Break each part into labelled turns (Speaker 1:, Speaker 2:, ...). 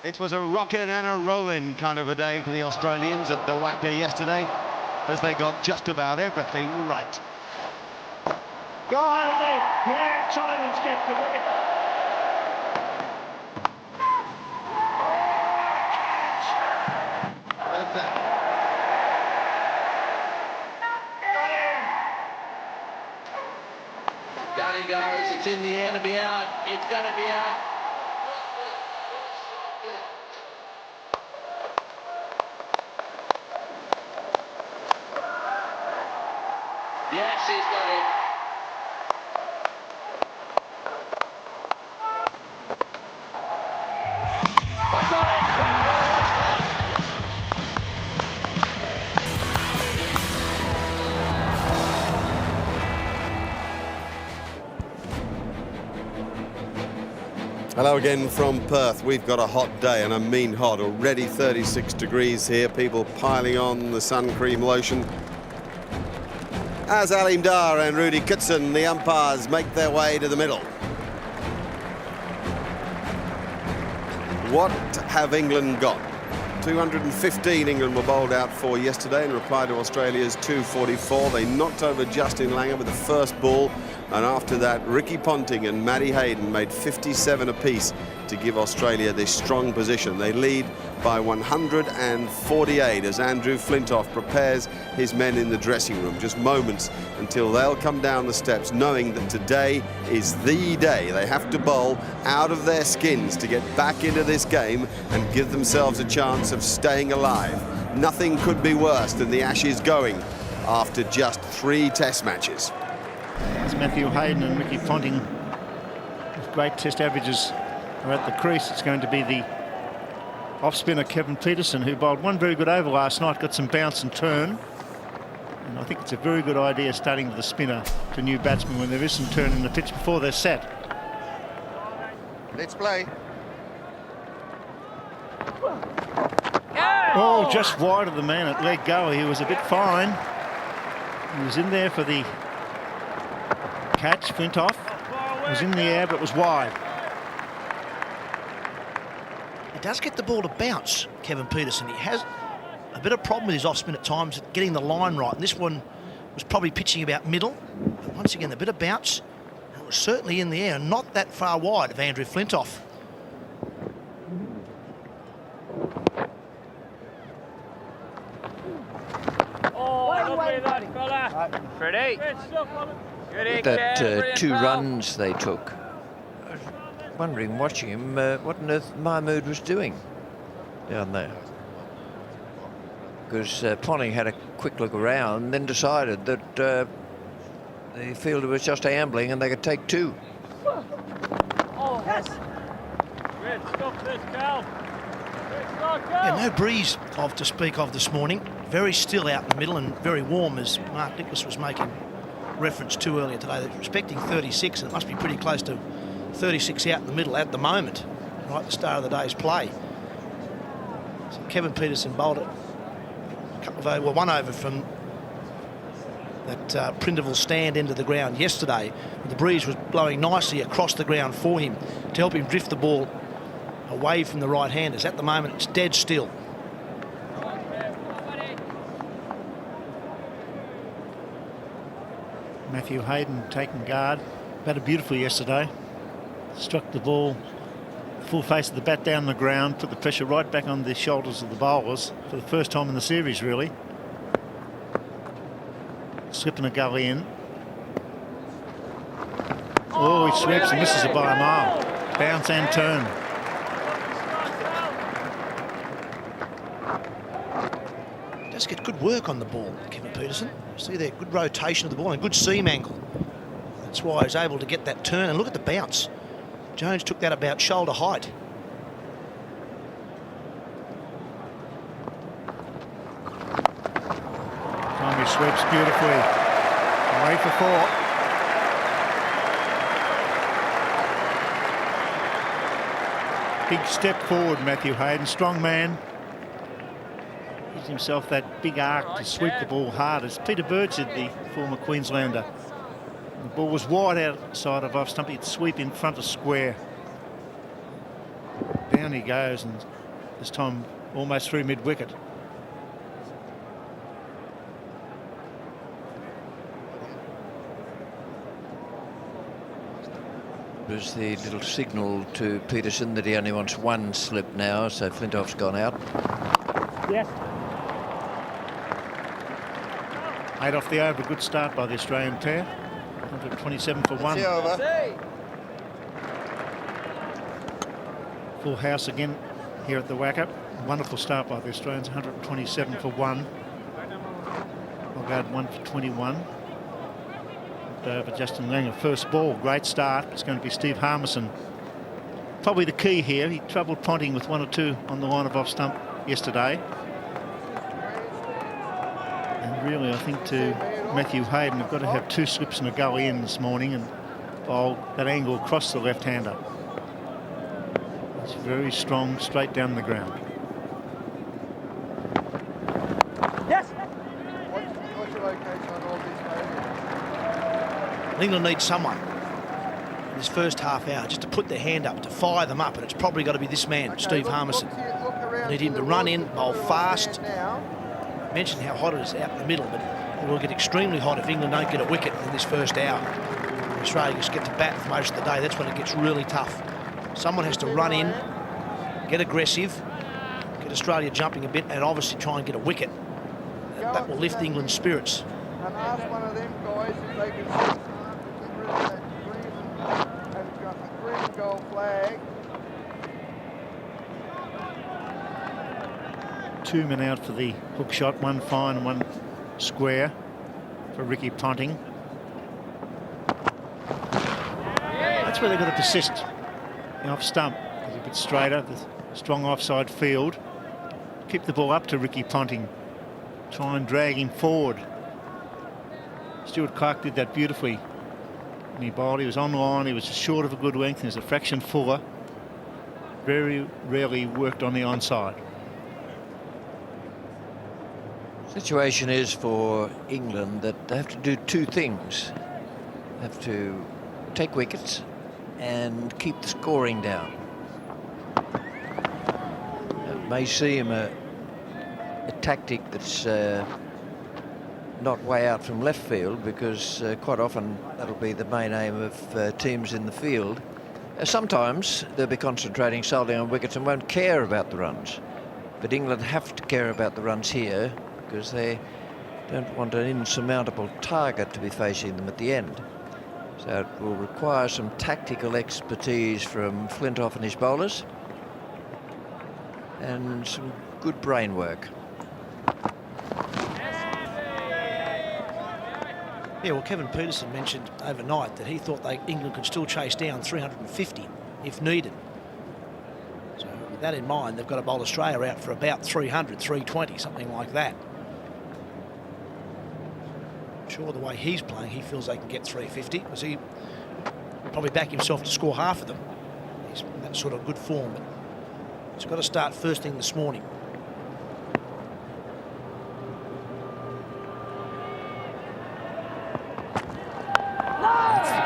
Speaker 1: It was a rocking and a rolling kind of a day for the Australians at the WACA yesterday, as they got just about everything right.
Speaker 2: Go on, yeah, Simon's gets the wicket.
Speaker 3: Down he goes, it's in the air to be out, it's going to be out. Yes, he's got it.
Speaker 4: Hello again from Perth. We've got a hot day, and I mean hot. Already 36 degrees here. People piling on the sun cream lotion. As Alim Dar and Rudy Kitson, the umpires, make their way to the middle. What have England got? 215 England were bowled out for yesterday in reply to Australia's 244. They knocked over Justin Langer with the first ball, and after that Ricky Ponting and Matty Hayden made 57 apiece to give Australia this strong position. They lead by 148 as Andrew Flintoff prepares his men in the dressing room. Just moments until they'll come down the steps, knowing that today is the day. They have to bowl out of their skins to get back into this game and give themselves a chance of staying alive. Nothing could be worse than the Ashes going after just 3 test matches.
Speaker 5: As Matthew Hayden and Ricky Ponting with great test averages are at the crease, it's going to be the off-spinner Kevin Peterson, who bowled one very good over last night, got some bounce and turn. And I think it's a very good idea starting with the spinner to new batsmen when there is some turn in the pitch before they're set.
Speaker 1: Let's play.
Speaker 5: Oh, just wide of the man at leg go. He was a bit fine. He was in there for the catch. Flintoff was in the air, but it was wide.
Speaker 6: He does get the ball to bounce, Kevin Peterson. He has a bit of problem with his off-spin at times, getting the line right. And this one was probably pitching about middle. But once again, a bit of bounce. And it was certainly in the air, not that far wide of Andrew Flintoff.
Speaker 7: That 2 runs they took. I was wondering, watching him, what on earth Mahmood was doing down there. Because Ponting had a quick look around and then decided that the fielder was just ambling and they could take 2.
Speaker 2: Oh, yes.
Speaker 6: Yeah, no breeze to speak of this morning. Very still out in the middle and very warm, as Mark Nicholas was making reference to earlier today. They're expecting 36, and it must be pretty close to 36 out in the middle at the moment, right at the start of the day's play. So Kevin Peterson bowled it a couple of over, well, 1 over from that Prindiville stand end of the ground yesterday. The breeze was blowing nicely across the ground for him to help him drift the ball away from the right-handers. At the moment, it's dead still.
Speaker 5: Matthew Hayden taking guard. Batted beautifully yesterday. Struck the ball full face of the bat down the ground, put the pressure right back on the shoulders of the bowlers for the first time in the series, really. Slipping a gully in. Oh, he sweeps and misses it by a mile. Bounce and turn.
Speaker 6: Does get good work on the ball, Kevin Peterson. See there, good rotation of the ball and good seam angle. That's why he's able to get that turn. And look at the bounce. Jones took that about shoulder height.
Speaker 5: Tommy sweeps beautifully. Away for 4. Big step forward, Matthew Hayden. Strong man. Gives himself that big arc to sweep the ball hard, as Peter Bird said, the former Queenslander. The ball was wide outside of off stump. He'd sweep in front of square. Down he goes, and this time almost through mid-wicket.
Speaker 7: It was the little signal to Peterson that he only wants one slip now, so Flintoff's gone out.
Speaker 2: Yes.
Speaker 5: 8 off the over, good start by the Australian pair. 127 for 1. Full house again here at the WACA. Wonderful start by the Australians, 127 for 1. Bogard 1 for 21. For Justin Langer, first ball, great start. It's going to be Steve Harmison. Probably the key here. He troubled Ponting with 1 or 2 on the line of off stump yesterday. And really, I think to Matthew Hayden, have got to have 2 slips and a go in this morning and bowl that angle across the left-hander. It's very strong, straight down the ground.
Speaker 2: Yes.
Speaker 6: England needs someone in this first half hour just to put their hand up, to fire them up, and it's probably got to be this man, Steve Harmison. Need him to run in, bowl fast. I mentioned how hot it is out in the middle, but it will get extremely hot if England don't get a wicket in this first hour. Australia just get to bat for most of the day. That's when it gets really tough. Someone has to run in, get aggressive, get Australia jumping a bit, and obviously try and get a wicket. That will lift England's spirits.
Speaker 8: And ask one of them guys if they can get rid of that green and gold flag.
Speaker 5: 2 men out for the hook shot, 1 fine, 1 square for Ricky Ponting. That's where they've got to persist. The off stump is a bit straighter, the strong offside field. Keep the ball up to Ricky Ponting. Try and drag him forward. Stuart Clark did that beautifully. When he bowled, he was on line, he was short of a good length, he was a fraction fuller. Very rarely worked on the onside.
Speaker 7: Situation is for England that they have to do 2 things. They have to take wickets and keep the scoring down. It may seem a tactic that's not way out from left field, because quite often that'll be the main aim of teams in the field. Sometimes they'll be concentrating solely on wickets and won't care about the runs. But England have to care about the runs here, because they don't want an insurmountable target to be facing them at the end. So it will require some tactical expertise from Flintoff and his bowlers, and some good brain work.
Speaker 6: Yeah, well, Kevin Peterson mentioned overnight that he thought England could still chase down 350 if needed. So with that in mind, they've got to bowl Australia out for about 300, 320, something like that. I'm sure the way he's playing, he feels they can get 350, because he will probably back himself to score half of them. He's in that sort of good form, but it's got to start first thing this morning.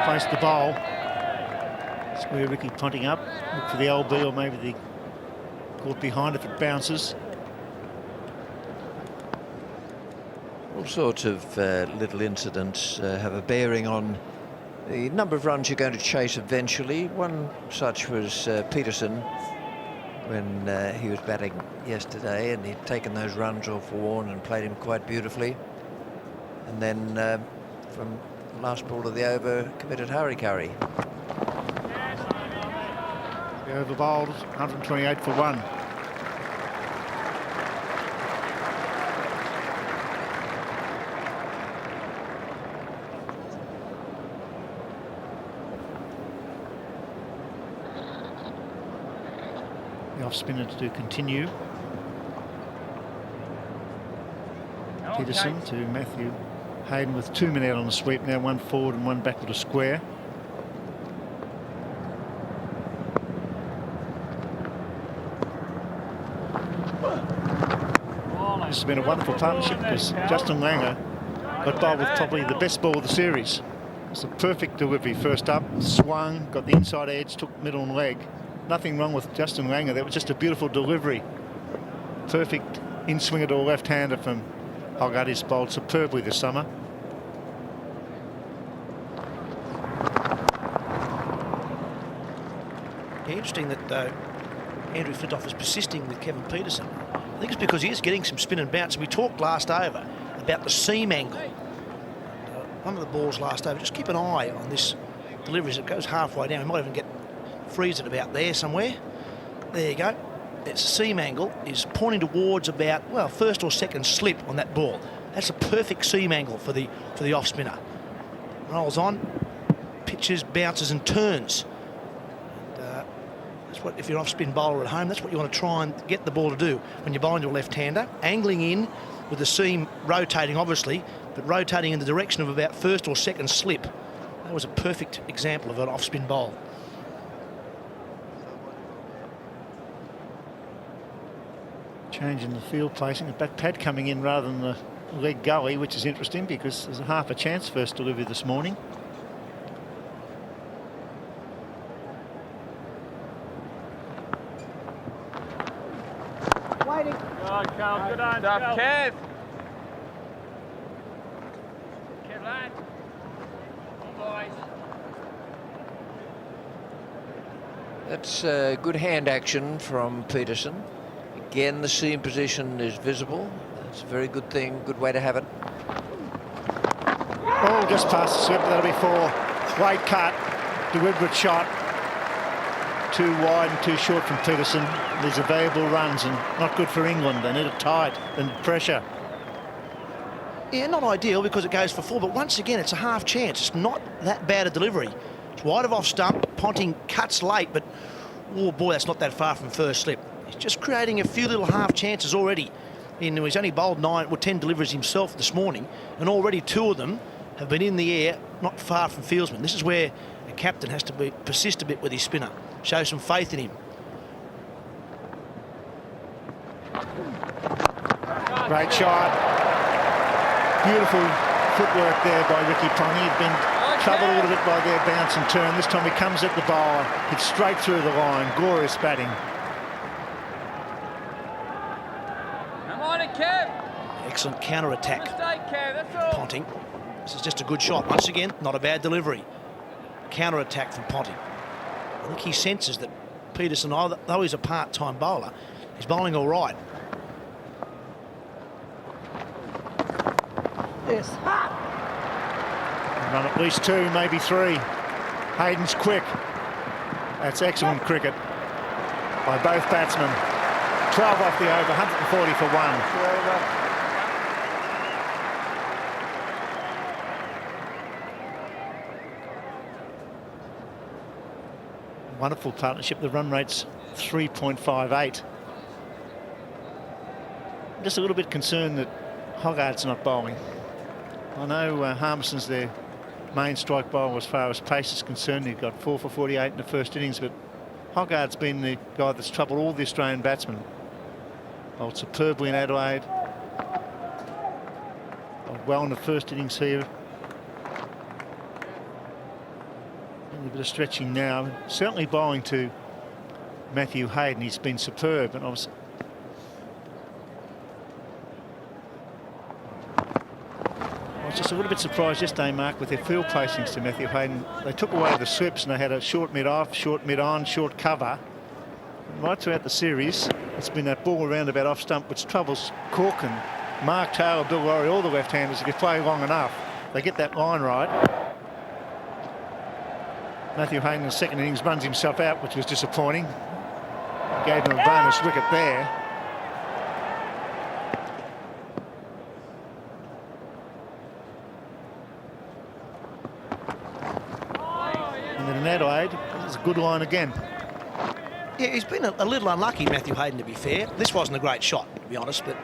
Speaker 5: Place the bowl. Square Ricky Ponting up. Look for the LB, or maybe the caught behind if it bounces.
Speaker 7: All sorts of little incidents have a bearing on the number of runs you're going to chase eventually. One such was Peterson, when he was batting yesterday, and he'd taken those runs off Warne and played him quite beautifully. And then from last ball of the over, committed hurry-curry.
Speaker 5: The over bowled, 128 for 1. The off spinner to continue. Peterson to Matthew Hayden with 2 men out on the sweep now, 1 forward and 1 backward to square. This has been a wonderful partnership, because Justin Langer got bowled with probably the best ball of the series. It's a perfect delivery first up, swung, got the inside edge, took middle and leg. Nothing wrong with Justin Langer. That was just a beautiful delivery perfect in-swinger to a left-hander from Hoggard. He's bowled superbly this summer.
Speaker 6: Interesting that Andrew Flintoff is persisting with Kevin Peterson. I think it's because he is getting some spin and bounce. We talked last over about the seam angle. One of the balls last over, just keep an eye on this delivery as it goes halfway down. We might even freeze it about there somewhere. There you go. Its seam angle is pointing towards about, well, first or second slip on that ball. That's a perfect seam angle for the off spinner. Rolls on, pitches, bounces and turns. That's what, if you're off spin bowler at home, that's what you want to try and get the ball to do when you're bowling to a left-hander. Angling in with the seam rotating, obviously, but rotating in the direction of about first or second slip. That was a perfect example of an off-spin bowl.
Speaker 5: Changing the field placing, a back pad coming in rather than the leg gully, which is interesting because there's a half a chance first delivery this morning.
Speaker 2: Waiting.
Speaker 8: Good on, Kev. Kev, lad. Boys.
Speaker 7: That's good hand action from Peterson. Again, the seam position is visible. That's a very good thing, good way to have it.
Speaker 5: Oh, just past the slip, that'll be 4. Wide cut, deliberate shot. Too wide and too short from Peterson. These are valuable runs and not good for England. They need it tight and pressure.
Speaker 6: Yeah, not ideal because it goes for 4, but once again, it's a half chance. It's not that bad a delivery. It's wide of off stump. Ponting cuts late, but oh boy, that's not that far from first slip. He's just creating a few little half chances already. He's only bowled 9 or 10 deliveries himself this morning, and already 2 of them have been in the air, not far from fieldsman. This is where a captain has to persist a bit with his spinner, show some faith in him.
Speaker 5: Great shot. Beautiful footwork there by Ricky Ponting. He'd been troubled a little bit by their bounce and turn. This time he comes at the bowler. It's straight through the line. Glorious batting.
Speaker 8: Come on, Kev.
Speaker 6: Excellent counter-attack.
Speaker 8: Kev, that's all.
Speaker 6: Ponting. This is just a good shot. Once again, not a bad delivery. Counter-attack from Ponting. I think he senses that Peterson, though he's a part-time bowler, he's bowling all right.
Speaker 2: Yes.
Speaker 5: Run at least 2, maybe 3. Hayden's quick. That's excellent cricket by both batsmen. 12 off the over, 140 for 1. Wonderful partnership. The run rate's 3.58. I'm just a little bit concerned that Hoggard's not bowling. I know Harmison's their main strike bowler as far as pace is concerned. He got 4 for 48 in the first innings, but Hoggard's been the guy that's troubled all the Australian batsmen. Bowled superbly in Adelaide. Bowled well in the first innings here. A bit of stretching now. Certainly bowling to Matthew Hayden. He's been superb, and I was just a little bit surprised yesterday, Mark, with their field placings to Matthew Hayden. They took away the slips and they had a short mid-off, short mid-on, short cover. And right throughout the series, it's been that ball around about off-stump which troubles Cork and Mark Taylor, Bill Laurie, all the left-handers. If you play long enough, they get that line right. Matthew Hayden in the second innings runs himself out, which was disappointing. Gave him a bonus wicket there. And then in Adelaide, it's a good line again.
Speaker 6: Yeah, he's been a little unlucky, Matthew Hayden, to be fair. This wasn't a great shot, to be honest, but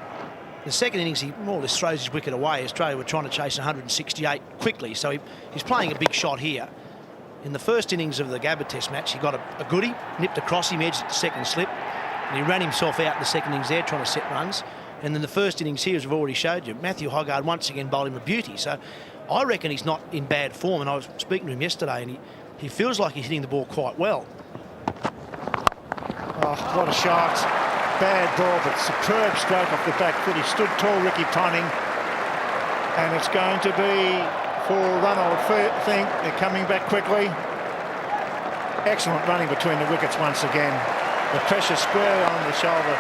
Speaker 6: the second innings, he more or less throws his wicket away. Australia were trying to chase 168 quickly, so he's playing a big shot here. In the first innings of the Gabba Test match, he got a goodie, nipped across him, edged at the second slip, and he ran himself out in the second innings there, trying to set runs. And then the first innings here, as we've already showed you, Matthew Hoggard once again bowled him a beauty. So I reckon he's not in bad form, and I was speaking to him yesterday, and he feels like he's hitting the ball quite well.
Speaker 5: Oh, what a shot. Bad ball, but superb stroke off the back foot. He stood tall, Ricky Ponting. And it's going to be for a run, I would think. They're coming back quickly. Excellent running between the wickets once again. The pressure square on the shoulder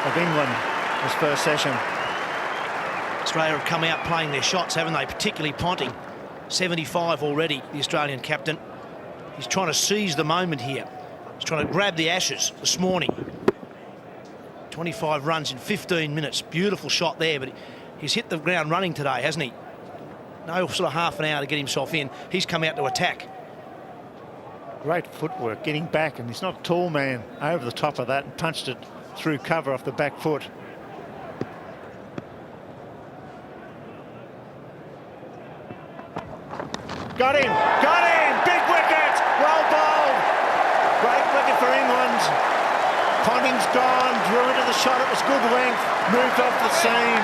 Speaker 5: of England this first session.
Speaker 6: Australia have come out playing their shots, haven't they? Particularly Ponting. 75 already, the Australian captain. He's trying to seize the moment here. He's trying to grab the Ashes this morning. 25 runs in 15 minutes. Beautiful shot there, but he's hit the ground running today, hasn't he? No sort of half an hour to get himself in. He's come out to attack.
Speaker 5: Great footwork, getting back, and he's not a tall man. Over the top of that and punched it through cover off the back foot. Got him! Got him! Big wicket! Well bowled! Great wicket for England. Ponting's gone, drew into the shot. It was good length. Moved off the seam.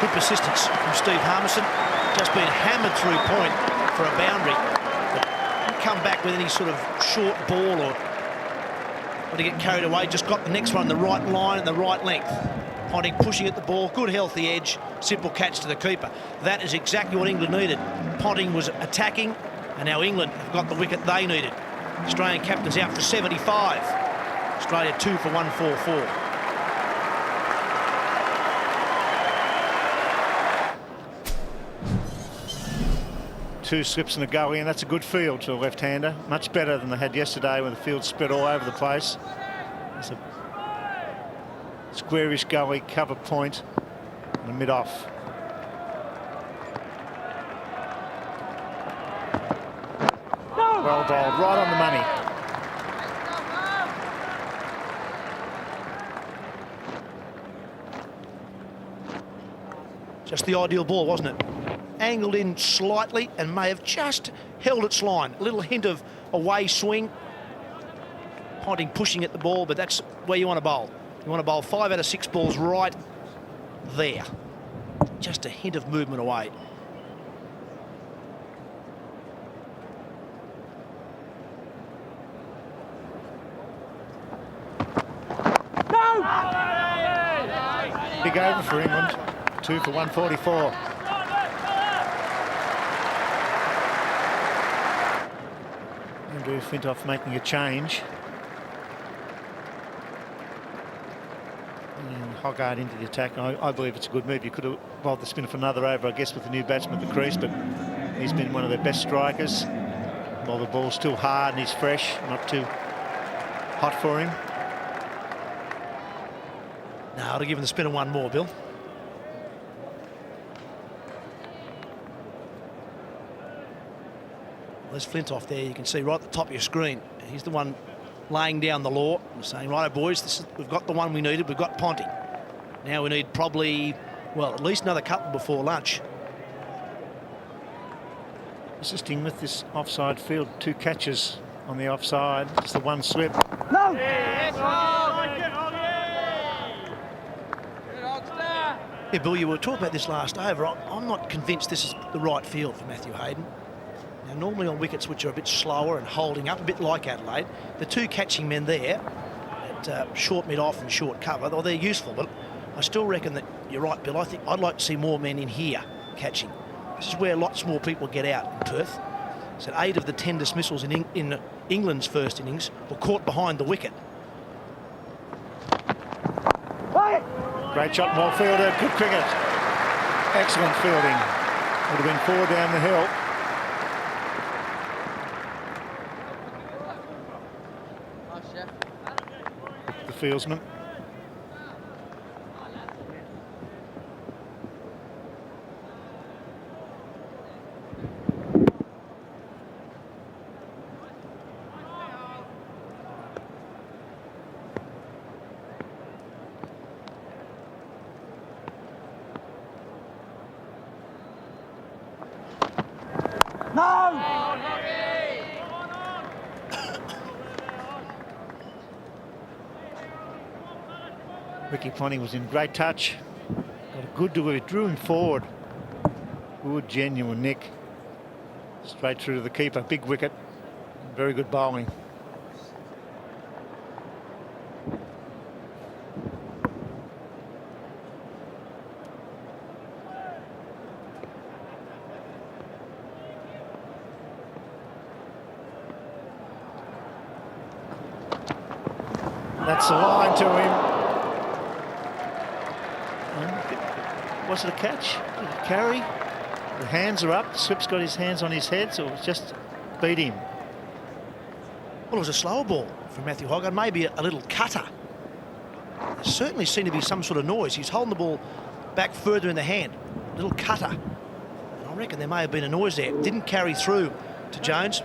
Speaker 6: Good persistence from Steve Harmison. Just been hammered through point for a boundary. But didn't come back with any sort of short ball or to get carried away. Just got the next one the right line and the right length. Ponting pushing at the ball, good healthy edge, simple catch to the keeper. That is exactly what England needed. Ponting was attacking, and now England have got the wicket they needed. Australian captain's out for 75. Australia 2 for 144.
Speaker 5: Two slips and a gully, and that's a good field to a left-hander. Much better than they had yesterday when the field spread all over the place. It's a squarish gully, cover point, and a mid-off. Well bowled, right on the money.
Speaker 6: Just the ideal ball, wasn't it? Angled in slightly and may have just held its line. A little hint of away swing. Ponting pushing at the ball, but that's where you want to bowl. You want to bowl 5 out of 6 balls right there. Just a hint of movement away.
Speaker 2: No!
Speaker 5: Big over for England. 2 for 144. Andrew Flintoff making a change. And Hoggard into the attack. I believe it's a good move. You could have bowled the spinner for another over, I guess, with the new batsman at the crease, but he's been one of their best strikers. While the ball's still hard and he's fresh, not too hot for him.
Speaker 6: Now to give him the spinner one more, Bill. There's Flintoff there, you can see right at the top of your screen. He's the one laying down the law and saying, right, boys, we've got the one we needed, we've got Ponting. Now we need probably, well, at least another couple before lunch.
Speaker 5: Assisting with this offside field, 2 catches on the offside, just the 1 slip.
Speaker 2: No!
Speaker 6: Yeah, Bill, you were talking about this last over. I'm not convinced this is the right field for Matthew Hayden. Now, normally on wickets which are a bit slower and holding up, a bit like Adelaide, the 2 catching men there at short mid-off and short cover, well, they're useful, but I still reckon that you're right, Bill. I think I'd like to see more men in here catching. This is where lots more people get out in Perth. So 8 of the 10 dismissals in England's first innings were caught behind the wicket.
Speaker 5: Great shot, well fielded, good cricket. Excellent fielding. Would have been 4 down the hill. The fieldsman. Ricky Ponting was in great touch. Got a good delivery, drew him forward. Good, genuine nick. Straight through to the keeper, big wicket. Very good bowling. That's the line to him. Was it a catch? Did it carry? The hands are up. Swip's got his hands on his head, so it's just beat him.
Speaker 6: Well, it was a slower ball from Matthew Hoggard, maybe a little cutter. There certainly seemed to be some sort of noise. He's holding the ball back further in the hand. A little cutter. And I reckon there may have been a noise there. It didn't carry through to Jones. It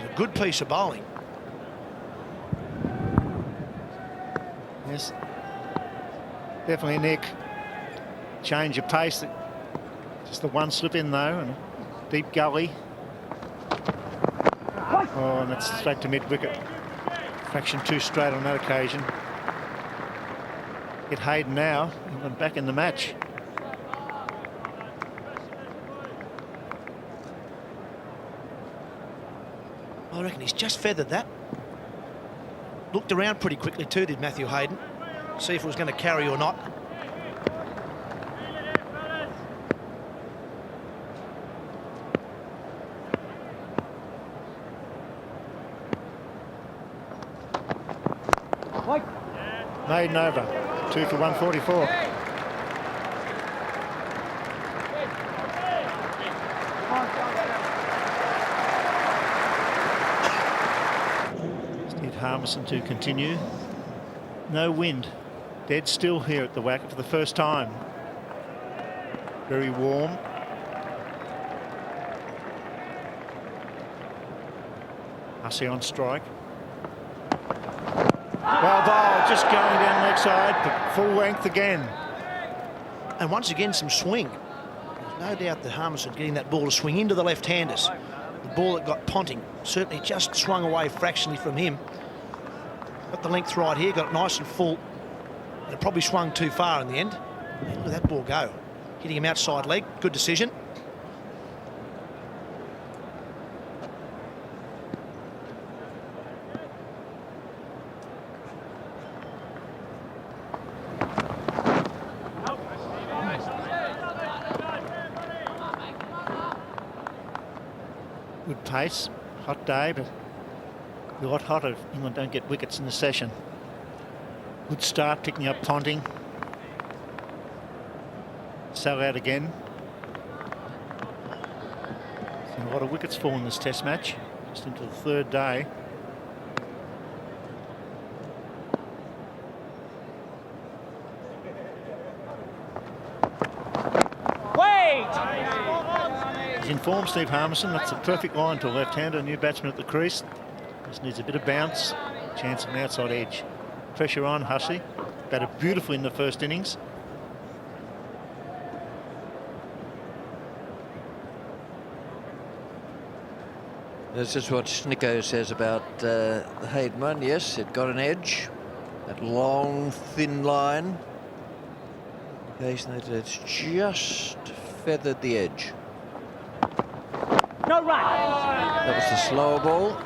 Speaker 6: was a good piece of bowling.
Speaker 5: Yes. Definitely, Nick. Change of pace. Just the one slip in, though, and a deep gully. Oh, and that's straight to mid-wicket. Fraction 2 straight on that occasion. Get Hayden now. He went back in the match.
Speaker 6: I reckon he's just feathered that. Looked around pretty quickly too, did Matthew Hayden. See if it was going to carry or not.
Speaker 5: Hayden over. 2 for 144. Just need Harmison to continue. No wind. Dead still here at the WACA for the first time. Very warm. Hussey on strike. Well bowled, just going down leg side, but full length again.
Speaker 6: And once again, some swing. There's no doubt that Harmison getting that ball to swing into the left-handers. The ball that got Ponting certainly just swung away fractionally from him. Got the length right here, got it nice and full. And it probably swung too far in the end. And look at that ball go. Hitting him outside leg, good decision.
Speaker 5: Good pace, hot day, but a lot hotter if England don't get wickets in the session. Good start, picking up Ponting. Sell out again. Seen a lot of wickets fall in this test match, just into the third day. He's informed Steve Harmison that's a perfect line to a left-hander, new batsman at the crease. Just needs a bit of bounce, chance of an outside edge. Pressure on Hussey, batted beautifully in the first innings.
Speaker 7: This is what Snicko says about the Hayden one. Yes, it got an edge. That long, thin line. Occasionally it's just feathered the edge.
Speaker 2: No run.
Speaker 7: That was the slower ball,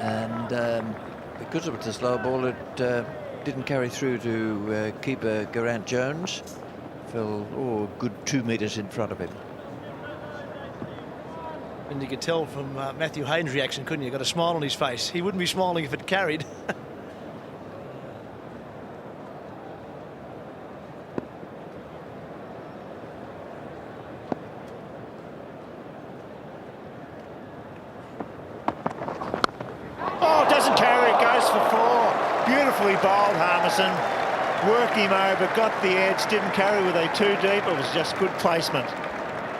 Speaker 7: and because it was a slow ball, it didn't carry through to keeper Geraint Jones. Fell a good 2 metres in front of him.
Speaker 6: And you could tell from Matthew Hayden's reaction, couldn't you? Got a smile on his face. He wouldn't be smiling if it carried.
Speaker 5: Oh, it doesn't carry, it goes for 4. Beautifully bowled, Harmison. Worked him over, got the edge, didn't carry with a too deep. It was just good placement.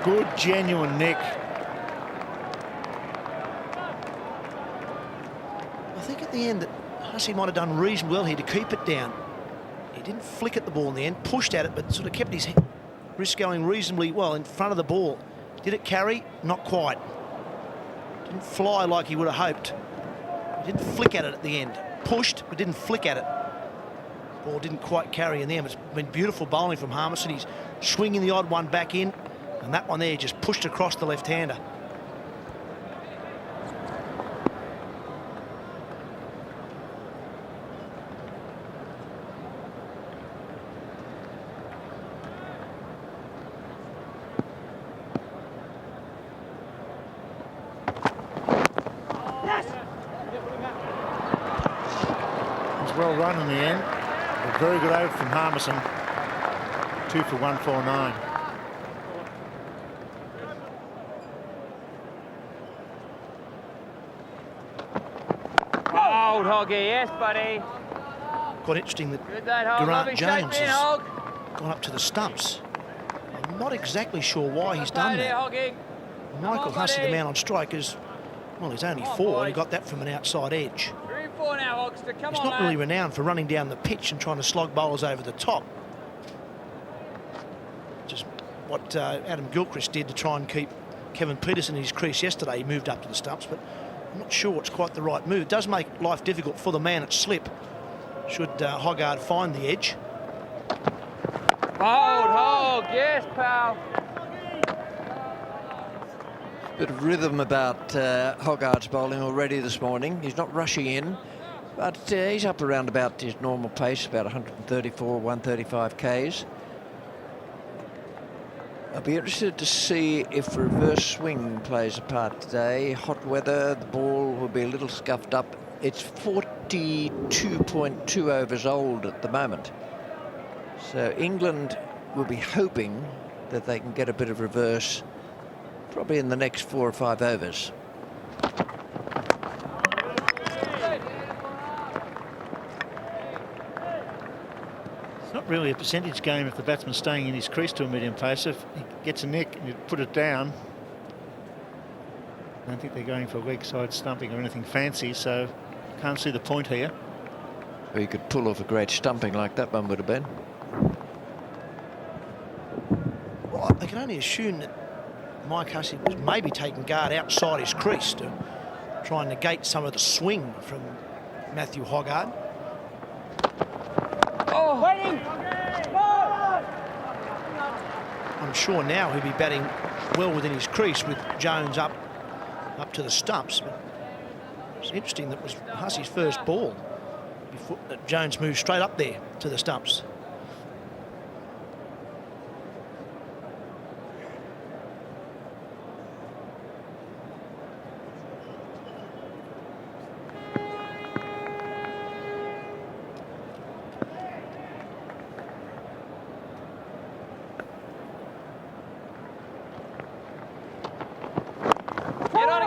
Speaker 5: Good, genuine nick.
Speaker 6: I think at the end that Hussey might have done reasonably well here to keep it down. He didn't flick at the ball in the end, pushed at it, but sort of kept his wrist going reasonably well in front of the ball. Did it carry? Not quite. Didn't fly like he would have hoped. He didn't flick at it at the end. Pushed, but didn't flick at it. Ball didn't quite carry in there. It's been beautiful bowling from Harmison. He's swinging the odd one back in, and that one there just pushed across the left-hander.
Speaker 5: well run in the end. A very good over from Harmison. 2 for 149.
Speaker 9: Hold, Hoggy, yes, buddy.
Speaker 6: Quite interesting that
Speaker 9: Good day, Hog.
Speaker 6: Grant
Speaker 9: Lovely
Speaker 6: Jones
Speaker 9: shape in,
Speaker 6: has
Speaker 9: Hog.
Speaker 6: gone up to the stumps. I'm not exactly sure why he's
Speaker 9: Play
Speaker 6: done
Speaker 9: there,
Speaker 6: that.
Speaker 9: Hoggy.
Speaker 6: Michael
Speaker 9: on,
Speaker 6: Hussey, the
Speaker 9: buddy.
Speaker 6: man on strike, is, well, he's only
Speaker 9: Come on,
Speaker 6: 4,
Speaker 9: boys.
Speaker 6: and he got that from an outside edge.
Speaker 9: 3 and 4 now, Hogster. Come
Speaker 6: He's
Speaker 9: on,
Speaker 6: not really
Speaker 9: lad.
Speaker 6: renowned for running down the pitch and trying to slog bowlers over the top. Just what Adam Gilchrist did to try and keep Kevin Peterson in his crease yesterday. He moved up to the stumps, but I'm not sure it's quite the right move. It does make life difficult for the man at slip, should Hoggard find the edge.
Speaker 9: Hold, Hog. Yes, pal.
Speaker 7: Bit of rhythm about Hoggard's bowling already this morning. He's not rushing in, but he's up around about his normal pace, about 134, 135 Ks. I'll be interested to see if reverse swing plays a part today. Hot weather, the ball will be a little scuffed up. It's 42.2 overs old at the moment. So England will be hoping that they can get a bit of reverse probably in the next 4 or 5 overs.
Speaker 5: It's not really a percentage game if the batsman's staying in his crease to a medium pace. If he gets a nick and you put it down, I don't think they're going for leg side stumping or anything fancy, so can't see the point here.
Speaker 7: Or you could pull off a great stumping like that one would have been.
Speaker 6: Well, I can only assume that Mike Hussey was maybe taking guard outside his crease to try and negate some of the swing from Matthew Hoggard.
Speaker 9: Oh, waiting.
Speaker 6: I'm sure now he'll be batting well within his crease with Jones up to the stumps. But it's interesting that was Hussey's first ball before Jones moved straight up there to the stumps.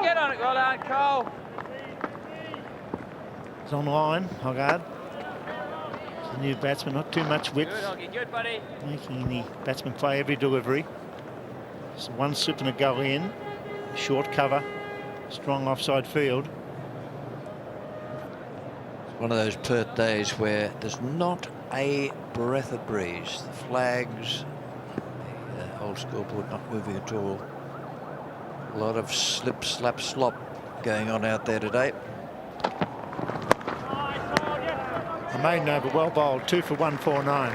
Speaker 9: Get on it. Well done, Cole.
Speaker 5: He's on line, Hoggard. He's a new batsman, not too much width,
Speaker 9: Good, Hoggy. Good, buddy.
Speaker 5: making the batsman play every delivery. So one slip and a go in, short cover, strong offside field.
Speaker 7: One of those Perth days where there's not a breath of breeze. The flags, the old scoreboard not moving at all. A lot of slip, slap, slop going on out there today.
Speaker 5: A maiden over, well bowled, 2 for 149.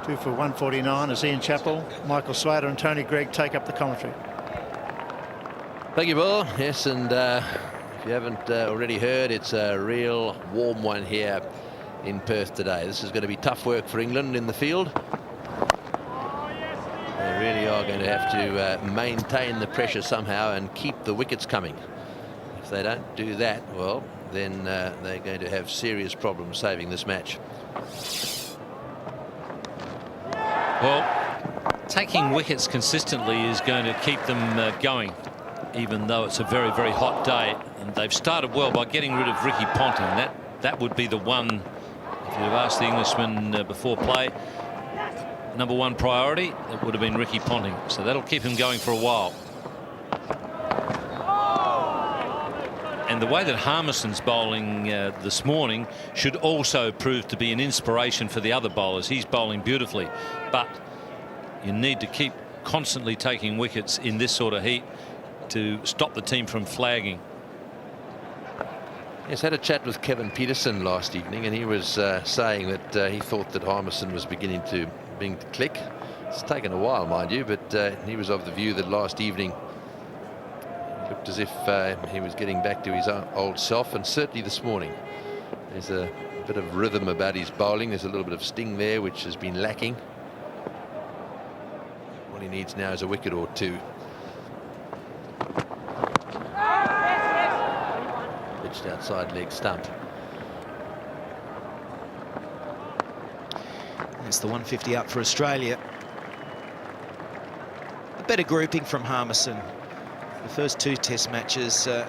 Speaker 5: Two for 149 as Ian Chappell, Michael Slater and Tony Gregg take up the commentary.
Speaker 10: Thank you, Bill. Yes, and if you haven't already heard, it's a real warm one here in Perth today. This is going to be tough work for England in the field. They really are going to have to maintain the pressure somehow and keep the wickets coming. If they don't do that, well, then they're going to have serious problems saving this match.
Speaker 11: Well, taking wickets consistently is going to keep them going, even though it's a very, very hot day. And they've started well by getting rid of Ricky Ponting. That would be the one, if you'd have asked the Englishman before play, number one priority, it would have been Ricky Ponting. So that'll keep him going for a while. And the way that Harmison's bowling this morning should also prove to be an inspiration for the other bowlers. He's bowling beautifully, but you need to keep constantly taking wickets in this sort of heat to stop the team from flagging.
Speaker 10: Yes, had a chat with Kevin Peterson last evening, and he was saying that he thought that Harmison was beginning to click. It's taken a while, mind you, but he was of the view that last evening looked as if he was getting back to his old self, and certainly this morning there's a bit of rhythm about his bowling. There's a little bit of sting there which has been lacking. What he needs now is a wicket or two. pitched outside leg stump.
Speaker 12: That's the 150 up for Australia. A better grouping from Harmison. The first 2 test matches, a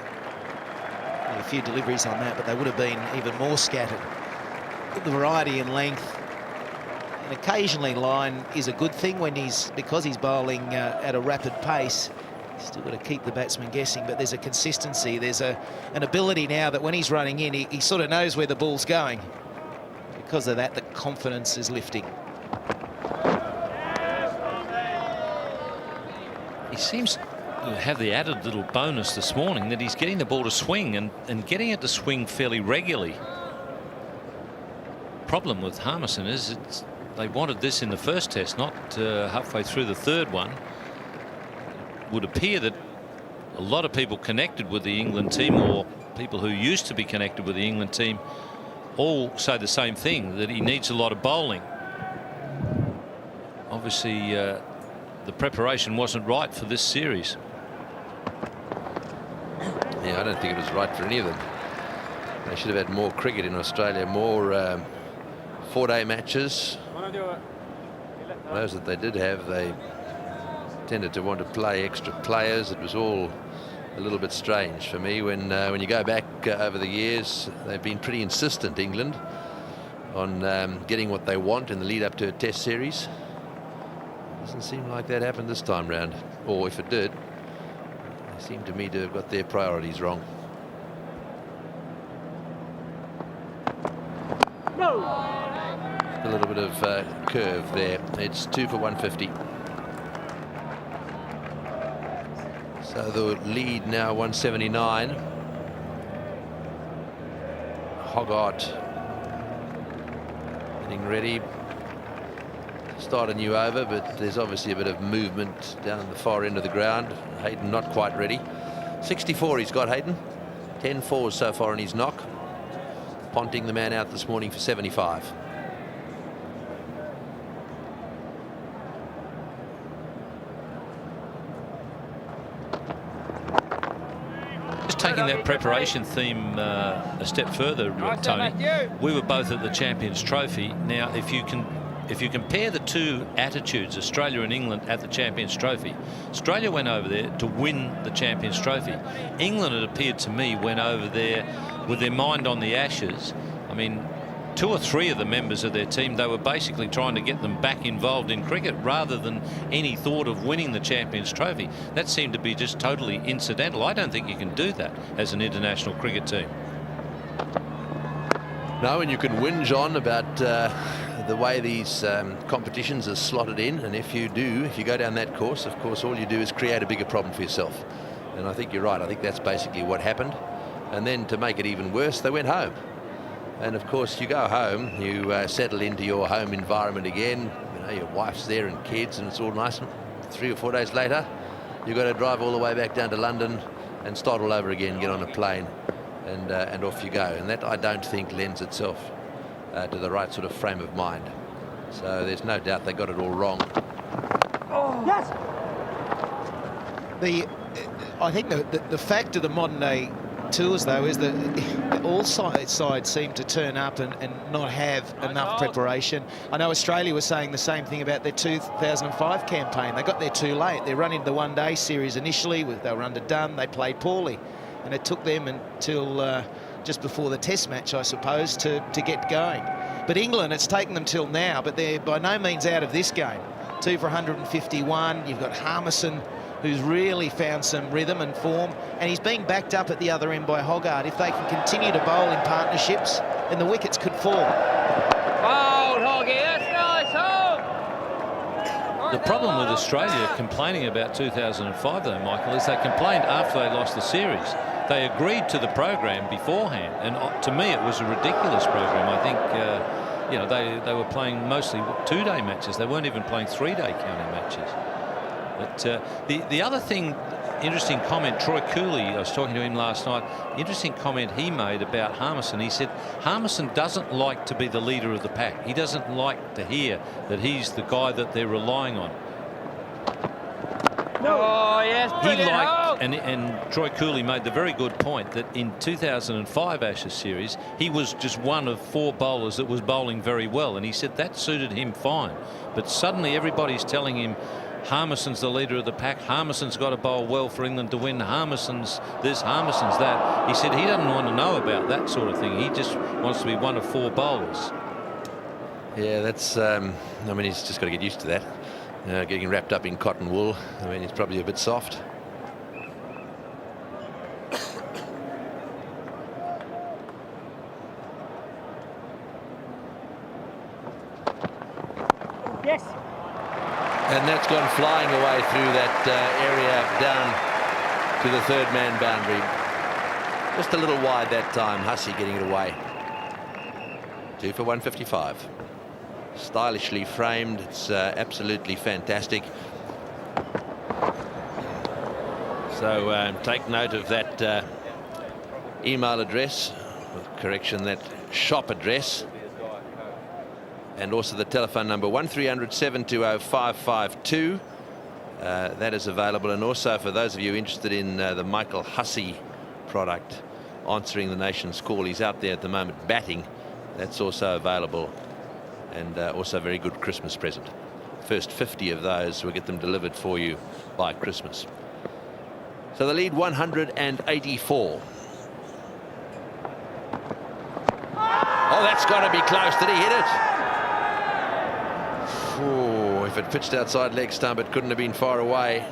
Speaker 12: few deliveries on that, but they would have been even more scattered. The variety in length and occasionally line is a good thing because he's bowling at a rapid pace. He's still got to keep the batsman guessing, but there's a consistency. There's an ability now that when he's running in, he sort of knows where the ball's going. Because of that, the confidence is lifting.
Speaker 11: He seems to have the added little bonus this morning that he's getting the ball to swing and getting it to swing fairly regularly. Problem with Harmison is they wanted this in the first test, not halfway through the third one. It would appear that a lot of people connected with the England team, or people who used to be connected with the England team, all say the same thing, that he needs a lot of bowling. Obviously the preparation wasn't right for this series.
Speaker 10: Yeah, I don't think it was right for any of them. They should have had more cricket in Australia, more 4-day matches. Those that they did have, they tended to want to play extra players. It was all a little bit strange for me. When you go back over the years, they've been pretty insistent, England, on getting what they want in the lead up to a test series. Doesn't seem like that happened this time round, or if it did, they seem to me to have got their priorities wrong. A little bit of curve there. It's 2 for 150. So the lead now 179. Hoggart getting ready to start a new over, but there's obviously a bit of movement down the far end of the ground. Hayden not quite ready. 64 he's got, Hayden. 10 fours so far in his knock. Ponting the man out this morning for 75.
Speaker 11: Taking that preparation theme a step further, Tony, we were both at the Champions Trophy. Now, if you compare the two attitudes, Australia and England at the Champions Trophy, Australia went over there to win the Champions Trophy. England, it appeared to me, went over there with their mind on the Ashes. I mean, 2 or 3 of the members of their team, they were basically trying to get them back involved in cricket rather than any thought of winning the Champions Trophy. That seemed to be just totally incidental. I don't think you can do that as an international cricket team.
Speaker 10: No, and you can whinge on about the way these competitions are slotted in, and if you go down that course, of course, all you do is create a bigger problem for yourself. And I think you're right. I think that's basically what happened. And then to make it even worse, they went home. And of course, you go home, you settle into your home environment again. You know, your wife's there and kids, and it's all nice. And 3 or 4 days later, you've got to drive all the way back down to London and start all over again, get on a plane, and off you go. And that, I don't think, lends itself to the right sort of frame of mind. So there's no doubt they got it all wrong.
Speaker 12: Oh. Yes. I think the fact of the modern day tours, though, is that all sides seem to turn up and not have enough preparation. I know Australia was saying the same thing about their 2005 campaign. They got there too late. They're running the one-day series initially. They were underdone. They played poorly. And it took them until just before the test match, I suppose, to get going. But England, it's taken them till now, but they're by no means out of this game. 2 for 151. You've got Harmison, who's really found some rhythm and form, and he's being backed up at the other end by Hoggart. If they can continue to bowl in partnerships, then the wickets could fall.
Speaker 9: Hold, Hoggy, that's nice, hold!
Speaker 11: The problem with Australia complaining about 2005, though, Michael, is they complained after they lost the series. They agreed to the program beforehand, and to me it was a ridiculous program. I think, you know, they were playing mostly 2-day matches. They weren't even playing 3-day county matches. But the other thing, interesting comment, Troy Cooley, I was talking to him last night, interesting comment he made about Harmison. He said Harmison doesn't like to be the leader of the pack. He doesn't like to hear that he's the guy that they're relying on.
Speaker 9: Oh, yes,
Speaker 11: He
Speaker 9: brilliant.
Speaker 11: liked, and Troy Cooley made the very good point that in 2005 Ashes series, he was just one of 4 bowlers that was bowling very well, and he said that suited him fine. But suddenly everybody's telling him Harmison's the leader of the pack. Harmison's got to bowl well for England to win. Harmison's this, Harmison's that. He said he doesn't want to know about that sort of thing. He just wants to be one of 4 bowlers.
Speaker 10: Yeah, that's, I mean, he's just got to get used to that. Getting wrapped up in cotton wool. I mean, he's probably a bit soft.
Speaker 9: Yes.
Speaker 10: And that's gone flying away through that area down to the 3rd man boundary. Just a little wide that time. Hussey getting it away. 2 for 155. Stylishly framed. It's absolutely fantastic. So take note of that email address, correction, that shop address, and also the telephone number 1300 720 552. That is available, and also for those of you interested in the Michael Hussey product, answering the nation's call. He's out there at the moment batting. That's also available, and also a very good Christmas present. First 50 of those, we'll get them delivered for you by Christmas. So the lead 184. Oh, that's got to be close. Did he hit it? Oh, if it pitched outside leg stump, it couldn't have been far away.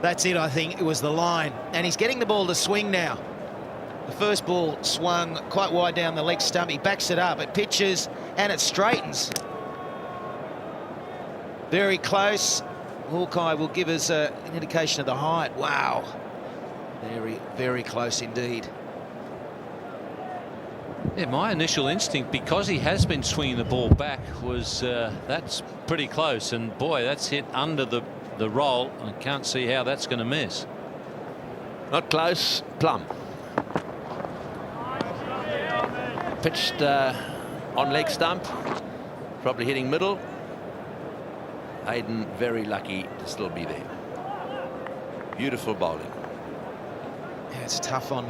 Speaker 12: That's it, I think. It was the line. And he's getting the ball to swing now. The first ball swung quite wide down the leg stump. He backs it up. It pitches and it straightens. Very close. Hawkeye will give us an indication of the height. Wow. Very, very close indeed.
Speaker 11: Yeah, my initial instinct, because he has been swinging the ball back, was that's pretty close. And boy, that's hit under the roll. I can't see how that's going to miss.
Speaker 10: Not close. Plum. Pitched on leg stump. Probably hitting middle. Hayden very lucky to still be there. Beautiful bowling.
Speaker 12: Yeah, it's tough on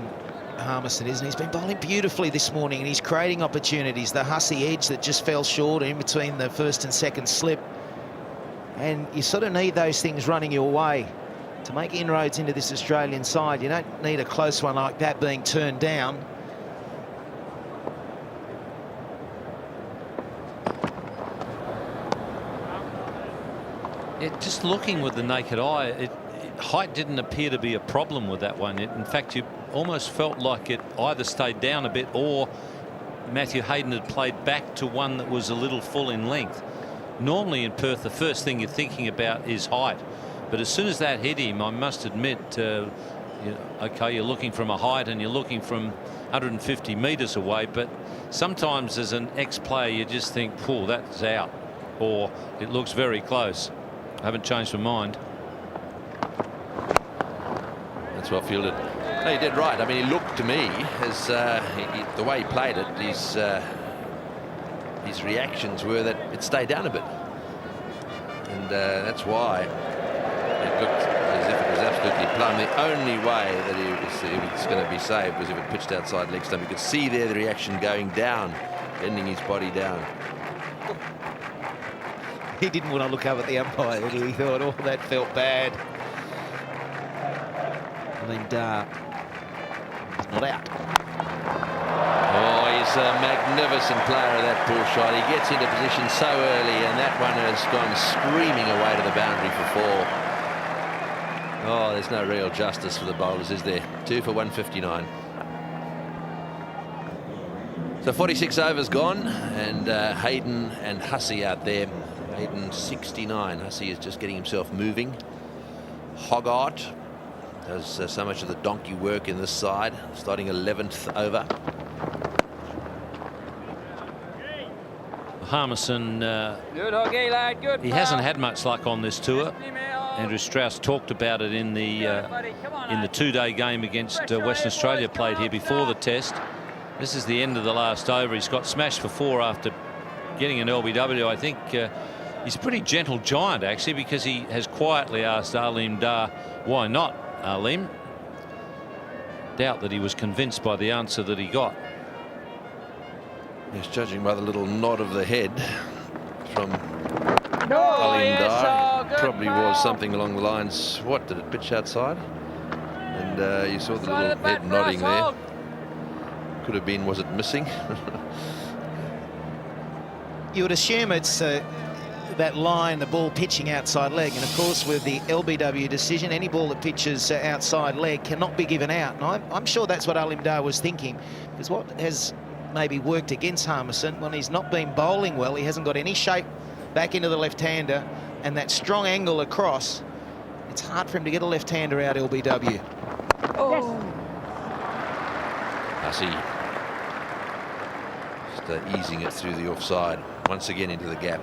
Speaker 12: Harmison, isn't he? He's been bowling beautifully this morning, and he's creating opportunities. The Hussey edge that just fell short in between the first and second slip. And you sort of need those things running your way to make inroads into this Australian side. You don't need a close one like that being turned down.
Speaker 11: Yeah, just looking with the naked eye, height didn't appear to be a problem with that one. In fact, you almost felt like it either stayed down a bit or Matthew Hayden had played back to one that was a little full in length. Normally in Perth, the first thing you're thinking about is height. But as soon as that hit him, I must admit, okay, you're looking from a height and you're looking from 150 metres away. But sometimes as an ex-player, you just think, oh, that's out. Or it looks very close. I haven't changed my mind.
Speaker 10: That's well fielded. No, he did right. I mean, he looked to me as the way he played it, his reactions were that it stayed down a bit, and that's why it looked as if it was absolutely plumb. The only way that it was going to be saved was if it pitched outside leg stump. You could see there the reaction going down, bending his body down.
Speaker 12: He didn't want to look up at the umpire. He thought, oh, that felt bad. And he's not out.
Speaker 10: Oh, he's a magnificent player of that pull shot. He gets into position so early, and that one has gone screaming away to the boundary for 4. Oh, there's no real justice for the bowlers, is there? 2 for 159. So 46 overs gone, and Hayden and Hussey out there. Hayden 69. Hussey is just getting himself moving. Hoggart does so much of the donkey work in this side, starting 11th over.
Speaker 11: Harmison,
Speaker 9: Good hockey, lad. Good.
Speaker 11: he hasn't had much luck on this tour. Andrew Strauss talked about it in the 2-day game against Western Australia, played here before the test. This is the end of the last over. He's got smashed for 4 after getting an LBW. I think He's a pretty gentle giant, actually, because he has quietly asked Alim Dar, why not, Alim? Doubt that he was convinced by the answer that he got.
Speaker 10: Yes, judging by the little nod of the head from
Speaker 9: Oh,
Speaker 10: Alim
Speaker 9: yes,
Speaker 10: Dar,
Speaker 9: good
Speaker 10: probably
Speaker 9: man.
Speaker 10: was something along the lines, what, did it pitch outside? And you saw the
Speaker 9: Side
Speaker 10: little
Speaker 9: of the bat
Speaker 10: head nodding
Speaker 9: for us,
Speaker 10: there.
Speaker 9: hold.
Speaker 10: Could have been, was it missing?
Speaker 12: You would assume it's that line, the ball pitching outside leg. And, of course, with the LBW decision, any ball that pitches outside leg cannot be given out. And I'm sure that's what Alim Dar was thinking, because what has maybe worked against Harmison, when he's not been bowling well, he hasn't got any shape back into the left-hander, and that strong angle across, it's hard for him to get a left-hander out LBW.
Speaker 9: Oh.
Speaker 10: Hussey just easing it through the offside, once again into the gap.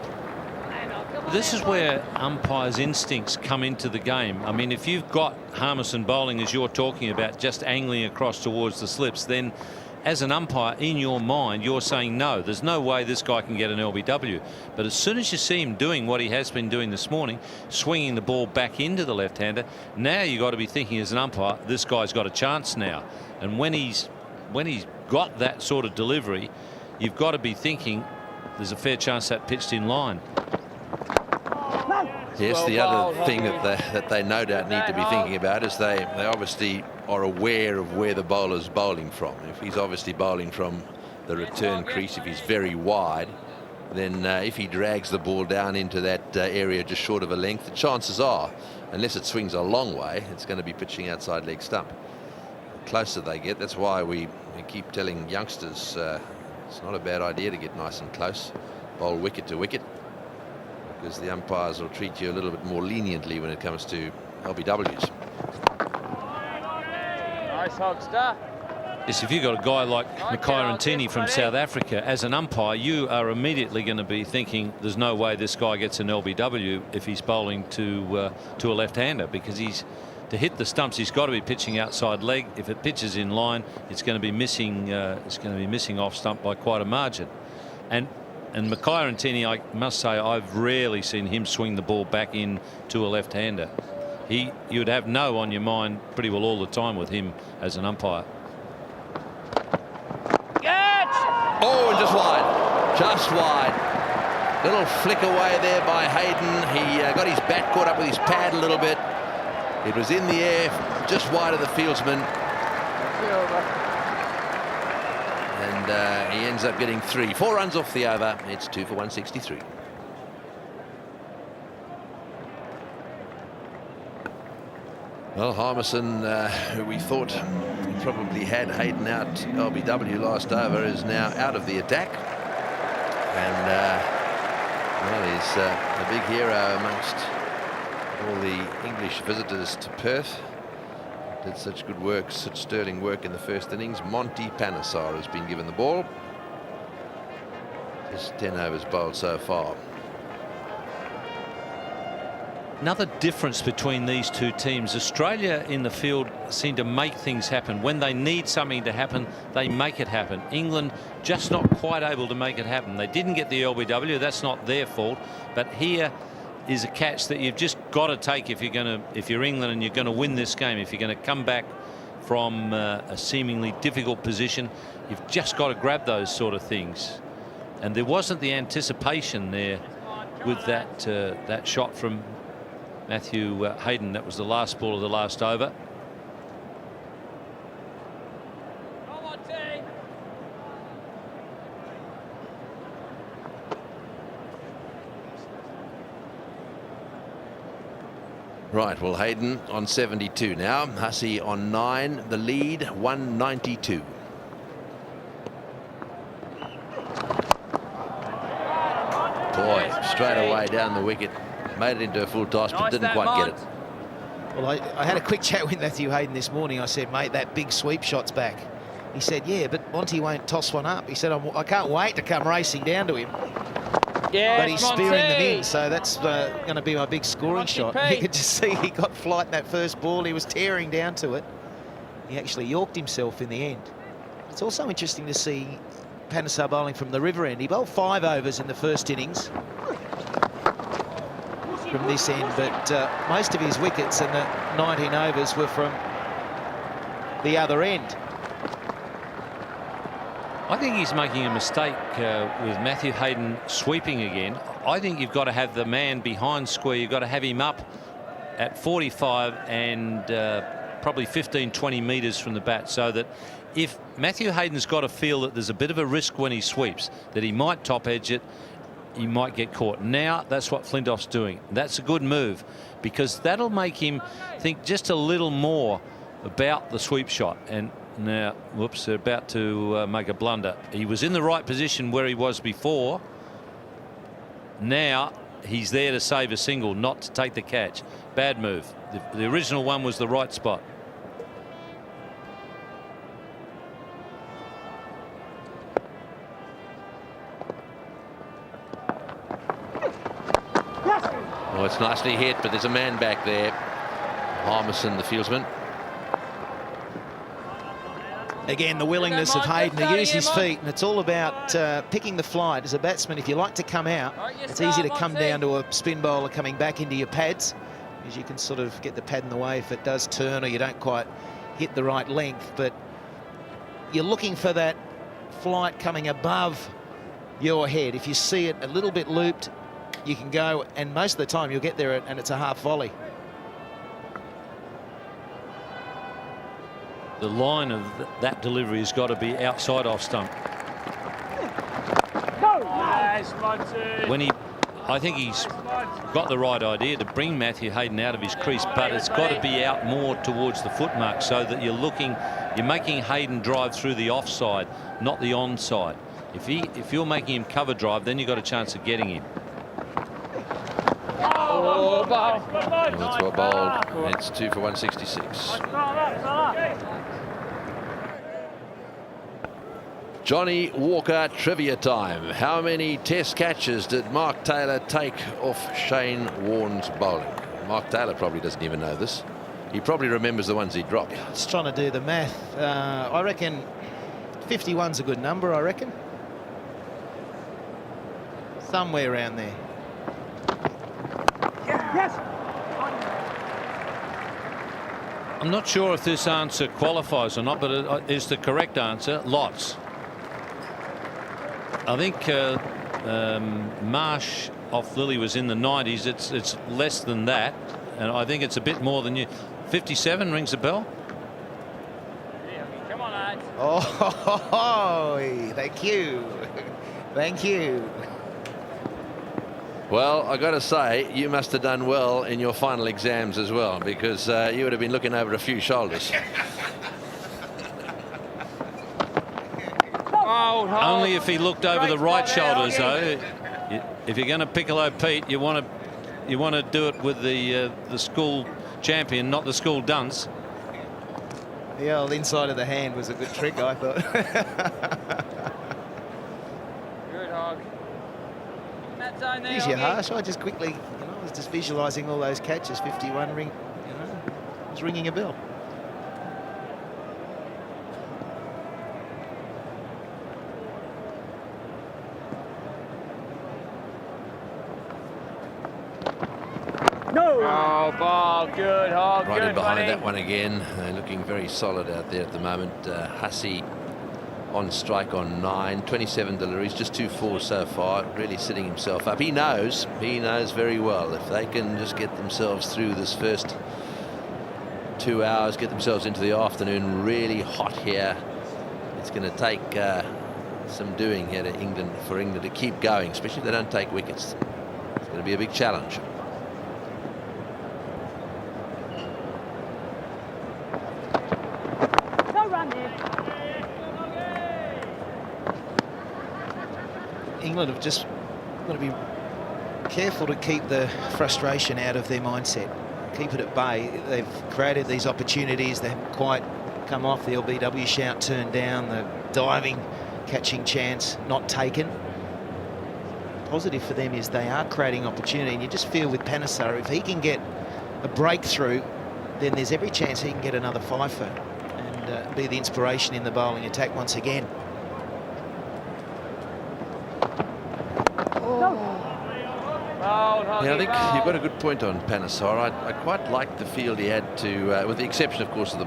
Speaker 11: This is where umpires' instincts come into the game. I mean, if you've got Harmison bowling, as you're talking about, just angling across towards the slips, then as an umpire, in your mind, you're saying, no, there's no way this guy can get an LBW. But as soon as you see him doing what he has been doing this morning, swinging the ball back into the left-hander, now you've got to be thinking as an umpire, this guy's got a chance now. And when he's got that sort of delivery, you've got to be thinking there's a fair chance that pitched in line.
Speaker 10: Yes, the other thing that they no doubt need to be thinking about is they obviously are aware of where the bowler's bowling from. If he's obviously bowling from the return crease, if he's very wide, then if he drags the ball down into that area just short of a length, the chances are, unless it swings a long way, it's going to be pitching outside leg stump. The closer they get, that's why we keep telling youngsters it's not a bad idea to get nice and close, bowl wicket to wicket, because the umpires will treat you a little bit more leniently when it comes to LBWs.
Speaker 9: Nice Hogster.
Speaker 11: Yes, if you've got a guy like Makai from South Africa as an umpire, you are immediately going to be thinking there's no way this guy gets an LBW if he's bowling to a left-hander, because to hit the stumps he's got to be pitching outside leg. If it pitches in line, it's going to be missing off stump by quite a margin. And Makai, I must say, I've rarely seen him swing the ball back in to a left-hander. You'd have no on your mind pretty well all the time with him as an umpire.
Speaker 10: Oh, and just wide. Little flick away there by Hayden. He got his bat caught up with his pad a little bit. It was in the air, just wide of the fieldsman. And he ends up getting 3. 4 runs off the over. It's 2 for 163. Well, Harmison, who we thought probably had Hayden out LBW last over, is now out of the attack. And well, he's a big hero amongst all the English visitors to Perth. Did such good work, such sterling work in the first innings. Monty Panesar has been given the ball. Just 10 overs bowled so far.
Speaker 11: Another difference between these two teams, Australia in the field seem to make things happen. When they need something to happen, they make it happen. England just not quite able to make it happen. They didn't get the LBW, that's not their fault, but here is a catch that you've just got to take if you're England and you're going to win this game. If you're going to come back from a seemingly difficult position, you've just got to grab those sort of things. And there wasn't the anticipation there with that shot from Matthew Hayden. That was the last ball of the last over.
Speaker 10: Right, well, Hayden on 72 now. Hussey on 9. The lead, 192. Boy, straight away down the wicket. Made it into a full toss, but didn't quite get it.
Speaker 12: Well, I had a quick chat with Matthew Hayden this morning. I said, mate, that big sweep shot's back. He said, yeah, but Monty won't toss one up. He said, I can't wait to come racing down to him.
Speaker 9: Yeah,
Speaker 12: but he's spearing them in, so that's going to be my big scoring shot. You could just see he got flight in that first ball. He was tearing down to it. He actually yorked himself in the end. It's also interesting to see Panesar bowling from the river end. He bowled 5 overs in the first innings. from this end, but most of his wickets in the 19 overs were from the other end.
Speaker 11: I think he's making a mistake with Matthew Hayden sweeping again. I think you've got to have the man behind square. You've got to have him up at 45 and probably 15-20 metres from the bat, so that if Matthew Hayden's got to feel that there's a bit of a risk when he sweeps, that he might top edge it, he might get caught. Now that's what Flintoff's doing. That's a good move, because that'll make him think just a little more about the sweep shot. And now, whoops, they're about to make a blunder. He was in the right position where he was before. Now he's there to save a single, not to take the catch. Bad move. The original one was the right spot.
Speaker 10: Well, it's nicely hit, but there's a man back there. Harmison, the fieldsman.
Speaker 12: Again, the willingness of Hayden to use his feet, and it's all about picking the flight. As a batsman, if you like to come out, it's easy to come down to a spin bowler coming back into your pads, because you can sort of get the pad in the way if it does turn or you don't quite hit the right length. But you're looking for that flight coming above your head. If you see it a little bit looped, you can go, and most of the time you'll get there and it's a half volley.
Speaker 11: The line of that delivery has got to be outside off stump. I think he's got the right idea to bring Matthew Hayden out of his crease, but it's got to be out more towards the foot mark, so that you're making Hayden drive through the offside, not the onside. If you're making him cover drive, then you've got a chance of getting him.
Speaker 9: Oh,
Speaker 10: That's well bowled. It's 2 for 166. Johnny Walker trivia time. How many test catches did Mark Taylor take off Shane Warne's bowling? Mark Taylor probably doesn't even know this. He probably remembers the ones he dropped.
Speaker 12: Just trying to do the math. I reckon 51's a good number, I reckon. Somewhere around there.
Speaker 2: Yes.
Speaker 11: I'm not sure if this answer qualifies or not, but it is the correct answer. Lots. I think Marsh off Lily was in the 90s. It's less than that, and I think it's a bit more than you. 57 rings a bell.
Speaker 9: Come on, lads.
Speaker 12: Oh, thank you. Thank you.
Speaker 10: Well, I got to say, you must have done well in your final exams as well, because you would have been looking over a few shoulders.
Speaker 11: Only if he looked over the right shoulders, though. If you're going to Piccolo Pete, you want to do it with the school champion, not the school dunce.
Speaker 12: The old inside of the hand was a good trick, I thought.
Speaker 9: Good hog.
Speaker 12: Geez, you're harsh. I just quickly, I was just visualising all those catches. 51 ring, I was ringing a bell.
Speaker 9: No. Oh, ball. Good hog.
Speaker 10: Right
Speaker 9: good
Speaker 10: in behind
Speaker 9: buddy.
Speaker 10: that one again. They're looking very solid out there at the moment. Hussey on strike on 9, 27 deliveries, just 2 fours so far, really sitting himself up. He knows very well if they can just get themselves through this first 2 hours, get themselves into the afternoon really hot here. It's going to take some doing here to England for England to keep going, especially if they don't take wickets. It's going to be a big challenge.
Speaker 12: England have just got to be careful to keep the frustration out of their mindset. Keep it at bay. They've created these opportunities. They haven't quite come off. The LBW shout turned down. The diving catching chance not taken. Positive for them is they are creating opportunity, and you just feel with Panesar, if he can get a breakthrough, then there's every chance he can get another fifer and be the inspiration in the bowling attack once again.
Speaker 9: Hold,
Speaker 10: Yeah, I think you've got a good point on Panesar. I quite liked the field he had to, with the exception, of course, of the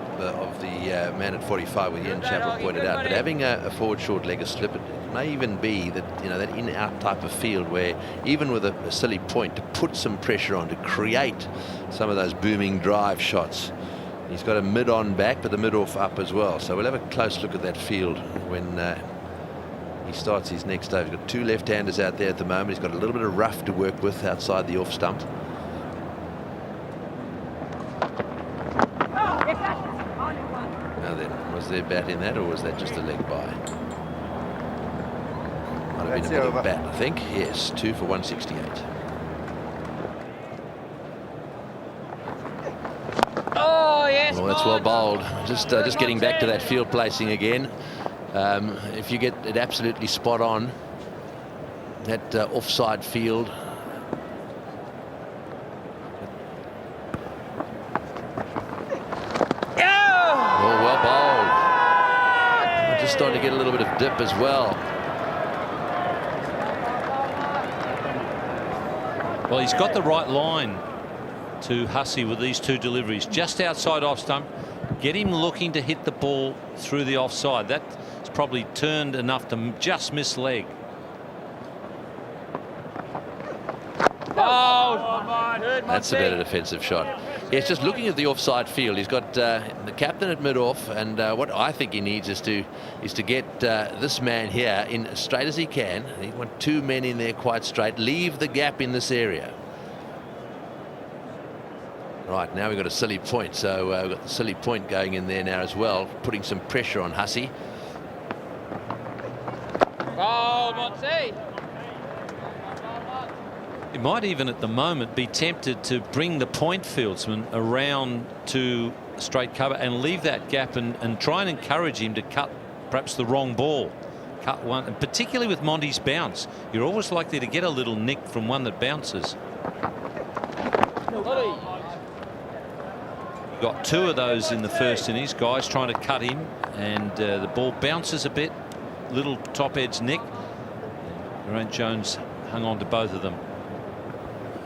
Speaker 10: man at 45, with Ian Chappell pointed out. But having a forward short leg, a slip, it may even be that, you know, that in-out type of field where even with a silly point, to put some pressure on, to create some of those booming drive shots. He's got a mid-on back, but the mid-off up as well. So we'll have a close look at that field when he starts his next over. He's got two left-handers out there at the moment. He's got a little bit of rough to work with outside the off stump. Now then, was there bat in that, or was that just a leg by? Might have been a bit of bat, I think. Yes, 2 for 168.
Speaker 9: Oh, yes.
Speaker 10: Well, that's well bowled. Just getting back to that field placing again. If you get it absolutely spot on, that offside field. Oh, well bowled. Just starting to get a little bit of dip as well.
Speaker 11: Well, he's got the right line to Hussey with these two deliveries. Just outside off stump. Get him looking to hit the ball through the offside. That's probably turned enough to just miss leg.
Speaker 10: That's a better defensive shot. Yes, just looking at the offside field, he's got the captain at mid-off, and what I think he needs is to get this man here in as straight as he can. He want two men in there quite straight. Leave the gap in this area. Right, now we've got a silly point, so we've got the silly point going in there now as well, putting some pressure on Hussey.
Speaker 11: He might even at the moment be tempted to bring the point fieldsman around to straight cover and leave that gap and try and encourage him to cut perhaps the wrong ball. Cut one, and particularly with Monty's bounce, you're always likely to get a little nick from one that bounces. Got two of those in the first innings. Guys trying to cut him, and the ball bounces a bit. Little top edge nick. Geraint Jones hung on to both of them.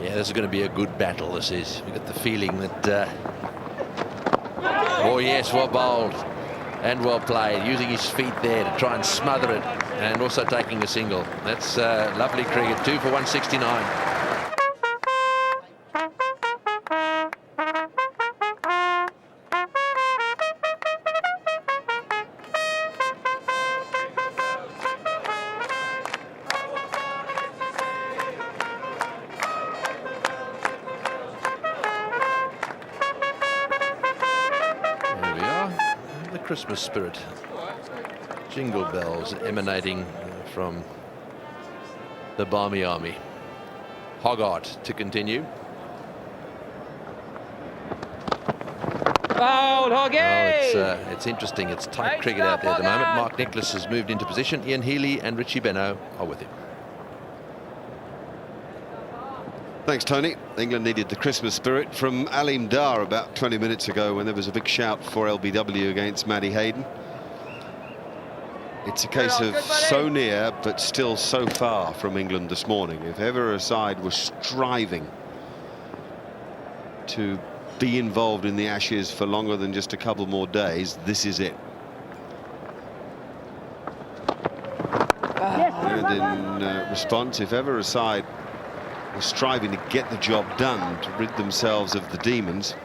Speaker 10: Yeah, this is going to be a good battle. This is. We got the feeling that. Oh yes, well bowled and well played. Using his feet there to try and smother it, and also taking a single. That's lovely cricket. 2 for 169. Christmas spirit. Jingle bells emanating from the Barmy Army. Hoggart to continue.
Speaker 9: Fouled, Hoggy!
Speaker 10: Oh, it's interesting. It's tight cricket out there at the moment. Mark Nicholas has moved into position. Ian Healy and Richie Benaud are with him.
Speaker 4: Thanks, Tony. England needed the Christmas spirit from Alim Dar about 20 minutes ago when there was a big shout for LBW against Matty Hayden. It's a case of so near but still so far from England this morning. If ever a side was striving to be involved in the Ashes for longer than just a couple more days, this is it. And in response, if ever a side was striving to get the job done, to rid themselves of the demons,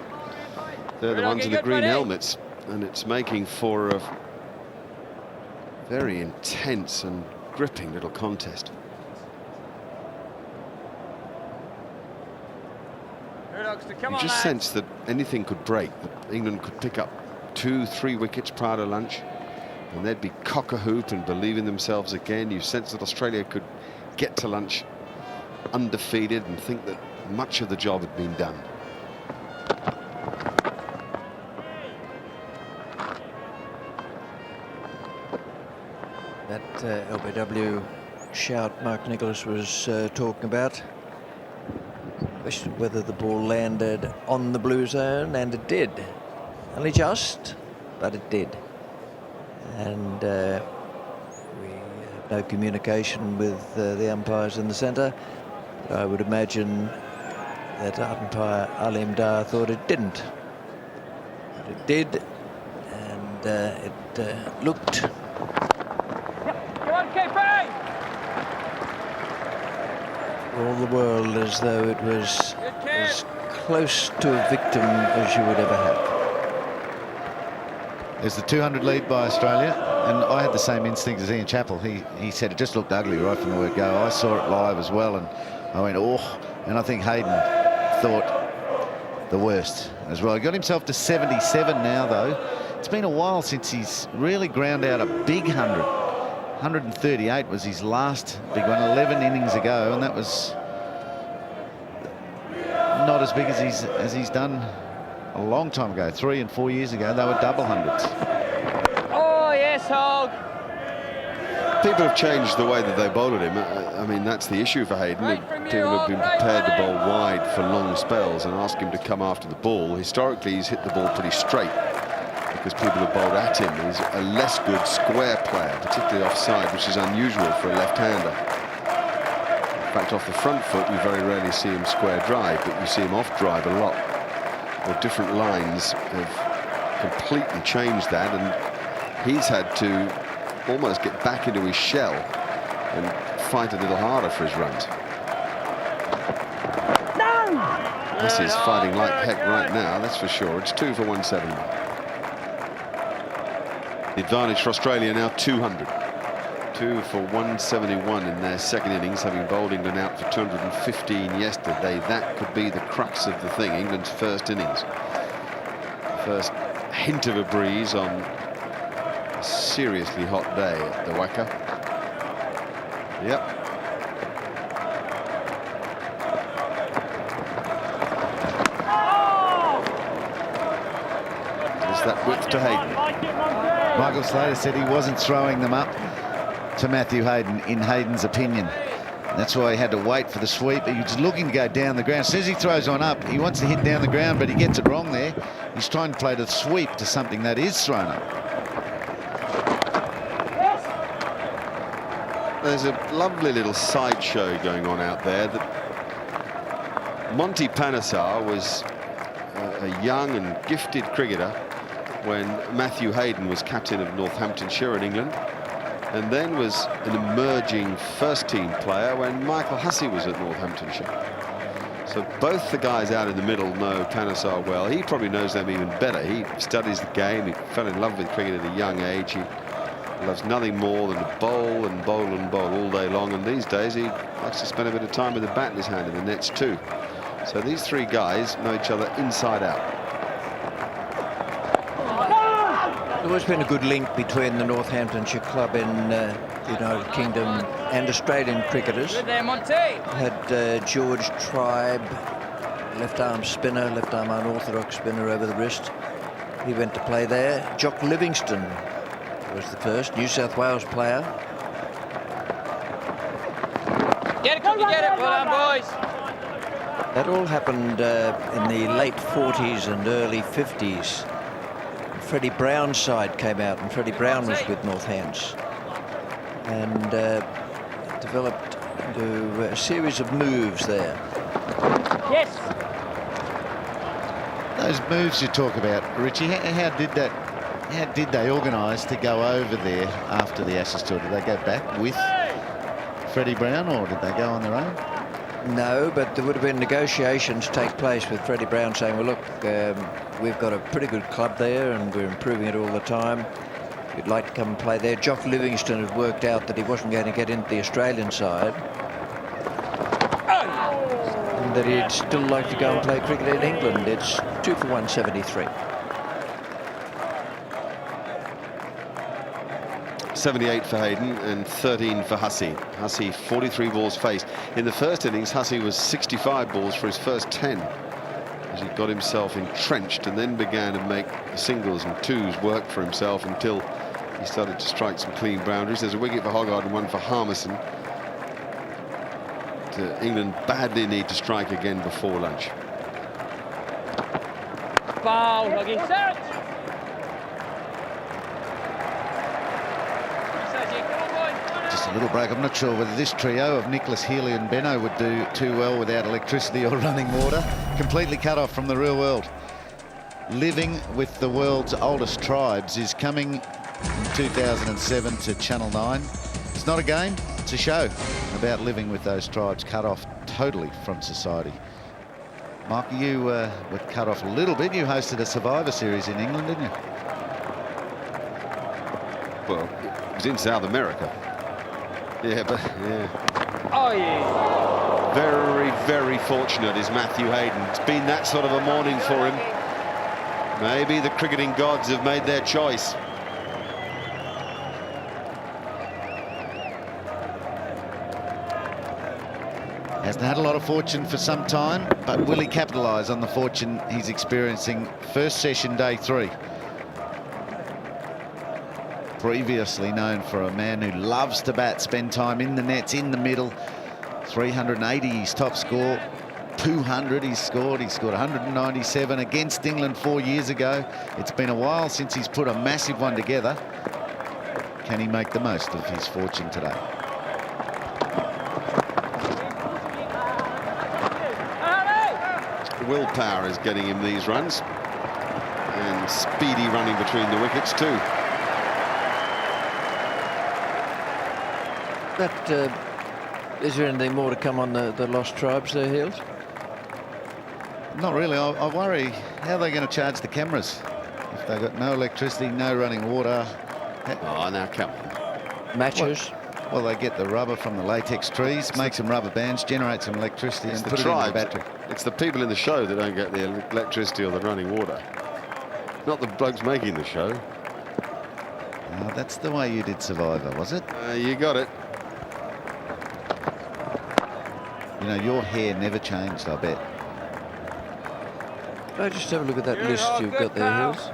Speaker 4: they're the ones in the green helmets, and it's making for a very intense and gripping little contest. You just sense that anything could break, that England could pick up 2-3 wickets prior to lunch, and they'd be cock-a-hoop and believe in themselves again. You sense that Australia could get to lunch undefeated and think that much of the job had been done.
Speaker 7: That LBW shout Mark Nicholas was talking about, whether the ball landed on the blue zone, and it did. Only just, but it did. And we have no communication with the umpires in the centre. I would imagine that umpire Alim Dar thought it didn't. But it did, and it looked for all the world as though it was as close to a victim as you would ever have.
Speaker 13: There's the 200 lead by Australia, and I had the same instinct as Ian Chappell. He said it just looked ugly right from the word go. I saw it live as well, and I went, oh, and I think Hayden thought the worst as well. He got himself to 77 now, though. It's been a while since he's really ground out a big 100. 138 was his last big one, 11 innings ago, and that was not as big as he's done a long time ago. 3 and 4 years ago, they were double hundreds.
Speaker 9: Oh, yes, Hog.
Speaker 4: People have changed the way that they bowl at him. I mean, that's the issue for Hayden. People have been prepared to bowl wide for long spells and ask him to come after the ball. Historically, he's hit the ball pretty straight because people have bowled at him. He's a less good square player, particularly offside, which is unusual for a left-hander. In fact, off the front foot, you very rarely see him square drive, but you see him off drive a lot. The different lines have completely changed that, and he's had to almost get back into his shell and fight a little harder for his runs. Hussey's fighting like heck right now, that's for sure. It's 2 for 171. The advantage for Australia now 200. 2 for 171 in their second innings, having bowled England out for 215 yesterday. That could be the crux of the thing, England's first innings. First hint of a breeze on a seriously hot day at the WACA. Yep. There's that width to Hayden.
Speaker 13: Michael Slater said he wasn't throwing them up to Matthew Hayden, in Hayden's opinion. And that's why he had to wait for the sweep. He was looking to go down the ground. As soon as he throws one up, he wants to hit down the ground, but he gets it wrong there. He's trying to play the sweep to something that is thrown up.
Speaker 4: There's a lovely little sideshow going on out there. That Monty Panesar was a young and gifted cricketer when Matthew Hayden was captain of Northamptonshire in England, and then was an emerging first-team player when Michael Hussey was at Northamptonshire. So both the guys out in the middle know Panesar well. He probably knows them even better. He studies the game. He fell in love with cricket at a young age. He loves nothing more than to bowl and bowl and bowl all day long, and these days he likes to spend a bit of time with the bat in his hand in the nets too. So these three guys know each other inside out.
Speaker 7: There's always been a good link between the Northamptonshire club in the United Kingdom and Australian cricketers.
Speaker 9: Good there, Monty.
Speaker 7: Had George Tribe, left-arm spinner, left-arm unorthodox spinner over the wrist. He went to play there. Jock Livingston was the first New South Wales player.
Speaker 9: Get it, Cookie, get it. Well done, boys.
Speaker 7: That all happened in the late 40s and early 50s. Freddie Brown's side came out, and Freddie Brown was with Northants, and developed into a series of moves there.
Speaker 9: Yes.
Speaker 13: Those moves you talk about, Richie, how did they organise to go over there after the Ashes tour? Did they go back with Freddie Brown, or did they go on their own?
Speaker 7: No, but there would have been negotiations take place with Freddie Brown saying, well, look, we've got a pretty good club there and we're improving it all the time. We'd like to come and play there. Jock Livingston had worked out that he wasn't going to get into the Australian side, and that he'd still like to go and play cricket in England. It's 2 for 173.
Speaker 4: 78 for Hayden and 13 for Hussey. Hussey 43 balls faced. In the first innings, Hussey was 65 balls for his first 10 as he got himself entrenched and then began to make the singles and twos work for himself until he started to strike some clean boundaries. There's a wicket for Hoggard and one for Harmison. England badly need to strike again before lunch.
Speaker 9: Foul, Hoggy. Search.
Speaker 13: Just a little break. I'm not sure whether this trio of Nicholas, Healy and Benno would do too well without electricity or running water. Completely cut off from the real world. Living with the world's oldest tribes is coming in 2007 to Channel 9. It's not a game, it's a show about living with those tribes cut off totally from society. Mark, you were cut off a little bit. You hosted a Survivor Series in England, didn't you?
Speaker 4: Well, it was in South America. Yeah, but yeah.
Speaker 9: Oh, yeah.
Speaker 4: Very, very fortunate is Matthew Hayden. It's been that sort of a morning for him. Maybe the cricketing gods have made their choice.
Speaker 13: Hasn't had a lot of fortune for some time, but will he capitalise on the fortune he's experiencing? First session, day 3. Previously known for a man who loves to bat, spend time in the nets, in the middle. 380 his top score, 200 he's scored 197 against England 4 years ago. It's been a while since he's put a massive one together. Can he make the most of his fortune today?
Speaker 4: Willpower is getting him these runs, and speedy running between the wickets too.
Speaker 7: Is there anything more to come on the lost tribes there, Hills?
Speaker 13: Not really. I worry how they're going to charge the cameras if they've got no electricity, no running water.
Speaker 4: Oh, now come on.
Speaker 7: Matches?
Speaker 13: Well, they get the rubber from the latex trees, make some rubber bands, generate some electricity, and put it in the battery.
Speaker 4: It's the people in the show that don't get the electricity or the running water. Not the blokes making the show.
Speaker 13: Oh, that's the way you did Survivor, was it?
Speaker 4: You got it.
Speaker 13: You know, your hair never changed, I bet.
Speaker 7: Can I just have a look at that list you've got there, Hills?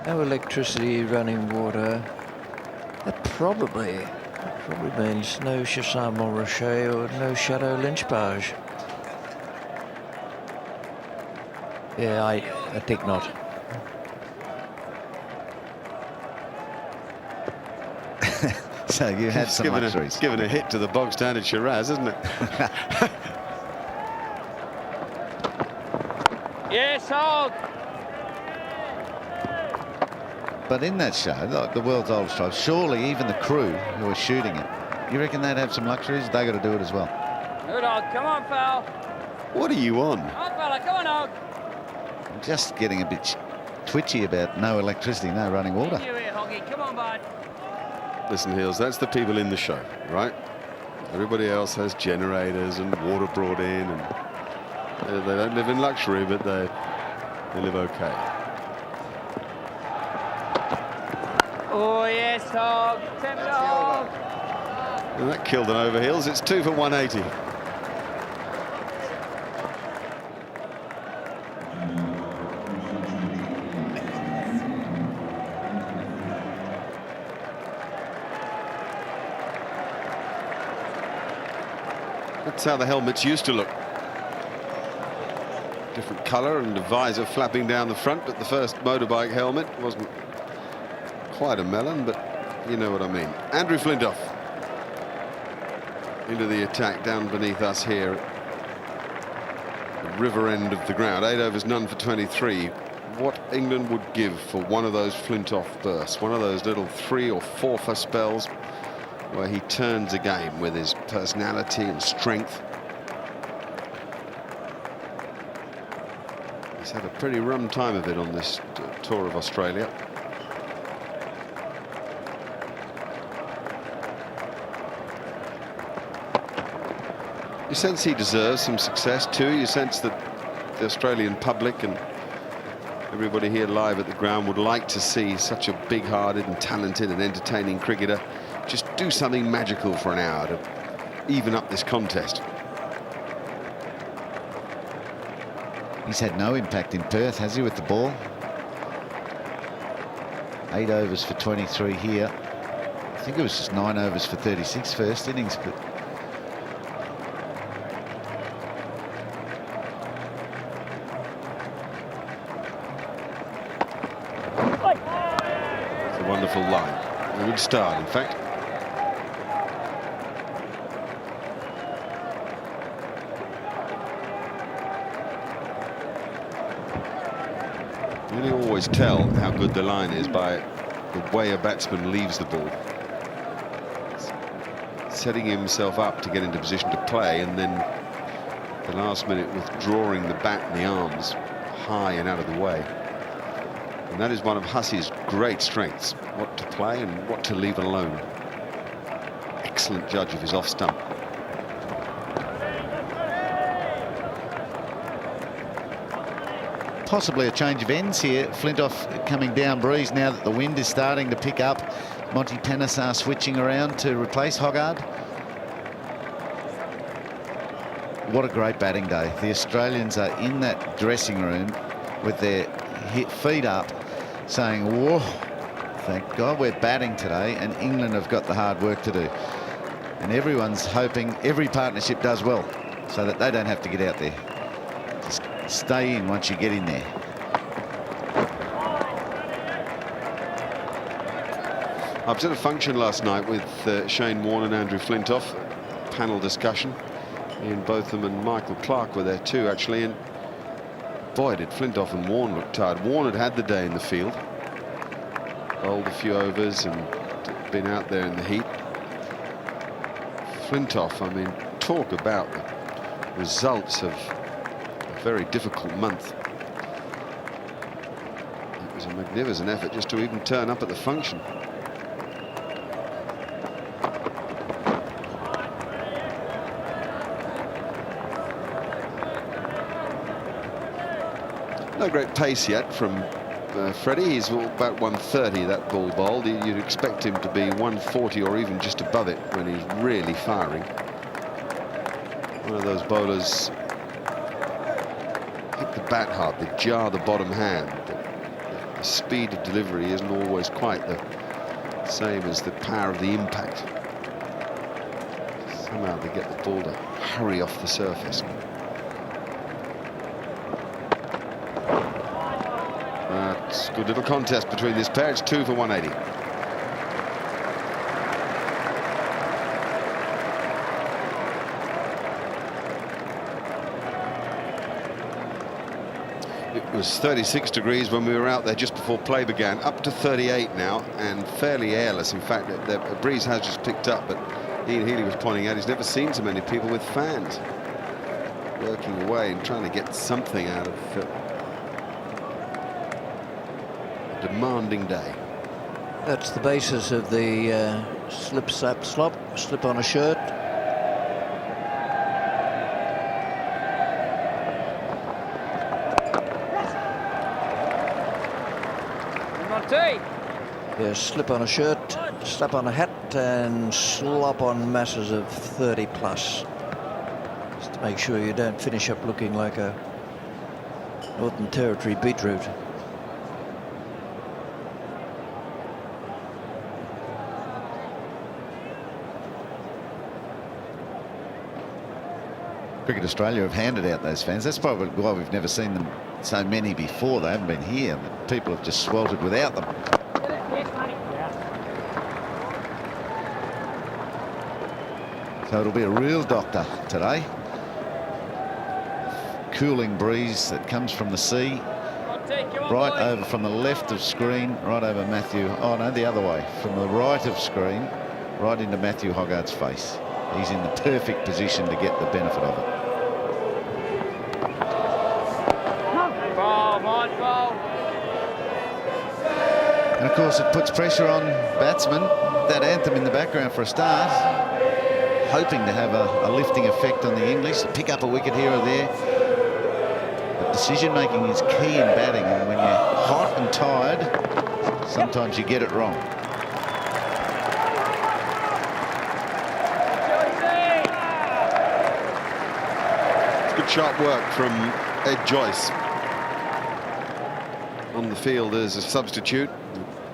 Speaker 7: No electricity, running water. That probably means no Chassam Montrachet or no Shadow Lynchpage. Yeah, I think not.
Speaker 13: So you had some luxuries.
Speaker 4: It's given a hit to the bog standard Shiraz, isn't it?
Speaker 9: Yes, hold.
Speaker 13: But in that show, like the world's oldest tribe, surely even the crew who are shooting it, you reckon they'd have some luxuries? They got to do it as well.
Speaker 9: Good, Og. Come on, pal.
Speaker 4: What are you on?
Speaker 9: Come on, fella. Come on, Og.
Speaker 13: I'm just getting a bit twitchy about no electricity, no running water.
Speaker 9: You here, Hoggy. Come on, bud.
Speaker 4: Listen, Hills, that's the people in the show, right? Everybody else has generators and water brought in, and they don't live in luxury, but they live okay.
Speaker 9: Oh, yes, Hog. 10 minute Hog.
Speaker 4: And that killed an over, Hills. It's 2 for 180. That's how the helmets used to look. Different colour and a visor flapping down the front, but the first motorbike helmet wasn't quite a melon, but you know what I mean. Andrew Flintoff into the attack down beneath us here at the river end of the ground. 8 overs, none for 23. What England would give for one of those Flintoff bursts, one of those little 3 or 4 for spells where he turns a game with his personality and strength. He's had a pretty rum time of it on this tour of Australia. You sense he deserves some success too. You sense that the Australian public and everybody here live at the ground would like to see such a big-hearted and talented and entertaining cricketer just do something magical for an hour to even up this contest.
Speaker 13: He's had no impact in Perth, has he, with the ball? 8 overs for 23 here. I think it was just 9 overs for 36 first innings, but
Speaker 4: it's a wonderful line. A good start, in fact. always tell how good the line is by the way a batsman leaves the ball. Setting himself up to get into position to play, and then the last minute withdrawing the bat and the arms high and out of the way. And that is one of Hussey's great strengths, what to play and what to leave alone. Excellent judge of his off stump.
Speaker 13: Possibly a change of ends here. Flintoff coming down breeze now that the wind is starting to pick up. Monty Panesar switching around to replace Hoggard. What a great batting day. The Australians are in that dressing room with their feet up saying, whoa, thank God we're batting today, and England have got the hard work to do. And everyone's hoping every partnership does well so that they don't have to get out there. Just stay in once you get in there.
Speaker 4: I was at a function last night with Shane Warne and Andrew Flintoff, panel discussion. Ian Botham and Michael Clarke were there too, actually, and boy, did Flintoff and Warne look tired. Warne had the day in the field, bowled a few overs and been out there in the heat. Flintoff, I mean, talk about the results of a very difficult month. It was a magnificent effort just to even turn up at the function. No great pace yet from Freddie. He's about 130, that ball bowled. You'd expect him to be 140 or even just above it when he's really firing. One of those bowlers hit the bat hard, they jar the bottom hand. The speed of delivery isn't always quite the same as the power of the impact. Somehow they get the ball to hurry off the surface. It's a good little contest between this pair. It's 2 for 180. It was 36 degrees when we were out there just before play began, up to 38 now, and fairly airless. In fact, the breeze has just picked up, but Ian Healy was pointing out he's never seen so many people with fans working away and trying to get something out of demanding day.
Speaker 7: That's the basis of the slip, slap, slop, slip on a shirt. Yeah, slip on a shirt, slap on a hat, and slop on masses of 30 plus. Just to make sure you don't finish up looking like a Northern Territory beetroot.
Speaker 13: Cricket Australia have handed out those fans. That's probably why we've never seen them so many before. They haven't been here. People have just sweltered without them. So it'll be a real doctor today. Cooling breeze that comes from the sea. Right over from the left of screen, right over Matthew. Oh no, the other way. From the right of screen, right into Matthew Hoggard's face. He's in the perfect position to get the benefit of it. And of course it puts pressure on batsmen. That anthem in the background for a start. Hoping to have a lifting effect on the English. Pick up a wicket here or there. But decision making is key in batting, and when you're hot and tired, sometimes you get it wrong.
Speaker 4: Good sharp work from Ed Joyce on the field as a substitute.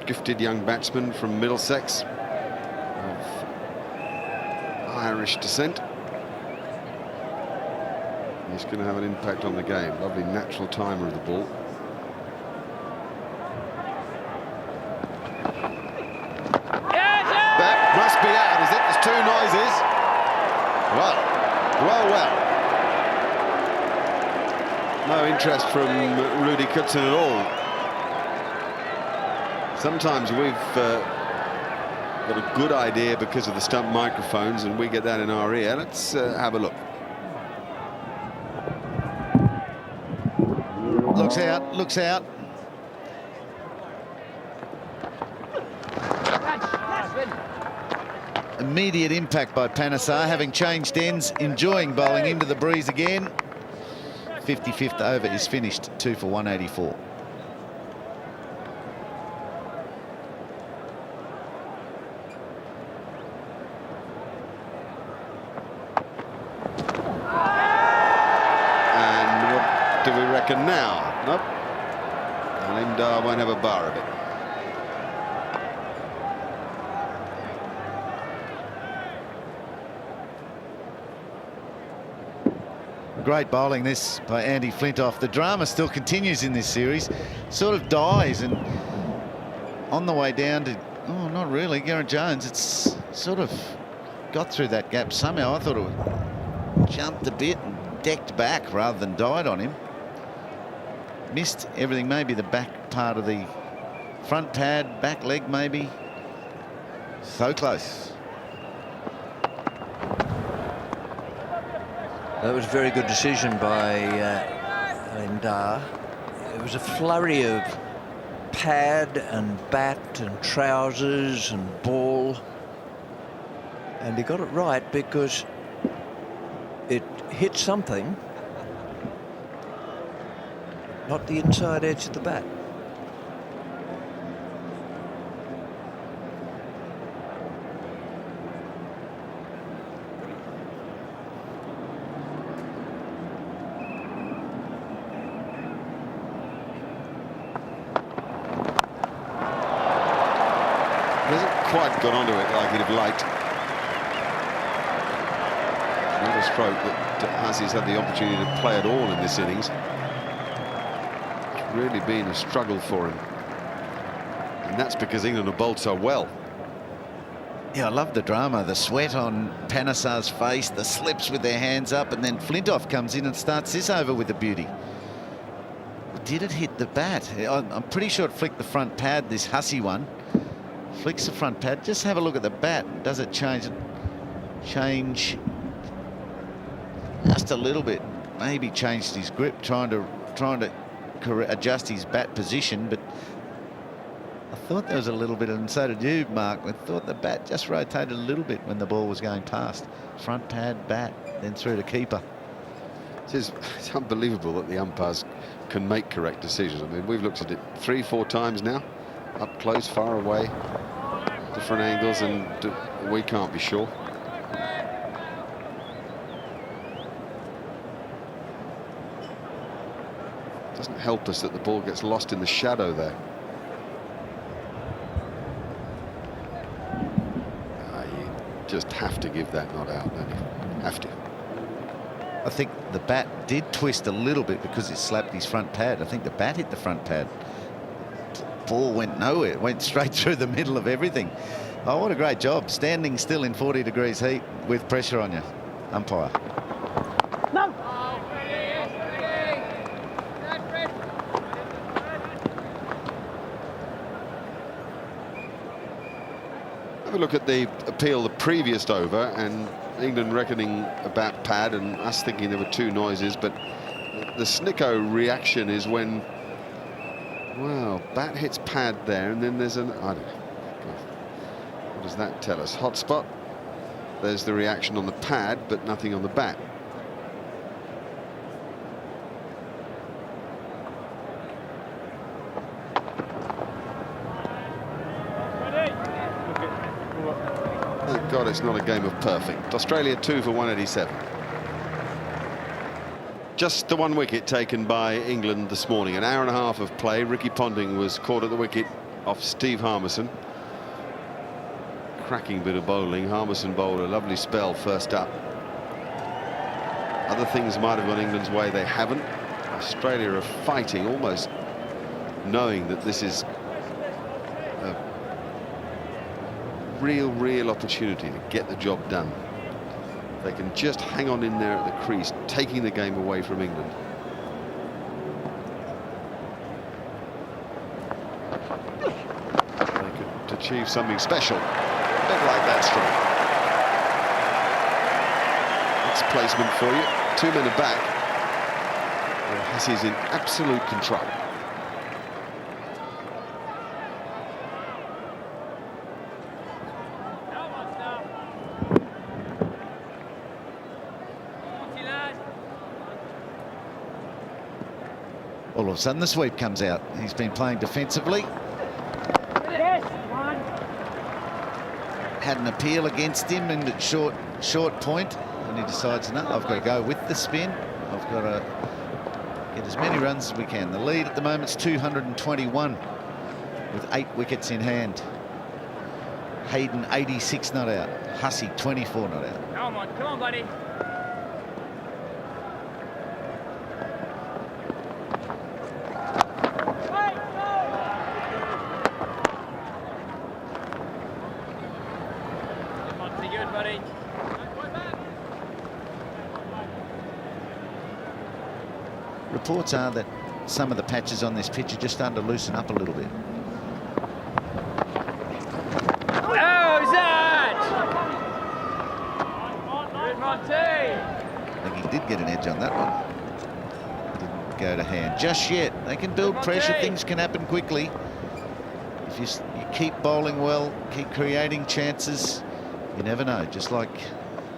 Speaker 4: Gifted young batsman from Middlesex of Irish descent. He's going to have an impact on the game. Lovely natural timer of the ball. That must be out, is it? There's two noises. Well. No interest from Rudy Cookson at all. Sometimes we've got a good idea because of the stump microphones, and we get that in our ear. Let's have a look.
Speaker 13: Looks out, looks out. Immediate impact by Panesar, having changed ends, enjoying bowling into the breeze again. 55th over is finished, 2 for 184.
Speaker 4: And what do we reckon now? Nope. Limdar won't have a bar of it.
Speaker 13: Great bowling this by Andy Flintoff. The drama still continues in this series. Sort of dies, and on the way down to, oh, not really, Garrett Jones, it's sort of got through that gap somehow. I thought it would jumped a bit and decked back rather than died on him. Missed everything, maybe the back part of the front pad, back leg maybe. So close.
Speaker 7: That was a very good decision by Limdar. It was a flurry of pad and bat and trousers and ball. And he got it right because it hit something, not the inside edge of the bat.
Speaker 4: Quite got onto it like he'd have liked. Another stroke that Hussey's had the opportunity to play at all in this innings. It's really been a struggle for him. And that's because England have bowled so well.
Speaker 13: Yeah, I love the drama. The sweat on Panesar's face, the slips with their hands up, and then Flintoff comes in and starts this over with a beauty. Did it hit the bat? I'm pretty sure it flicked the front pad, this Hussey one. Flicks the front pad. Just have a look at the bat. Does it change? Change just a little bit. Maybe changed his grip, trying to adjust his bat position. But I thought there was a little bit, and so did you, Mark. I thought the bat just rotated a little bit when the ball was going past. Front pad, bat, then through to keeper.
Speaker 4: It's unbelievable that the umpires can make correct decisions. I mean, we've looked at it 3-4 times now. Up close, far away, different angles, and we can't be sure. Doesn't help us that the ball gets lost in the shadow there. You just have to give that not out, don't you? Have to.
Speaker 13: I think the bat did twist a little bit because it slapped his front pad. I think the bat hit the front pad. Ball went nowhere. It went straight through the middle of everything. Oh, what a great job. Standing still in 40 degrees heat with pressure on you, umpire.
Speaker 2: No.
Speaker 4: Have a look at the appeal the previous over, and England reckoning a bat pad and us thinking there were two noises, but the Snicko reaction is when, wow, bat hits pad there, and then there's an, I don't know, what does that tell us? Hot spot. There's the reaction on the pad, but nothing on the bat. Thank God it's not a game of perfect. Australia 2 for 187. Just the one wicket taken by England this morning. An hour and a half of play. Ricky Ponting was caught at the wicket off Steve Harmison. Cracking bit of bowling. Harmison bowled a lovely spell first up. Other things might have gone England's way. They haven't. Australia are fighting, almost knowing that this is a real opportunity to get the job done. They can just hang on in there at the crease, taking the game away from England. achieve something special. A bit like that stroke. That's placement for you. 2 men are back. Hussey's in absolute control.
Speaker 13: All of a sudden the sweep comes out. He's been playing defensively. Had an appeal against him in at short point, and he decides, no, I've got to go with the spin. I've got to get as many runs as we can. The lead at the moment is 221 with 8 wickets in hand. Hayden 86 not out. Hussey 24 not out.
Speaker 9: Come on, buddy.
Speaker 13: Reports are that some of the patches on this pitch are just starting to loosen up a little bit.
Speaker 9: How's that? Good, Monty.
Speaker 13: I think he did get an edge on that one. Didn't go to hand just yet. They can build pressure. Things can happen quickly. If you keep bowling well, keep creating chances, you never know. Just like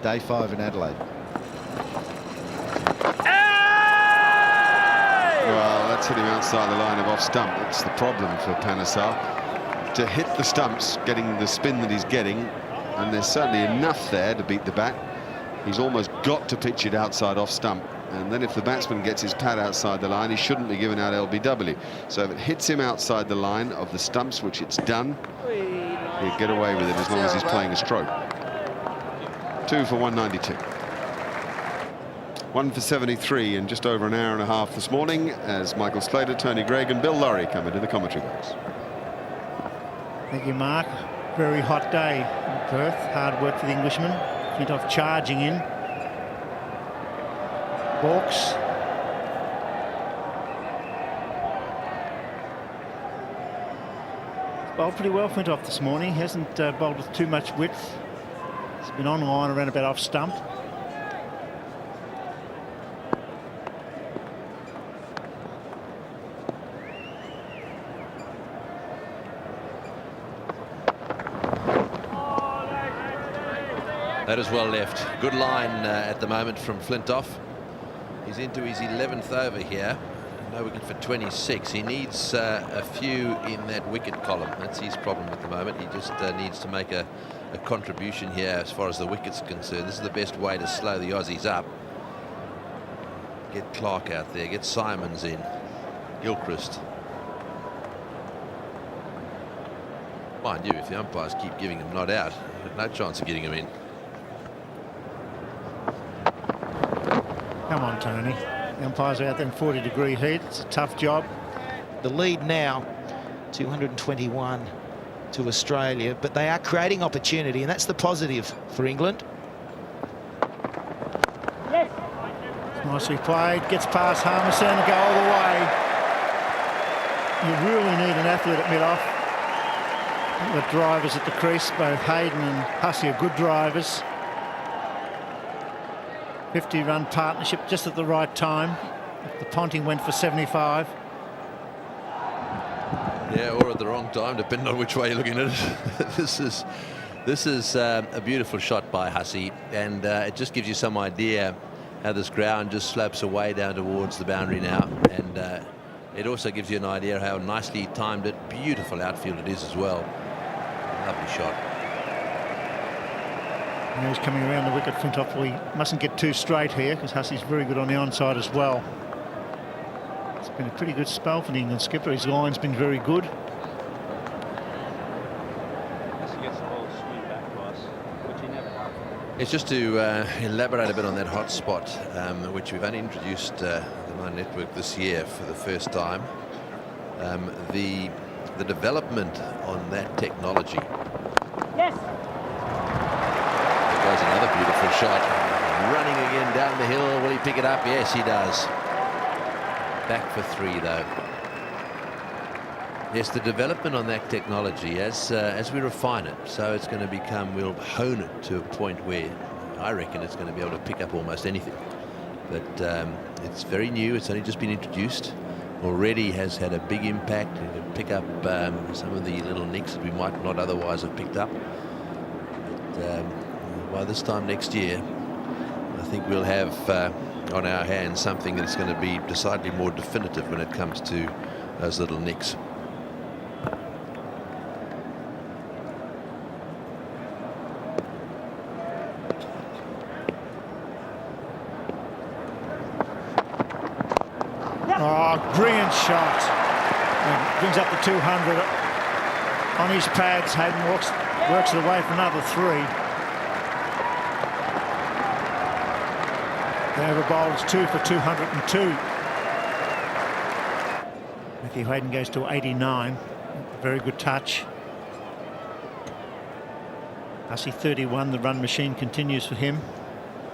Speaker 13: day 5 in Adelaide.
Speaker 4: Well, that's hit him outside the line of off stump. That's the problem for Panesar. To hit the stumps, getting the spin that he's getting, and there's certainly enough there to beat the bat. He's almost got to pitch it outside off stump. And then if the batsman gets his pad outside the line, he shouldn't be given out LBW. So if it hits him outside the line of the stumps, which it's done, he'll get away with it as long as he's playing a stroke. 2 for 192. 1 for 73 in just over an hour and a half this morning as Michael Slater, Tony Greig and Bill Laurie come into the commentary box.
Speaker 5: Thank you, Mark. Very hot day in Perth. Hard work for the Englishman. Flintoff charging in. Hawks. Bowled pretty well, Flintoff, this morning. He hasn't bowled with too much width. He's been on line around about off stump.
Speaker 10: That is well left. Good line at the moment from Flintoff. He's into his 11th over here. No wicket for 26. He needs a few in that wicket column. That's his problem at the moment. He just needs to make a contribution here as far as the wickets are concerned. This is the best way to slow the Aussies up. Get Clark out there. Get Simons in. Gilchrist. Mind you, if the umpires keep giving him not out, no chance of getting him in.
Speaker 5: Come on, Tony. The umpires are out there in 40-degree heat. It's a tough job.
Speaker 12: The lead now, 221 to Australia, but they are creating opportunity, and that's the positive for England.
Speaker 5: Yes. Nicely played. Gets past Harmison and go all the way. You really need an athlete at mid-off. The drivers at the crease, both Hayden and Hussey, are good drivers. 50-run partnership just at the right time. The Ponting went for 75.
Speaker 10: Yeah, or at the wrong time, depending on which way you're looking at it. This is a beautiful shot by Hussey, and it just gives you some idea how this ground just slopes away down towards the boundary now, and it also gives you an idea how nicely he timed it. Beautiful outfield it is as well. Lovely shot.
Speaker 5: And he's coming around the wicket. Flintoff, we mustn't get too straight here because Hussey's very good on the onside as well. It's been a pretty good spell for the England skipper. His line's been very good.
Speaker 10: It's just to elaborate a bit on that hot spot, which we've only introduced the Nine Network this year for the first time. The development on that technology.
Speaker 9: Yes.
Speaker 10: There goes another beautiful shot. Running again down the hill. Will he pick it up? Yes, he does. Back for 3 though. Yes, the development on that technology as we refine it, so it's going to become, we'll hone it to a point where I reckon it's going to be able to pick up almost anything. But it's very new. It's only just been introduced. Already has had a big impact. It can pick up some of the little nicks that we might not otherwise have picked up. But by this time next year, I think we'll have on our hands something that's going to be decidedly more definitive when it comes to those little nicks.
Speaker 5: Oh, brilliant shot. And brings up the 200 on his pads. Hayden works it away for another 3. The over bowl is 2 for 202. Matthew Hayden goes to 89. Very good touch. Hussey 31. The run machine continues for him.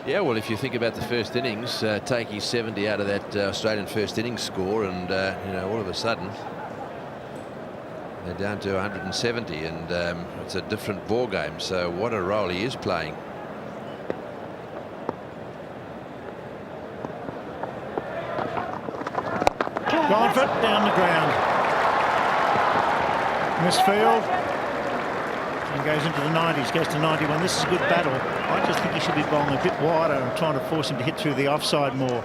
Speaker 10: Yeah, well, if you think about the first innings, taking 70 out of that Australian first innings score, and you know, all of a sudden they're down to 170, and it's a different ball game. So what a role he is playing.
Speaker 5: Gone for it, down the ground. Misfield. And goes into the 90s, goes to 91. This is a good battle. I just think he should be bowling a bit wider and trying to force him to hit through the offside more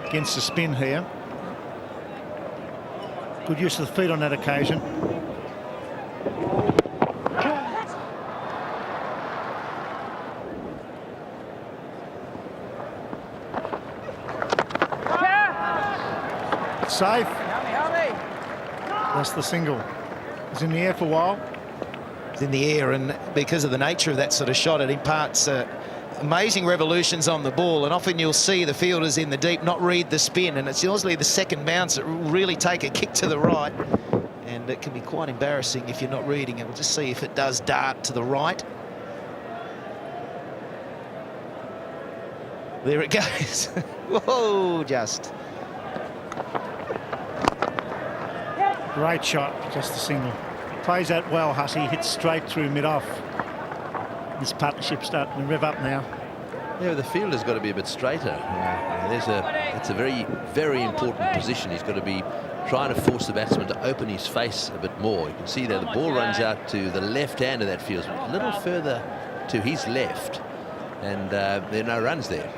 Speaker 5: against the spin here. Good use of the feet on that occasion. It's safe. That's the single. He's in the air for a while.
Speaker 12: In the air, and because of the nature of that sort of shot, it imparts amazing revolutions on the ball, and often you'll see the fielders in the deep not read the spin, and it's usually the second bounce that will really take a kick to the right, and it can be quite embarrassing if you're not reading it. We'll just see if it does dart to the right. There it goes. Whoa, just
Speaker 5: great shot, just a single. Plays that well, Hussey. Hits straight through mid-off. This partnership's starting to rev up now.
Speaker 10: Yeah, the fielder's got to be a bit straighter. It's a very, very important position. He's got to be trying to force the batsman to open his face a bit more. You can see there the ball runs out to the left hand of that field, a little further to his left, and there are no runs there.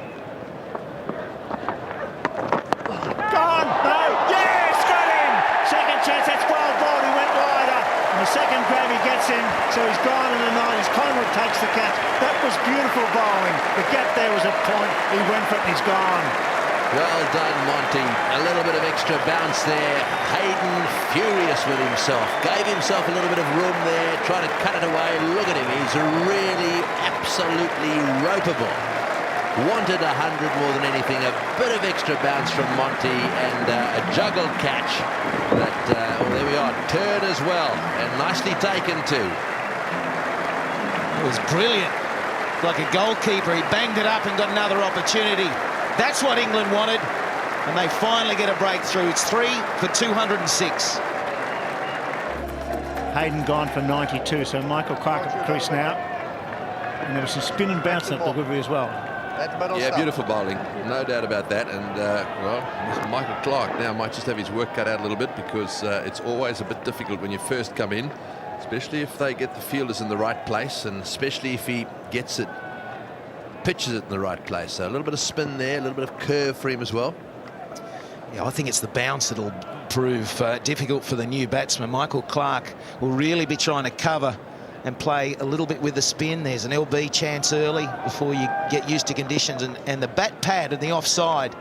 Speaker 5: Gone! No! Yes! Got him! Second chance, that's well bowled. He went wider. And the second grab he gets in, so he's gone in the 90s. Collingwood takes the catch. That was beautiful bowling. The gap there was a point. He went for it and he's gone.
Speaker 10: Well done, Monty. A little bit of extra bounce there. Hayden furious with himself. Gave himself a little bit of room there, trying to cut it away. Look at him. He's really absolutely ropeable. Wanted 100 more than anything. A bit of extra bounce from Monty and a juggled catch. But oh, there we are. Turn as well, and nicely taken too.
Speaker 12: It was brilliant. Like a goalkeeper, he banged it up and got another opportunity. That's what England wanted, and they finally get a breakthrough. It's 3 for 206.
Speaker 5: Hayden gone for 92, so Michael Clarke at the crease now. And there was some spin and bounce in that delivery as well.
Speaker 10: Yeah, beautiful bowling, no doubt about that. And well, Michael Clarke now might just have his work cut out a little bit, because it's always a bit difficult when you first come in, especially if they get the fielders in the right place, and especially if he gets it, pitches it in the right place. So a little bit of spin there, a little bit of curve for him as well.
Speaker 12: Yeah, I think it's the bounce that'll prove difficult for the new batsman. Michael Clarke will really be trying to cover and play a little bit with the spin. There's an LB chance early before you get used to conditions, and the bat pad and the offside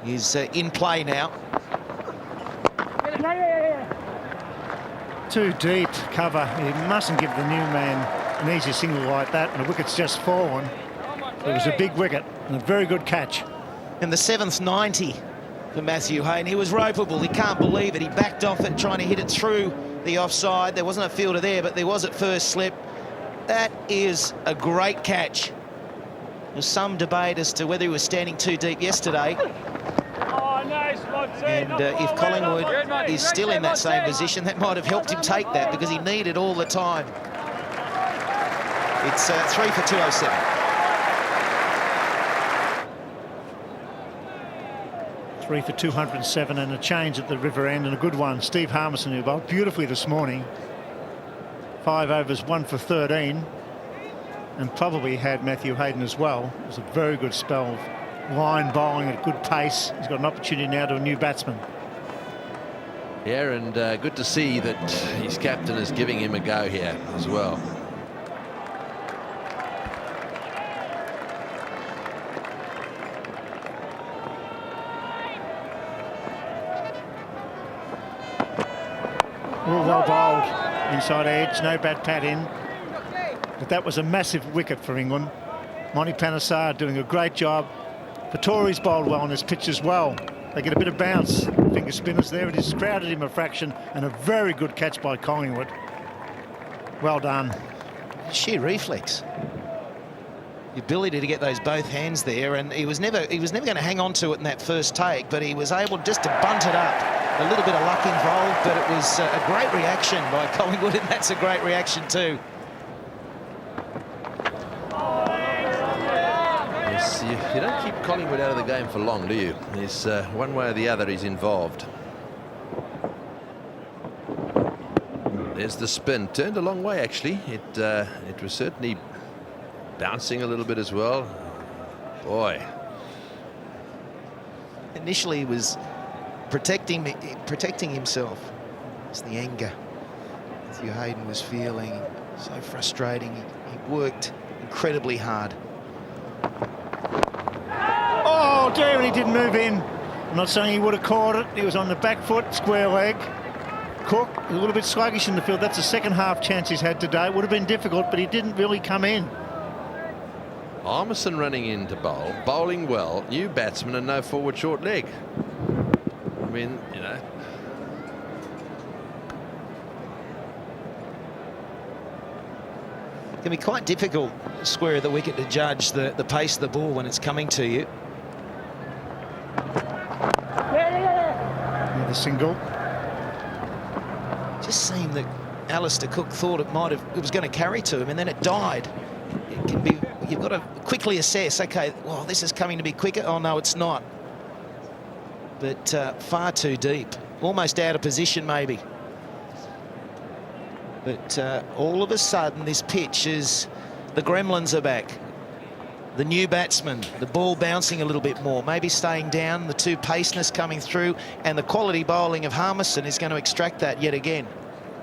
Speaker 12: is in play now.
Speaker 5: Too deep cover. You mustn't give the new man an easy single like that, and the wicket's just fallen. It was a big wicket and a very good catch.
Speaker 12: And the 7th 90 for Matthew Hayden. He was ropeable. He can't believe it. He backed off it, trying to hit it through the offside. There wasn't a fielder there, but there was at first slip. That is a great catch. There's some debate as to whether he was standing too deep yesterday. And if Collingwood is still in that same position, that might have helped him take that because he needed all the time. It's 3 for 207.
Speaker 5: Three for 207 and a change at the river end, and a good one. Steve Harmison, who bowled beautifully this morning. 5 overs, 1 for 13. And probably had Matthew Hayden as well. It was a very good spell of line bowling at good pace. He's got an opportunity now to a new batsman.
Speaker 10: Yeah, and good to see that his captain is giving him a go here as well.
Speaker 5: All well bowled. Inside edge, no bad pat in. But that was a massive wicket for England. Monty Panesar doing a great job. Vittori's bowled well on this pitch as well. They get a bit of bounce. Finger spinners there. It has crowded him a fraction, and a very good catch by Collingwood. Well done.
Speaker 12: Sheer reflex. The ability to get those both hands there, and he was never going to hang on to it in that first take, but he was able just to bunt it up. A little bit of luck involved, but it was a great reaction by Collingwood, and that's a great reaction too.
Speaker 10: You don't keep Collingwood out of the game for long, do you? There's one way or the other he's involved. There's the spin. Turned a long way, actually. It was certainly bouncing a little bit as well. Boy.
Speaker 12: Initially he was protecting himself. It's the anger Matthew Hayden was feeling. So frustrating. He worked incredibly hard.
Speaker 5: Oh dear, and he didn't move in. I'm not saying he would have caught it. He was on the back foot, square leg. Cook, a little bit sluggish in the field. That's the second half chance he's had today. It would have been difficult, but he didn't really come in.
Speaker 10: Armisen running in to bowl, bowling well, new batsman and no forward short leg. I mean, you know.
Speaker 12: It can be quite difficult, square of the wicket, to judge the pace of the ball when it's coming to you.
Speaker 5: The single.
Speaker 12: Just seemed that Alistair Cook thought it was going to carry to him, and then it died. It can be, you've got to quickly assess, okay, well, this is coming to be quicker. Oh no, it's not. But far too deep, almost out of position maybe. But all of a sudden this pitch is, the gremlins are back. The new batsman, the ball bouncing a little bit more, maybe staying down, the two paceness coming through, and the quality bowling of Harmison is going to extract that yet again.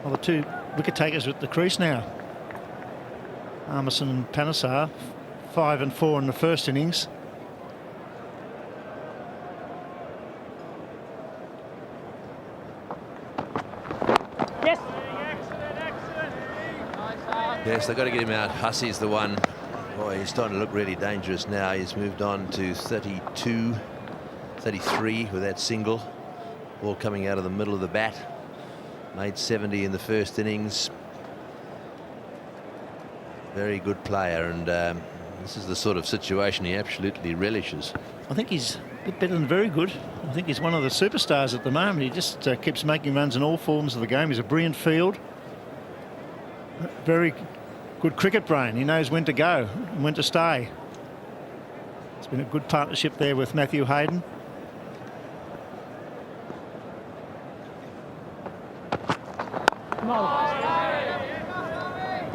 Speaker 5: Well, the two wicket takers are at the crease now. Harmison and Panesar, 5 and 4 in the first innings.
Speaker 9: Yes.
Speaker 10: Yes, they've got to get him out. Hussey's the one. Boy, he's starting to look really dangerous now. He's moved on to 32, 33 with that single. Ball coming out of the middle of the bat. Made 70 in the first innings. Very good player, and this is the sort of situation he absolutely relishes.
Speaker 5: I think he's a bit better than very good. I think he's one of the superstars at the moment. He just keeps making runs in all forms of the game. He's a brilliant field. Very good cricket brain. He knows when to go and when to stay. It's been a good partnership there with Matthew Hayden.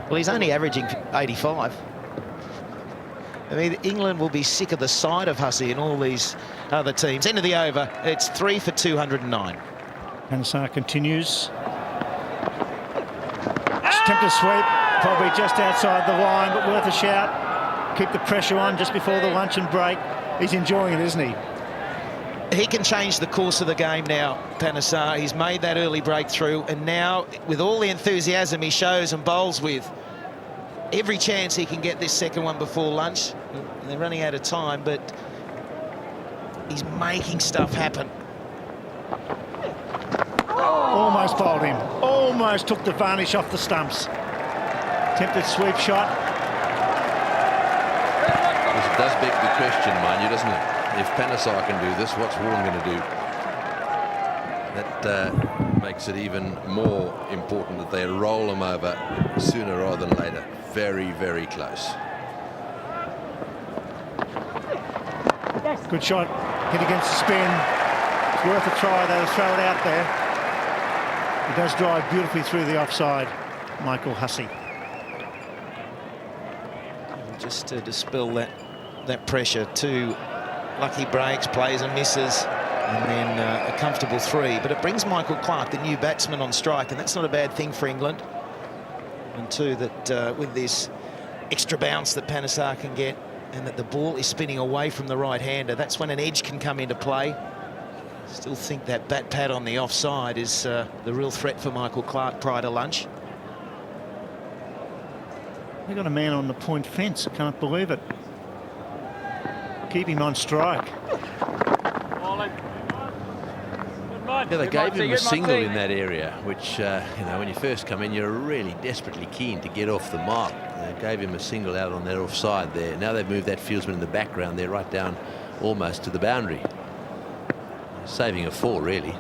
Speaker 12: Well, he's only averaging 85. I mean, England will be sick of the sight of Hussey and all these other teams. End of the over. It's 3 for 209.
Speaker 5: Panesar continues. Attempted sweep, probably just outside the line, but worth a shout. Keep the pressure on just before the luncheon break. He's enjoying it, isn't he?
Speaker 12: He can change the course of the game now, Panesar. He's made that early breakthrough, and now, with all the enthusiasm he shows and bowls with, every chance he can get this second one before lunch. They're running out of time, but he's making stuff happen.
Speaker 5: Almost bowled him. Almost took the varnish off the stumps. Attempted sweep shot.
Speaker 10: This does beg the question, mind you, doesn't it? If Panesar can do this, what's Warren going to do? that makes it even more important that they roll them over sooner rather than later. Very, very close.
Speaker 5: Good shot, hit against the spin. It's worth a try, they'll throw it out there. He does drive beautifully through the offside, Michael Hussey.
Speaker 12: Just to dispel that pressure, 2 lucky breaks, plays and misses, and then a comfortable 3. But it brings Michael Clark, the new batsman, on strike, and that's not a bad thing for England. And 2, that with this extra bounce that Panesar can get, and that the ball is spinning away from the right-hander, that's when an edge can come into play. Still think that bat pad on the offside is the real threat for Michael Clark prior to lunch.
Speaker 5: They've got a man on the point fence, I can't believe it. Keep him on strike.
Speaker 10: Yeah, they gave him a single in that area, which, you know, when you first come in, you're really desperately keen to get off the mark. They gave him a single out on their offside there. Now they've moved that fieldsman in the background there, right down almost to the boundary. Saving a 4, really.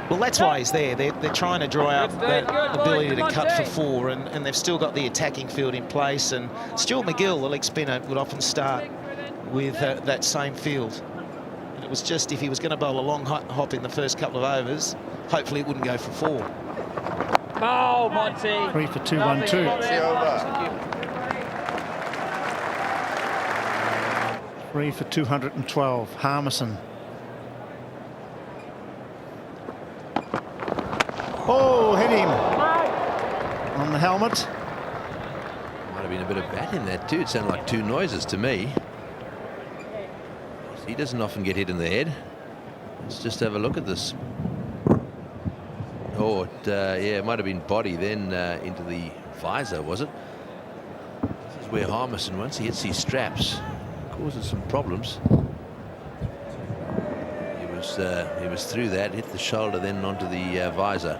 Speaker 12: Well, that's why he's there. They're trying to draw out that ability to cut for 4, and they've still got the attacking field in place. And Stuart McGill, the leg spinner, would often start with that same field. And it was just if he was going to bowl a long hop in the first couple of overs, hopefully it wouldn't go for 4.
Speaker 9: Oh, Monty.
Speaker 5: 3 for 212. 3 for 212. Harmison. Oh, hit him on the helmet.
Speaker 10: Might have been a bit of bat in that too. It sounded like 2 noises to me. He doesn't often get hit in the head. Let's just have a look at this. Oh, yeah, it might have been body then into the visor, was it? This is where Harmison, once he hits these straps, causes some problems. He was through that, hit the shoulder, then onto the visor.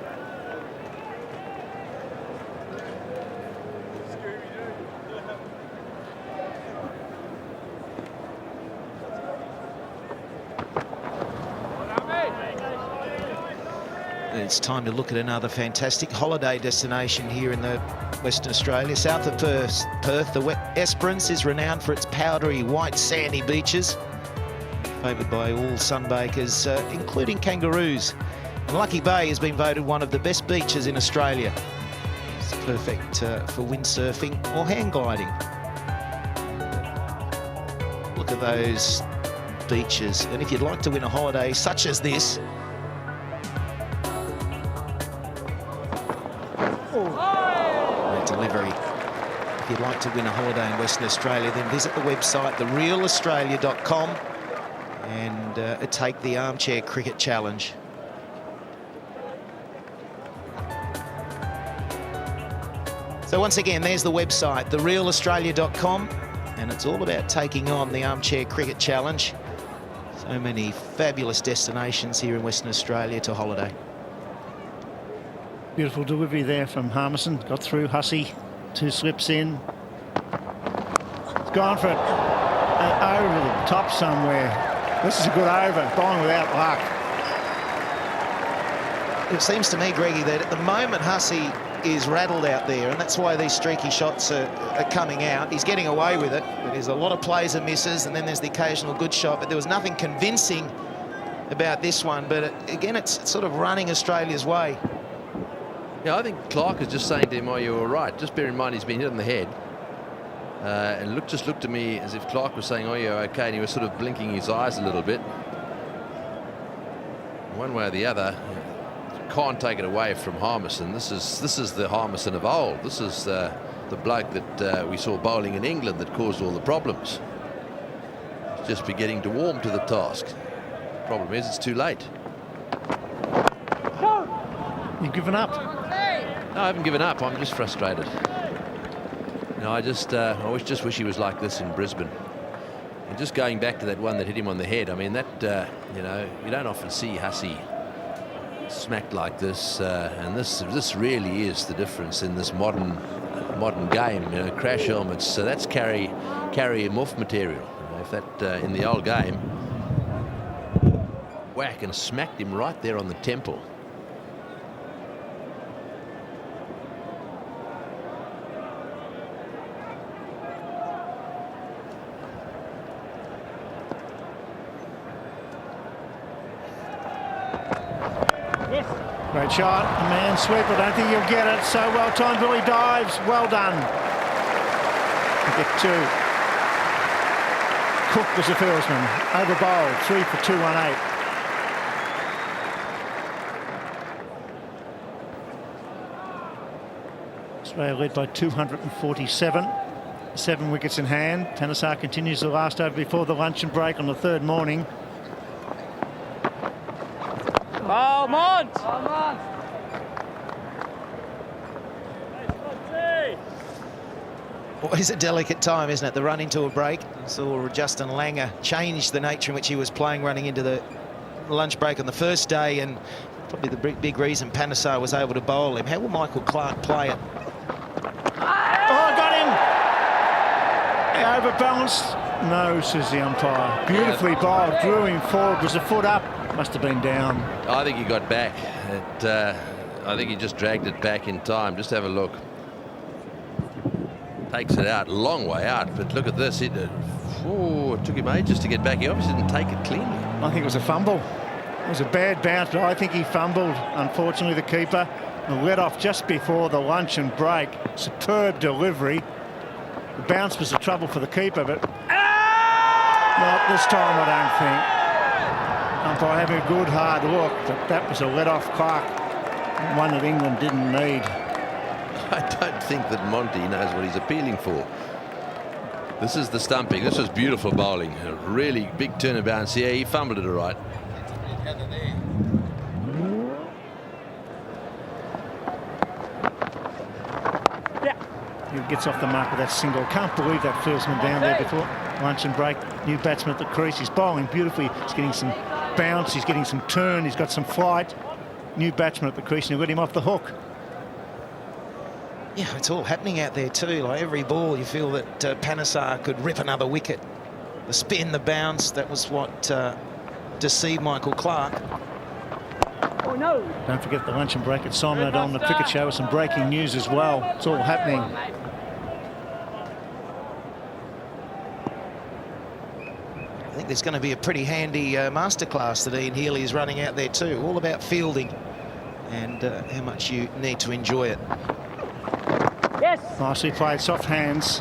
Speaker 12: It's time to look at another fantastic holiday destination here in the Western Australia. South of Perth, the Esperance is renowned for its powdery, white, sandy beaches, favoured by all sunbakers, including kangaroos. And Lucky Bay has been voted one of the best beaches in Australia. It's perfect for windsurfing or hang gliding. Look at those beaches. And if you'd like to win a holiday such as this, delivery. If you'd like to win a holiday in Western Australia, then visit the website therealaustralia.com and take the Armchair Cricket Challenge. So once again, there's the website therealaustralia.com, and it's all about taking on the Armchair Cricket Challenge. So many fabulous destinations here in Western Australia to holiday.
Speaker 5: Beautiful delivery there from Harmison. Got through Hussey. 2 slips in. It's gone for it. Over the top somewhere. This is a good over. Bowling without luck.
Speaker 12: It seems to me, Greggy, that at the moment Hussey is rattled out there, and that's why these streaky shots are coming out. He's getting away with it. But there's a lot of plays and misses, and then there's the occasional good shot. But there was nothing convincing about this one. But again, it's sort of running Australia's way.
Speaker 10: Yeah, I think Clark is just saying to him, oh, you were right. Just bear in mind he's been hit on the head. And just looked to me as if Clark was saying, oh, you're okay. And he was sort of blinking his eyes a little bit. One way or the other, you can't take it away from Harmison. This is the Harmison of old. This is the bloke that we saw bowling in England that caused all the problems. He's just beginning to warm to the task. Problem is, it's too late.
Speaker 5: You've given up?
Speaker 10: No, I haven't given up. I'm just frustrated. You know, I just wish he was like this in Brisbane. And just going back to that one that hit him on the head, I mean, that, you know, you don't often see Hussey smacked like this. And this really is the difference in this modern game. You know, crash helmets. So that's carry him off material. You know, if that in the old game. Whack and smacked him right there on the temple.
Speaker 5: Great shot, a man sweep. I don't think you'll get it. So well timed. Billy dives. Well done. Get 2. Cook was the fieldsman. Over bowled. 3 for 218. Australia led by 247. 7 wickets in hand. Panesar continues the last over before the luncheon break on the 3rd morning.
Speaker 9: Oh, Mont!
Speaker 12: Always a delicate time, isn't it? The run into a break. Saw Justin Langer change the nature in which he was playing running into the lunch break on the first day, and probably the big reason Panesar was able to bowl him. How will Michael Clark play it?
Speaker 5: Oh, got him! Overbalanced. No, says the umpire. Beautifully bowled. Drew him forward. Was a foot up. Must have been down.
Speaker 10: I think he got back. I think he just dragged it back in time. Just have a look. Takes it out, long way out, but look at this. It took him ages to get back. He obviously didn't take it cleanly.
Speaker 5: I think it was a fumble. It was a bad bounce, but I think he fumbled, unfortunately, the keeper. And let off just before the luncheon break. Superb delivery. The bounce was the trouble for the keeper, but not this time, I don't think. Umpire having a good hard look, but that was a let-off Clark, one that England didn't need.
Speaker 10: I don't think that Monty knows what he's appealing for. This is the stumping. This was beautiful bowling. A really big turn of bounce here. He fumbled it all right.
Speaker 5: He gets off the mark with that single. Can't believe that fieldsman down there before luncheon break. New batsman at the crease. He's bowling beautifully. He's getting some bounce. He's getting some turn. He's got some flight. New batsman at the crease, and he'll get him off the hook.
Speaker 12: Yeah, it's all happening out there too. Like every ball, you feel that Panesar could rip another wicket. The spin, the bounce, that was what deceived Michael Clark.
Speaker 9: Oh no!
Speaker 5: Don't forget the luncheon break at Simon on the cricket show with some breaking news as well. It's all happening.
Speaker 12: I think there's going to be a pretty handy masterclass that Ian Healy is running out there too. All about fielding and how much you need to enjoy it.
Speaker 9: Yes.
Speaker 5: Nicely played, soft hands.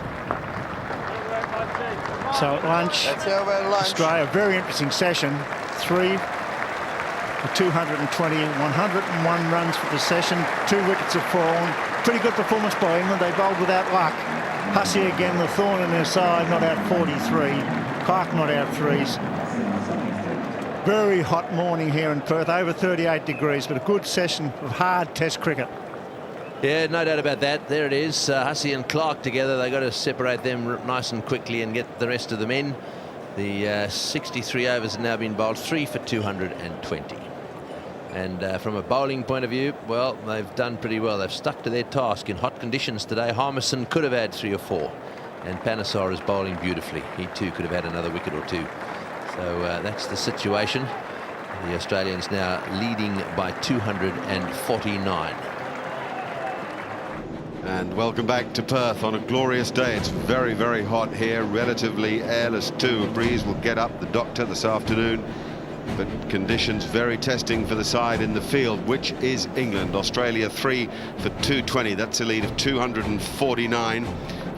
Speaker 5: So at lunch, Australia, very interesting session. 3 for 220, 101 runs for the session. 2 wickets have fallen. Pretty good performance by England. They bowled without luck. Hussey again, the thorn in their side, not out 43. Clark not out 3s. Very hot morning here in Perth, over 38 degrees, but a good session of hard test cricket.
Speaker 10: Yeah, no doubt about that. There it is. Hussey and Clark together. They've got to separate them nice and quickly and get the rest of them in. The 63 overs have now been bowled, 3 for 220. And from a bowling point of view, well, they've done pretty well. They've stuck to their task in hot conditions today. Harmison could have had 3 or 4. And Panesar is bowling beautifully. He too could have had another wicket or 2. So that's the situation. The Australians now leading by 249.
Speaker 4: And welcome back to Perth on a glorious day. It's very, very hot here, relatively airless too. A breeze will get up the doctor this afternoon, but conditions very testing for the side in the field, which is England. Australia 3 for 220. That's a lead of 249.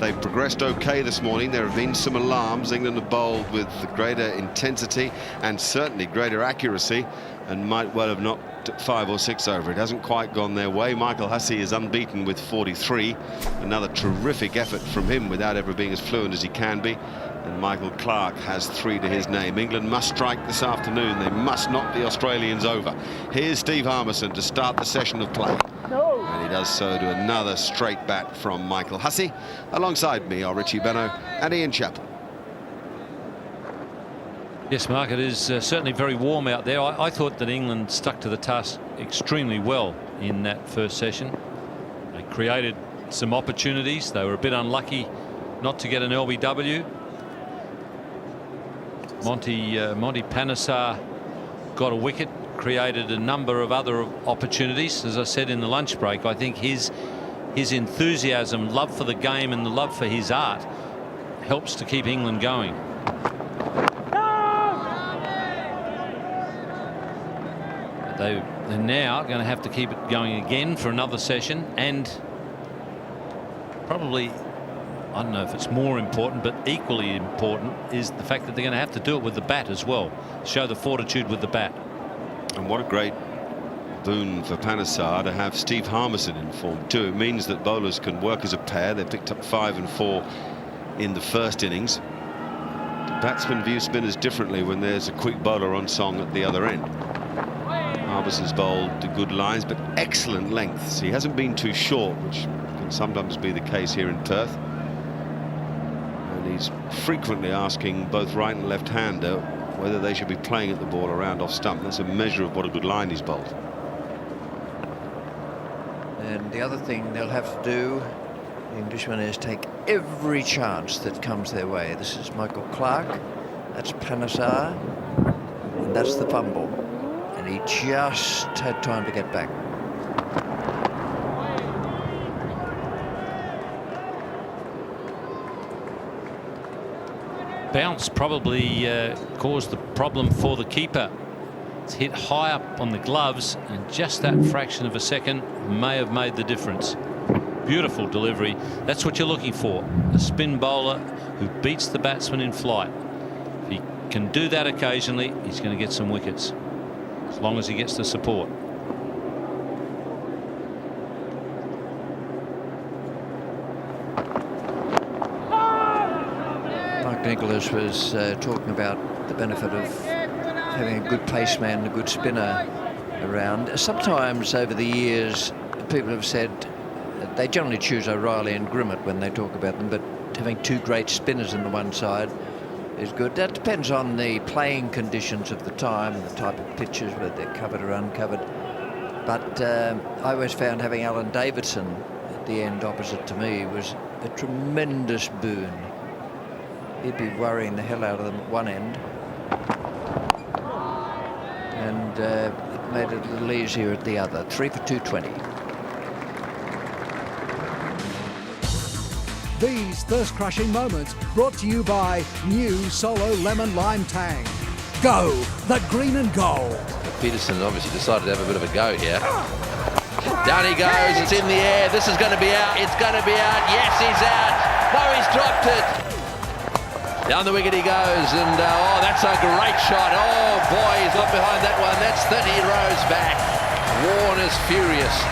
Speaker 4: They've progressed okay this morning. There have been some alarms. England have bowled with greater intensity and certainly greater accuracy, and might well have knocked 5 or 6 over. It hasn't quite gone their way. Michael Hussey is unbeaten with 43. Another terrific effort from him without ever being as fluent as he can be. And Michael Clark has 3 to his name. England must strike this afternoon. They must knock the Australians over. Here's Steve Harmison to start the session of play.
Speaker 9: No.
Speaker 4: And he does so to another straight bat from Michael Hussey. Alongside me are Richie Benno and Ian Chappell.
Speaker 11: Yes, Mark, it is certainly very warm out there. I thought that England stuck to the task extremely well in that first session. They created some opportunities. They were a bit unlucky not to get an LBW. Monty Panesar got a wicket, created a number of other opportunities. As I said in the lunch break, I think his enthusiasm, love for the game and the love for his art helps to keep England going. They're now going to have to keep it going again for another session, and probably, I don't know if it's more important, but equally important is the fact that they're going to have to do it with the bat as well. Show the fortitude with the bat.
Speaker 4: And what a great boon for Panesar to have Steve Harmison in form too. It means that bowlers can work as a pair. They picked up 5 and 4 in the first innings. Batsmen view spinners differently when there's a quick bowler on song at the other end. Harmison's bowled to good lines, but excellent lengths. He hasn't been too short, which can sometimes be the case here in Perth. And he's frequently asking both right and left-hander whether they should be playing at the ball around off stump. That's a measure of what a good line he's bowled.
Speaker 7: And the other thing they'll have to do, the Englishmen, is take every chance that comes their way. This is Michael Clarke, that's Panesar, and that's the fumble. And he just had time to get back.
Speaker 11: Bounce probably caused the problem for the keeper. It's hit high up on the gloves, and just that fraction of a second may have made the difference. Beautiful delivery. That's what you're looking for. A spin bowler who beats the batsman in flight. If he can do that occasionally, he's going to get some wickets, as long as he gets the support.
Speaker 7: Nicholas was talking about the benefit of having a good paceman and a good spinner around. Sometimes over the years people have said that they generally choose O'Reilly and Grimmett when they talk about them, but having 2 great spinners on the one side is good. That depends on the playing conditions of the time and the type of pitches, whether they're covered or uncovered. But I always found having Alan Davidson at the end opposite to me was a tremendous boon. He'd be worrying the hell out of them at one end, and it made it a little easier at the other. 3 for 220.
Speaker 14: These thirst-crushing moments brought to you by new Solo Lemon Lime Tang. Go, the green and gold.
Speaker 10: Peterson obviously decided to have a bit of a go here. Down he goes, it's in the air, this is going to be out, it's going to be out, yes he's out, no he's dropped it. Down the wicket he goes, and oh, that's a great shot. Oh boy, he's got behind that one. That's 30 rows back. Warner's furious.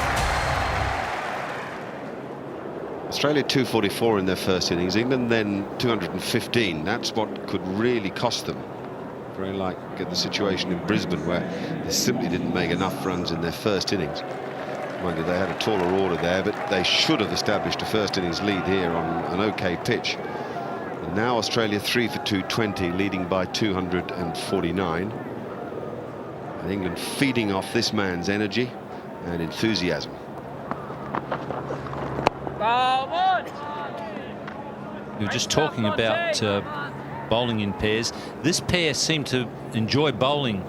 Speaker 4: Australia 244 in their first innings. England then 215. That's what could really cost them. Very like the situation in Brisbane, where they simply didn't make enough runs in their first innings. Mind you, they had a taller order there, but they should have established a first innings lead here on an OK pitch. And now Australia 3 for 220, leading by 249. And England feeding off this man's energy and enthusiasm.
Speaker 11: You were just talking about bowling in pairs. This pair seem to enjoy bowling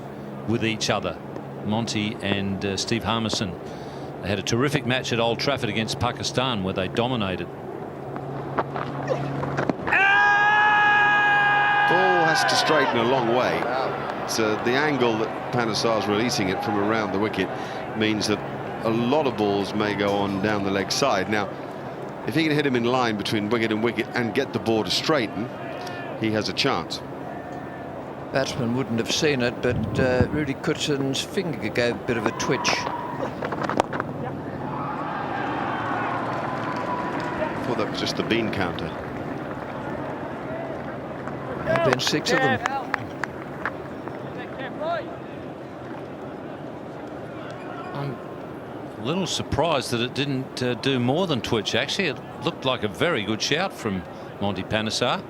Speaker 11: with each other, Monty and Steve Harmison. They had a terrific match at Old Trafford against Pakistan where they dominated.
Speaker 4: Ball has to straighten a long way. So the angle that Panesar's releasing it from around the wicket means that a lot of balls may go on down the leg side. Now, if he can hit him in line between wicket and get the ball to straighten, he has a chance.
Speaker 7: Batsman wouldn't have seen it, but Rudy Kutsen's finger gave a bit of a twitch.
Speaker 4: I thought that was just the bean counter.
Speaker 7: There have been 6 of them.
Speaker 11: I'm a little surprised that it didn't do more than twitch. Actually, it looked like a very good shout from Monty Panesar.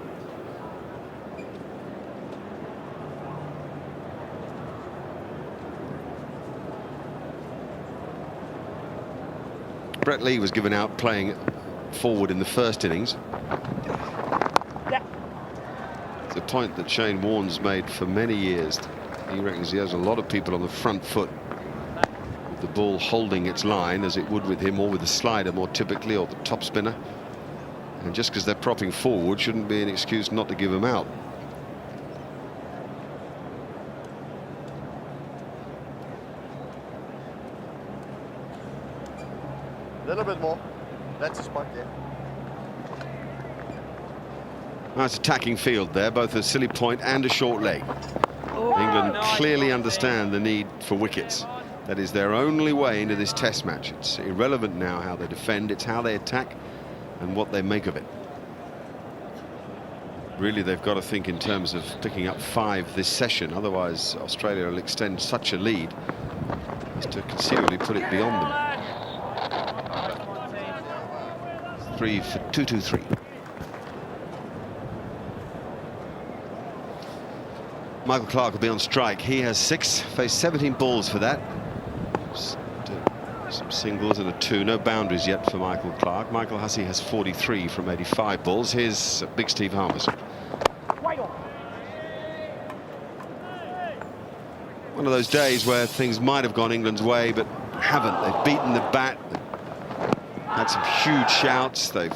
Speaker 4: Brett Lee was given out playing forward in the first innings. the point that Shane Warne's made for many years. He reckons he has a lot of people on the front foot, with the ball holding its line as it would with him, or with the slider more typically, or the top spinner. And just because they're propping forward shouldn't be an excuse not to give them out.
Speaker 15: A little bit more. That's a spot there.
Speaker 4: Nice attacking field there, both a silly point and a short leg. England clearly understand the need for wickets. That is their only way into this test match. It's irrelevant now how they defend, it's how they attack and what they make of it. Really, they've got to think in terms of picking up 5 this session, otherwise Australia will extend such a lead as to conceivably put it beyond them. 3 for 2-2-3. Michael Clarke will be on strike. He has 6, faced 17 balls for that. Some singles and a 2. No boundaries yet for Michael Clarke. Michael Hussey has 43 from 85 balls. Here's Big Steve Harmison. One of those days where things might have gone England's way, but haven't. They've beaten the bat, had some huge shouts, they've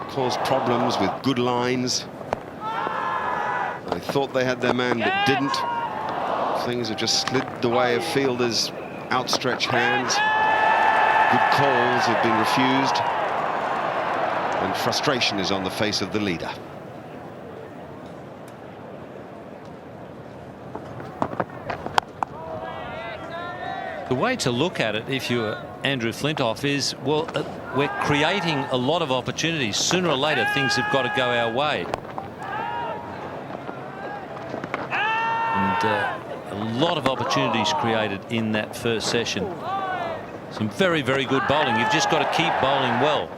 Speaker 4: caused problems with good lines. They thought they had their man, but didn't. Things have just slid the way of fielders' outstretched hands. Good calls have been refused, and frustration is on the face of the leader.
Speaker 11: The way to look at it, if you're Andrew Flintoff, is, well, we're creating a lot of opportunities. Sooner or later, things have got to go our way. And a lot of opportunities created in that first session. Some very, very good bowling. You've just got to keep bowling well,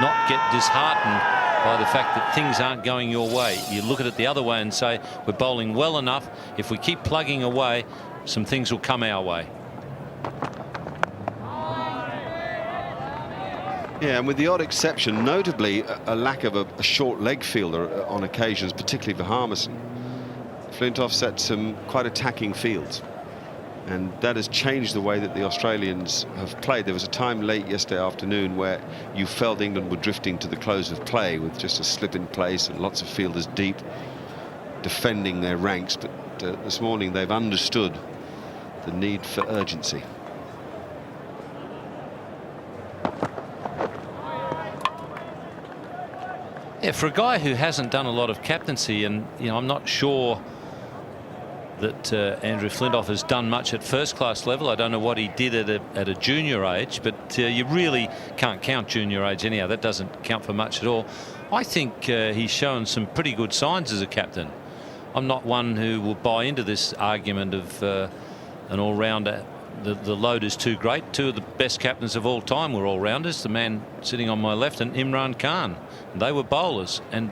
Speaker 11: not get disheartened by the fact that things aren't going your way. You look at it the other way and say, we're bowling well enough. If we keep plugging away, some things will come our way.
Speaker 4: Yeah, and with the odd exception, notably a lack of a short leg fielder on occasions, particularly for Harmison, Flintoff set some quite attacking fields, and that has changed the way that the Australians have played. There was a time late yesterday afternoon where you felt England were drifting to the close of play with just a slip in place and lots of fielders deep defending their ranks, but this morning they've understood the need for urgency.
Speaker 11: Yeah, for a guy who hasn't done a lot of captaincy, and I'm not sure that Andrew Flintoff has done much at first-class level. I don't know what he did at a junior age, but you really can't count junior age anyhow. That doesn't count for much at all. I think he's shown some pretty good signs as a captain. I'm not one who will buy into this argument of an all-rounder. The load is too great. 2 of the best captains of all time were all-rounders. The man sitting on my left and Imran Khan. They were bowlers and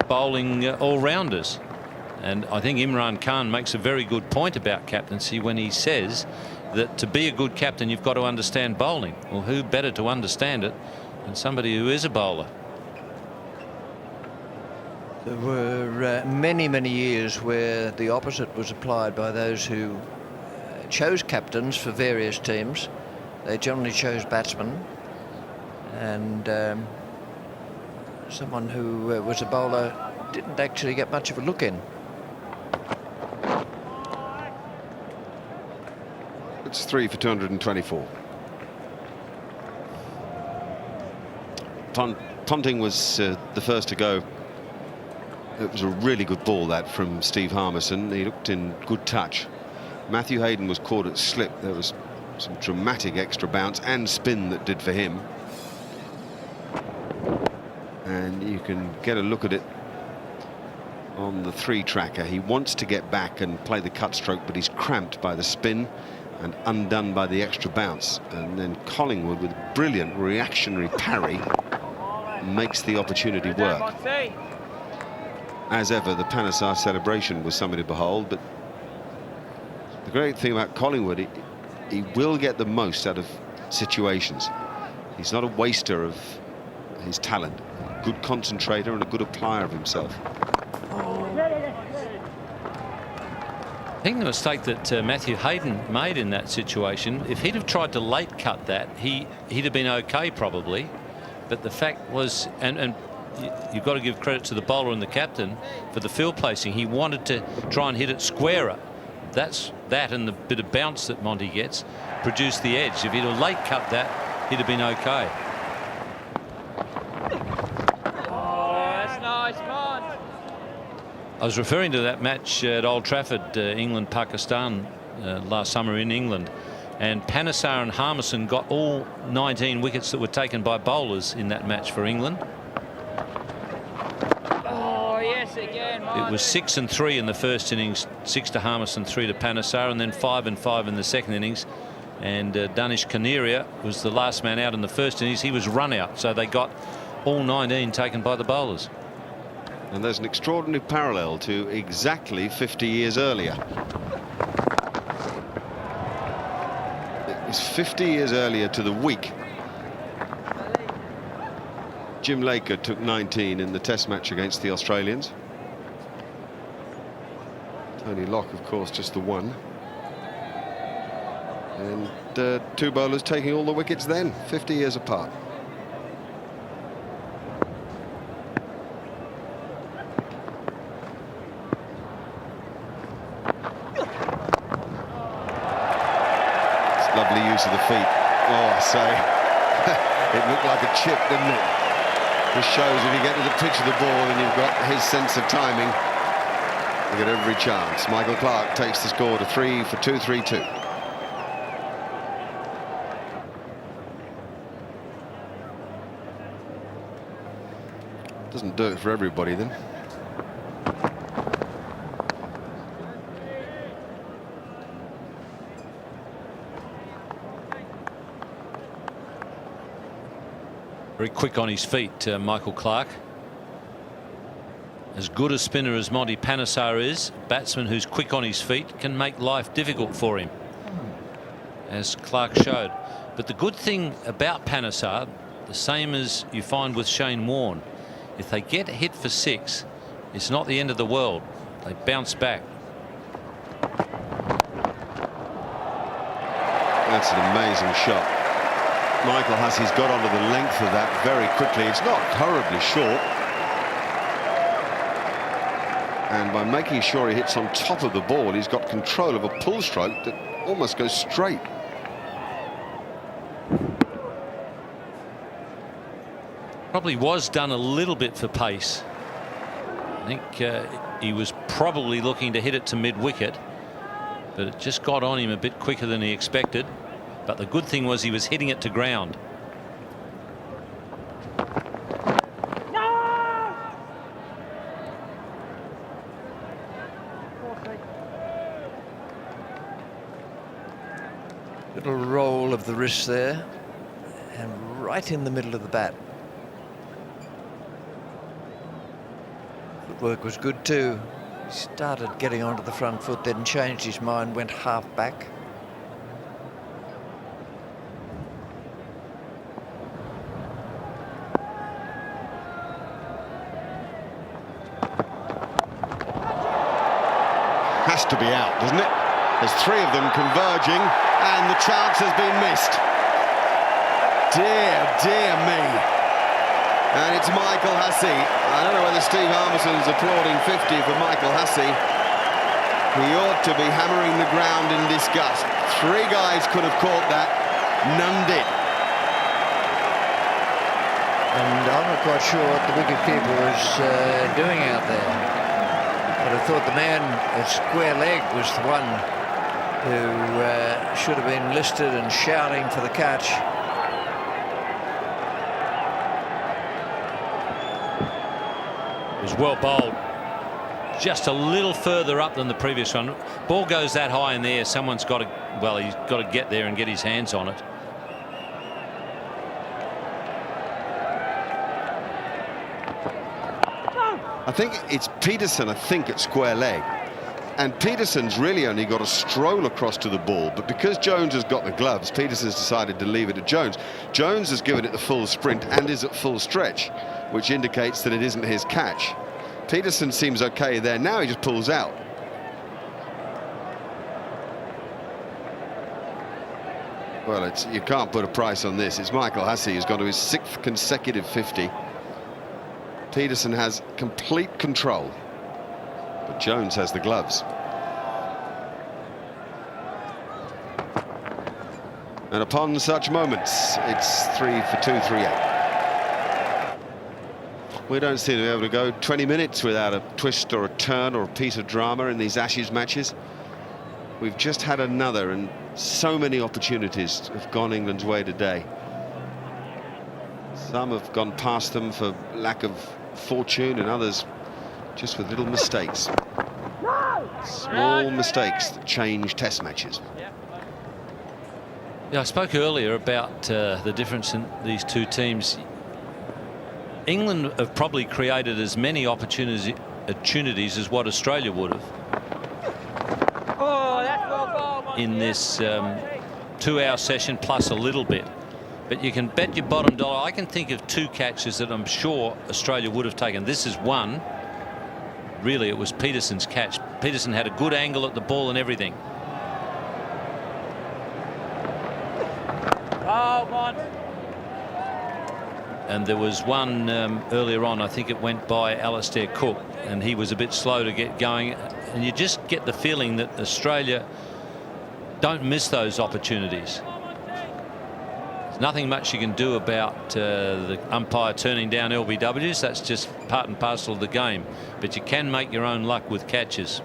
Speaker 11: bowling all-rounders. And I think Imran Khan makes a very good point about captaincy when he says that to be a good captain you've got to understand bowling. Well, who better to understand it than somebody who is a bowler?
Speaker 7: There were many, many years where the opposite was applied by those who chose captains for various teams. They generally chose batsmen, and someone who was a bowler didn't actually get much of a look in.
Speaker 4: It's 3 for 224. Ponting was the first to go. It was a really good ball, that, from Steve Harmison. He looked in good touch. Matthew Hayden was caught at slip. There was some dramatic extra bounce and spin that did for him. And you can get a look at it on the 3 tracker. He wants to get back and play the cut stroke, but he's cramped by the spin and undone by the extra bounce. And then Collingwood, with a brilliant reactionary parry, makes the opportunity work. As ever, the Panesar celebration was something to behold, but the great thing about Collingwood, he will get the most out of situations. He's not a waster of his talent. Good concentrator and a good applier of himself.
Speaker 11: I think the mistake that Matthew Hayden made in that situation, if he'd have tried to late cut that, he'd have been okay probably. But the fact was, and you've got to give credit to the bowler and the captain for the field placing. He wanted to try and hit it squarer. That and the bit of bounce that Monty gets produced the edge. If he'd have late cut that, he'd have been okay. I was referring to that match at Old Trafford, England-Pakistan, last summer in England. And Panesar and Harmison got all 19 wickets that were taken by bowlers in that match for England.
Speaker 9: Oh, yes, again.
Speaker 11: It was 6 and 3 in the first innings, 6 to Harmison, 3 to Panesar, and then 5 and 5 in the second innings. And Danish Kaneria was the last man out in the first innings. He was run out, so they got all 19 taken by the bowlers.
Speaker 4: And there's an extraordinary parallel to exactly 50 years earlier. It was 50 years earlier to the week. Jim Laker took 19 in the Test match against the Australians. Tony Locke, of course, just the one. And two bowlers taking all the wickets then, 50 years apart. Lovely use of the feet. Oh, I say, it looked like a chip, didn't it? This shows if you get to the pitch of the ball and you've got his sense of timing, you get every chance. Michael Clarke takes the score to 3 for 232. Doesn't do it for everybody then.
Speaker 11: Very quick on his feet, Michael Clarke. As good a spinner as Monty Panesar is, a batsman who's quick on his feet can make life difficult for him, as Clarke showed. But the good thing about Panesar, the same as you find with Shane Warne, if they get hit for 6, it's not the end of the world. They bounce back.
Speaker 4: That's an amazing shot. Michael Hussey's got onto the length of that very quickly. It's not horribly short. And by making sure he hits on top of the ball, he's got control of a pull stroke that almost goes straight.
Speaker 11: Probably was done a little bit for pace. I think he was probably looking to hit it to mid-wicket, but it just got on him a bit quicker than he expected. But the good thing was he was hitting it to ground.
Speaker 7: Little roll of the wrist there, and right in the middle of the bat. Footwork was good too. He started getting onto the front foot, then changed his mind, went half back.
Speaker 4: Has to be out, doesn't it? There's 3 of them converging, and the chance has been missed. Dear me. And it's Michael Hussey. I don't know whether Steve Harmison's applauding 50 for Michael Hussey. He ought to be hammering the ground in disgust. 3 guys could have caught that, none did.
Speaker 7: And I'm not quite sure what the wicketkeeper was doing out there. But I thought the man at square leg was the one who should have been listed and shouting for the catch.
Speaker 11: It was well bowled. Just a little further up than the previous one. Ball goes that high in the air, someone's got to, well, he's got to get there and get his hands on it.
Speaker 4: I think it's Peterson, at square leg. And Peterson's really only got a stroll across to the ball, but because Jones has got the gloves, Peterson's decided to leave it to Jones. Jones has given it the full sprint and is at full stretch, which indicates that it isn't his catch. Peterson seems okay there. Now he just pulls out. Well, you can't put a price on this. It's Michael Hussey who's gone to his 6th consecutive 50. Peterson has complete control, but Jones has the gloves. And upon such moments, it's 3 for 238. We don't seem to be able to go 20 minutes without a twist or a turn or a piece of drama in these Ashes matches. We've just had another, and so many opportunities have gone England's way today. Some have gone past them for lack of fortune, and others just with little mistakes. Small mistakes that change test matches.
Speaker 11: Yeah, I spoke earlier about the difference in these two teams. England have probably created as many opportunities as what Australia would have in this 2-hour session, plus a little bit. But you can bet your bottom dollar. I can think of 2 catches that I'm sure Australia would have taken. This is one. Really, it was Peterson's catch. Peterson had a good angle at the ball and everything. And there was one earlier on, I think it went by Alastair Cook, and he was a bit slow to get going. And you just get the feeling that Australia don't miss those opportunities. There's nothing much you can do about the umpire turning down LBWs. That's just part and parcel of the game. But you can make your own luck with catches.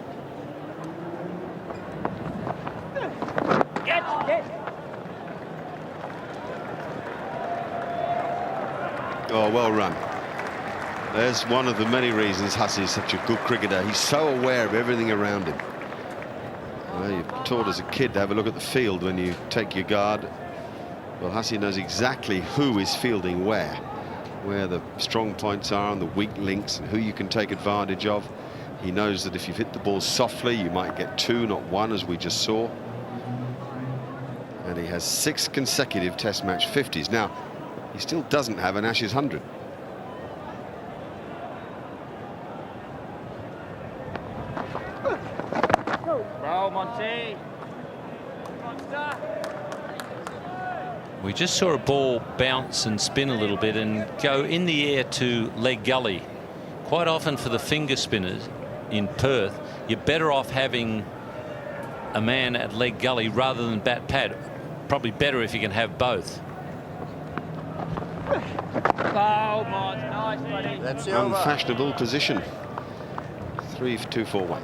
Speaker 4: Oh, well run. There's one of the many reasons Hussey is such a good cricketer. He's so aware of everything around him. Well, you're taught as a kid to have a look at the field when you take your guard. Well, Hussey knows exactly who is fielding where the strong points are and the weak links and who you can take advantage of. He knows that if you've hit the ball softly, you might get 2, not 1, as we just saw. And he has 6 consecutive Test match 50s. Now, he still doesn't have an Ashes 100.
Speaker 11: We just saw a ball bounce and spin a little bit and go in the air to leg gully. Quite often for the finger spinners in Perth, you're better off having a man at leg gully rather than bat pad. Probably better if you can have both.
Speaker 9: Nice, buddy.
Speaker 15: That's
Speaker 4: Unfashionable position. 3 for 241.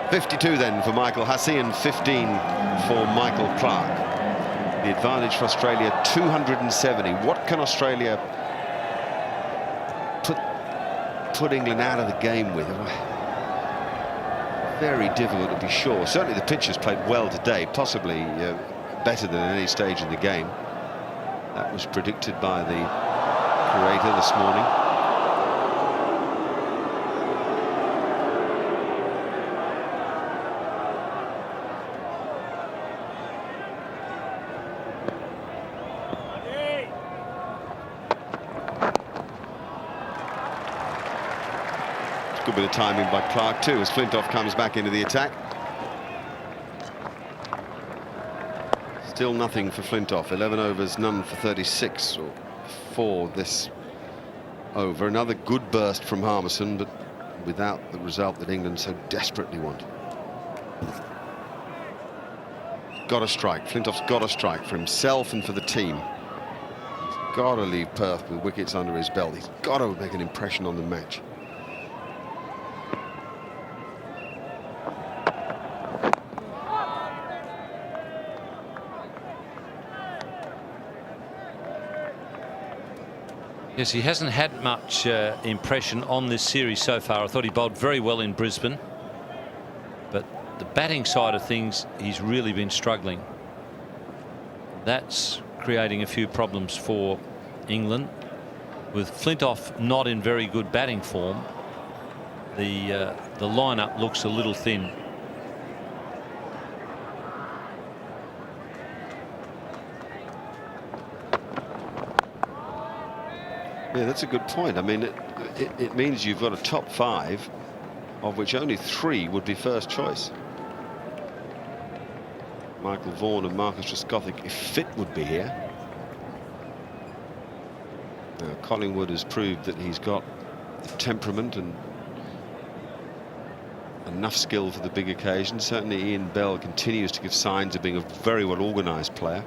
Speaker 4: .52 then for Michael Hussey and 15 for Michael Clark. The advantage for Australia, 270. What can Australia put England out of the game with? Very difficult to be sure. Certainly the pitch has played well today, possibly better than at any stage in the game. That was predicted by the curator this morning. Good bit of timing by Clark too as Flintoff comes back into the attack. Still nothing for Flintoff. 11 overs, none for 36 or 4 this over. Another good burst from Harmison, but without the result that England so desperately want. Got to strike. Flintoff's got to strike for himself and for the team. He's got to leave Perth with wickets under his belt. He's got to make an impression on the match.
Speaker 11: Yes, he hasn't had much impression on this series so far. I thought he bowled very well in Brisbane, but the batting side of things, he's really been struggling. That's creating a few problems for England. with Flintoff not in very good batting form, the lineup looks a little thin.
Speaker 4: Yeah, that's a good point. I mean, it means you've got a top 5, of which only 3 would be first choice. Michael Vaughan and Marcus Trescothick, if fit, would be here. Now, Collingwood has proved that he's got the temperament and enough skill for the big occasion. Certainly Ian Bell continues to give signs of being a very well organised player.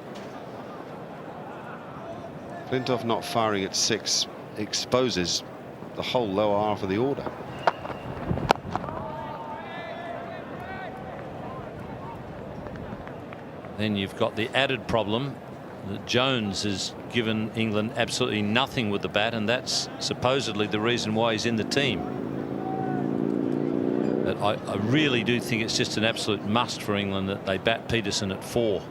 Speaker 4: Flintoff not firing at 6 exposes the whole lower half of the order.
Speaker 11: Then you've got the added problem that Jones has given England absolutely nothing with the bat, and that's supposedly the reason why he's in the team. But I really do think it's just an absolute must for England that they bat Peterson at 4.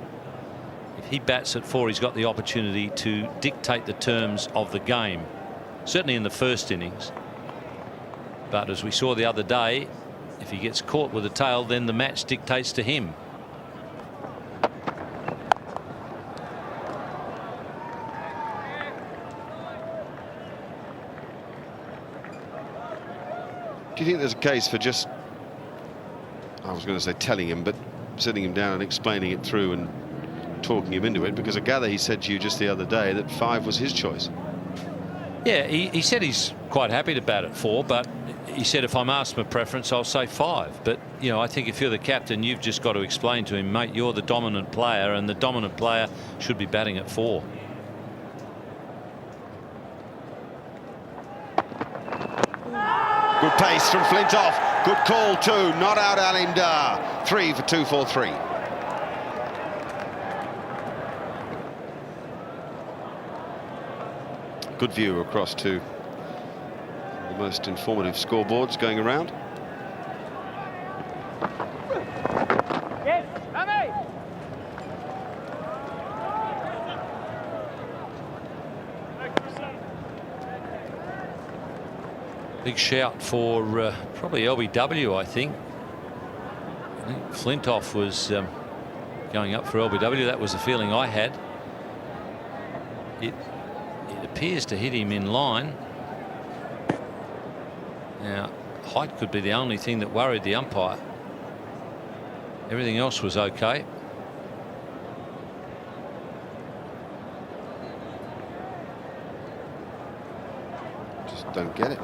Speaker 11: If he bats at 4, he's got the opportunity to dictate the terms of the game, certainly in the first innings. But as we saw the other day, if he gets caught with a tail, then the match dictates to him.
Speaker 4: Do you think there's a case for just, I was going to say telling him, but sitting him down and explaining it through and talking him into it? Because I gather he said to you just the other day that 5 was his choice.
Speaker 11: Yeah, he said he's quite happy to bat at 4, but he said if I'm asked my preference, I'll say 5. But, you know, I think if you're the captain, you've just got to explain to him, mate, you're the dominant player, and the dominant player should be batting at 4.
Speaker 4: Good pace from Flintoff. Good call too. Not out Alim Dar. 3 for 243. Good view across to the most informative scoreboards going around.
Speaker 9: Yes, Tommy.
Speaker 11: Big shout for probably LBW, I think. Flintoff was going up for LBW. That was the feeling I had. It appears to hit him in line. Now, height could be the only thing that worried the umpire. Everything else was okay.
Speaker 4: Just don't get it.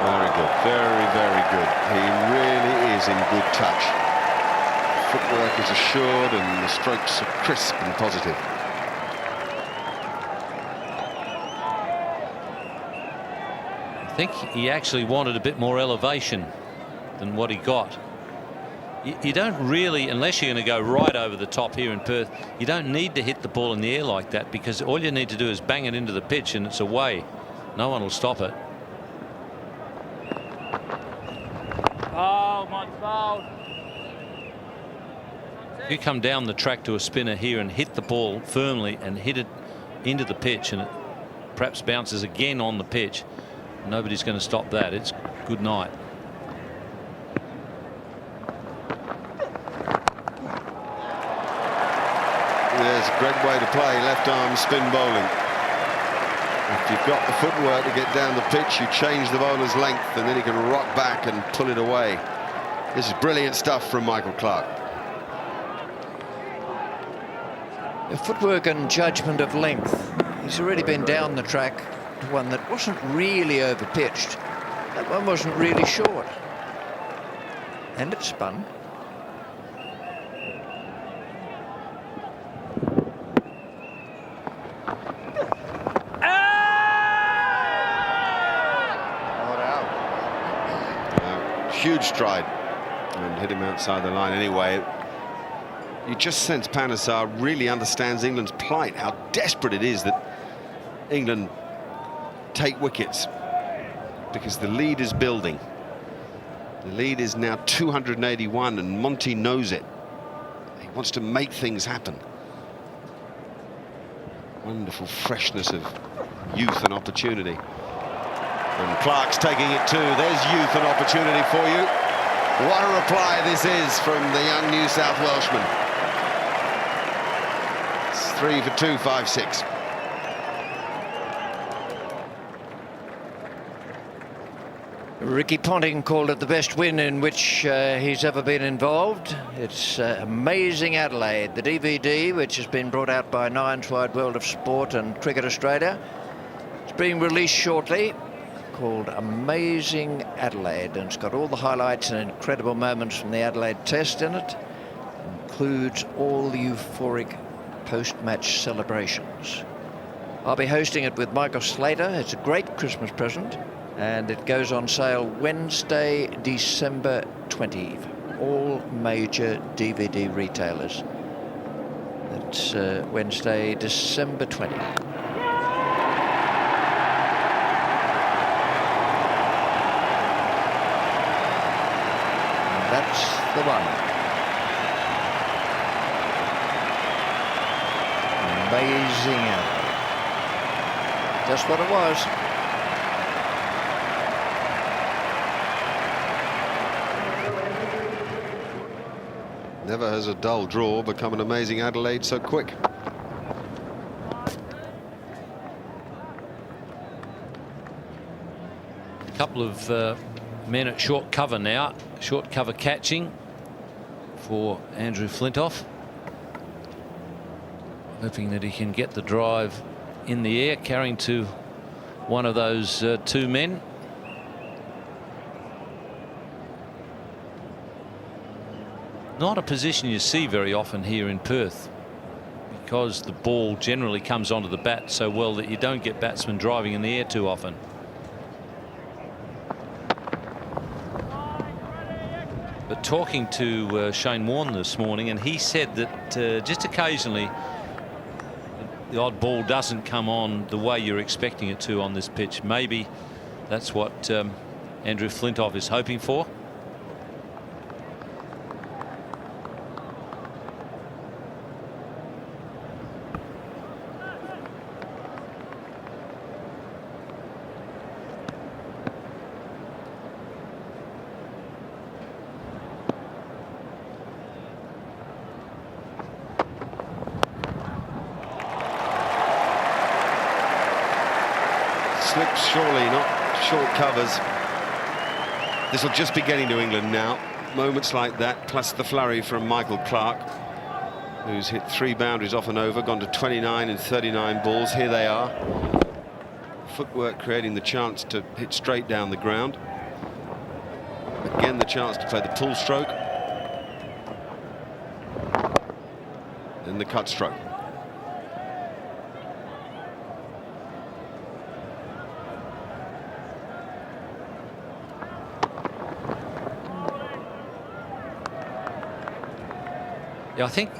Speaker 4: Very good, very, very good. He really is in good touch. Footwork is assured and the strokes are crisp and positive.
Speaker 11: I think he actually wanted a bit more elevation than what he got. You don't really, unless you're going to go right over the top here in Perth, you don't need to hit the ball in the air like that, because all you need to do is bang it into the pitch and it's away. No one will stop it.
Speaker 9: Oh, my foul.
Speaker 11: You come down the track to a spinner here and hit the ball firmly and hit it into the pitch, and it perhaps bounces again on the pitch. Nobody's going to stop that. It's good night.
Speaker 4: There's a great way to play left arm spin bowling. If you've got the footwork to get down the pitch, you change the bowler's length and then he can rock back and pull it away. This is brilliant stuff from Michael Clark.
Speaker 7: The footwork and judgment of length. He's already been down the track to one that wasn't really over pitched. That one wasn't really short. And it spun.
Speaker 4: Huge stride and hit him outside the line anyway. You just sense Panesar really understands England's plight, how desperate it is that England take wickets, because the lead is building. The lead is now 281 and Monty knows it. He wants to make things happen. Wonderful freshness of youth and opportunity. And Clark's taking it too. There's youth and opportunity for you. What a reply this is from the young New South Welshman. It's 3 for 2, 5-6.
Speaker 7: Ricky Ponting called it the best win in which he's ever been involved. It's Amazing Adelaide, the DVD, which has been brought out by Nine's Wide World of Sport and Cricket Australia. It's being released shortly, called Amazing Adelaide, and it's got all the highlights and incredible moments from the Adelaide Test in it. Includes all the euphoric post-match celebrations. I'll be hosting it with Michael Slater. It's a great Christmas present. And it goes on sale Wednesday, December 20. All major DVD retailers. That's Wednesday, December 20. And that's the one. Amazing Adelaide. Just what it was.
Speaker 4: Never has a dull draw become an Amazing Adelaide so quick.
Speaker 11: A couple of men at short cover now. Short cover catching for Andrew Flintoff. Hoping that he can get the drive in the air, carrying to one of those two men. Not a position you see very often here in Perth, because the ball generally comes onto the bat so well that you don't get batsmen driving in the air too often. But talking to Shane Warne this morning, and he said that just occasionally the odd ball doesn't come on the way you're expecting it to on this pitch. Maybe that's what Andrew Flintoff is hoping for.
Speaker 4: Slips surely, not short covers. This will just be getting to England now. Moments like that, plus the flurry from Michael Clark, who's hit 3 boundaries off and over, gone to 29 and 39 balls. Here they are. Footwork creating the chance to hit straight down the ground. Again, the chance to play the pull stroke. And the cut stroke.
Speaker 11: I think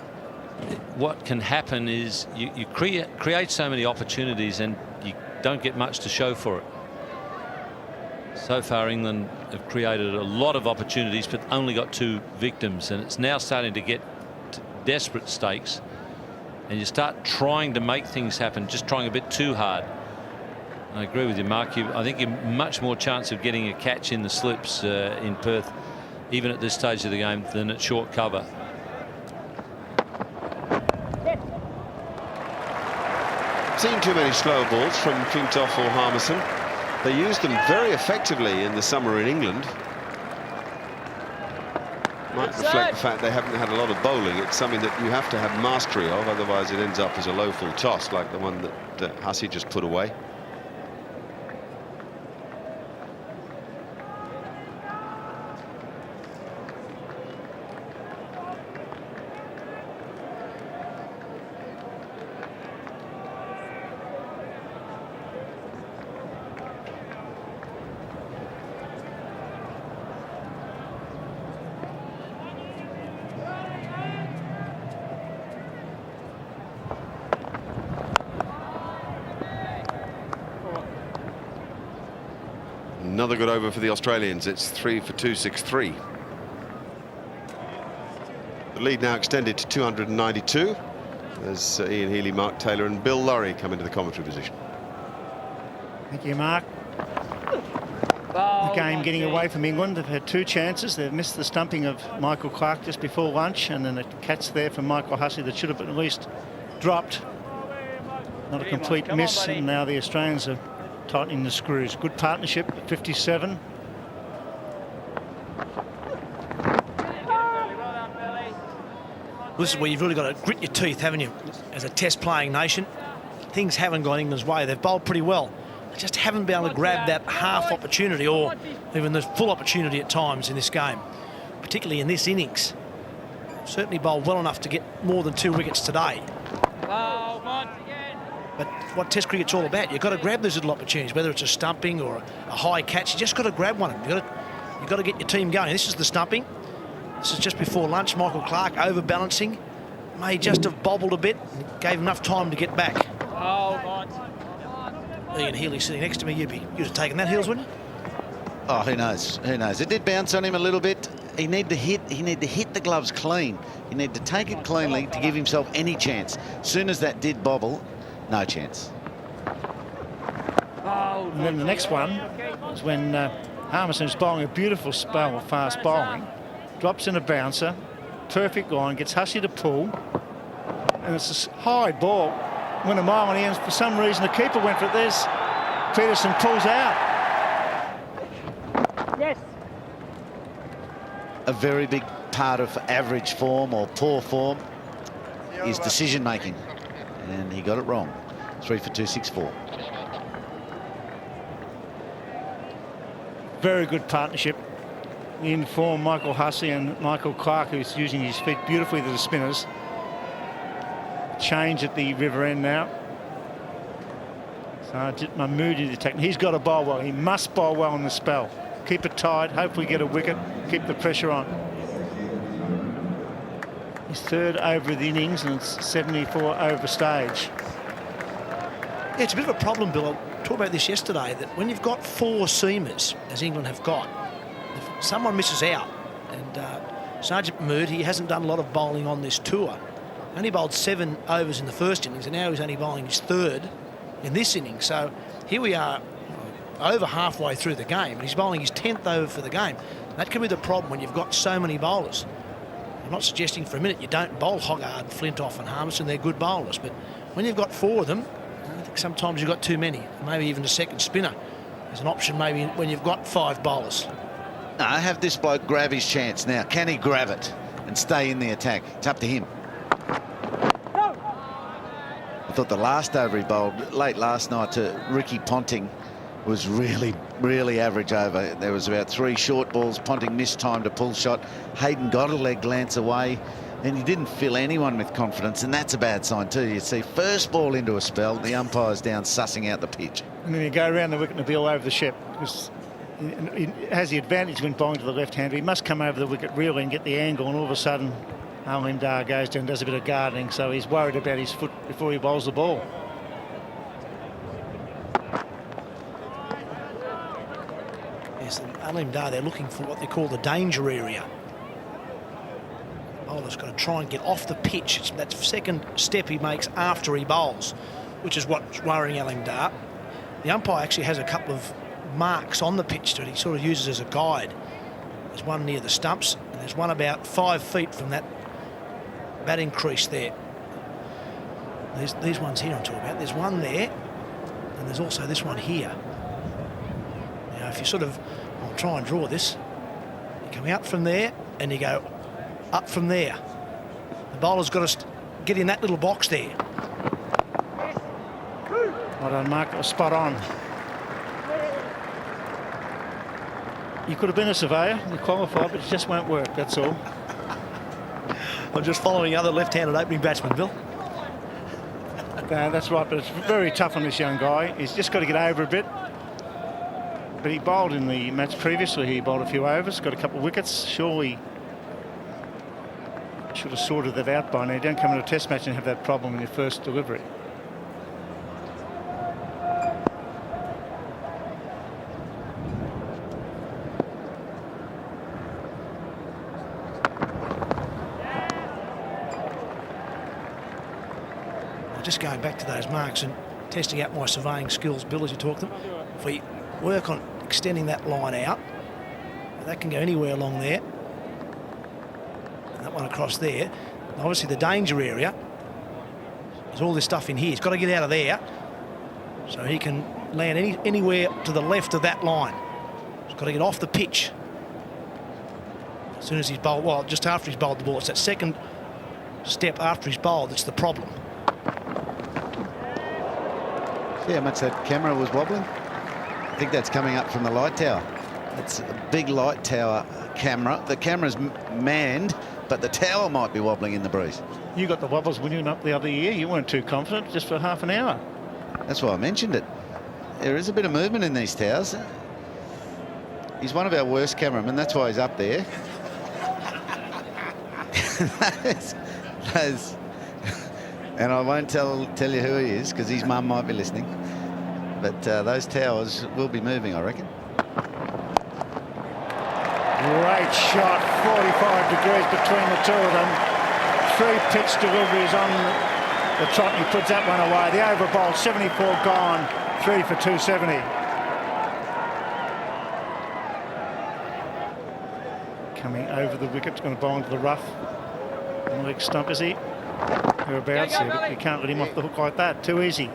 Speaker 11: what can happen is you create so many opportunities and you don't get much to show for it. So far England have created a lot of opportunities but only got 2 victims, and it's now starting to get to desperate stakes and you start trying to make things happen, just trying a bit too hard. I agree with you, Mark. I think you've much more chance of getting a catch in the slips in Perth, even at this stage of the game, than at short cover.
Speaker 4: Seen too many slow balls from Flintoff or Harmison. They used them very effectively in the summer in England. Might reflect the fact they haven't had a lot of bowling. It's something that you have to have mastery of, otherwise it ends up as a low full toss like the one that Hussey just put away. Another good over for the Australians. It's 3 for 263. The lead now extended to 292. as Ian Healy, Mark Taylor and Bill Lorry come into the commentary position.
Speaker 5: Thank you, Mark. The game getting away from England. They've had 2 chances. They've missed the stumping of Michael Clark just before lunch, and then a catch there from Michael Hussey that should have been at least dropped. Not a complete miss, and now the Australians are tightening the screws. Good partnership at 57.
Speaker 6: This is where you've really got to grit your teeth, haven't you? As a test playing nation, things haven't gone England's way. They've bowled pretty well. They just haven't been able to grab that half opportunity or even the full opportunity at times in this game, particularly in this innings. Certainly bowled well enough to get more than 2 wickets today. But what Test cricket's all about, you've got to grab those little opportunities, whether it's a stumping or a high catch. You just got to grab one. You've got to get your team going. This is the stumping. This is just before lunch. Michael Clark overbalancing. May just have bobbled a bit. Gave enough time to get back. Ian Healy sitting next to me. You'd have taken that, Heels, wouldn't you?
Speaker 13: Oh, who knows? Who knows? It did bounce on him a little bit. He need to hit the gloves clean. He need to take it cleanly to give himself any chance. As soon as that did bobble, no chance.
Speaker 5: And then the next one was when Harmison's bowling a beautiful spell of fast bowling. Drops in a bouncer. Perfect line. Gets Hussey to pull. And it's a high ball. Went a mile on the end. For some reason, the keeper went for it. There's Peterson pulls out.
Speaker 9: Yes.
Speaker 13: A very big part of average form or poor form is decision making. And he got it wrong. 3 for 264.
Speaker 5: Very good partnership. In form, Michael Hussey and Michael Clark, who's using his feet beautifully to the spinners. Change at the river end now. So I did my mood in the technique. He's got to bowl well. He must bowl well in the spell. Keep it tight. Hopefully get a wicket. Keep the pressure on. His 3rd over of the innings, and it's 74 over stage.
Speaker 6: Yeah, it's a bit of a problem, Bill. I talked about this yesterday, that when you've got 4 seamers, as England have got, if someone misses out, and Sergeant Mahmood, he hasn't done a lot of bowling on this tour. Only bowled 7 overs in the first innings, and now he's only bowling his 3rd in this innings. So here we are, over halfway through the game, and he's bowling his 10th over for the game. That can be the problem when you've got so many bowlers. I'm not suggesting for a minute you don't bowl Hoggard, Flintoff and Harmison. They're good bowlers, but when you've got 4 of them, I think sometimes you've got too many. Maybe even a second spinner is an option maybe when you've got 5 bowlers.
Speaker 13: No, have this bloke grab his chance now. Can he grab it and stay in the attack? It's up to him. I thought the last over he bowled late last night to Ricky Ponting was really, really average over. There was about 3 short balls. Ponting missed time to pull shot. Hayden got a leg glance away, and he didn't fill anyone with confidence, and that's a bad sign too. You see first ball into a spell, the umpire's down sussing out the pitch. And
Speaker 5: then you go around the wicket and be all over the ship, because he has the advantage when bowling to the left-hander. He must come over the wicket really and get the angle, and all of a sudden Alim Dar goes down and does a bit of gardening, so he's worried about his foot before he bowls the ball.
Speaker 6: Yes, Alim Dar, they're looking for what they call the danger area. The bowler's got to try and get off the pitch. It's that second step he makes after he bowls, which is what's worrying Alim Dar. The umpire actually has a couple of marks on the pitch that he sort of uses as a guide. There's one near the stumps, and there's one about 5 feet from that batting crease there. These ones here I'm talking about. There's one there, and there's also this one here. Now, if you sort of, I'll try and draw this. You come out from there, and you go up from there. The bowler's got to get in that little box there.
Speaker 5: Well done, Mark. That was spot on. You could have been a surveyor, you qualified, but it just won't work, that's all.
Speaker 6: I'm just following other left-handed opening batsmen, Bill.
Speaker 5: That's right, but it's very tough on this young guy. He's just got to get over a bit. But he bowled in the match previously. He bowled a few overs, got a couple of wickets. Surely should have sorted that out by now. You don't come into a test match and have that problem in your first delivery.
Speaker 6: Just going back to those marks and testing out my surveying skills, Bill, as you talk to them. If we work on extending that line out, that can go anywhere along there. And that one across there. And obviously the danger area is all this stuff in here. He's got to get out of there so he can land anywhere to the left of that line. He's got to get off the pitch. As soon as he's bowled, well, just after he's bowled the ball. It's that second step after he's bowled that's the problem.
Speaker 13: See how much that camera was wobbling? I think that's coming up from the light tower. It's a big light tower camera. The camera's manned, but the tower might be wobbling in the breeze.
Speaker 5: You got the wobbles when you went up the other year. You weren't too confident just for half an hour.
Speaker 13: That's why I mentioned it. There is a bit of movement in these towers. He's one of our worst cameramen. That's why he's up there. And I won't tell you who he is because his mum might be listening. But those towers will be moving, I reckon.
Speaker 5: Great shot, 45 degrees between the two of them. 3 pitch deliveries on the trot, and he puts that one away. The over bowl, 74 gone, 3 for 270. Coming over the wicket, going to bowl into the rough. On the leg stump, is he? Whereabouts here, but you can't let him off the hook like that. Too easy.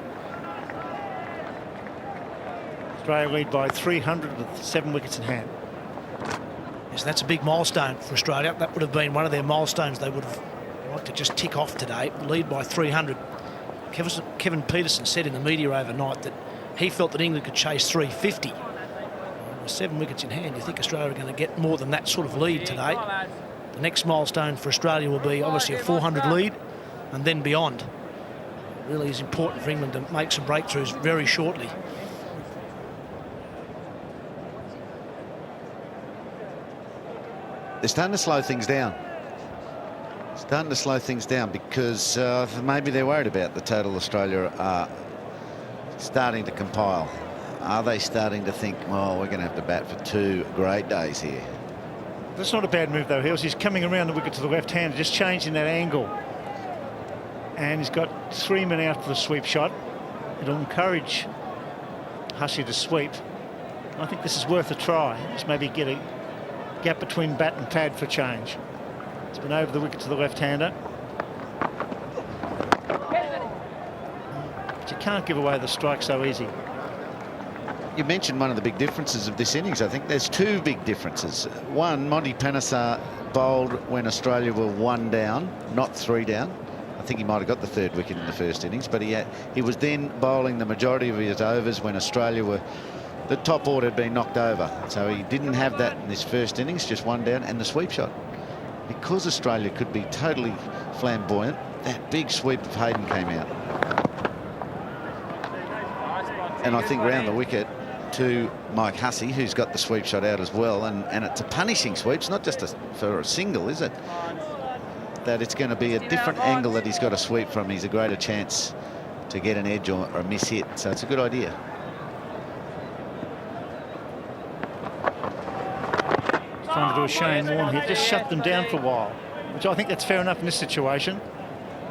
Speaker 5: Australia lead by 300 with 7 wickets in hand.
Speaker 6: Yes, that's a big milestone for Australia. That would have been one of their milestones they would have liked to just tick off today. Lead by 300. Kevin Peterson said in the media overnight that he felt that England could chase 350. With 7 wickets in hand, you think Australia are going to get more than that sort of lead today. The next milestone for Australia will be obviously a 400 lead and then beyond. It really is important for England to make some breakthroughs very shortly.
Speaker 13: They're starting to slow things down. Starting to slow things down because maybe they're worried about the total Australia are starting to compile. Are they starting to think, well, we're going to have to bat for 2 great days here?
Speaker 5: That's not a bad move, though, Hills. He's coming around the wicket to the left hand, just changing that angle. And he's got 3 men out for the sweep shot. It'll encourage Hussey to sweep. I think this is worth a try. Just maybe get a gap between bat and pad for change. It's been over the wicket to the left-hander. But you can't give away the strike so easy.
Speaker 13: You mentioned one of the big differences of this innings. I think there's 2 big differences. One, Monty Panesar bowled when Australia were 1 down, not 3 down. I think he might have got the 3rd wicket in the first innings, but he was then bowling the majority of his overs when Australia were, the top order had been knocked over. So he didn't have that in this first innings, just 1 down, and the sweep shot. Because Australia could be totally flamboyant, that big sweep of Hayden came out. And I think round the wicket to Mike Hussey, who's got the sweep shot out as well, and it's a punishing sweep. It's not just for a single, is it? That it's going to be a different angle that he's got to sweep from. He's a greater chance to get an edge or a miss hit. So it's a good idea.
Speaker 5: Trying to do a Shane Warne here, just shut them down for a while, which I think that's fair enough in this situation.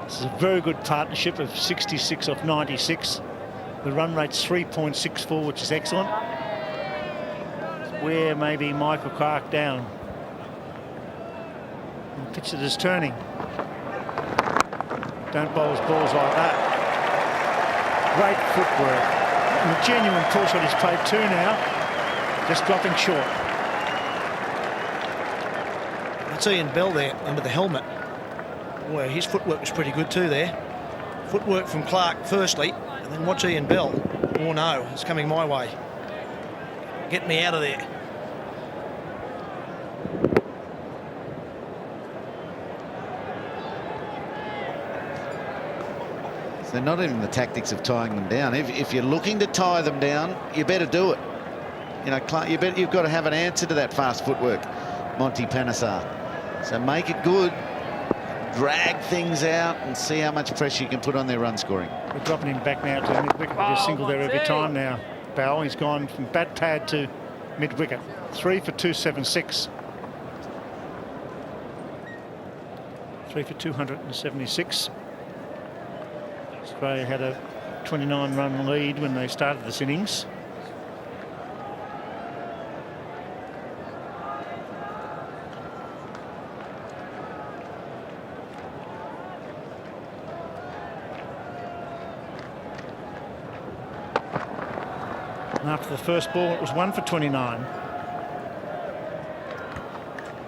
Speaker 5: This is a very good partnership of 66 off 96. The run rate's 3.64, which is excellent. Where maybe Michael Clarke down. And the pitch that is turning. Don't bowl his balls like that. Great footwork. And a genuine pull shot. He's played 2 now. Just dropping short.
Speaker 6: That's Ian Bell there under the helmet. Boy, his footwork was pretty good too there. Footwork from Clarke firstly. And then watch Ian Bell. Oh no, it's coming my way. Get me out of there.
Speaker 13: So not even the tactics of tying them down. If you're looking to tie them down, you better do it. You know, Clarke, you've got to have an answer to that fast footwork, Monty Panesar. So make it good. Drag things out and see how much pressure you can put on their run scoring.
Speaker 5: We're dropping him back now to mid-wicket. We'll just single there every time now. Bell, he's gone from bat pad to mid-wicket. 3 for 276. 3 for 276. Australia had a 29-run lead when they started this innings. And after the first ball, it was 1 for 29.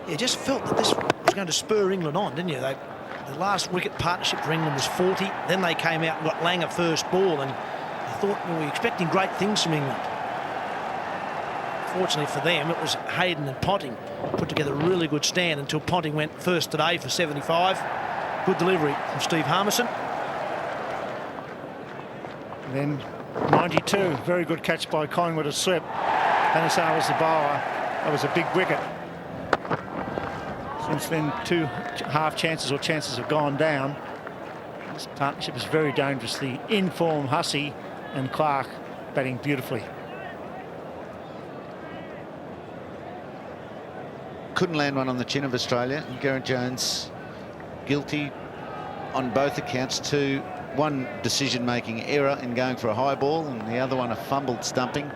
Speaker 6: You just felt that this was going to spur England on, didn't you? The last wicket partnership for England was 40. Then they came out and got Langer first ball, and I thought we were expecting great things from England. Fortunately for them, it was Hayden and Ponting put together a really good stand until Ponting went first today for 75. Good delivery from Steve Harmison.
Speaker 5: Then 92, very good catch by Collingwood, a slip. Panesar was the bowler. That was a big wicket. Since then, 2 half chances or chances have gone down. This partnership is very dangerous. The in-form Hussey and Clark batting beautifully.
Speaker 13: Couldn't land one on the chin of Australia. Geraint Jones guilty on both accounts. One decision-making error in going for a high ball, and the other one a fumbled stumping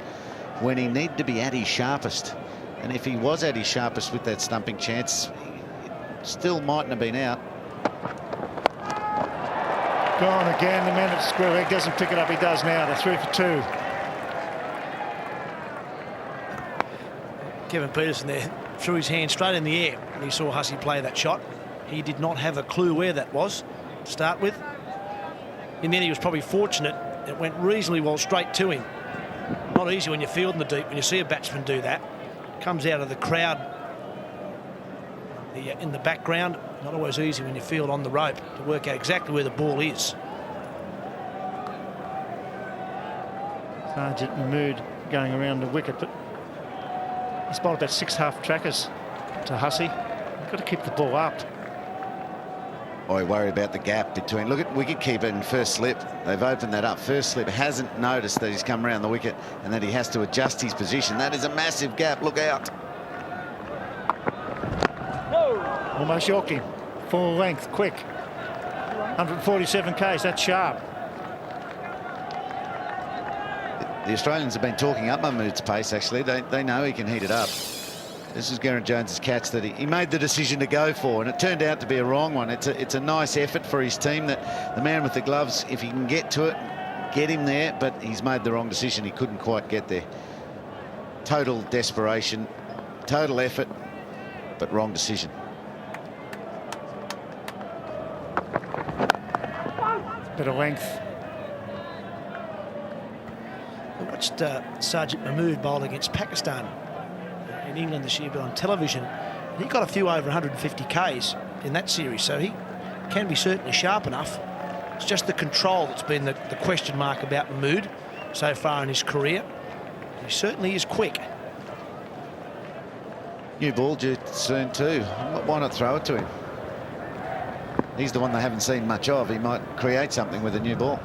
Speaker 13: when he needed to be at his sharpest. And if he was at his sharpest with that stumping chance, it still mightn't have been out.
Speaker 5: Gone again. The man at square leg doesn't pick it up. He does now. They're 3 for 2.
Speaker 6: Kevin Peterson there threw his hand straight in the air when he saw Hussey play that shot. He did not have a clue where that was to start with. And then he was probably fortunate. It went reasonably well straight to him. Not easy when you're fielding the deep, when you see a batsman do that. Comes out of the crowd in the background. Not always easy when you field on the rope to work out exactly where the ball is.
Speaker 5: Sergeant Mahmood going around the wicket, but he's bowled about 6 half trackers to Hussey. Got to keep the ball up.
Speaker 13: I worry about the gap between. Look at wicketkeeper in first slip. They've opened that up. First slip hasn't noticed that he's come around the wicket and that he has to adjust his position. That is a massive gap. Look out.
Speaker 5: Almost yorked him. Full length, quick. 147 k's. That's sharp.
Speaker 13: The Australians have been talking up Mahmood's pace, actually. They know he can heat it up. This is Geraint Jones's catch that he made the decision to go for, and it turned out to be a wrong one. It's a nice effort for his team that the man with the gloves, if he can get to it, get him there, but he's made the wrong decision. He couldn't quite get there. Total desperation, total effort, but wrong decision.
Speaker 5: Bit of length.
Speaker 6: I watched Sergeant Mahmood bowl against Pakistan in England this year, but on television. He got a few over 150 Ks in that series, so he can be certainly sharp enough. It's just the control that's been the question mark about Mahmood so far in his career. He certainly is quick.
Speaker 13: New ball due soon too. Why not throw it to him? He's the one they haven't seen much of. He might create something with a new ball.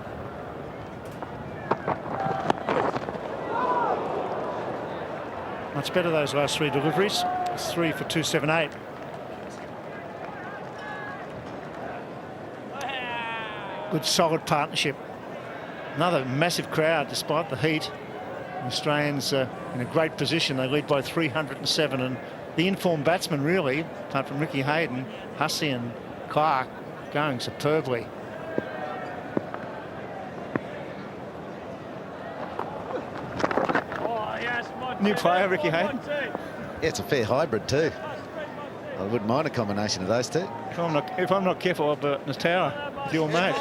Speaker 5: Much better those last 3 deliveries. It's 3 for 278. Good solid partnership. Another massive crowd despite the heat. The Australians in a great position. They lead by 307, and the informed batsmen really, apart from Ricky Hayden, Hussey and Clark, going superbly. New player, Ricky Hayden.
Speaker 13: Yeah, it's a fair hybrid too. I wouldn't mind a combination of those two.
Speaker 5: If I'm not careful, I'll be in the tower with your mate.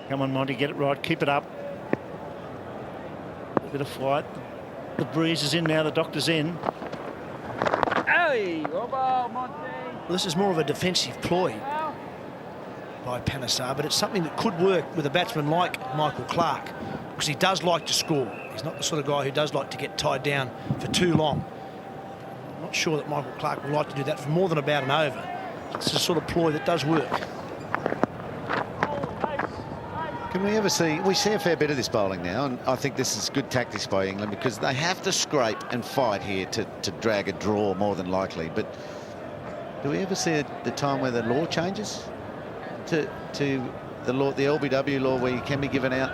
Speaker 5: Come on, Monty, get it right. Keep it up. A bit of flight. The breeze is in now. The doctor's in.
Speaker 9: Hey, Monty.
Speaker 6: This is more of a defensive ploy by Panesar, but it's something that could work with a batsman like Michael Clark, because he does like to score. He's not the sort of guy who does like to get tied down for too long. I'm not sure that Michael Clark will like to do that for more than about an over. It's the sort of ploy that does work.
Speaker 13: Can we ever see... We see a fair bit of this bowling now, and I think this is good tactics by England, because they have to scrape and fight here to drag a draw more than likely, but Do we ever see the time where the law changes to the law, the LBW law, where you can be given out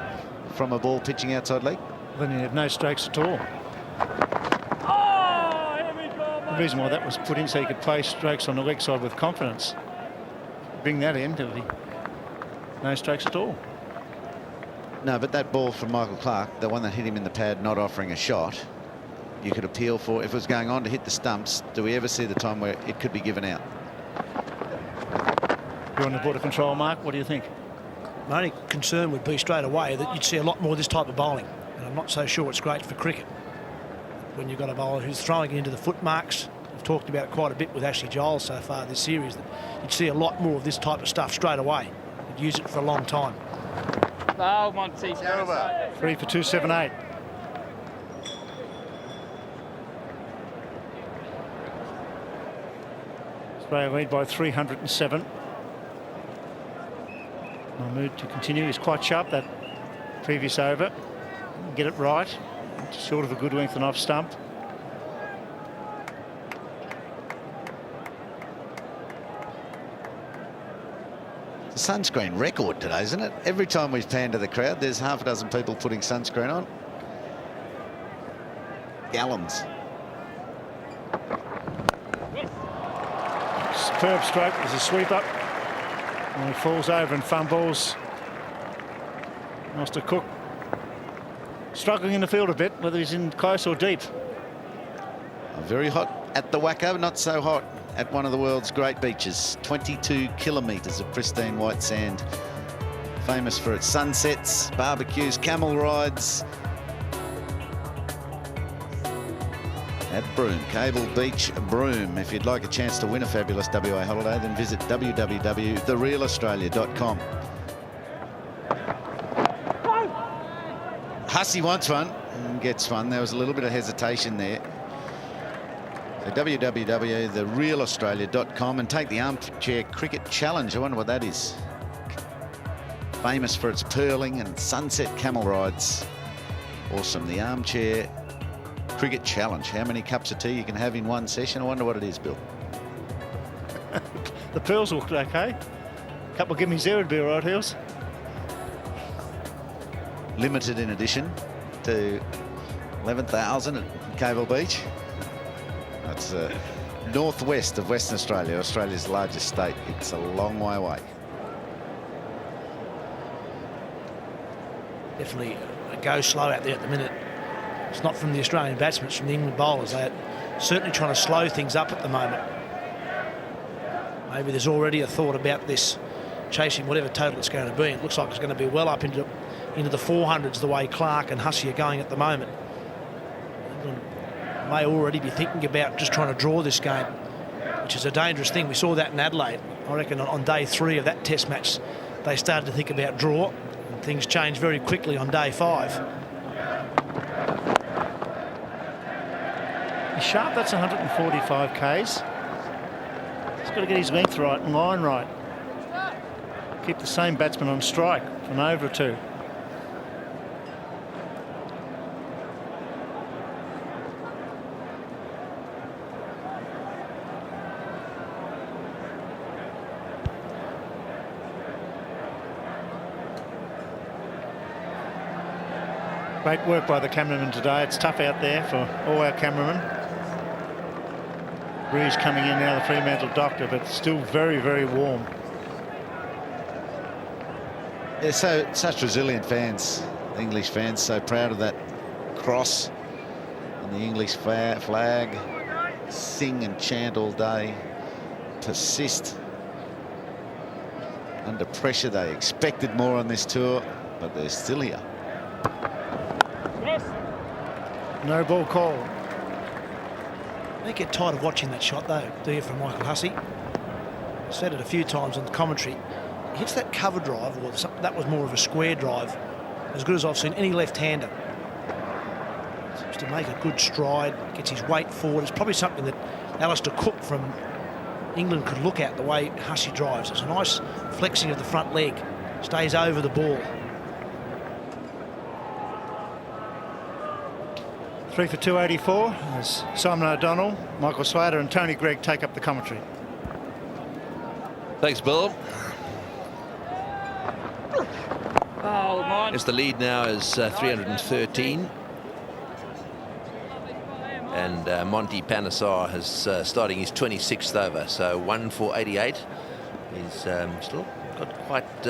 Speaker 13: from a ball pitching outside leg?
Speaker 5: Then you have no strokes at all. The reason why that was put in so you could play strokes on the leg side with confidence. Bring that in, there'll be no strokes at all.
Speaker 13: No, but that ball from Michael Clarke, the one that hit him in the pad, not offering a shot, you could appeal for. If it was going on to hit the stumps, do we ever see the time where it could be given out?
Speaker 5: You're on the board of control, Mark. What do you think?
Speaker 6: My only concern would be straight away that you'd see a lot more of this type of bowling. And I'm not so sure it's great for cricket. When you've got a bowler who's throwing it into the foot marks, we've talked about it quite a bit with Ashley Giles so far this series, that you'd see a lot more of this type of stuff straight away. You'd use it for a long time.
Speaker 9: Oh, Monty.
Speaker 5: 3 for 278. Australia lead by 307. Mahmood to continue. He's quite sharp that previous over. Get it right. Short of a good length and off stump.
Speaker 13: It's a sunscreen record today, isn't it? Every time we pan to the crowd, there's half a dozen people putting sunscreen on. Gallons.
Speaker 5: Superb stroke. There's a sweeper. And he falls over and fumbles. Master Cook struggling in the field a bit, whether he's in close or deep.
Speaker 13: Very hot at the WACA, not so hot at one of the world's great beaches. 22 kilometres of pristine white sand. Famous for its sunsets, barbecues, camel rides. At Broome, Cable Beach, Broome. If you'd like a chance to win a fabulous WA holiday, then visit www.therealaustralia.com. Hussey wants one and gets one. There was a little bit of hesitation there. So www.therealaustralia.com and take the Armchair Cricket Challenge. I wonder what that is. Famous for its pearling and sunset camel rides. Awesome. The Armchair Cricket Challenge. How many cups of tea you can have in one session? I wonder what it is, Bill.
Speaker 5: The pearls looked okay. A couple of gimmies there would be all right, Hills.
Speaker 13: Limited in addition to 11,000 at Cable Beach. That's northwest of Western Australia, Australia's largest state. It's a long way away.
Speaker 6: Definitely go slow out there at the minute. It's not from the Australian batsmen, it's from the England bowlers. They're certainly trying to slow things up at the moment. Maybe there's already a thought about this, chasing whatever total it's going to be. It looks like it's going to be well up into the 400s the way Clarke and Hussey are going at the moment. England may already be thinking about just trying to draw this game, which is a dangerous thing. We saw that in Adelaide. I reckon on day 3 of that test match they started to think about draw, and things changed very quickly on day 5.
Speaker 5: He's sharp. That's 145 Ks. He's got to get his length right and line right. Keep the same batsman on strike for an over or two. Great work by the cameraman today. It's tough out there for all our cameramen. Breeze coming in now, the Fremantle doctor, but still very, very warm.
Speaker 13: Yeah, so such resilient fans, English fans, so proud of that cross and the English flag. Sing and chant all day, persist under pressure. They expected more on this tour, but they're still here.
Speaker 5: No ball call.
Speaker 6: They get tired of watching that shot though, do you, from Michael Hussey? I've said it a few times on the commentary. He hits that cover drive, or that was more of a square drive, as good as I've seen any left-hander. Seems to make a good stride, gets his weight forward. It's probably something that Alistair Cook from England could look at, the way Hussey drives. It's a nice flexing of the front leg, stays over the ball.
Speaker 5: 3 for 284 as Simon O'Donnell, Michael Slater and Tony Gregg take up the commentary.
Speaker 10: Thanks, Bill.
Speaker 9: Oh, man.
Speaker 10: Yes, the lead now is 313. And Monty Panesar has starting his 26th over, so 1 for 88. He's still got quite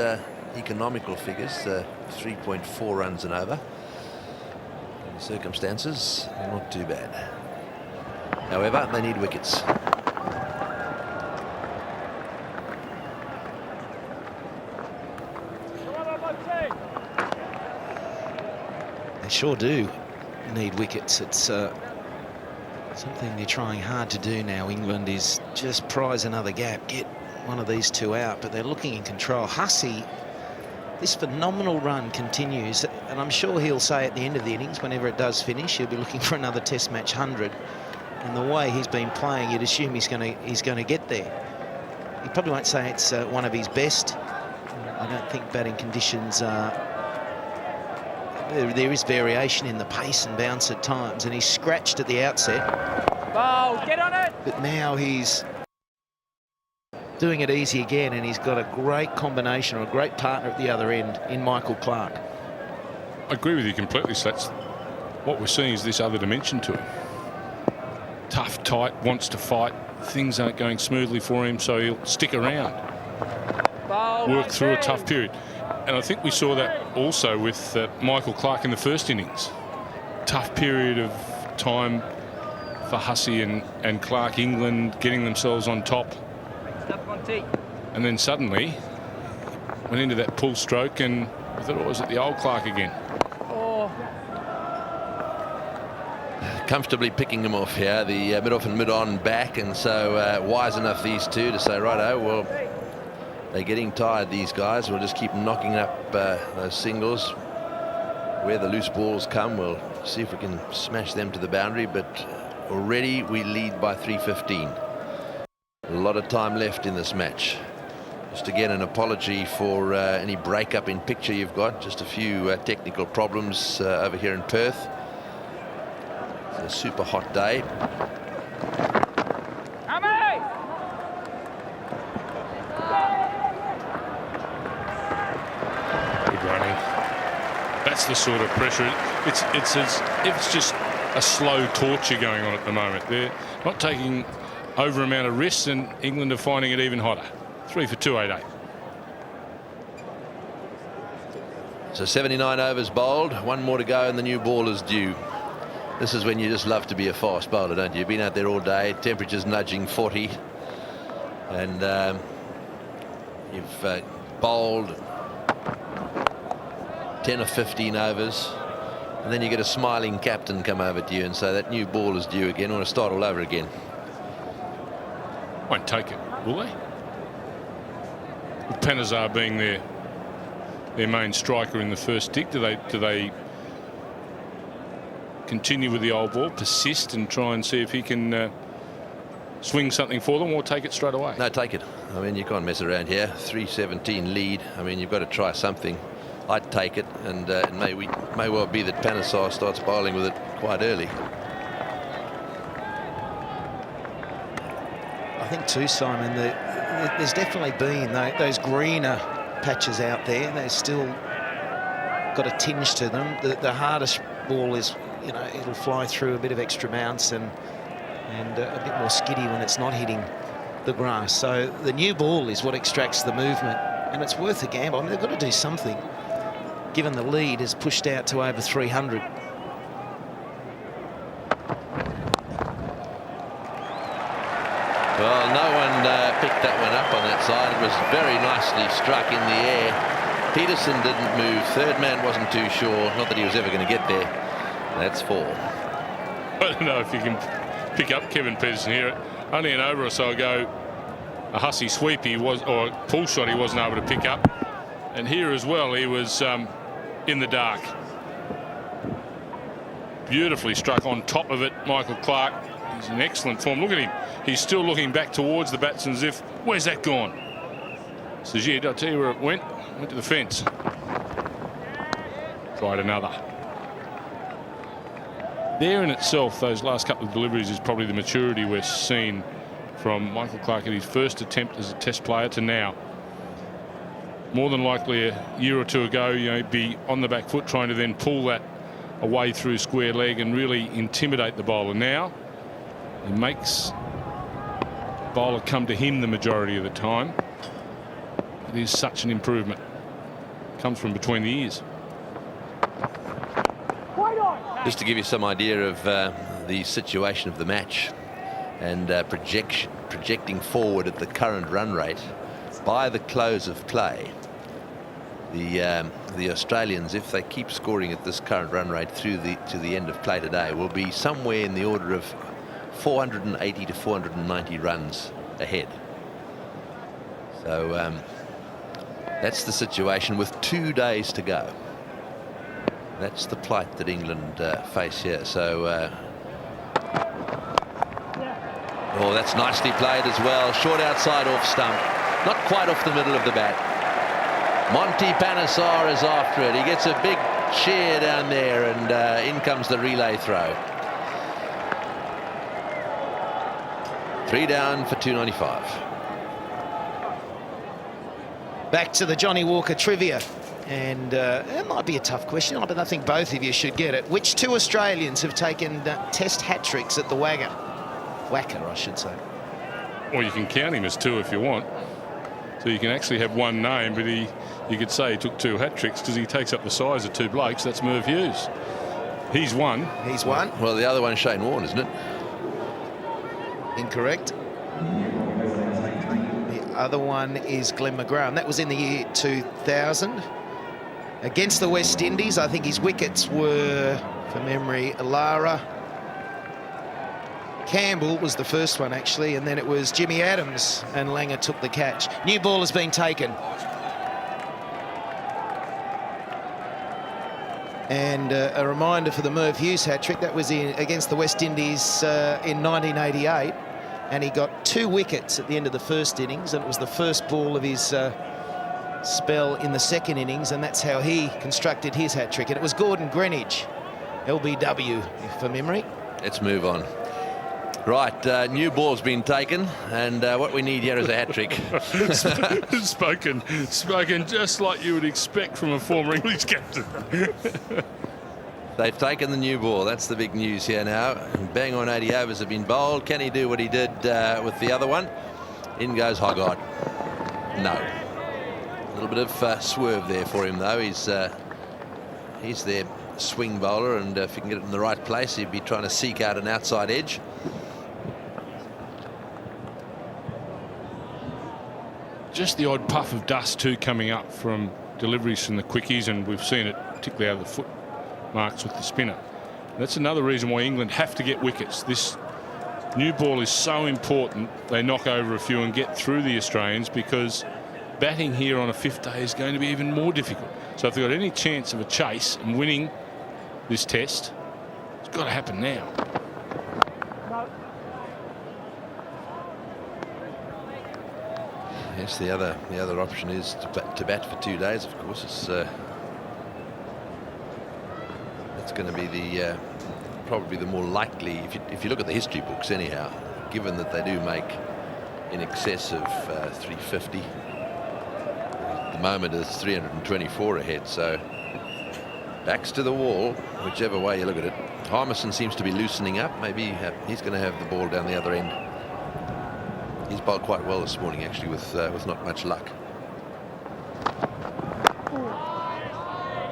Speaker 10: economical figures, 3.4 runs and over. In the circumstances, not too bad. However, they need wickets.
Speaker 12: They sure do need wickets. It's something they're trying hard to do now. England is just prize another gap, get one of these two out, but they're looking in control. Hussey, this phenomenal run continues, and I'm sure he'll say at the end of the innings, whenever it does finish, he'll be looking for another Test match 100. And the way he's been playing, you'd assume he's going to get there. He probably won't say it's one of his best. I don't think batting conditions are. There is variation in the pace and bounce at times, and he's scratched at the outset.
Speaker 9: Ball, get on it!
Speaker 12: But now he's doing it easy again, and he's got a great combination or a great partner at the other end in Michael Clark.
Speaker 16: I agree with you completely. So that's what we're seeing is this other dimension to him. Tough, tight, wants to fight. Things aren't going smoothly for him, so he'll stick around, work through a tough period. And I think we saw that also with Michael Clark in the first innings. Tough period of time for Hussey and Clark, England getting themselves on top. And then suddenly went into that pull stroke, and I thought it was at the old Clark again.
Speaker 10: Comfortably picking them off here, the mid-off and mid-on back, and so wise enough these two to say, righto, well, they're getting tired, these guys. We'll just keep knocking up those singles. Where the loose balls come, we'll see if we can smash them to the boundary, but already we lead by 315. A lot of time left in this match. Just again, an apology for any breakup in picture you've got. Just a few technical problems over here in Perth. It's a super hot day.
Speaker 16: Good running. That's the sort of pressure. It's as if it's just a slow torture going on at the moment. They're not taking over amount of risks, and England are finding it even hotter. 3 for 288.
Speaker 10: So 79 overs bowled, one more to go, and the new ball is due. This is when you just love to be a fast bowler, don't you? You've been out there all day, temperatures nudging 40, and you've bowled 10 or 15 overs, and then you get a smiling captain come over to you and say that new ball is due again. I want to start all over again.
Speaker 16: Won't take it, will they? With Panesar being their main striker in the first stick, do they continue with the old ball, persist and try and see if he can swing something for them, or take it straight away?
Speaker 10: No, take it. I mean, you can't mess around here. 317 lead. I mean, you've got to try something. I'd take it, and it may well be that Panesar starts bowling with it quite early.
Speaker 12: I think too, Simon, there's definitely been those greener patches out there. They've still got a tinge to them. The hardest ball is, you know, it'll fly through a bit of extra bounce and a bit more skiddy when it's not hitting the grass. So the new ball is what extracts the movement, and it's worth a gamble. I mean, they've got to do something, given the lead is pushed out to over 300.
Speaker 10: Well, no one picked that one up on that side. It was very nicely struck in the air. Peterson didn't move. Third man wasn't too sure. Not that he was ever going to get there. That's 4.
Speaker 16: I don't know if you can pick up Kevin Peterson here. Only an over or so ago, a Hussey sweep or a pull shot he wasn't able to pick up. And here as well, he was in the dark. Beautifully struck on top of it, Michael Clark. He's in excellent form. Look at him. He's still looking back towards the batsman as if, where's that gone? Sajid, I'll tell you where it went. Went to the fence. Tried another. There in itself, those last couple of deliveries is probably the maturity we're seeing from Michael Clarke at his first attempt as a Test player to now. More than likely a year or two ago, you know, be on the back foot trying to then pull that away through square leg and really intimidate the bowler. Now he makes the bowler come to him the majority of the time. It is such an improvement. Comes from between the ears.
Speaker 10: Just to give you some idea of the situation of the match and projecting forward at the current run rate, by the close of play, the Australians, if they keep scoring at this current run rate to the end of play today, will be somewhere in the order of 480 to 490 runs ahead. So that's the situation with 2 days to go. That's the plight that England face here. So oh, that's nicely played as well. Short outside off stump, not quite off the middle of the bat. Monty Panesar is after it. He gets a big cheer down there, and in comes the relay throw. 3 down for 295.
Speaker 12: Back to the Johnny Walker trivia. And it might be a tough question, but I think both of you should get it. Which 2 Australians have taken Test hat-tricks at the WACA? WACA, I should say.
Speaker 16: Well, you can count him as 2 if you want. So you can actually have one name, but you could say he took 2 hat-tricks because he takes up the size of 2 blokes. That's Merv Hughes. He's one.
Speaker 12: He's one.
Speaker 10: Well, the other one's Shane Warne, isn't it?
Speaker 12: Incorrect. The other one is Glenn McGrath. That was in the year 2000. Against the West Indies, I think his wickets were, from memory, Lara. Campbell was the first one, actually, and then it was Jimmy Adams, and Langer took the catch. New ball has been taken. And a reminder for the Merv Hughes hat-trick, that was against the West Indies in 1988, and he got 2 wickets at the end of the first innings, and it was the first ball of his spell in the second innings, and that's how he constructed his hat-trick. And it was Gordon Greenidge, LBW, for memory.
Speaker 10: Let's move on. Right, new ball's been taken, and what we need here is a hat-trick.
Speaker 16: spoken just like you would expect from a former English captain.
Speaker 10: They've taken the new ball. That's the big news here now. Bang on 80 overs have been bowled. Can he do what he did with the other one? In goes Hoggard. No. A little bit of swerve there for him, though. He's their swing bowler, and if he can get it in the right place, he'd be trying to seek out an outside edge.
Speaker 16: Just the odd puff of dust too coming up from deliveries from the quickies, and we've seen it particularly out of the foot marks with the spinner. That's another reason why England have to get wickets. This new ball is so important. They knock over a few and get through the Australians, because batting here on a 5th day is going to be even more difficult. So if they've got any chance of a chase and winning this test, it's got to happen now.
Speaker 10: Yes, the other option is to bat for 2 days. Of course, it's going to be the probably the more likely. If you look at the history books, anyhow, given that they do make in excess of 350. At the moment, it's 324 ahead. So backs to the wall, whichever way you look at it. Harmison seems to be loosening up. Maybe he's going to have the ball down the other end. He's bowled quite well this morning, actually, with not much luck.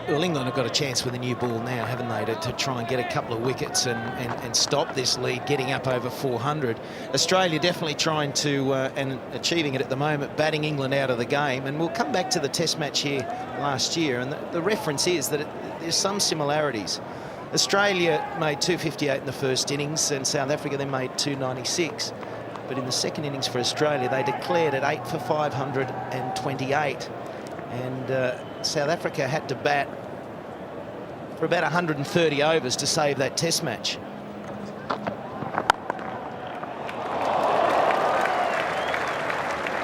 Speaker 12: Well, England have got a chance with a new ball now, haven't they, to try and get a couple of wickets and stop this lead getting up over 400. Australia definitely trying to, and achieving it at the moment, batting England out of the game. And we'll come back to the Test match here last year, and the reference is that there's some similarities. Australia made 258 in the first innings, and South Africa then made 296. But in the second innings for Australia, they declared at 8 for 528. And South Africa had to bat for about 130 overs to save that Test match.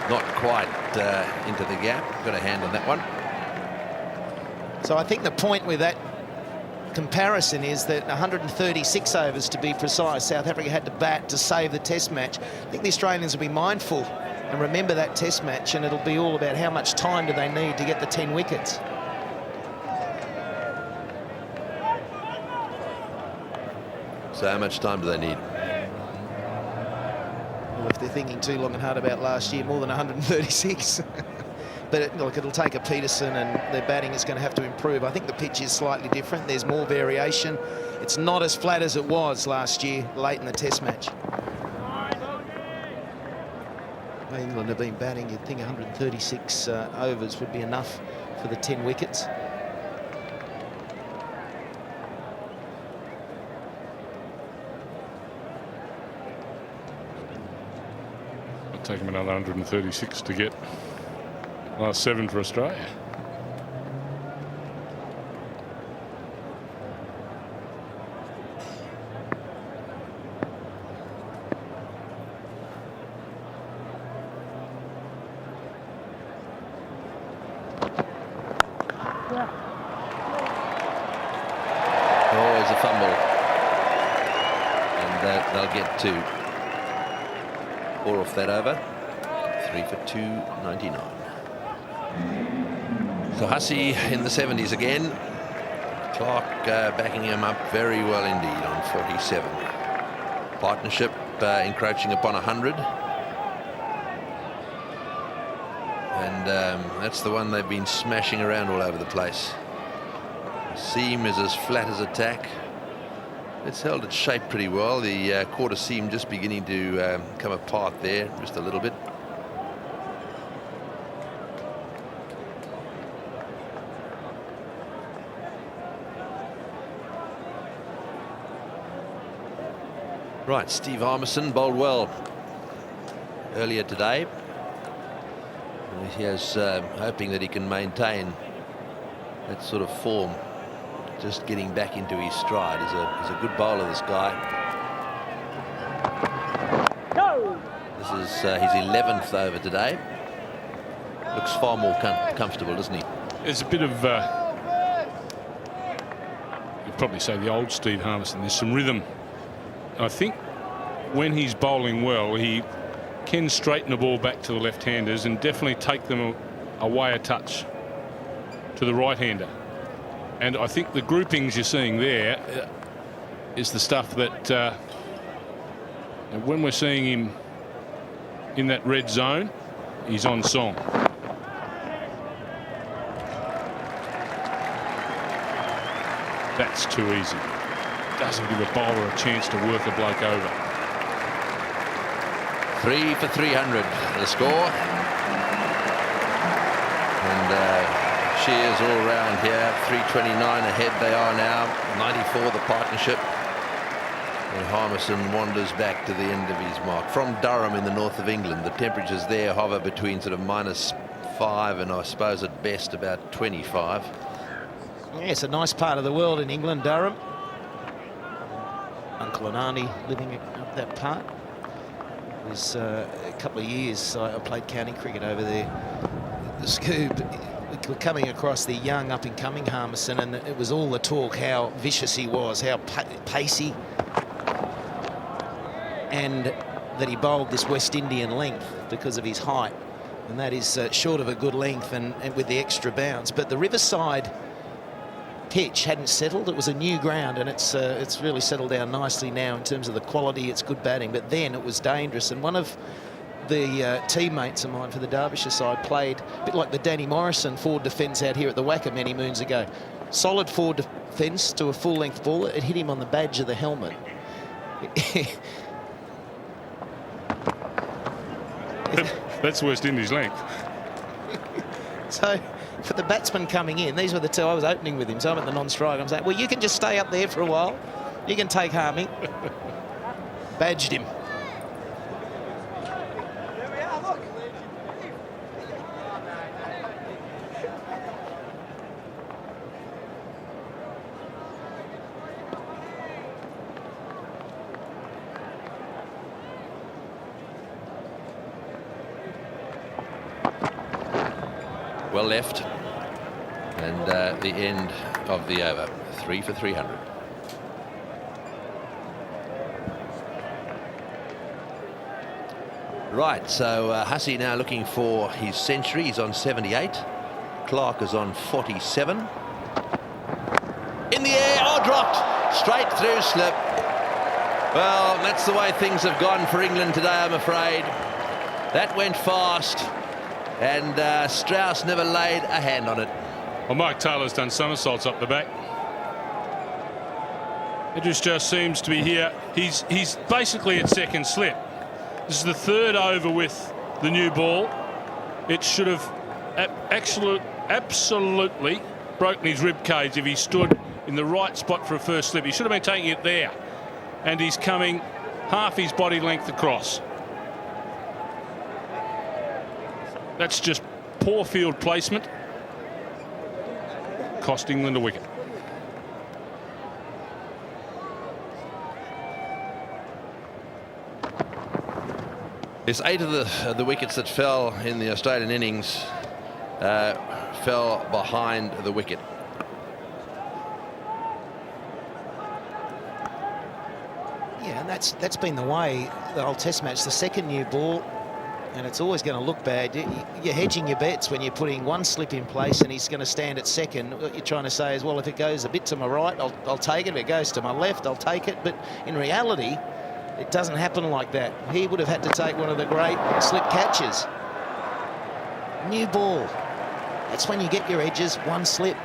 Speaker 10: Not quite into the gap. Got a hand on that one.
Speaker 12: So I think the point with that comparison is that 136 overs, to be precise, South Africa had to bat to save the Test match. I think the Australians will be mindful and remember that Test match, and it'll be all about how much time do they need to get the 10 wickets.
Speaker 10: So how much time do they need?
Speaker 12: Well, if they're thinking too long and hard about last year, more than 136. But look, it'll take a Peterson, and their batting is going to have to improve. I think the pitch is slightly different. There's more variation. It's not as flat as it was last year, late in the Test match. England have been batting. You'd think 136 overs would be enough for the 10 wickets.
Speaker 16: It'll take them another 136 to get last 7 for Australia.
Speaker 10: Always a fumble. And they'll get 2. 4 off that over. 3 for 299. So Hussey in the 70s again. Clark backing him up very well indeed on 47. Partnership encroaching upon 100. And that's the one they've been smashing around all over the place. The seam is as flat as a tack. It's held its shape pretty well. The quarter seam just beginning to come apart there just a little bit. Right, Steve Harmison bowled well earlier today. He is hoping that he can maintain that sort of form. Just getting back into his stride. He's a good bowler, this guy. This is his 11th over today. Looks far more comfortable, doesn't he?
Speaker 16: There's a bit of, you'd probably say the old Steve Harmison. There's some rhythm. I think when he's bowling well, he can straighten the ball back to the left-handers and definitely take them away a touch to the right-hander. And I think the groupings you're seeing there is the stuff that when we're seeing him in that red zone, he's on song. That's too easy. Doesn't give a bowler a chance to work a bloke over.
Speaker 10: 3 for 300 the score. And cheers all round here. 329 ahead they are now. 94 the partnership. And Harmison wanders back to the end of his mark. From Durham in the north of England, the temperatures there hover between sort of -5 and I suppose at best about 25.
Speaker 12: Yeah, it's a nice part of the world in England, Durham. Uncle and Auntie living up that part. It was a couple of years I played county cricket over there. The Scoob, we were coming across the young up-and-coming Harmison, and it was all the talk how vicious he was, how pacey, and that he bowled this West Indian length because of his height, and that is short of a good length and with the extra bounce. But the Riverside pitch hadn't settled. It was a new ground, and it's really settled down nicely now in terms of the quality. It's good batting, but then it was dangerous. And one of the teammates of mine for the Derbyshire side played a bit like the Danny Morrison forward defence out here at the WACA many moons ago. Solid forward defence to a full-length ball. It hit him on the badge of the helmet.
Speaker 16: That's West Indies length.
Speaker 12: So for the batsman coming in, these were the two I was opening with him, so I'm at the non-strike. I'm saying, well, you can just stay up there for a while. You can take harming. Badged him.
Speaker 10: Well left, and the end of the over. 3 for 300. Right, so Hussey now looking for his century. He's on 78. Clark is on 47. In the air, oh, dropped. Straight through slip. Well, that's the way things have gone for England today, I'm afraid. That went fast, and Strauss never laid a hand on it.
Speaker 16: Well, Mike Taylor's done somersaults up the back. It just seems to be here. He's basically at second slip. This is the third over with the new ball. It should have absolutely broken his rib cage if he stood in the right spot for a first slip. He should have been taking it there, and he's coming half his body length across. That's just poor field placement. Cost England a wicket.
Speaker 10: It's 8 of the wickets that fell in the Australian innings fell behind the wicket.
Speaker 12: Yeah, and that's been the way the whole Test match. The second new ball, and it's always going to look bad. You're hedging your bets when you're putting one slip in place and he's going to stand at second. What you're trying to say is, well, if it goes a bit to my right, I'll take it. If it goes to my left, I'll take it. But in reality, it doesn't happen like that. He would have had to take one of the great slip catches. New ball. That's when you get your edges, one slip.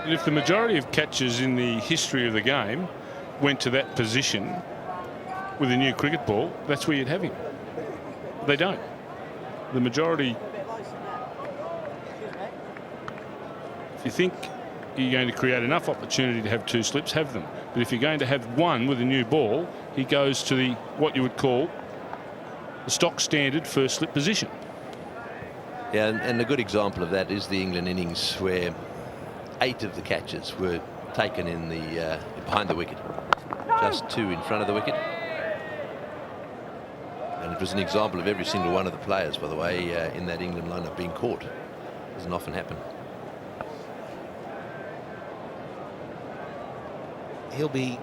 Speaker 16: And if the majority of catches in the history of the game went to that position with a new cricket ball, that's where you'd have him. They don't. The majority, if you think you're going to create enough opportunity to have two slips, have them. But if you're going to have one with a new ball, he goes to the what you would call the stock standard first slip position.
Speaker 10: Yeah, and a good example of that is the England innings, where 8 of the catches were taken in the behind the wicket, just 2 in front of the wicket. And it was an example of every single one of the players, by the way, in that England lineup being caught. Doesn't often happen.
Speaker 12: He'll be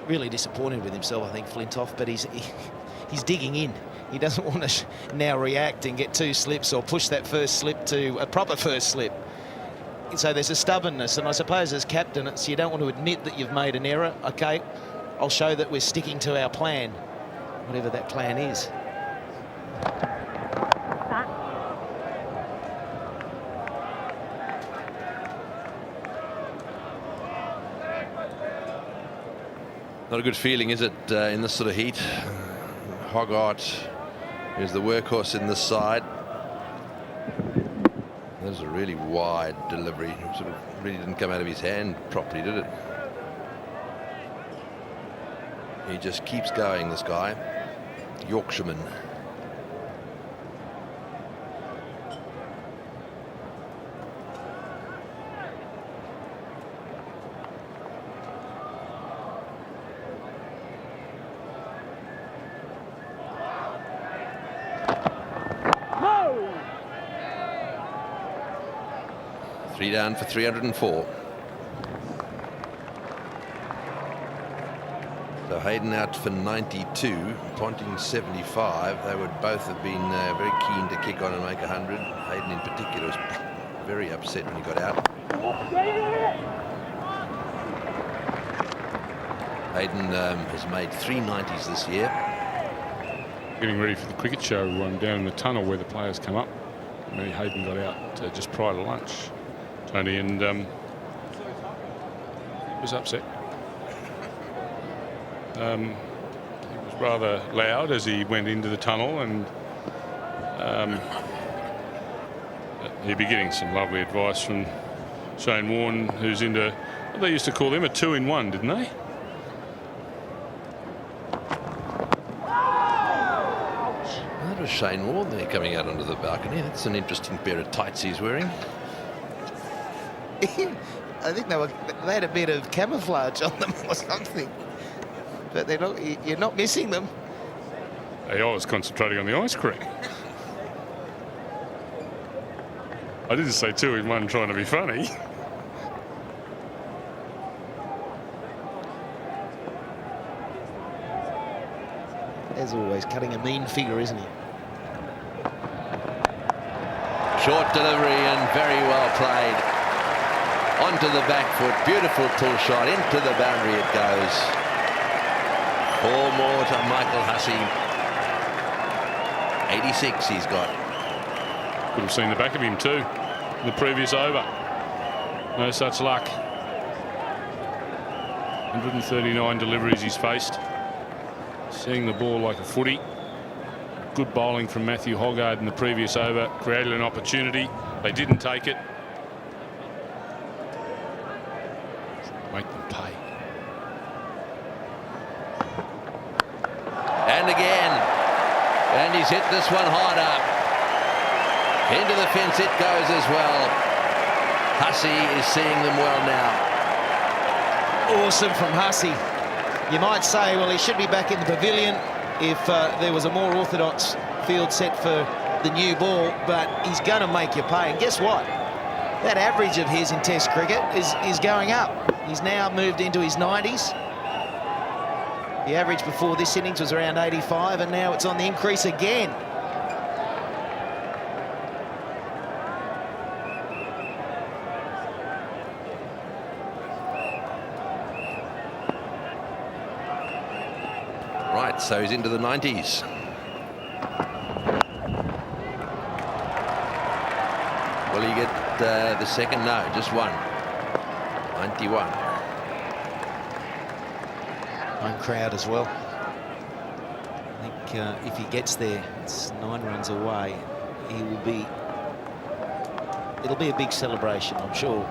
Speaker 12: really disappointed with himself, I think, Flintoff, but he's digging in. He doesn't want to now react and get 2 slips or push that first slip to a proper first slip. So there's a stubbornness, and I suppose as captain, it's you don't want to admit that you've made an error. Okay, I'll show that we're sticking to our plan, whatever that plan is.
Speaker 10: Not a good feeling, is it, in this sort of heat? Hoggart is the workhorse in this side. There's a really wide delivery. It sort of really didn't come out of his hand properly, did it? He just keeps going, this guy. Yorkshireman. Three down for 304. So Hayden out for 92, Ponting 75. They would both have been very keen to kick on and make 100. Hayden in particular was very upset when he got out. Hayden has made 3 90s this year.
Speaker 16: Getting ready for the cricket show down in the tunnel where the players come up. Maybe Hayden got out just prior to lunch, Tony, and he was upset. He was rather loud as he went into the tunnel, and he'd be getting some lovely advice from Shane Warne, who's into what they used to call him a 2-in-1, didn't they?
Speaker 10: That was Shane Warne there coming out onto the balcony. That's an interesting pair of tights he's wearing.
Speaker 12: I think they had a bit of camouflage on them or something. But they're not, you're not missing them.
Speaker 16: Hey, I was concentrating on the ice cream. I didn't say 2 in 1 trying to be funny.
Speaker 12: As always, cutting a mean figure, isn't he?
Speaker 10: Short delivery and very well played. Onto the back foot, beautiful pull shot, into the boundary it goes. 4 more to Michael Hussey. 86 he's got.
Speaker 16: Could have seen the back of him too in the previous over. No such luck. 139 deliveries he's faced. Seeing the ball like a footy. Good bowling from Matthew Hoggard in the previous over. Created an opportunity. They didn't take it. Make them pay.
Speaker 10: And again. And he's hit this one hard up. Into the fence it goes as well. Hussey is seeing them well now.
Speaker 12: Awesome from Hussey. You might say, well, he should be back in the pavilion if there was a more orthodox field set for the new ball, but he's going to make you pay. And guess what? That average of his in Test cricket is going up. He's now moved into his 90s. The average before this innings was around 85, and now it's on the increase again.
Speaker 10: Right, so he's into the 90s. Will he get the second? No, just one. 91.
Speaker 12: Home crowd as well. I think if he gets there, it's 9 runs away. It'll be a big celebration, I'm sure.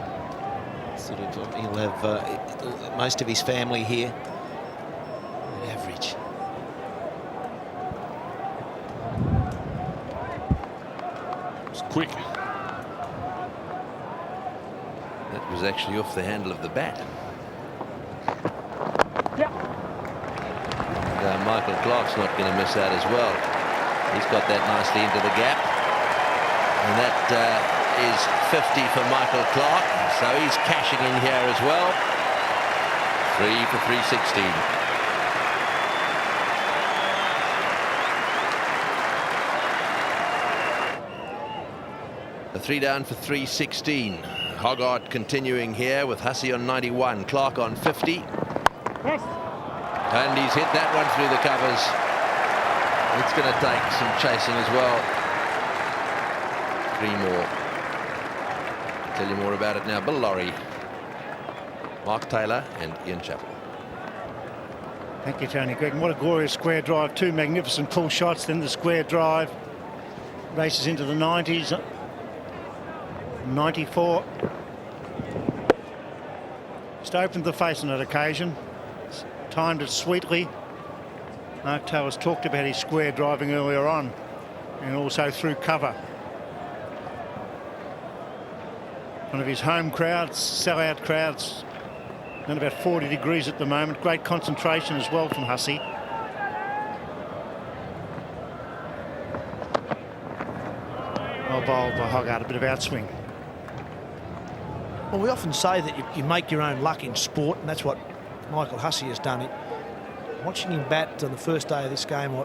Speaker 12: Sort of, he'll have most of his family here. Average.
Speaker 16: It's quick.
Speaker 10: That was actually off the handle of the bat. And Michael Clark's not going to miss that as well. He's got that nicely into the gap. And that is 50 for Michael Clark. So he's cashing in here as well. 3 for 316. A 3 down for 316. Hoggard continuing here with Hussey on 91, Clark on 50.
Speaker 2: Yes.
Speaker 10: And he's hit that one through the covers. It's going to take some chasing as well. 3 more. Tell you more about it now. Bill Laurie, Mark Taylor and Ian Chappell.
Speaker 5: Thank you, Tony Greg. What a glorious square drive. 2 magnificent pull shots, then the square drive. Races into the 90s. 94. Just opened the face on that occasion. Timed it sweetly. Mark Taylor's talked about his square driving earlier on, and also through cover. One of his home crowds, sellout crowds, around about 40 degrees at the moment. Great concentration as well from Hussey. Well bowled by Hoggard, a bit of outswing.
Speaker 6: Well, we often say that you make your own luck in sport, and that's what Michael Hussey has done. Watching him bat on the first day of this game,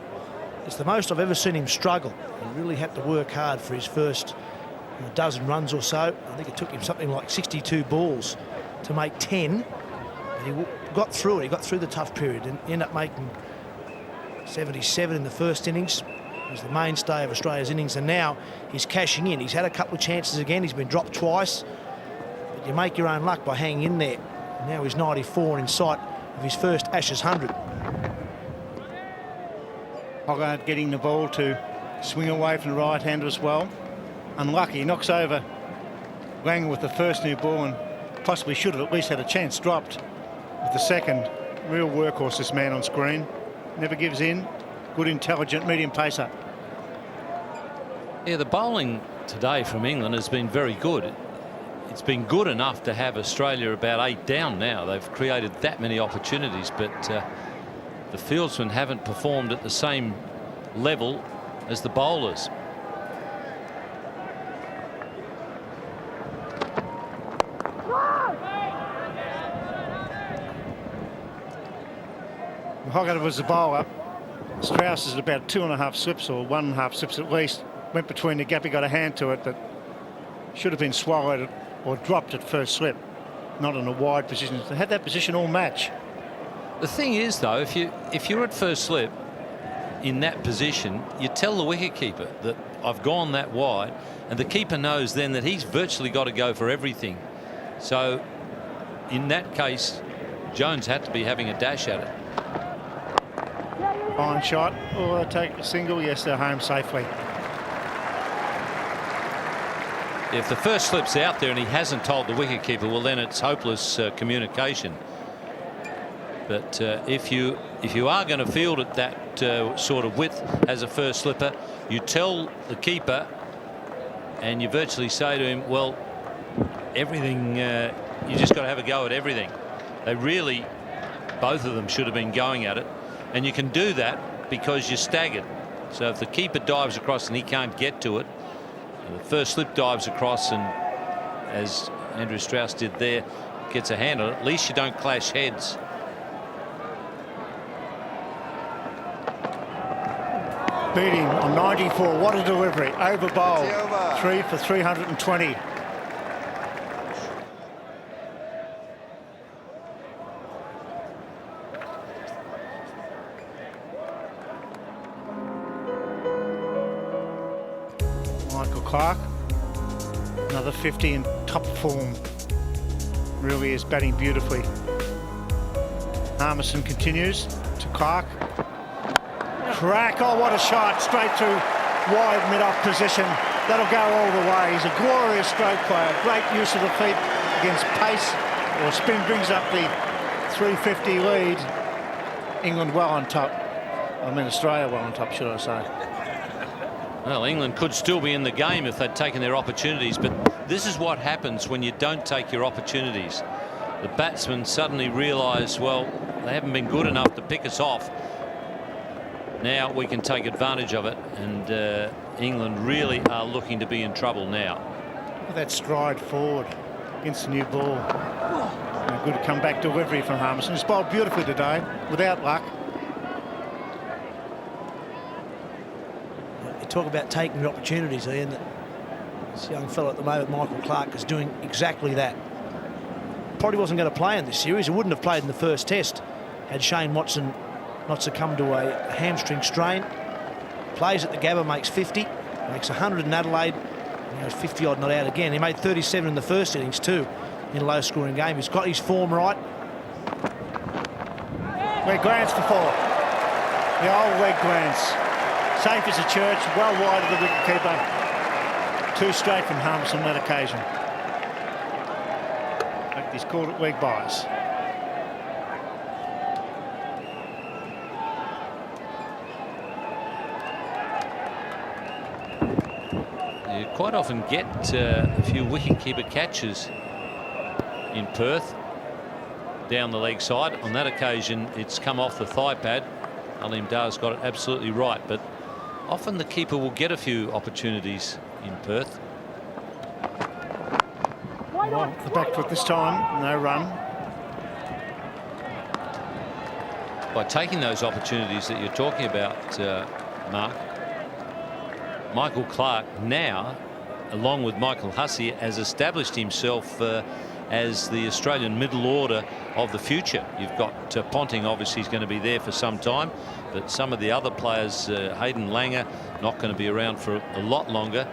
Speaker 6: it's the most I've ever seen him struggle. He really had to work hard for his first dozen runs or so. I think it took him something like 62 balls to make 10. And he got through it. He got through the tough period and ended up making 77 in the first innings. He was the mainstay of Australia's innings, and now he's cashing in. He's had a couple of chances again. He's been dropped twice. But you make your own luck by hanging in there. And now he's 94 and in sight of his first Ashes 100.
Speaker 5: Hoggard getting the ball to swing away from the right hander as well. Unlucky, knocks over Langer with the first new ball and possibly should have at least had a chance dropped with the second. Real workhorse, this man on screen. Never gives in. Good, intelligent, medium pacer.
Speaker 11: Yeah, the bowling today from England has been very good. It's been good enough to have Australia about 8 down now. They've created that many opportunities, but the fieldsmen haven't performed at the same level as the bowlers.
Speaker 5: Hoggett was the bowler. Strauss is about 2.5 slips or 1.5 slips at least. Went between the gap. He got a hand to it that should have been swallowed or dropped at first slip. Not in a wide position. They had that position all match.
Speaker 11: The thing is, though, if you're at first slip in that position, you tell the wicketkeeper that I've gone that wide, and the keeper knows then that he's virtually got to go for everything. So in that case, Jones had to be having a dash at it.
Speaker 5: Fine shot. Oh, they take a single. Yes, they're home safely.
Speaker 11: If the first slip's out there and he hasn't told the wicketkeeper, well, then it's hopeless communication. But if you are going to field at that sort of width as a first slipper, you tell the keeper and you virtually say to him, well, everything, you just got to have a go at everything. They really, both of them should have been going at it. And you can do that because you're staggered. So if the keeper dives across and he can't get to it, the first slip dives across and, as Andrew Strauss did there, gets a hand on it, at least you don't clash heads.
Speaker 5: Beating on 94. What a delivery. Over bowl. 3 for 320. Clark, another 50 in top form. Really is batting beautifully. Harmison continues to Clark. Crack, oh what a shot, straight to wide mid-off position. That'll go all the way. He's a glorious stroke player. Great use of the feet against pace or spin, brings up the 350 lead. England well on top. I mean Australia well on top, should I say.
Speaker 11: Well, England could still be in the game if they'd taken their opportunities, but this is what happens when you don't take your opportunities. The batsmen suddenly realise, well, they haven't been good enough to pick us off. Now we can take advantage of it, and England really are looking to be in trouble now.
Speaker 5: That stride forward against the new ball. And a good comeback delivery from Harmison. He's bowled beautifully today, without luck.
Speaker 6: Talk about taking the opportunities, Ian. This young fellow at the moment, Michael Clark, is doing exactly that. Probably wasn't going to play in this series. He wouldn't have played in the first test had Shane Watson not succumbed to a hamstring strain. Plays at the Gabba, makes 50, makes 100 in Adelaide, and goes 50 odd not out again. He made 37 in the first innings too, in a low scoring game. He's got his form right.
Speaker 5: Leg glance for 4. The old leg glance. Safe as a church, well wide of the wicketkeeper. 2 straight from Harmison on that occasion. Like he's called it leg bias.
Speaker 11: You quite often get a few wicketkeeper catches in Perth down the leg side. On that occasion, it's come off the thigh pad. Alim Dar's got it absolutely right, but often the keeper will get a few opportunities in Perth.
Speaker 5: Well, the back foot this time, no run.
Speaker 11: By taking those opportunities that you're talking about, Mark, Michael Clark now, along with Michael Hussey, has established himself as the Australian middle order of the future. You've got Ponting, obviously, is going to be there for some time, but some of the other players, Hayden, Langer, not going to be around for a lot longer.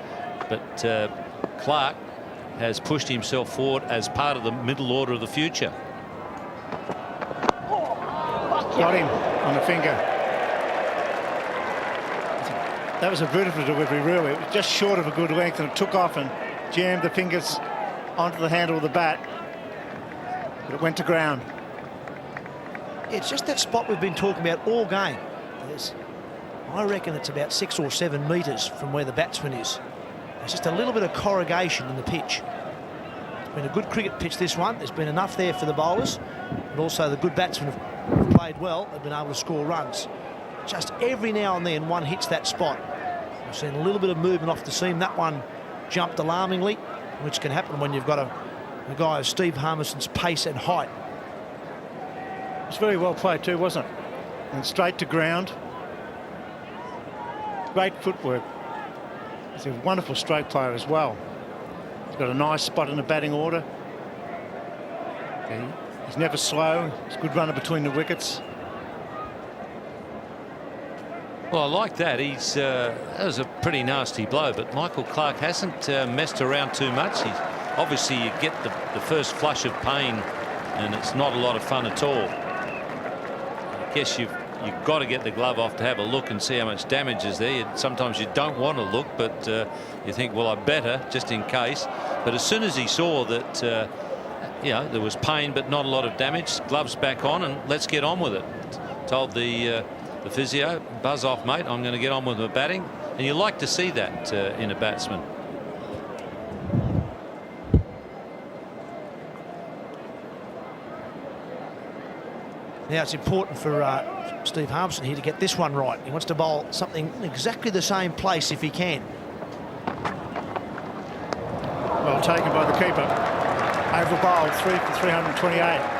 Speaker 11: But Clark has pushed himself forward as part of the middle order of the future.
Speaker 5: Got him on the finger. That was a beautiful delivery, really. It was just short of a good length, and it took off and jammed the fingers onto the handle of the bat. But it went to ground.
Speaker 6: It's just that spot we've been talking about all game. I reckon it's about 6 or 7 metres from where the batsman is. There's just a little bit of corrugation in the pitch. It's been a good cricket pitch, this one. There's been enough there for the bowlers, and also the good batsmen have played well. They've been able to score runs. Just every now and then one hits that spot. We've seen a little bit of movement off the seam. That one jumped alarmingly, which can happen when you've got a guy of Steve Harmison's pace and height.
Speaker 5: It was very well played too, wasn't it? And straight to ground. Great footwork. He's a wonderful stroke player as well. He's got a nice spot in the batting order. He's never slow. He's a good runner between the wickets.
Speaker 11: Well, I like that. That was a pretty nasty blow, but Michael Clarke hasn't messed around too much. Obviously, you get the first flush of pain, and it's not a lot of fun at all. I guess you've got to get the glove off to have a look and see how much damage is there. Sometimes you don't want to look, but you think, well, I better, just in case. But as soon as he saw that, there was pain but not a lot of damage, gloves back on, and let's get on with it. Told the physio, buzz off, mate, I'm going to get on with my batting. And you like to see that in a batsman.
Speaker 6: Now it's important for Steve Harmison here to get this one right. He wants to bowl something in exactly the same place if he can.
Speaker 5: Well taken by the keeper. Over bowled 3 for 328.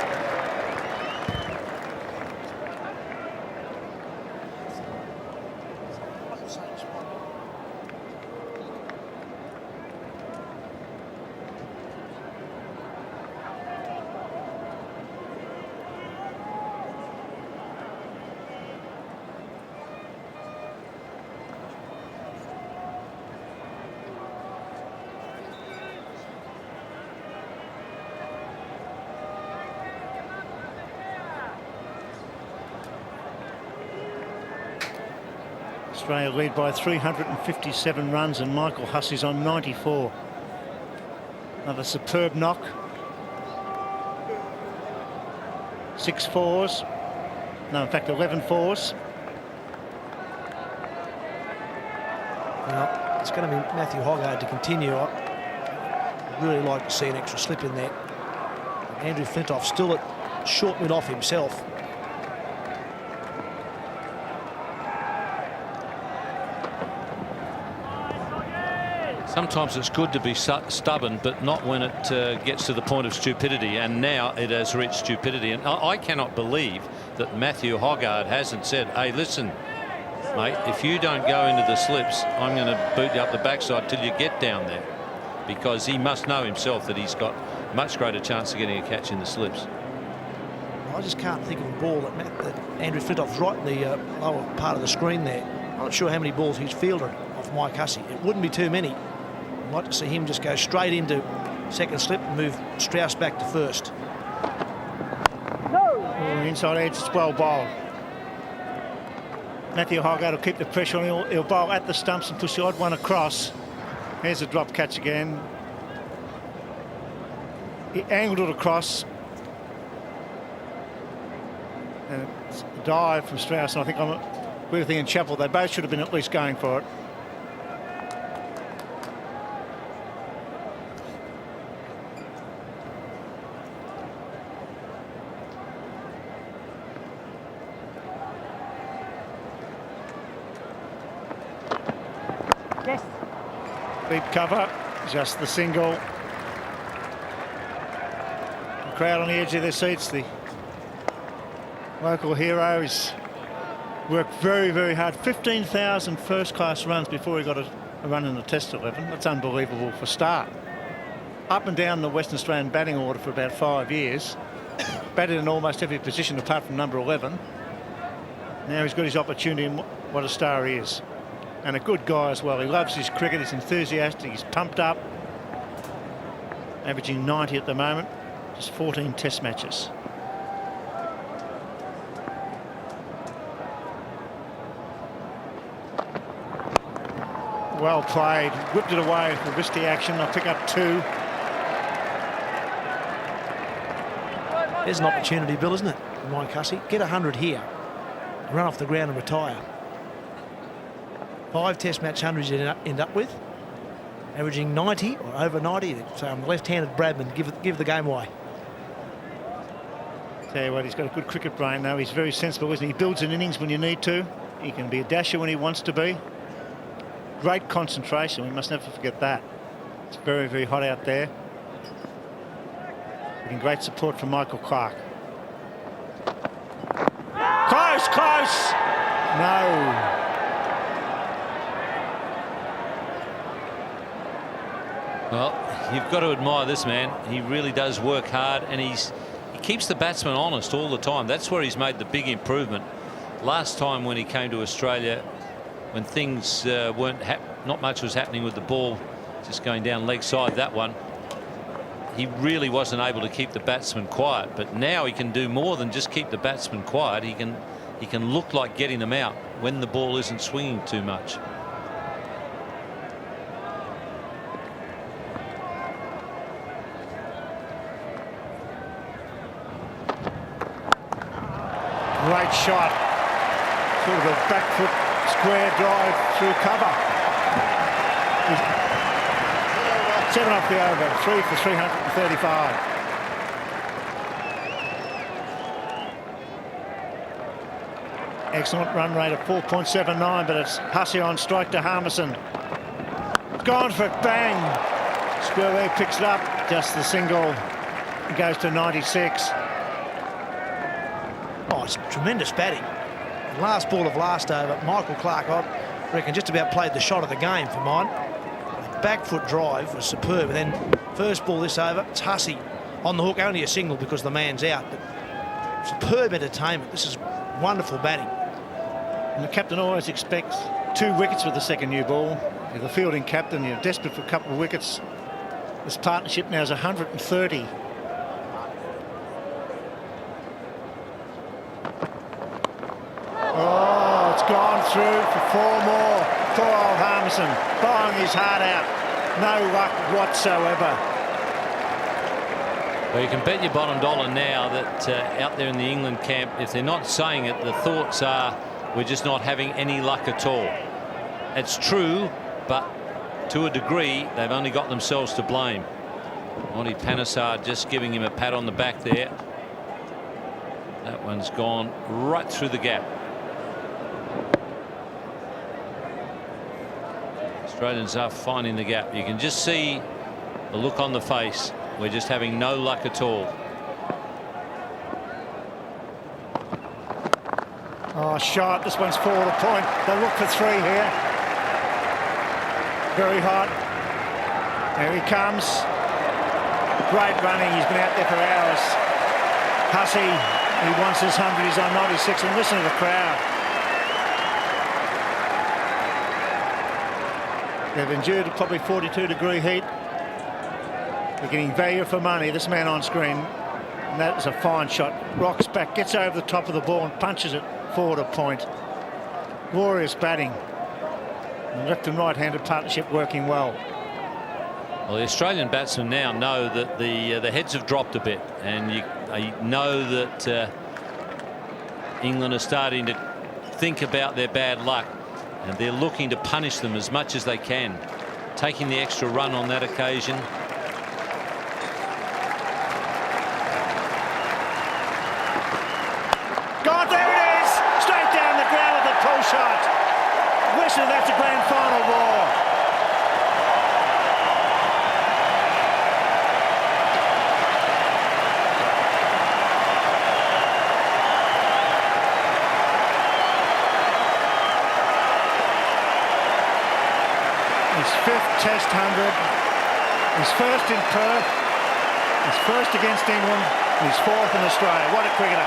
Speaker 5: Australia lead by 357 runs, and Michael Hussey's on 94. Another superb knock. 6 fours. No, in fact, 11 fours.
Speaker 6: Well, it's going to be Matthew Hoggard to continue. I'd really like to see an extra slip in there. Andrew Flintoff still at short mid off himself.
Speaker 11: Sometimes it's good to be stubborn, but not when it gets to the point of stupidity, and now it has reached stupidity. And I cannot believe that Matthew Hoggard hasn't said, hey, listen, mate, if you don't go into the slips, I'm going to boot you up the backside till you get down there, because he must know himself that he's got much greater chance of getting a catch in the slips.
Speaker 6: I just can't think of a ball that Andrew Flintoff's right in the lower part of the screen there. I'm not sure how many balls he's fielded off Mike Hussey. It wouldn't be too many. I'd like to see him just go straight into second slip and move Strauss back to first.
Speaker 5: Oh, inside edge, it's well bowled. Matthew Hoggard will keep the pressure on. He'll bowl at the stumps and push the odd one across. Here's a drop catch again. He angled it across. And it's a dive from Strauss, and I think I'm with Ian Chappell. They both should have been at least going for it. Deep cover, just the single. The crowd on the edge of their seats. The local hero has worked very, very hard. 15,000 first-class runs before he got a run in the Test 11. That's unbelievable for start. Up and down the Western Australian batting order for about 5 years. Batted in almost every position apart from number 11. Now he's got his opportunity, and what a star he is. And a good guy as well. He loves his cricket, he's enthusiastic, he's pumped up. Averaging 90 at the moment, just 14 Test matches. Well played, whipped it away for risky action. I'll pick up 2.
Speaker 6: There's an opportunity, Bill, isn't it? Mike Hussey, get 100 here, run off the ground and retire. 5 Test match hundreds you end up with, averaging 90 or over 90. So I'm left-handed Bradman, give the game away.
Speaker 5: Tell you what, he's got a good cricket brain though. He's very sensible, isn't he? He builds an innings when you need to. He can be a dasher when he wants to be. Great concentration, we must never forget that. It's very, very hot out there. Getting great support from Michael Clarke. Close, close. No.
Speaker 11: Well, you've got to admire this man. He really does work hard, and he keeps the batsman honest all the time. That's where he's made the big improvement. Last time when he came to Australia, when things weren't not much was happening with the ball just going down leg side, that one, he really wasn't able to keep the batsman quiet. But now he can do more than just keep the batsman quiet. He can look like getting them out when the ball isn't swinging too much.
Speaker 5: Great shot. Sort of a back foot square drive through cover. 7 off the over, 3 for 335. Excellent run rate of 4.79, but it's Hussey on strike to Harmison. It's gone for it, bang. Square leg picks it up, just the single. It goes to 96.
Speaker 6: Oh, it's tremendous batting. The last ball of last over, Michael Clarke, I reckon, just about played the shot of the game for mine. The back foot drive was superb. And then first ball this over, it's Hussey on the hook, only a single because the man's out. But superb entertainment. This is wonderful batting.
Speaker 5: And the captain always expects 2 wickets with the second new ball. You're the fielding captain, you're desperate for a couple of wickets. This partnership now is 130. Oh, it's gone through for 4 more. Poor old Harmison, bowling his heart out. No luck whatsoever.
Speaker 11: Well, you can bet your bottom dollar now that out there in the England camp, if they're not saying it, the thoughts are, we're just not having any luck at all. It's true, but to a degree, they've only got themselves to blame. Monty Panesar just giving him a pat on the back there. That one's gone right through the gap. Australians are finding the gap. You can just see the look on the face. We're just having no luck at all.
Speaker 5: Oh, shot. This one's forward a point. They'll look for 3 here. Very hot. There he comes. Great running. He's been out there for hours. Hussey, he wants his 100. He's on 96. And listen to the crowd. They've endured probably 42-degree heat. They're getting value for money. This man on screen, and that is a fine shot. Rocks back, gets over the top of the ball and punches it forward a point. Glorious batting. And left and right-handed partnership working well.
Speaker 11: Well, the Australian batsmen now know that the heads have dropped a bit, and you know that England are starting to think about their bad luck, and they're looking to punish them as much as they can, taking the extra run on that occasion.
Speaker 5: God, there it is! Straight down the ground with a pull shot. Wishing that's a grand final war. His 5th Test 100. His first in Perth. His first against England. His 4th in Australia. What a cricketer.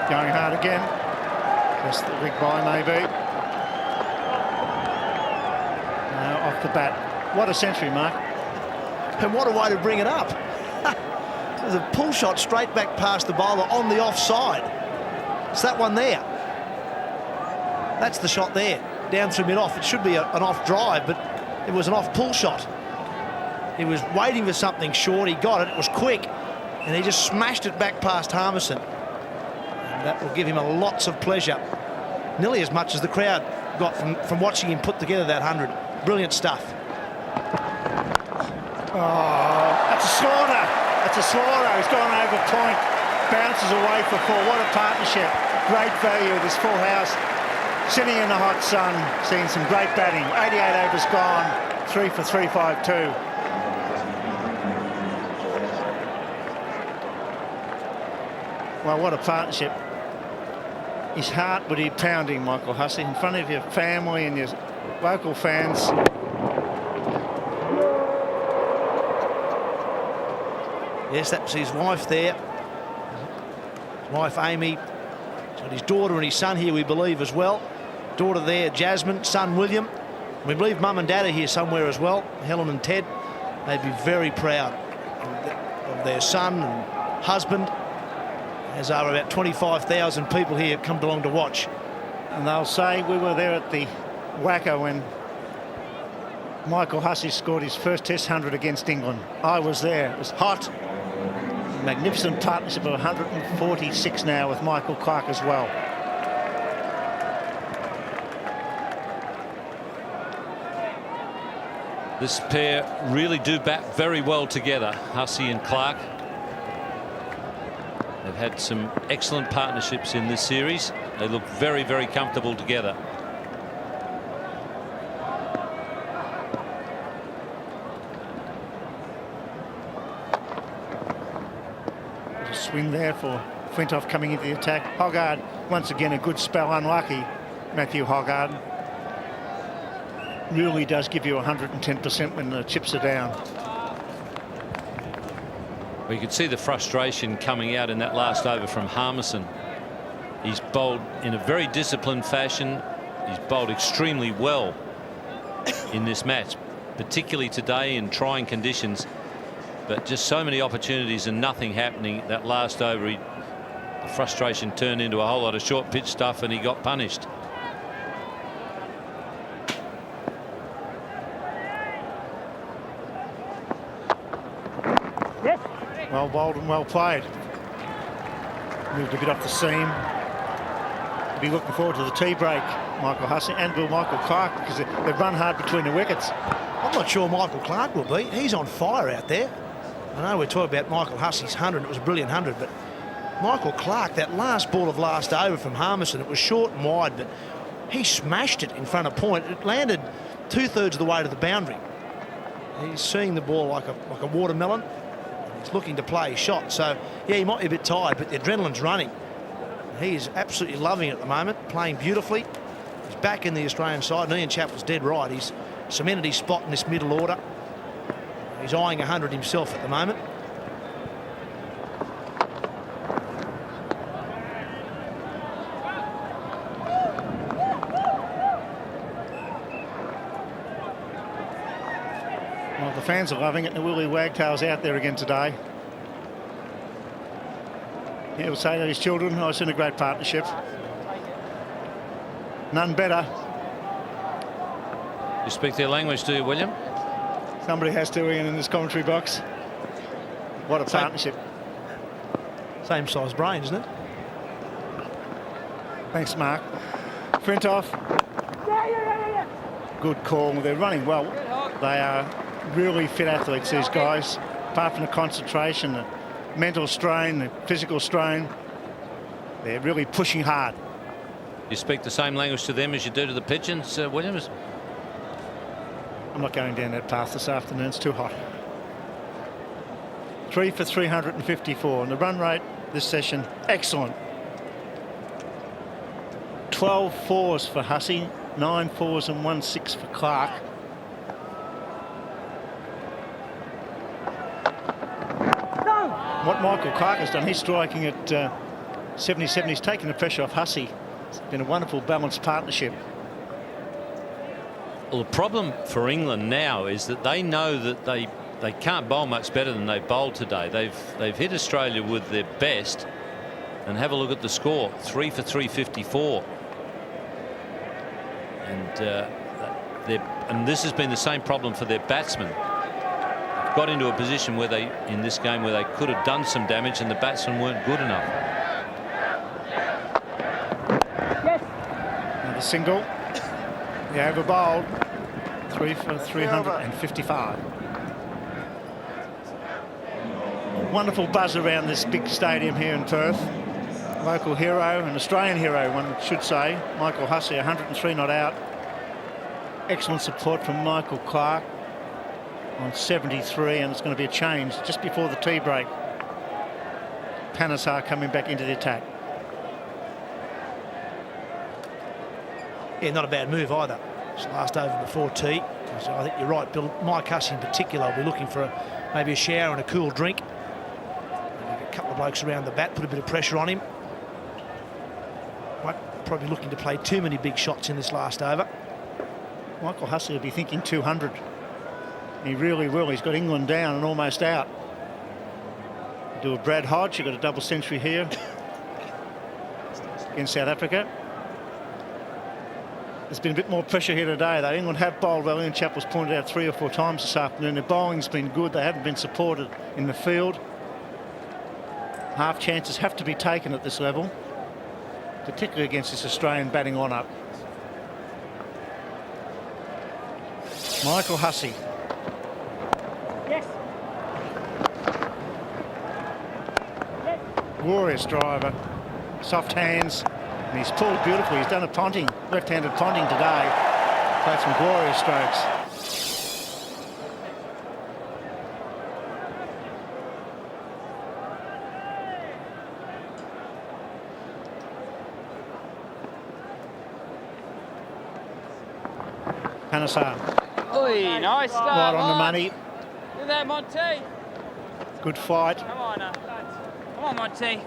Speaker 5: Going hard again. Just the big bye maybe. Off the bat. What a century, Mark.
Speaker 6: And what a way to bring it up. There's a pull shot straight back past the bowler on the offside. It's that one there. That's the shot there. Down through mid-off. It should be an off drive, but it was an off pull shot. He was waiting for something short. He got it. It was quick. And he just smashed it back past Harmison. And that will give him lots of pleasure. Nearly as much as the crowd got from watching him put together that 100. Brilliant stuff.
Speaker 5: Oh, that's a slaughter. That's a slaughter. He's gone over point. bounces away for 4. What a partnership. Great value, this full house. Sitting in the hot sun, seeing some great batting. 88 overs gone, 3 for 352. Well, what a partnership. His heart would be pounding, Michael Hussey, in front of your family and your local fans.
Speaker 6: Yes, that was his wife there. His wife Amy. He's got his daughter and his son here, we believe, as well. Daughter there, Jasmine, son William. We believe mum and dad are here somewhere as well, Helen and Ted. They'd be very proud of their son and husband, as are about 25,000 people here come along to watch.
Speaker 5: And they'll say we were there at the WACA when Michael Hussey scored his first Test 100 against England. I was there. It was hot. Magnificent partnership of 146 now with Michael Clark as well.
Speaker 11: This pair really do bat very well together, Hussey and Clark. They've had some excellent partnerships in this series. They look very, very comfortable together.
Speaker 5: A swing there for Flintoff coming into the attack. Hoggard, once again, a good spell. Unlucky, Matthew Hoggard. Really does give you 110% when the chips are down.
Speaker 11: Well, you could see the frustration coming out in that last over from Harmison. He's bowled in a very disciplined fashion. He's bowled extremely well in this match, particularly today in trying conditions. But just so many opportunities and nothing happening. That last over, the frustration turned into a whole lot of short pitch stuff and he got punished.
Speaker 5: Well bowled and well played. Moved a bit off the seam. Be looking forward to the tea break, Michael Hussey, and will Michael Clark, because they've run hard between the wickets.
Speaker 6: I'm not sure Michael Clark will be. He's on fire out there. I know we're talking about Michael Hussey's 100. It was a brilliant 100, but Michael Clark, that last ball of last over from Harmison, it was short and wide, but he smashed it in front of point. It landed 2/3 of the way to the boundary. He's seeing the ball like a watermelon. He's looking to play his shot. So, yeah, he might be a bit tired, but the adrenaline's running. He is absolutely loving it at the moment, playing beautifully. He's back in the Australian side, and Ian Chappell's dead right. He's cemented his spot in this middle order. He's eyeing 100 himself at the moment.
Speaker 5: Well, the fans are loving it. The Willie Wagtail's out there again today. He'll say to his children, oh, it's in a great partnership. None better.
Speaker 11: You speak their language, do you, William?
Speaker 5: Somebody has to, Ian, in this commentary box. What a partnership.
Speaker 6: Same size brain, isn't it?
Speaker 5: Thanks, Mark. Flintoff. Good call. They're running well. They are really fit athletes, these guys. Apart from the concentration, the mental strain, the physical strain, they're really pushing hard.
Speaker 11: You speak the same language to them as you do to the pigeons, Williams?
Speaker 5: I'm not going down that path this afternoon. It's too hot. 3 for 354. And the run rate this session, excellent. 12 fours for Hussey, 9 fours and 1 6 for Clark. What Michael Clark has done, he's striking at 77. He's taken the pressure off Hussey. It's been a wonderful balanced partnership.
Speaker 11: Well, the problem for England now is that they know that they can't bowl much better than they bowled today. They've hit Australia with their best, and have a look at the score: 3 for 354. And this has been the same problem for their batsmen. Got into a position where in this game where they could have done some damage, and the batsmen weren't good enough.
Speaker 5: Another single. The over bowled. 3 for 355. Wonderful buzz around this big stadium here in Perth. Local hero, an Australian hero, one should say. Michael Hussey, 103 not out. Excellent support from Michael Clarke on 73, and it's going to be a change just before the tea break. Panesar coming back into the attack.
Speaker 6: Yeah, not a bad move either. It's last over before tea. So I think you're right, Bill. Mike Hussey in particular will be looking for maybe a shower and a cool drink. Maybe a couple of blokes around the bat, put a bit of pressure on him. Mike probably looking to play too many big shots in this last over.
Speaker 5: Michael Hussey will be thinking 200. He really will. He's got England down and almost out. Do a Brad Hodge. You've got a double century here against South Africa. There's been a bit more pressure here today, though. England have bowled well. Ian Chappell's pointed out 3 or 4 times this afternoon. Their bowling's been good. They haven't been supported in the field. Half chances have to be taken at this level, particularly against this Australian batting lineup. Michael Hussey.
Speaker 9: Yes.
Speaker 5: Glorious driver. Soft hands. And he's pulled beautifully. He's done a Ponting, left-handed Ponting today. Played some glorious strokes. Panesar.
Speaker 9: Oi, nice start.
Speaker 5: Right on the money.
Speaker 9: Do that, Monty.
Speaker 5: Good fight.
Speaker 9: Come on, lads. Come on, Monty.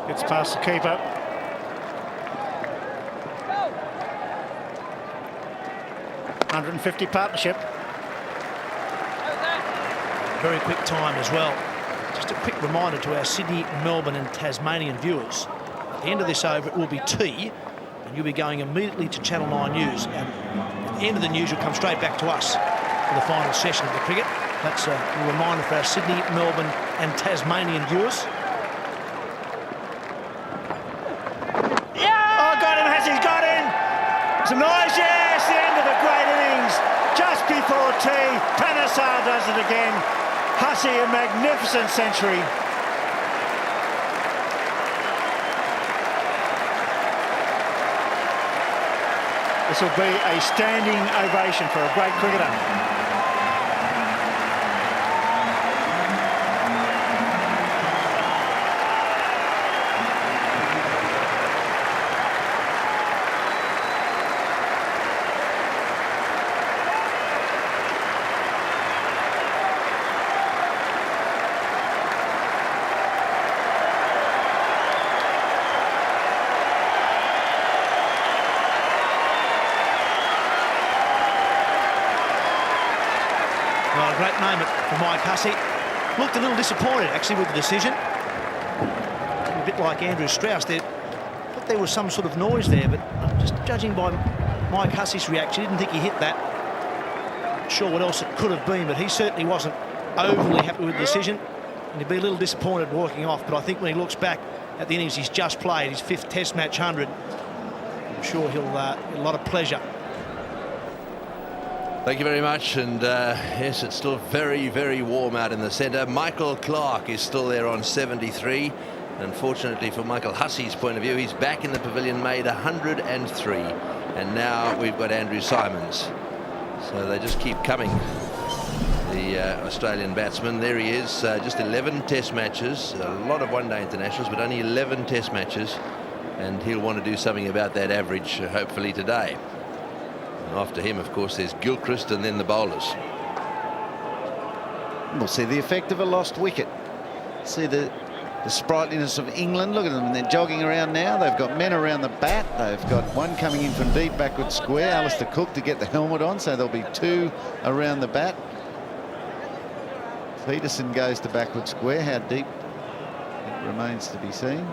Speaker 5: Gets past the keeper.
Speaker 9: Go.
Speaker 5: 150 partnership.
Speaker 6: Very quick time as well. Just a quick reminder to our Sydney, Melbourne and Tasmanian viewers. At the end of this over, it will be tea, and you'll be going immediately to Channel 9 News. And at the end of the news, you'll come straight back to us for the final session of the cricket. That's a reminder for our Sydney, Melbourne and Tasmanian viewers.
Speaker 5: It's a noise, yes, the end of a great innings. Just before tea, Panesar does it again. Hussey, a magnificent century. This will be a standing ovation for a great cricketer.
Speaker 6: Well, a great moment for Mike Hussey. Looked a little disappointed, actually, with the decision. A bit like Andrew Strauss there. Thought there was some sort of noise there, but just judging by Mike Hussey's reaction, didn't think he hit that. Not sure what else it could have been, but he certainly wasn't overly happy with the decision. And he'd be a little disappointed walking off, but I think when he looks back at the innings he's just played, his 5th Test match 100, I'm sure he'll get a lot of pleasure.
Speaker 10: Thank you very much, and yes, it's still very, very warm out in the centre. Michael Clark is still there on 73. Unfortunately for Michael Hussey's point of view, he's back in the pavilion, made 103, and now we've got Andrew Simons. So they just keep coming, the Australian batsman. There he is, just 11 Test matches, a lot of one-day internationals, but only 11 Test matches, and he'll want to do something about that average, hopefully today. After him, of course, there's Gilchrist and then the bowlers.
Speaker 13: We'll see the effect of a lost wicket. See the sprightliness of England. Look at them, they're jogging around now. They've got men around the bat. They've got one coming in from deep backward square, Alistair Cook, to get the helmet on, so there'll be 2 around the bat. Peterson goes to backward square. How deep it remains to be seen.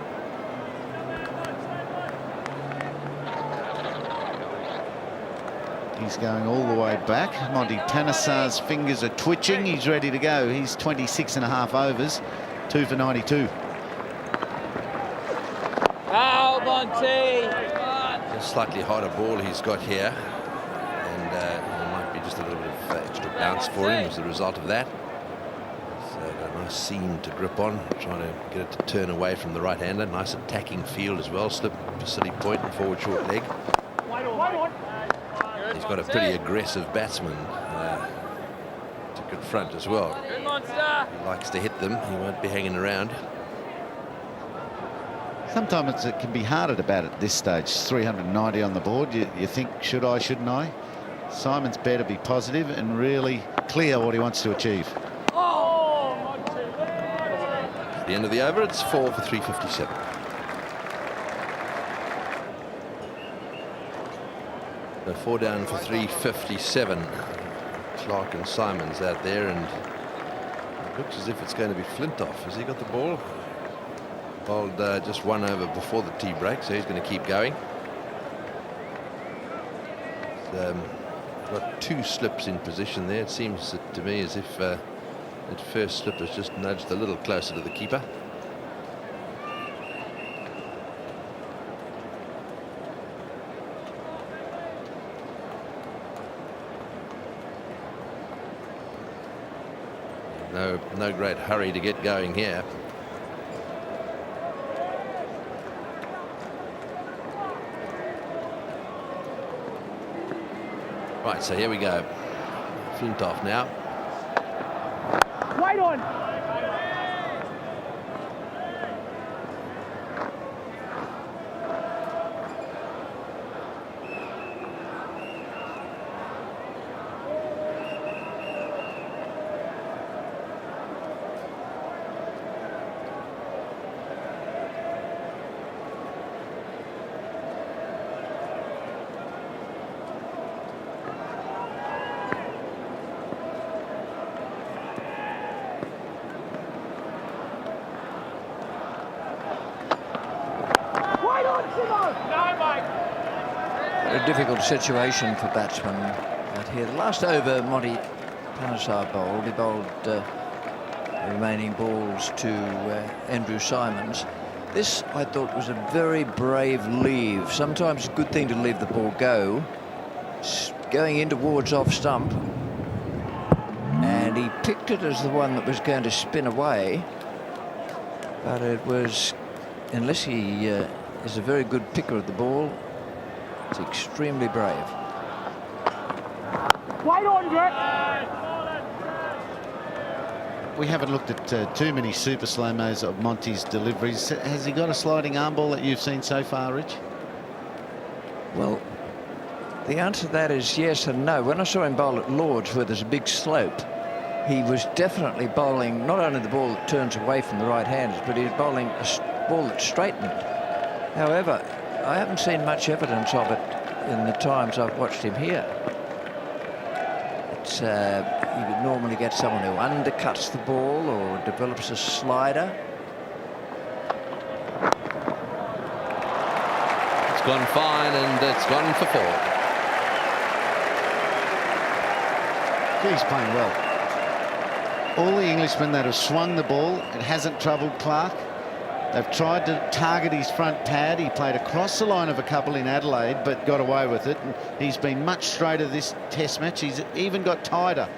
Speaker 13: He's going all the way back. Monty Panesar's fingers are twitching. He's ready to go. He's 26 and a half overs, 2 for 92.
Speaker 9: Foul, Monty.
Speaker 10: A slightly harder ball he's got here, and there might be just a little bit of extra bounce for him as a result of that. So a nice seam to grip on, trying to get it to turn away from the right-hander. Nice attacking field as well. Slip for silly point and forward short leg. He's got a pretty aggressive batsman to confront as well. He likes to hit them. He won't be hanging around.
Speaker 13: Sometimes it can be harder to bat at this stage. 390 on the board. You think, should I, shouldn't I? Simon's better be positive and really clear what he wants to achieve.
Speaker 10: At the end of the over, it's 4 for 357. So 4 down for 357. Clarke and Simon's out there, and it looks as if it's going to be Flintoff. Has he got the ball? Bowled just 1 over before the tea break, so he's going to keep going. Got 2 slips in position there. It seems to me as if that first slip has just nudged a little closer to the keeper. No great hurry to get going here. Right, so here we go. Flintoff now.
Speaker 2: Wait on.
Speaker 7: A difficult situation for batsmen out here. The last over Monty Panesar bowled, he bowled the remaining balls to Andrew Simons. This, I thought, was a very brave leave. Sometimes a good thing to leave the ball go. Going in towards off stump, and he picked it as the one that was going to spin away, but it was, unless he is a very good picker of the ball, it's extremely brave.
Speaker 2: Wait on, Brett.
Speaker 13: We haven't looked at too many super slow-mos of Monty's deliveries. Has he got a sliding arm ball that you've seen so far, Rich?
Speaker 7: Well, the answer to that is yes and no. When I saw him bowl at Lord's, where there's a big slope, he was definitely bowling not only the ball that turns away from the right-handers, but he was bowling a ball that's straightened. However, I haven't seen much evidence of it in the times I've watched him here. It's, you would normally get someone who undercuts the ball or develops a slider.
Speaker 10: It's gone fine, and it's gone for 4.
Speaker 13: He's playing well. All the Englishmen that have swung the ball, it hasn't troubled Clarke. They've tried to target his front pad. He played across the line of a couple in Adelaide, but got away with it. And he's been much straighter this test match. He's even got tighter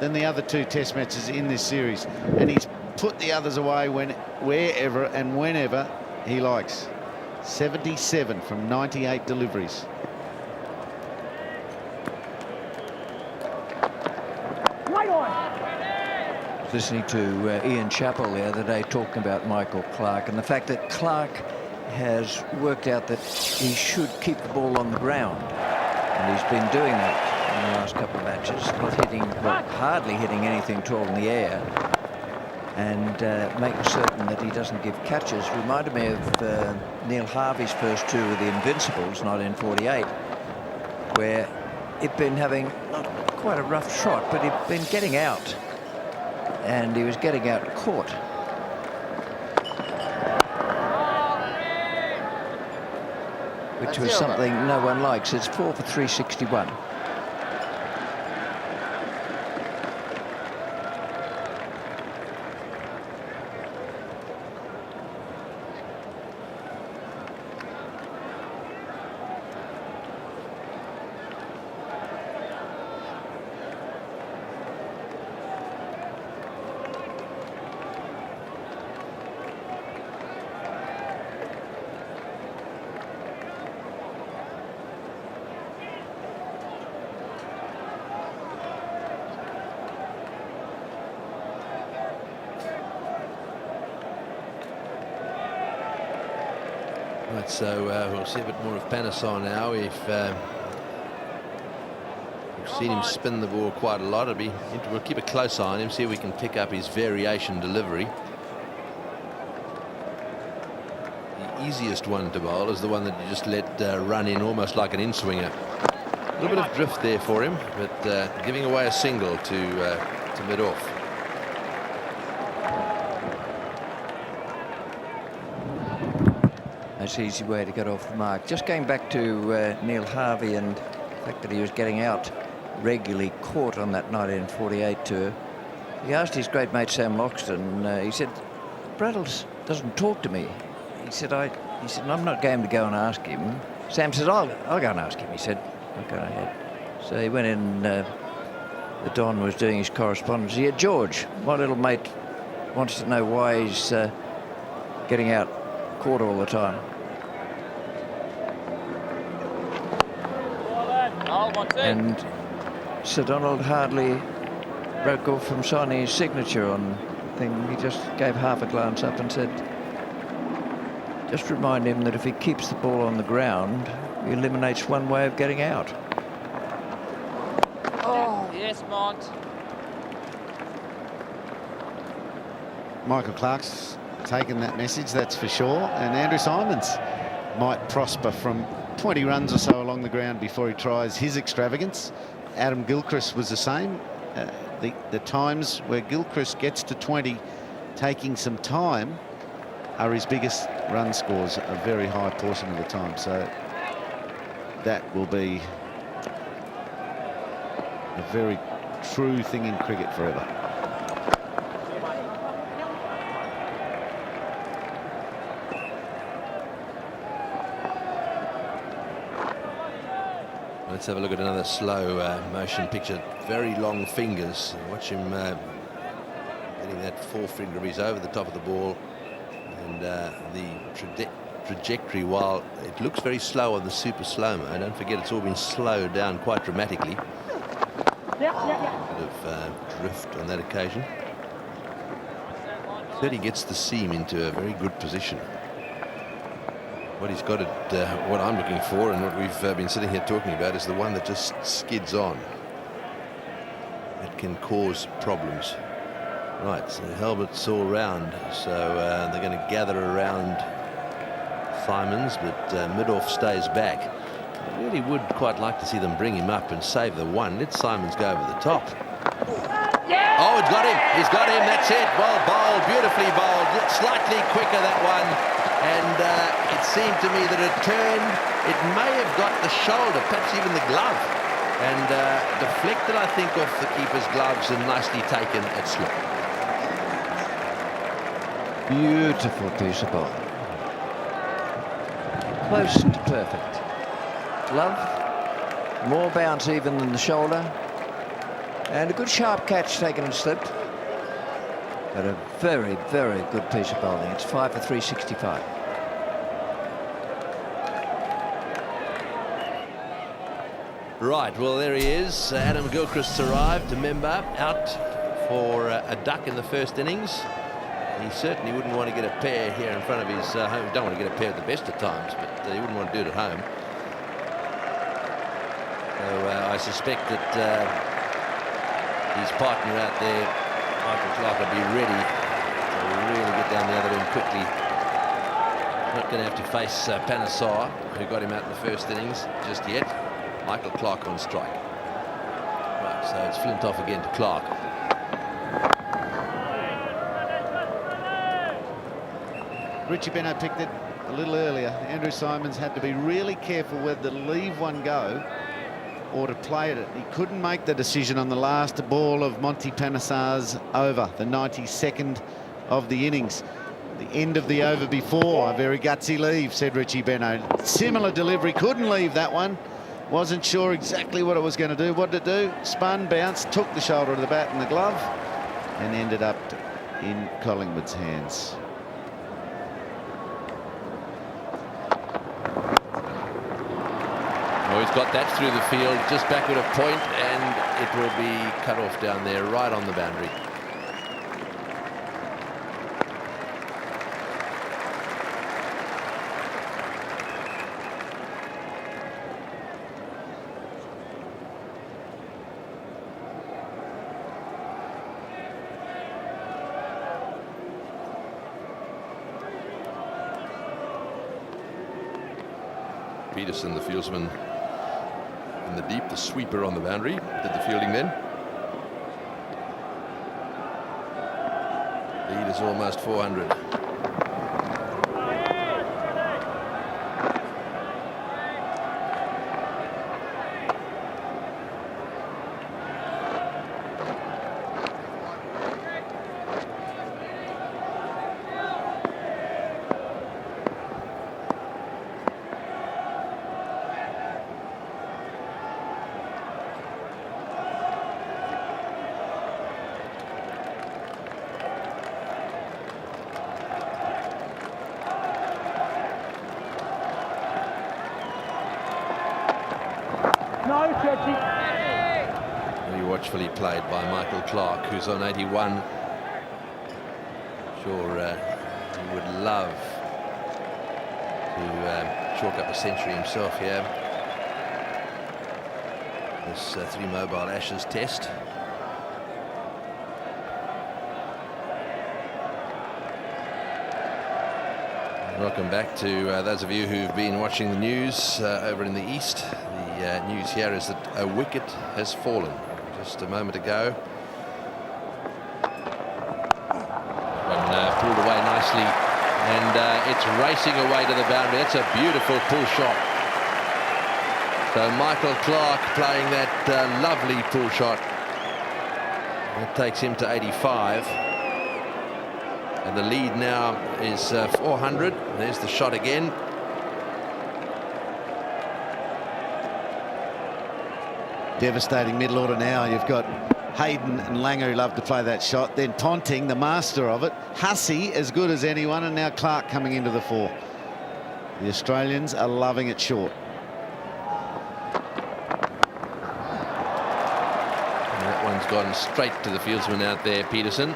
Speaker 13: than the other 2 test matches in this series. And he's put the others away wherever and whenever he likes. 77 from 98 deliveries.
Speaker 7: Listening to Ian Chappell the other day talking about Michael Clarke and the fact that Clarke has worked out that he should keep the ball on the ground, and he's been doing that in the last couple of matches, not hitting, well, hardly hitting anything tall in the air, and making certain that he doesn't give catches. Reminded me of Neil Harvey's first 2 of the Invincibles, 1948, where he'd been having not quite a rough trot, but he'd been getting out. And he was getting out caught. Which was something no one likes. It's 4 for 361.
Speaker 10: Right, so we'll see a bit more of Panasar now. We've seen him spin the ball quite a lot. We'll keep a close eye on him, see if we can pick up his variation delivery. The easiest one to bowl is the one that you just let run in almost like an in-swinger. A little bit of drift there for him, but giving away a single to mid-off.
Speaker 7: That's an easy way to get off the mark. Just going back to Neil Harvey and the fact that he was getting out regularly, caught on that 1948 tour. He asked his great mate Sam Loxton, he said, Braddles doesn't talk to me. He said, I'm not game to go and ask him. Sam said, I'll go and ask him. He said, okay, ahead. So he went in, the Don was doing his correspondence. He had George, my little mate, wants to know why he's getting out caught all the time. And Sir Donald hardly broke off from signing his signature on the thing. He just gave half a glance up and said, just remind him that if he keeps the ball on the ground, he eliminates one way of getting out.
Speaker 9: Oh, yes, Mont.
Speaker 13: Michael Clark's taken that message, that's for sure. And Andrew Symonds might prosper from 20 runs or so along the ground before he tries his extravagance. Adam Gilchrist was the same. The times where Gilchrist gets to 20, taking some time, are his biggest run scores a very high portion of the time. So that will be a very true thing in cricket forever.
Speaker 10: Let's have a look at another slow motion picture. Very long fingers. Watch him getting that forefinger of his over the top of the ball. And the trajectory, while it looks very slow on the super slow-mo, don't forget it's all been slowed down quite dramatically. A bit of drift on that occasion. Certainly gets the seam into a very good position. What he's got what I'm looking for and what we've been sitting here talking about is the one that just skids on. It can cause problems. Right, so helmets all round, so they're going to gather around Symonds, but mid-off stays back. I really would quite like to see them bring him up and save the one. Let Symonds go over the top. Oh, it's got him. He's got him. That's it. Well bowled, beautifully bowled. Slightly quicker, that one. And it seemed to me that it turned. It may have got the shoulder, perhaps even the glove. And deflected, I think, off the keeper's gloves and nicely taken at slip.
Speaker 7: Beautiful piece of ball. Close to perfect. Glove, more bounce even than the shoulder. And a good sharp catch taken and slipped. But a very, very good piece of bowling. It's 5 for 365.
Speaker 10: Right, well, there he is. Adam Gilchrist arrived, a member, out for a duck in the first innings. He certainly wouldn't want to get a pair here in front of his home. Don't want to get a pair at the best of times, but he wouldn't want to do it at home. So I suspect that his partner out there, Michael Clark, will be ready to really get down the other end quickly. Not going to have to face Panasar, who got him out in the first innings just yet. Michael Clark on strike. Right, so it's Flintoff again to Clark.
Speaker 13: Richie Beno picked it a little earlier. Andrew Symonds had to be really careful whether to leave one go or to play it. He couldn't make the decision on the last ball of Monty Panasar's over, the 92nd of the innings. The end of the over before, a very gutsy leave, said Richie Beno. Similar delivery, couldn't leave that one. Wasn't sure exactly what it was going to do. What did it do? Spun, bounced, took the shoulder of the bat and the glove, and ended up in Collingwood's hands.
Speaker 10: Oh, he's got that through the field, just backward of point, and it will be cut off down there, right on the boundary. Peterson, the fieldsman in the deep, the sweeper on the boundary, did the fielding then. Lead is almost 400. Very watchfully played by Michael Clarke, who's on 81. Sure, he would love to chalk up a century himself here. This 3 Mobile Ashes test. Welcome back to those of you who've been watching the news over in the east. The news here is that a wicket has fallen just a moment ago. One pulled away nicely, and it's racing away to the boundary. That's a beautiful pull shot. So Michael Clarke playing that lovely pull shot. That takes him to 85. And the lead now is 400. There's the shot again.
Speaker 13: Devastating middle order now. You've got Hayden and Langer who love to play that shot. Then Ponting, the master of it. Hussey, as good as anyone. And now Clark coming into the fore. The Australians are loving it short.
Speaker 10: And that one's gone straight to the fieldsman out there, Peterson.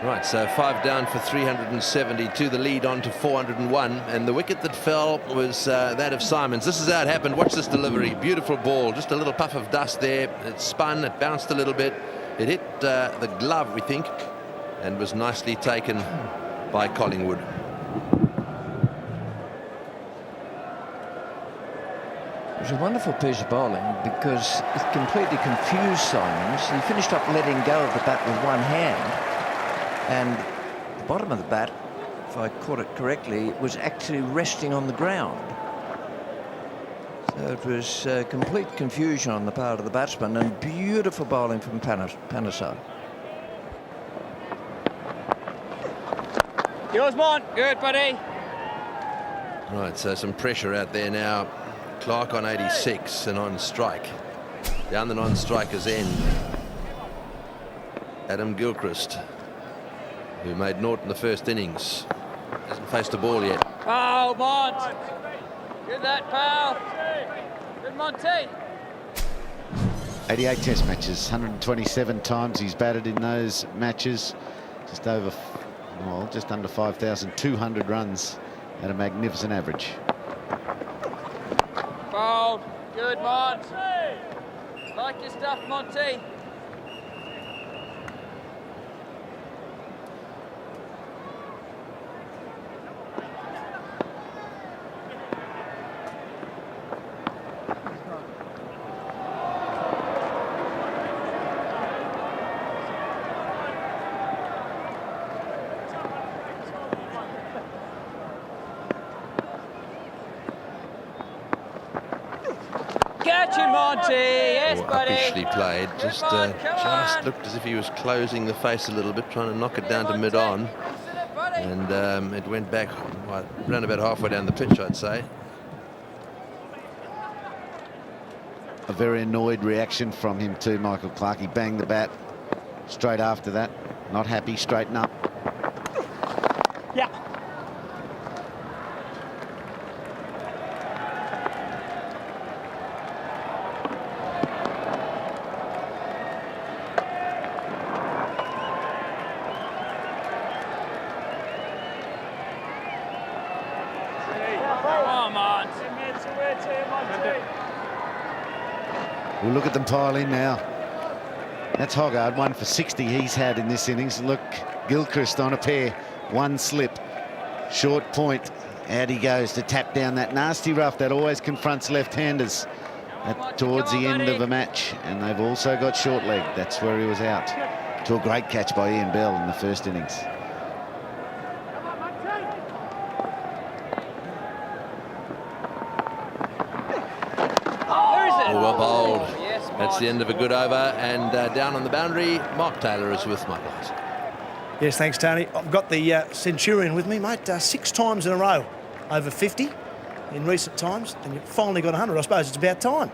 Speaker 10: Right, so 5 down for 372, the lead on to 401, and the wicket that fell was that of Simons. This is how it happened. Watch this delivery. Beautiful ball, just a little puff of dust there. It spun, it bounced a little bit. It hit the glove, we think, and was nicely taken by Collingwood.
Speaker 7: It was a wonderful piece of bowling because it completely confused Simons. He finished up letting go of the bat with one hand. And the bottom of the bat, if I caught it correctly, was actually resting on the ground. So it was complete confusion on the part of the batsman, and beautiful bowling from Panesar.
Speaker 9: Yours, Mont. Good, buddy.
Speaker 10: Right, so some pressure out there now. Clark on 86 and on strike. Down the non-striker's end. Adam Gilchrist, who made naught in the first innings, hasn't faced a ball yet.
Speaker 9: Oh, Mont. Good that, pal. Good, Monty.
Speaker 13: 88 test matches, 127 times he's batted in those matches. Just over, well, just under 5,200 runs at a magnificent average.
Speaker 9: Bold. Good, Mont. Like your stuff, Monty. Catch him, Monty. Yes, buddy.
Speaker 10: Uppishly played. Just looked as if he was closing the face a little bit, trying to knock it down to mid-on. And it went back around about halfway down the pitch, I'd say.
Speaker 13: A very annoyed reaction from him too, Michael Clarke. He banged the bat straight after that. Not happy, straighten up.
Speaker 9: Yeah.
Speaker 13: We'll look at them pile in now. That's Hoggard, 1 for 60 he's had in this innings. Look, Gilchrist on a pair, 1 slip, short point. Out he goes to tap down that nasty rough that always confronts left-handers towards the end of a match. And they've also got short leg. That's where he was out. To a great catch by Ian Bell in the first innings.
Speaker 10: Well bowled. That's the end of a good over, and down on the boundary, Mark Taylor is with Mike Hussey.
Speaker 6: Yes, thanks, Tony. I've got the Centurion with me, mate. 6 times in a row over 50 in recent times, and you finally got 100. I suppose it's about time.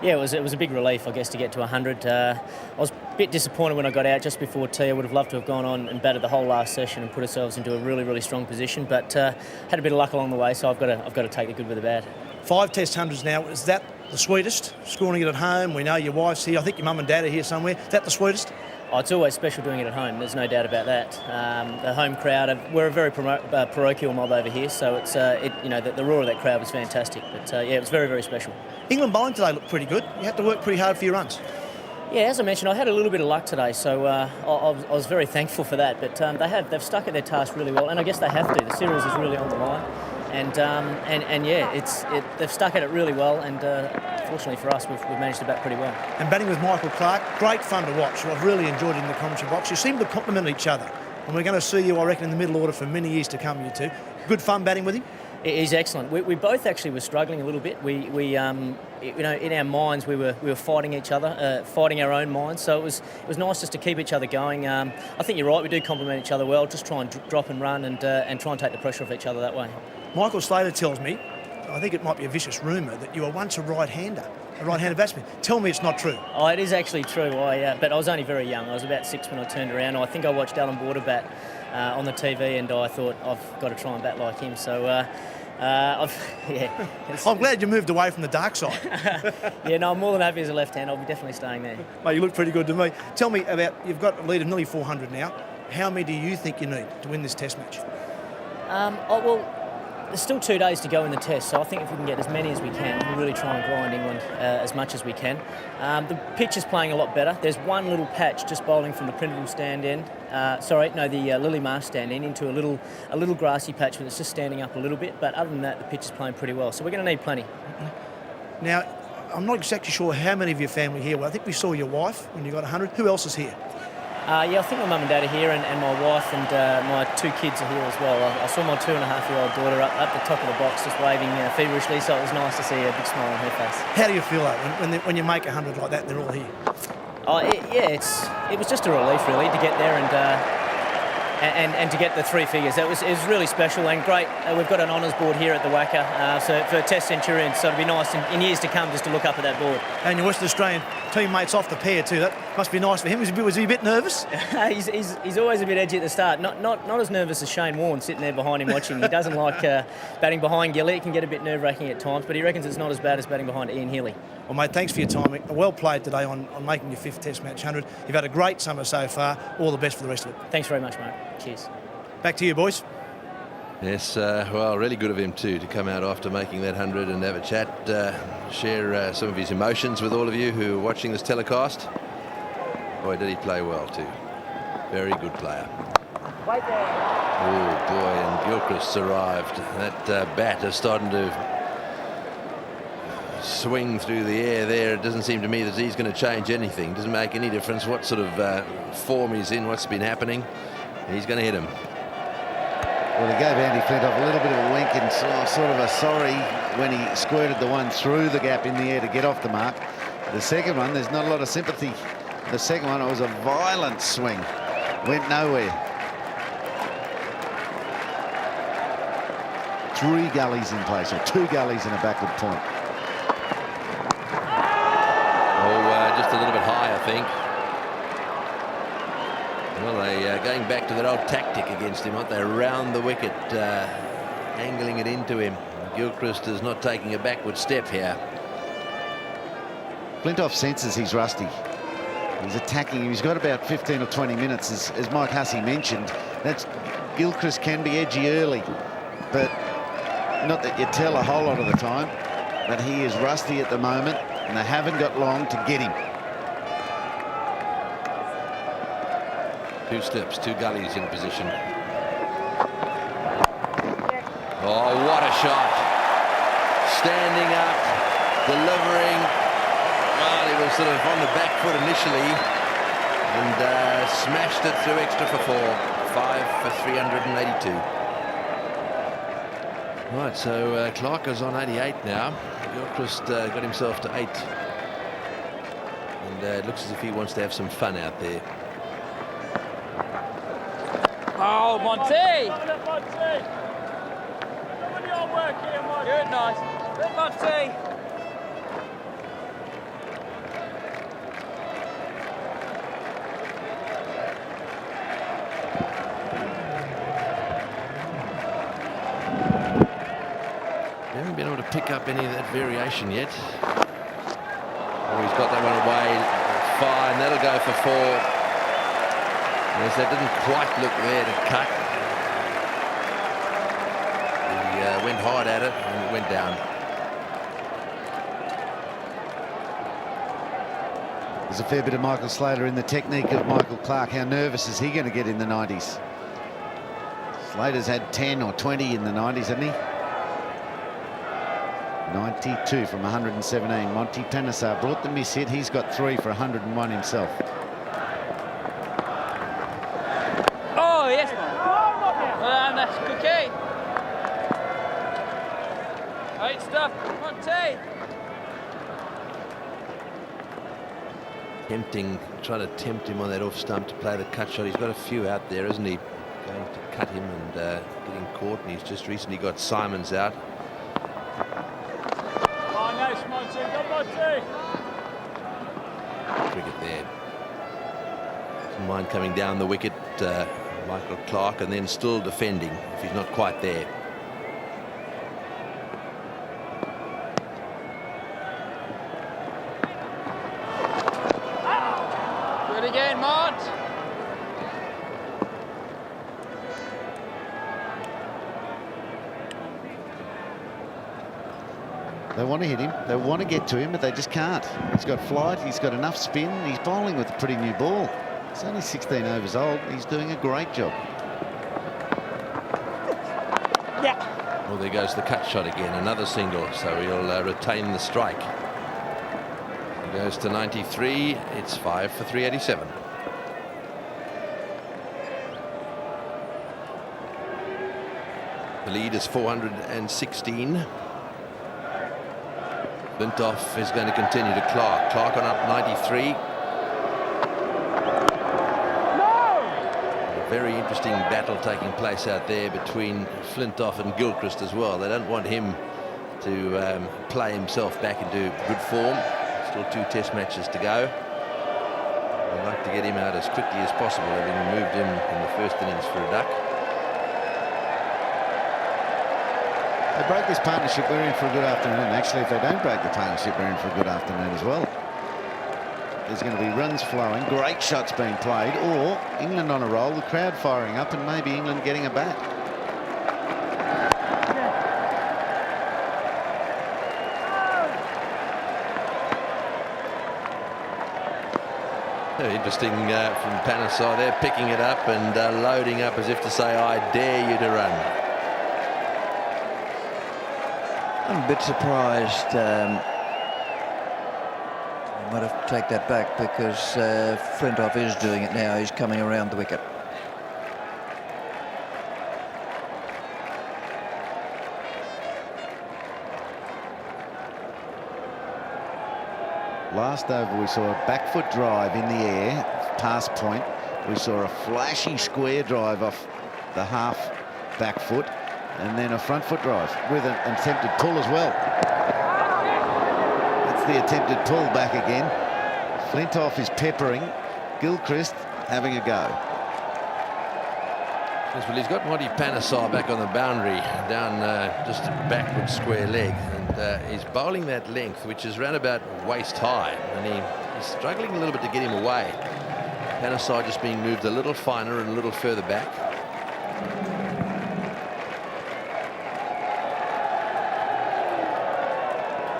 Speaker 17: Yeah, it was a big relief, I guess, to get to 100. I was a bit disappointed when I got out just before tea. I would have loved to have gone on and batted the whole last session and put ourselves into a really, really strong position, but had a bit of luck along the way, so I've got to take the good with the bad. 5 Test hundreds now. Is that the sweetest? Scoring it at home. We know your wife's here. I think your mum and dad are here somewhere. Is that the sweetest? Oh, it's always special doing it at home. There's no doubt about that. The home crowd, we're a very parochial mob over here, so it's the roar of that crowd was fantastic. But yeah, it was very, very special. England bowling today looked pretty good. You had to work pretty hard for your runs. Yeah, as I mentioned, I had a little bit of luck today, so I was very thankful for that. But they've stuck at their task really well, and I guess they have to. The series is really on the line. And yeah, they've stuck at it really well, and fortunately for us, we've managed to bat pretty well. And batting with Michael Clarke, great fun to watch. I've really enjoyed it in the commentary box. You seem to complement each other, and we're going to see you, I reckon, in the middle order for many years to come, you two. Good fun batting with him? He's excellent. We both actually were struggling a little bit. We in our minds we were fighting each other, fighting our own minds. So it was nice just to keep each other going. I think you're right. We do complement each other well. Just try and drop and run and try and take the pressure off each other that way. Michael Slater tells me, I think it might be a vicious rumour, that you were once a right-handed batsman. Tell me it's not true. Oh, it is actually true. But I was only very young. I was about 6 when I turned around. I think I watched Alan Border bat on the TV, and I thought I've got to try and bat like him. So, I'm glad you moved away from the dark side. Yeah, no, I'm more than happy as a left-hand. I'll be definitely staying there. Mate, you look pretty good to me. Tell me about, you've got a lead of nearly 400 now. How many do you think you need to win this Test match? Well, there's still 2 days to go in the Test, so I think if we can get as many as we can, we'll really try and grind England as much as we can. The pitch is playing a lot better. There's one little patch just bowling from the Prindle stand end. The Lily Marsh stand end into a little grassy patch where it's just standing up a little bit. But other than that, the pitch is playing pretty well. So we're going to need plenty. Now, I'm not exactly sure how many of your family are here. Well, I think we saw your wife when you got 100. Who else is here? I think my mum and dad are here, and my wife and my 2 kids are here as well. I saw my 2.5-year-old daughter up the top of the box just waving feverishly, so it was nice to see a big smile on her face. How do you feel when you make 100 like that and they're all here? It was just a relief really to get there and to get the 3 figures. It was really special and great. We've got an honours board here at the WACA so for Test Centurions, so it'll be nice in years to come just to look up at that board. And your Western Australian teammates off the pair too. That must be nice for him. Was he a bit nervous? He's always a bit edgy at the start. Not as nervous as Shane Warne sitting there behind him watching. He doesn't like batting behind Gilly. It can get a bit nerve-wracking at times, but he reckons it's not as bad as batting behind Ian Healy. Well, mate, thanks for your time. Well played today on making your 5th Test match 100. You've had a great summer so far. All the best for the rest of it. Thanks very much, mate. Cheers. Back to you, boys.
Speaker 10: Yes, well, really good of him too to come out after making that 100 and have a chat, share some of his emotions with all of you who are watching this telecast. Boy, did he play well too. Very good player. Oh boy, and Gilchrist's arrived. That bat is starting to swing through the air there. It doesn't seem to me that he's going to change anything. Doesn't make any difference what sort of form he's in, what's been happening. He's going to hit him.
Speaker 13: Well, he gave Andy Flintoff a little bit of a wink and sort of a sorry when he squirted the one through the gap in the air to get off the mark. The second one, there's not a lot of sympathy. The second one, it was a violent swing. Went nowhere. 3 gullies in place, or 2 gullies and a backward point.
Speaker 10: Oh, just a little bit high, I think. Well, they're going back to their old tactic against him, aren't they? Around the wicket, angling it into him. Gilchrist is not taking a backward step here.
Speaker 13: Flintoff senses he's rusty. He's attacking him. He's got about 15 or 20 minutes, as Mike Hussey mentioned. Gilchrist can be edgy early, but not that you tell a whole lot of the time. But he is rusty at the moment, and they haven't got long to get him.
Speaker 10: 2 slips, 2 gullies in position. Oh, what a shot. Standing up, delivering. Well, he was sort of on the back foot initially and smashed it through extra for 4. 5 for 382. Right, so Clark is on 88 now. Gilchrist got himself to 8. And it looks as if he wants to have some fun out there.
Speaker 9: Oh, Monty! Good, nice. Good, Monty.
Speaker 10: They haven't been able to pick up any of that variation yet. Oh, he's got that one away. Fine, that'll go for 4. Yes, that didn't quite look there to cut. He went hard at it and it went down.
Speaker 13: There's a fair bit of Michael Slater in the technique of Michael Clark. How nervous is he going to get in the 90s? Slater's had 10 or 20 in the 90s, hasn't he? 92 from 117. Monty Panesar brought the miss hit. He's got 3 for 101 himself.
Speaker 9: Oh, yes. Well, that's cookie. Great stuff, Monty.
Speaker 10: Trying to tempt him on that off stump to play the cut shot. He's got a few out there, isn't he? Going to cut him and getting caught, and he's just recently got Simons out.
Speaker 9: Oh, nice, Monty. Go, Monty.
Speaker 10: Cricket there. Doesn't mind coming down the wicket, Michael Clark, and then still defending if he's not quite there.
Speaker 9: Good again, Mont.
Speaker 13: They want to hit him. They want to get to him, but they just can't. He's got flight. He's got enough spin. He's bowling with a pretty new ball. He's only 16 overs old. He's doing a great job.
Speaker 9: Yeah.
Speaker 10: Well, there goes the cut shot again. Another single, so he'll retain the strike. He goes to 93. It's 5 for 387. The lead is 416. Flintoff is going to continue to Clark. Clark on up 93. A very interesting battle taking place out there between Flintoff and Gilchrist as well. They don't want him to play himself back into good form. Still 2 test matches to go. I'd like to get him out as quickly as possible, having removed him in the first innings for a duck.
Speaker 13: They break this partnership, we're in for a good afternoon. Actually, if they don't break the partnership, we're in for a good afternoon as well. There's going to be runs flowing, great shots being played, or England on a roll, the crowd firing up, and maybe England getting a bat.
Speaker 10: Very interesting from Panesar. They're picking it up and loading up as if to say, I dare you to run.
Speaker 7: I'm a bit surprised. I might have to take that back because Flintoff is doing it now. He's coming around the wicket.
Speaker 13: Last over, we saw a back foot drive in the air, past point. We saw a flashy square drive off the half back foot, and then a front foot drive with an attempted pull as well. That's the attempted pull back again. Flintoff is peppering. Gilchrist having a go.
Speaker 10: Yes, well, he's got Monty Panesar back on the boundary, down just a backward square leg, and he's bowling that length, which is round about waist high, and he's struggling a little bit to get him away. Panesar just being moved a little finer and a little further back.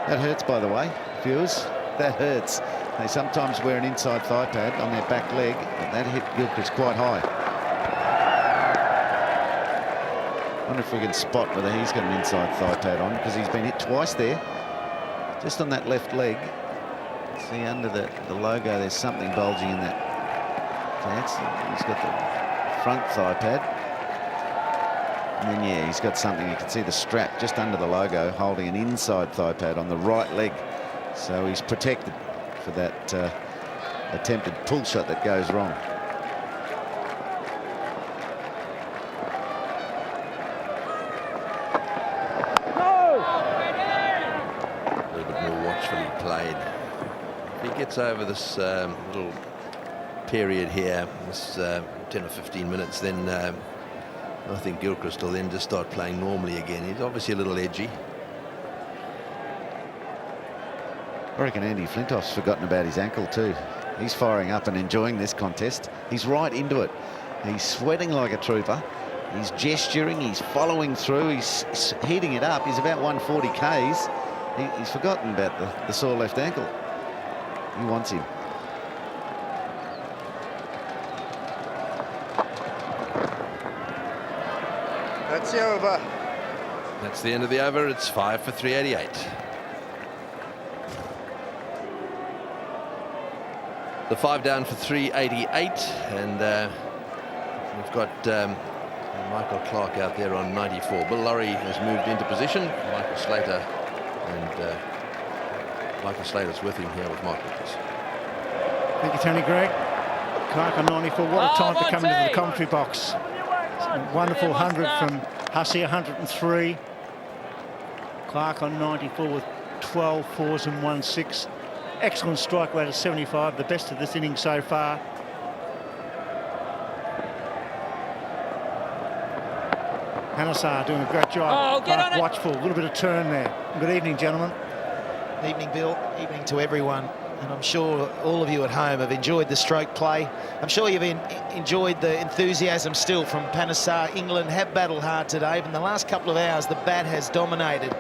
Speaker 13: That hurts, by the way, viewers. That hurts. They sometimes wear an inside thigh pad on their back leg, but that hit Gilchrist quite high. I wonder if we can spot whether he's got an inside thigh pad on, because he's been hit twice there, just on that left leg. See, under the logo, there's something bulging in that. He's got the front thigh pad. And then, yeah, he's got something. You can see the strap just under the logo holding an inside thigh pad on the right leg. So he's protected for that attempted pull shot that goes wrong.
Speaker 10: A little bit more watchfully played. If he gets over this little period here, this 10 or 15 minutes, then I think Gilchrist will then just start playing normally again. He's obviously a little edgy.
Speaker 13: I reckon Andy Flintoff's forgotten about his ankle too. He's firing up and enjoying this contest. He's right into it. He's sweating like a trooper. He's gesturing, he's following through, he's heating it up. He's about 140 Ks. He's forgotten about the sore left ankle. He wants him.
Speaker 15: That's the over.
Speaker 10: That's the end of the over. It's 5 for 388. The 5 down for 388, and we've got Michael Clark out there on 94. Bill Lawrie has moved into position. Michael Slater, and Michael Slater's with him here with Mark Wickets.
Speaker 5: Thank you, Tony Gregg. Clark on 94. What a time to come into the commentary box. A wonderful 100 from Hussey, 103. Clark on 94 with 12 fours and 1 6. Excellent strike rate of 75, the best of this inning so far. Hanasar doing a great job. Clark watchful, a little bit of turn there. Good evening, gentlemen.
Speaker 12: Evening, Bill. Evening to everyone. And I'm sure all of you at home have enjoyed the stroke play. I'm sure you've enjoyed the enthusiasm still from Panesar. England have battled hard today, but in the last couple of hours, the bat has dominated.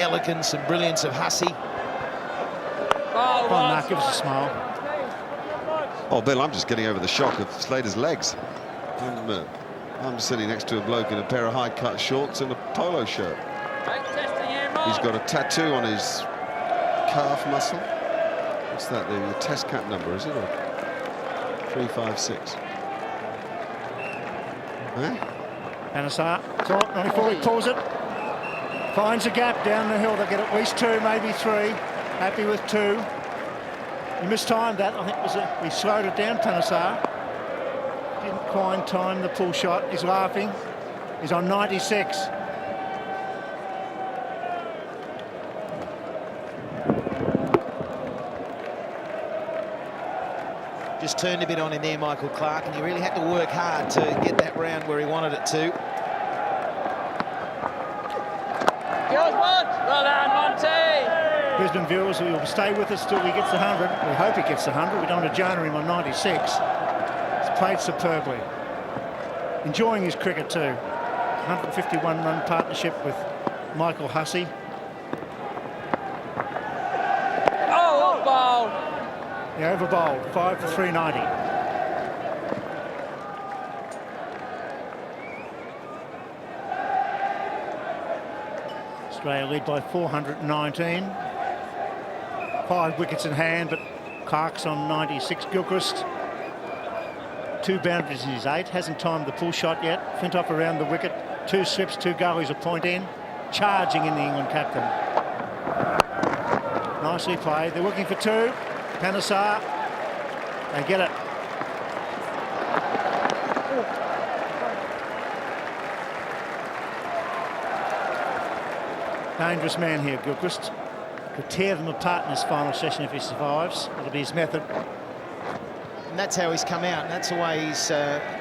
Speaker 12: Elegance and brilliance of Hussey.
Speaker 5: Come on, Mark, give us a smile.
Speaker 4: Oh, Bill, I'm just getting over the shock of Slater's legs. I'm sitting next to a bloke in a pair of high-cut shorts and a polo shirt. He's got a tattoo on his calf muscle. What's that? The test cap number, is it? Or 356. Huh?
Speaker 5: Panesar, 94, he pulls it. Finds a gap down the hill. They'll get at least 2, maybe 3. Happy with 2. He mistimed that. I think he slowed it down, Panesar. Didn't quite time the pull shot. He's laughing. He's on 96.
Speaker 12: Just turned a bit on in there, Michael Clark, and he really had to work hard to get that round where he wanted it to.
Speaker 9: Well done, Monty.
Speaker 5: Brisbane viewers, will stay with us till he gets the 100. We hope he gets the 100. We don't want to Jonah him on 96. He's played superbly. Enjoying his cricket too. 151-run partnership with Michael Hussey.
Speaker 9: Oh, bowled.
Speaker 5: Yeah, over bowled. 5 for 390. Australia lead by 419. 5 wickets in hand, but Clark's on 96. Gilchrist, 2 boundaries in his 8. Hasn't timed the pull shot yet. Flintoff around the wicket. 2 slips, 2 gullies, a point in. Charging in the England captain. Nicely played. They're looking for 2. Panesar. They get it. Dangerous man here, Gilchrist. Could tear them apart in this final session if he survives. That'll be his method.
Speaker 12: And that's how he's come out, and that's the way he's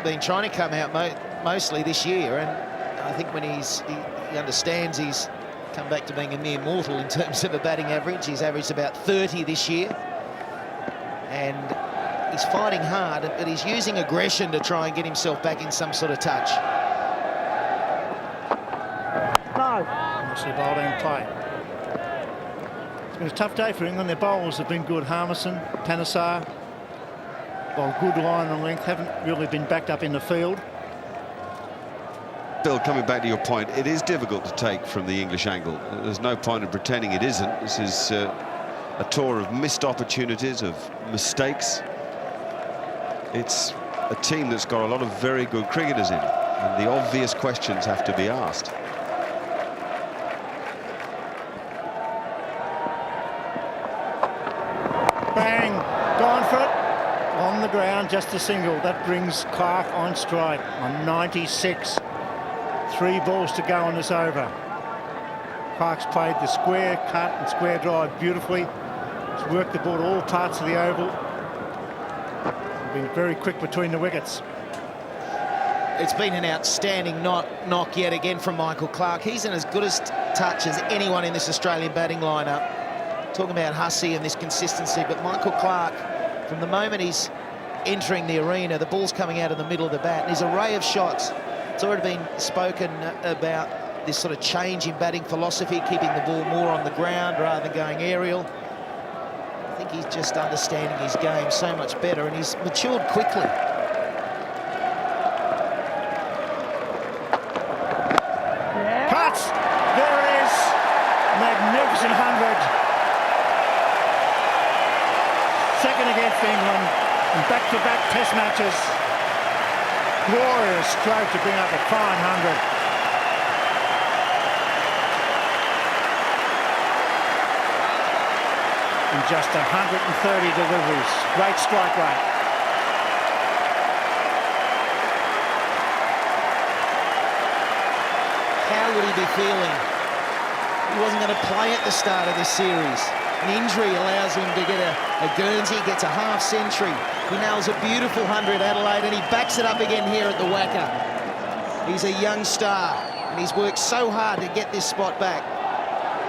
Speaker 12: been trying to come out mostly this year. And I think when he understands he's come back to being a mere mortal in terms of a batting average. He's averaged about 30 this year. And he's fighting hard, but he's using aggression to try and get himself back in some sort of touch.
Speaker 5: Nicely bowled and play. It's been a tough day for England. Their bowlers have been good. Harmison, Panesar, well, good line and length, haven't really been backed up in the field.
Speaker 4: Bill, coming back to your point, it is difficult to take from the English angle. There's no point in pretending it isn't. This is a tour of missed opportunities, of mistakes. It's a team that's got a lot of very good cricketers in, and the obvious questions have to be asked.
Speaker 5: Bang, gone for it. On the ground, just a single. That brings Clark on strike on 96. 3 balls to go on this over. Clark's played the square cut and square drive beautifully. He's worked the ball to all parts of the oval. Been very quick between the wickets.
Speaker 12: It's been an outstanding knock yet again from Michael Clarke. He's in as good a touch as anyone in this Australian batting lineup. Talking about Hussey and this consistency, but Michael Clarke, from the moment he's entering the arena, the ball's coming out of the middle of the bat, and his array of shots. It's already been spoken about this sort of change in batting philosophy, keeping the ball more on the ground rather than going aerial. I think he's just understanding his game so much better, and he's matured quickly.
Speaker 5: Cuts! There it is! Magnificent 100. Second against England in back-to-back test matches. Glorious stroke to bring up a fine 100. In just 130 deliveries. Great strike rate.
Speaker 12: How would he be feeling? He wasn't going to play at the start of this series. An injury allows him to get a Guernsey, gets a half century. He nails a beautiful 100 Adelaide, and he backs it up again here at the WACA. He's a young star, and he's worked so hard to get this spot back.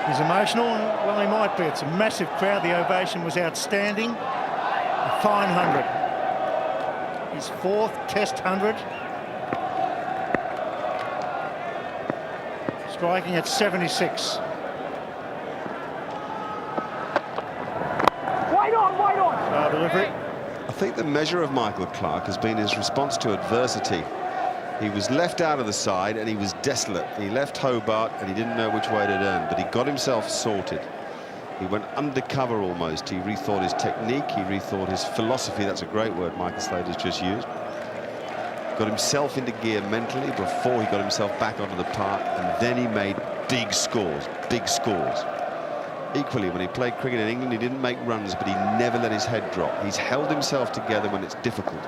Speaker 5: He's emotional, and well, he might be. It's a massive crowd. The ovation was outstanding. A fine 100. His 4th Test 100. Striking at 76.
Speaker 2: Wide on!
Speaker 5: Star delivery.
Speaker 4: I think the measure of Michael Clarke has been his response to adversity. He was left out of the side and he was desolate. He left Hobart and he didn't know which way to turn, but he got himself sorted. He went undercover almost. He rethought his technique, he rethought his philosophy. That's a great word Michael Slater's just used. Got himself into gear mentally before he got himself back onto the park, and then he made big scores, big scores. Equally, when he played cricket in England, he didn't make runs, but he never let his head drop. He's held himself together when it's difficult.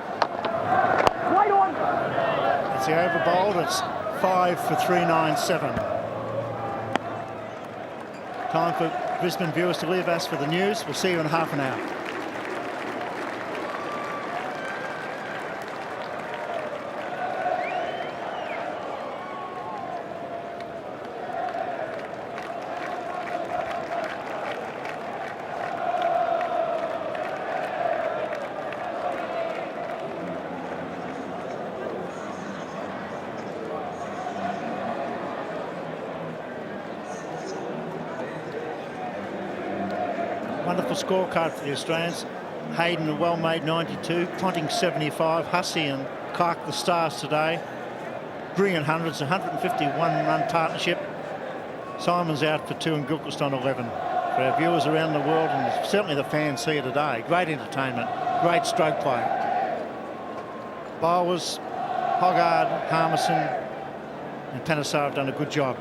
Speaker 2: Wide on!
Speaker 5: It's the over bowled. It's 5 for 397. Time for Brisbane viewers to leave us for the news. We'll see you in half an hour. Wonderful scorecard for the Australians. Hayden, a well-made 92. Ponting, 75. Hussey and Clark, the stars today. Brilliant hundreds, 151-run partnership. Simon's out for 2 and Gilchrist on 11. For our viewers around the world, and certainly the fans here today, great entertainment, great stroke play. Bowlers, Hoggard, Harmison and Panesar have done a good job.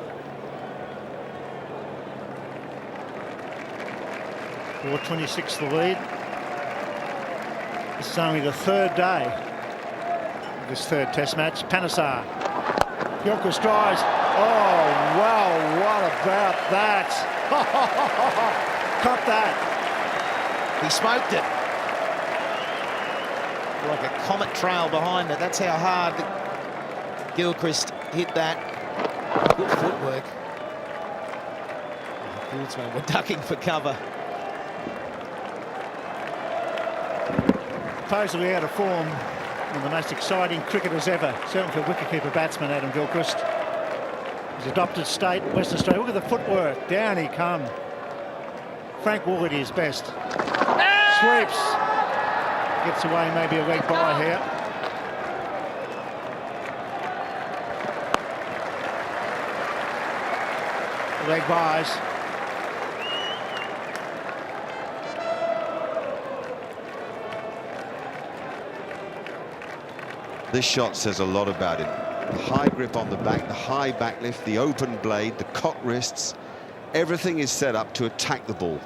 Speaker 5: 426 the lead. This is only the 3rd day of this 3rd test match. Panesar. Gilchrist drives. Oh, wow, what about that? Caught that.
Speaker 12: He smoked it. Like a comet trail behind it. That's how hard Gilchrist hit that. Good footwork. The fieldsmen were ducking for cover.
Speaker 5: Supposedly out of form, one of the most exciting cricketers ever, certainly for wicketkeeper batsman Adam Gilchrist. His adopted state, Western Australia. Look at the footwork, down he come. Frank Woolard is best. Sweeps. Gets away, maybe a leg by here. Leg buys.
Speaker 4: This shot says a lot about him. The high grip on the back, the high back lift, the open blade, the cock wrists. Everything is set up to attack the ball.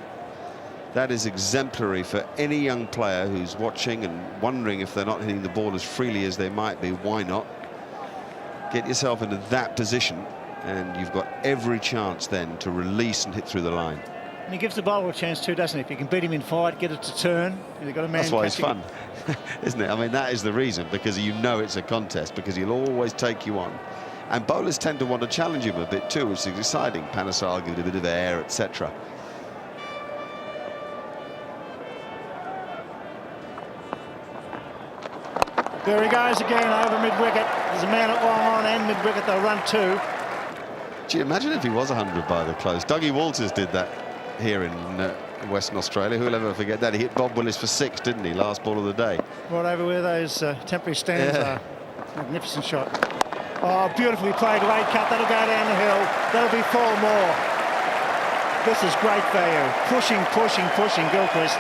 Speaker 4: That is exemplary for any young player who's watching and wondering if they're not hitting the ball as freely as they might be. Why not? Get yourself into that position and you've got every chance then to release and hit through the line.
Speaker 5: And he gives the bowler a chance too, doesn't he? If you can beat him in fight, get it to turn, and you've got a man.
Speaker 4: That's why it's fun, isn't it? I mean, that is the reason, because you know it's a contest, because he'll always take you on. And bowlers tend to want to challenge him a bit too, which is exciting. Panesar gives it a bit of air, etc.
Speaker 5: There he goes again over mid-wicket. There's a man at long on and mid-wicket. They'll run two.
Speaker 4: Do you imagine if he was 100 by the close? Dougie Walters did that here in Western Australia. Who'll ever forget that? He hit Bob Willis for 6, didn't he? Last ball of the day.
Speaker 5: Right over where those temporary stands are. Magnificent shot. Oh, beautifully played late cut. That'll go down the hill. That'll be 4 more. This is great value. Pushing, pushing, pushing Gilchrist.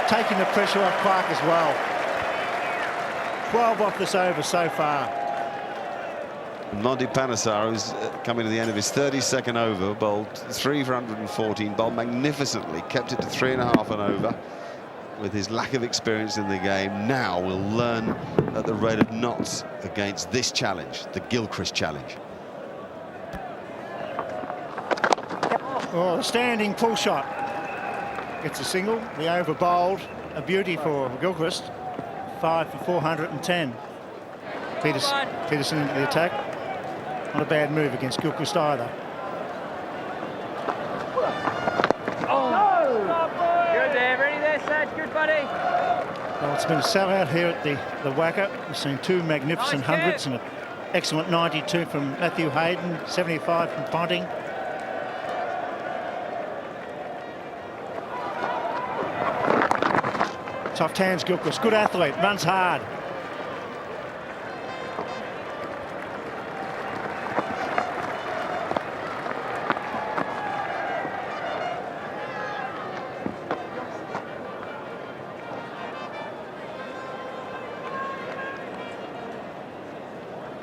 Speaker 5: Taking the pressure off Clark as well. 12 off this over so far.
Speaker 4: Monty Panesar, who's coming to the end of his 32nd over, bowled 3 for 114, bowled magnificently, kept it to 3.5 and over. With his lack of experience in the game, now will learn at the rate of knots against this challenge, the Gilchrist challenge.
Speaker 5: Oh, the standing pull shot. Gets a single, the over bowled, a beauty for Gilchrist. 5 for 410. Peterson into the attack. Not a bad move against Gilchrist either.
Speaker 9: Oh. Good there, ready there, Sad. Good, buddy.
Speaker 5: Well, it's been a sellout here at the WACA. We've seen 2 magnificent hundreds and an excellent 92 from Matthew Hayden, 75 from Ponting. Soft hands, Gilchrist. Good athlete, runs hard.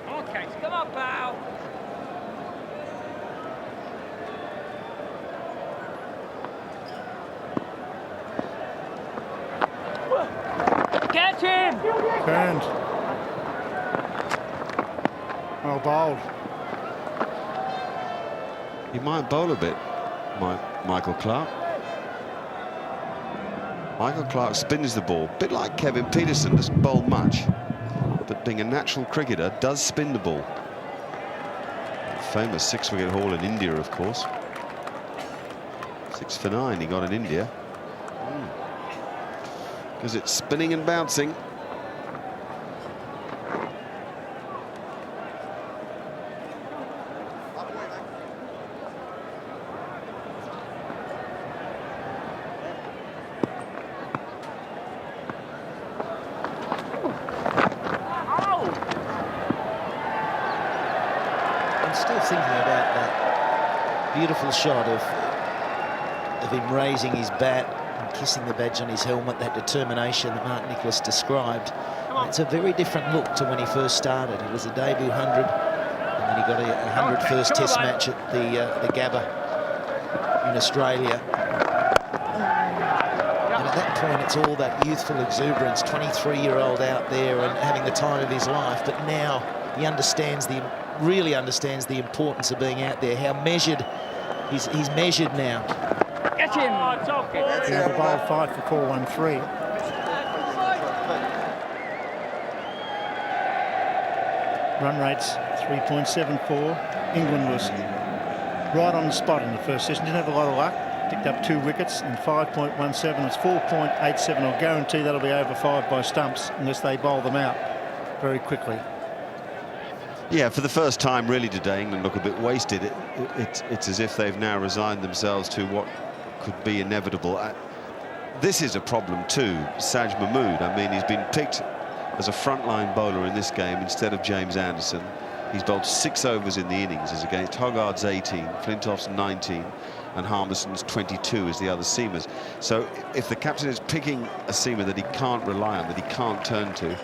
Speaker 9: Okay, come on, pal. Catch him!
Speaker 5: Turned. Well bowled.
Speaker 4: He might bowl a bit, Michael Clark. Michael Clark spins the ball, a bit like Kevin Peterson, doesn't bowl much, but being a natural cricketer, does spin the ball. Famous 6-wicket haul in India, of course. 6 for 9 he got in India. Because it's spinning and bouncing.
Speaker 12: I'm still thinking about that beautiful shot of him raising his bat and kissing the badge on his helmet, that determination that Mark Nicholas described. It's a very different look to when he first started. It was a debut 100, and then he got a 100 first test match at the Gabba in Australia. And at that point, it's all that youthful exuberance, 23-year-old out there and having the time of his life. But now he really understands the importance of being out there, how measured, he's measured now.
Speaker 9: Get him!
Speaker 5: Yeah, the bowl 5 for 413. Run rates 3.74. England was right on the spot in the first session. Didn't have a lot of luck. Picked up 2 wickets and 5.17. It's 4.87. I'll guarantee that'll be over 5 by stumps unless they bowl them out very quickly.
Speaker 4: Yeah, for the first time really today, England look a bit wasted. It's as if they've now resigned themselves to what could be inevitable. This is a problem too, Saj Mahmood. I mean, he's been picked as a frontline bowler in this game instead of James Anderson. He's bowled 6 overs in the innings as against Hogarth's 18, Flintoff's 19, and Harmison's 22 as the other seamers. So if the captain is picking a seamer that he can't rely on, that he can't turn to,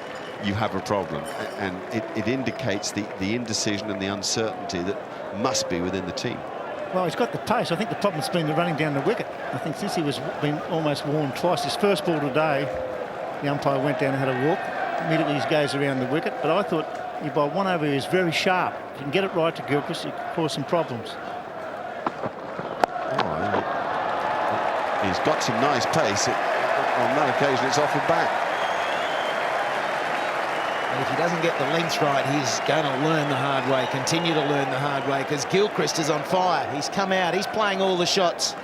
Speaker 4: you have a problem. And it indicates the indecision and the uncertainty that must be within the team.
Speaker 5: Well, he's got the pace. I think the problem's been the running down the wicket. I think since he was been almost worn twice. His first ball today, the umpire went down and had a walk. Immediately he goes around the wicket. But I thought he bowled one over here is very sharp. If you can get it right to Gilchrist, it could cause some problems.
Speaker 4: He's got some nice pace. On that occasion, it's off the back.
Speaker 12: And if he doesn't get the length right, he's going to learn the hard way, continue to learn the hard way, because Gilchrist is on fire. He's come out, he's playing all the shots.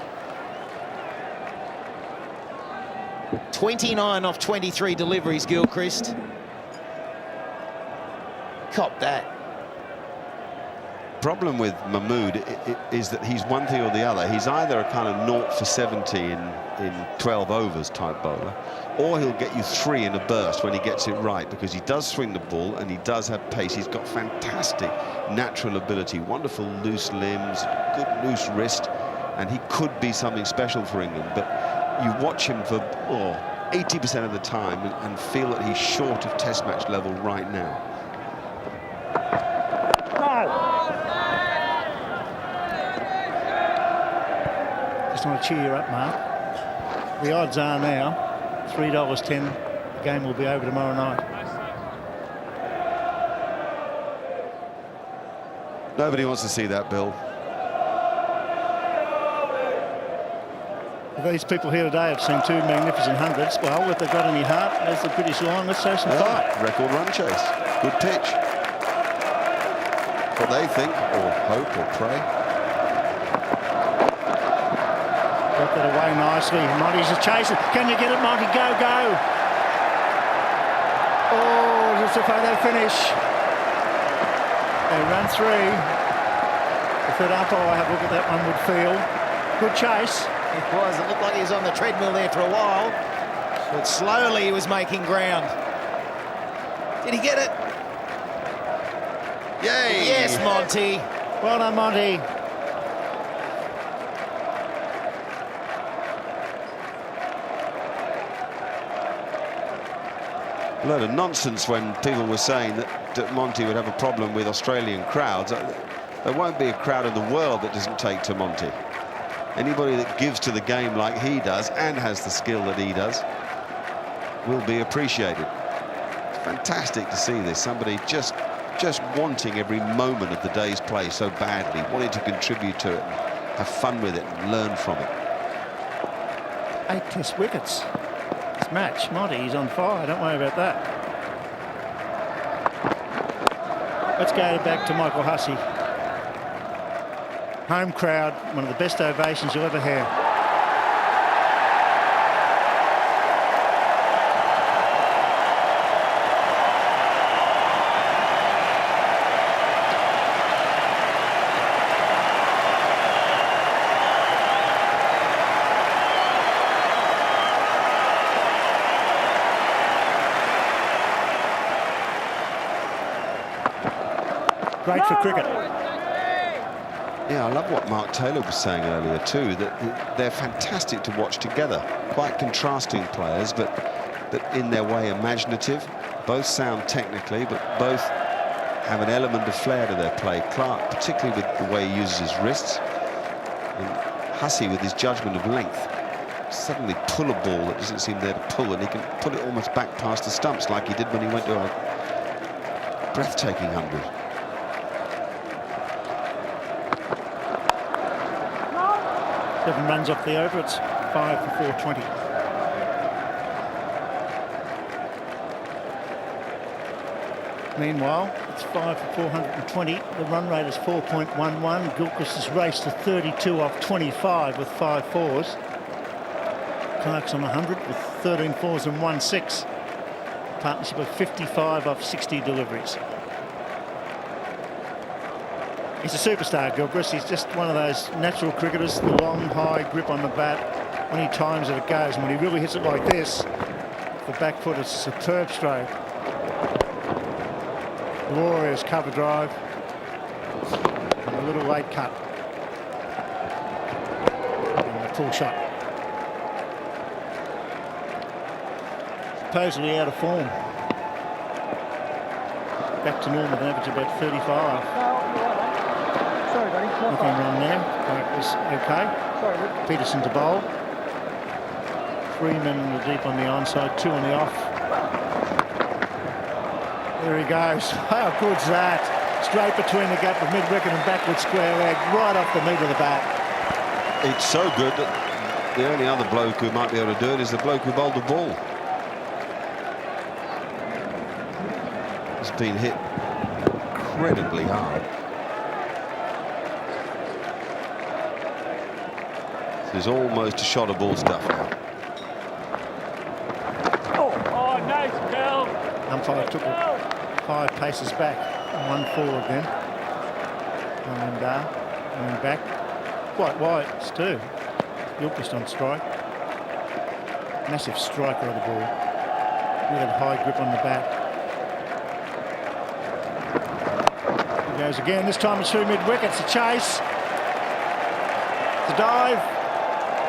Speaker 12: 29 off 23 deliveries, Gilchrist. Cop that.
Speaker 4: Problem with Mahmood is that he's one thing or the other. He's either a kind of 0 for 70 in 12 overs type bowler, or he'll get you 3 in a burst when he gets it right, because he does swing the ball and he does have pace. He's got fantastic natural ability, wonderful loose limbs, good loose wrist, and he could be something special for England. But you watch him for 80% of the time and feel that he's short of test match level right now.
Speaker 5: Just want to cheer you up, Mark. The odds are now $3.10. The game will be over tomorrow night.
Speaker 4: Nobody wants to see that, Bill.
Speaker 5: These people here today have seen 2 magnificent hundreds. Well, if they've got any heart, there's the British line. Let's show some fight.
Speaker 4: Record run chase. Good pitch. What they think, or hope, or pray.
Speaker 5: Got that away nicely. Monty's just chasing. Can you get it, Monty? Go, go. Oh, just a photo finish. They run 3. The third umpire, I have a look at that one, would feel. Good chase.
Speaker 12: It was. It looked like he was on the treadmill there for a while, but slowly he was making ground. Did he get it?
Speaker 4: Yay!
Speaker 12: Yes, Monty.
Speaker 5: Well done, Monty.
Speaker 4: A load of nonsense when people were saying that Monty would have a problem with Australian crowds. There won't be a crowd in the world that doesn't take to Monty. Anybody that gives to the game like he does and has the skill that he does will be appreciated. It's fantastic to see this. Somebody just wanting every moment of the day's play so badly, wanting to contribute to it and have fun with it and learn from it.
Speaker 5: 8 test wickets. This match, Monty, he's on fire. Don't worry about that. Let's go back to Michael Hussey. Home crowd, one of the best ovations you'll ever hear. Great for cricket.
Speaker 4: Yeah, I love what Mark Taylor was saying earlier too, that they're fantastic to watch together. Quite contrasting players, but in their way imaginative. Both sound technically, but both have an element of flair to their play. Clark, particularly with the way he uses his wrists, and Hussey with his judgment of length. Suddenly pull a ball that doesn't seem there to pull, and he can pull it almost back past the stumps like he did when he went to a breathtaking 100.
Speaker 5: Seven runs off the over. It's 5 for 420. Meanwhile, it's 5 for 420. The run rate is 4.11. Gilchrist has raced to 32 off 25 with 5 fours. Clark's on 100 with 13 fours and 1 6. Partnership of 55 off 60 deliveries. He's a superstar, Gilchrist. He's just one of those natural cricketers, the long, high grip on the bat. When he times it, it goes. And when he really hits it like this, the back foot is a superb stroke. Glorious cover drive. And a little late cut. And a full shot. Supposedly out of form. Back to normal, an average of about 35.
Speaker 17: Sorry, buddy.
Speaker 5: Nothing wrong there. Clark was okay.
Speaker 17: Sorry, Rick.
Speaker 5: Peterson to bowl. 3 men in the deep on the onside, 2 on the off. There he goes. How good's that? Straight between the gap of mid-wicket and backward square leg, right off the meat of the bat.
Speaker 4: It's so good that the only other bloke who might be able to do it is the bloke who bowled the ball. It's been hit incredibly hard. This is almost a shot of ball stuff now.
Speaker 9: Oh, nice, Bill.
Speaker 5: Umpire took it 5 paces back, 1 forward then. And back. Quite wide, it's 2. Gilchrist on strike. Massive striker of the ball. With a high grip on the bat. He goes again, this time it's through mid-wicket, it's a chase. It's a dive.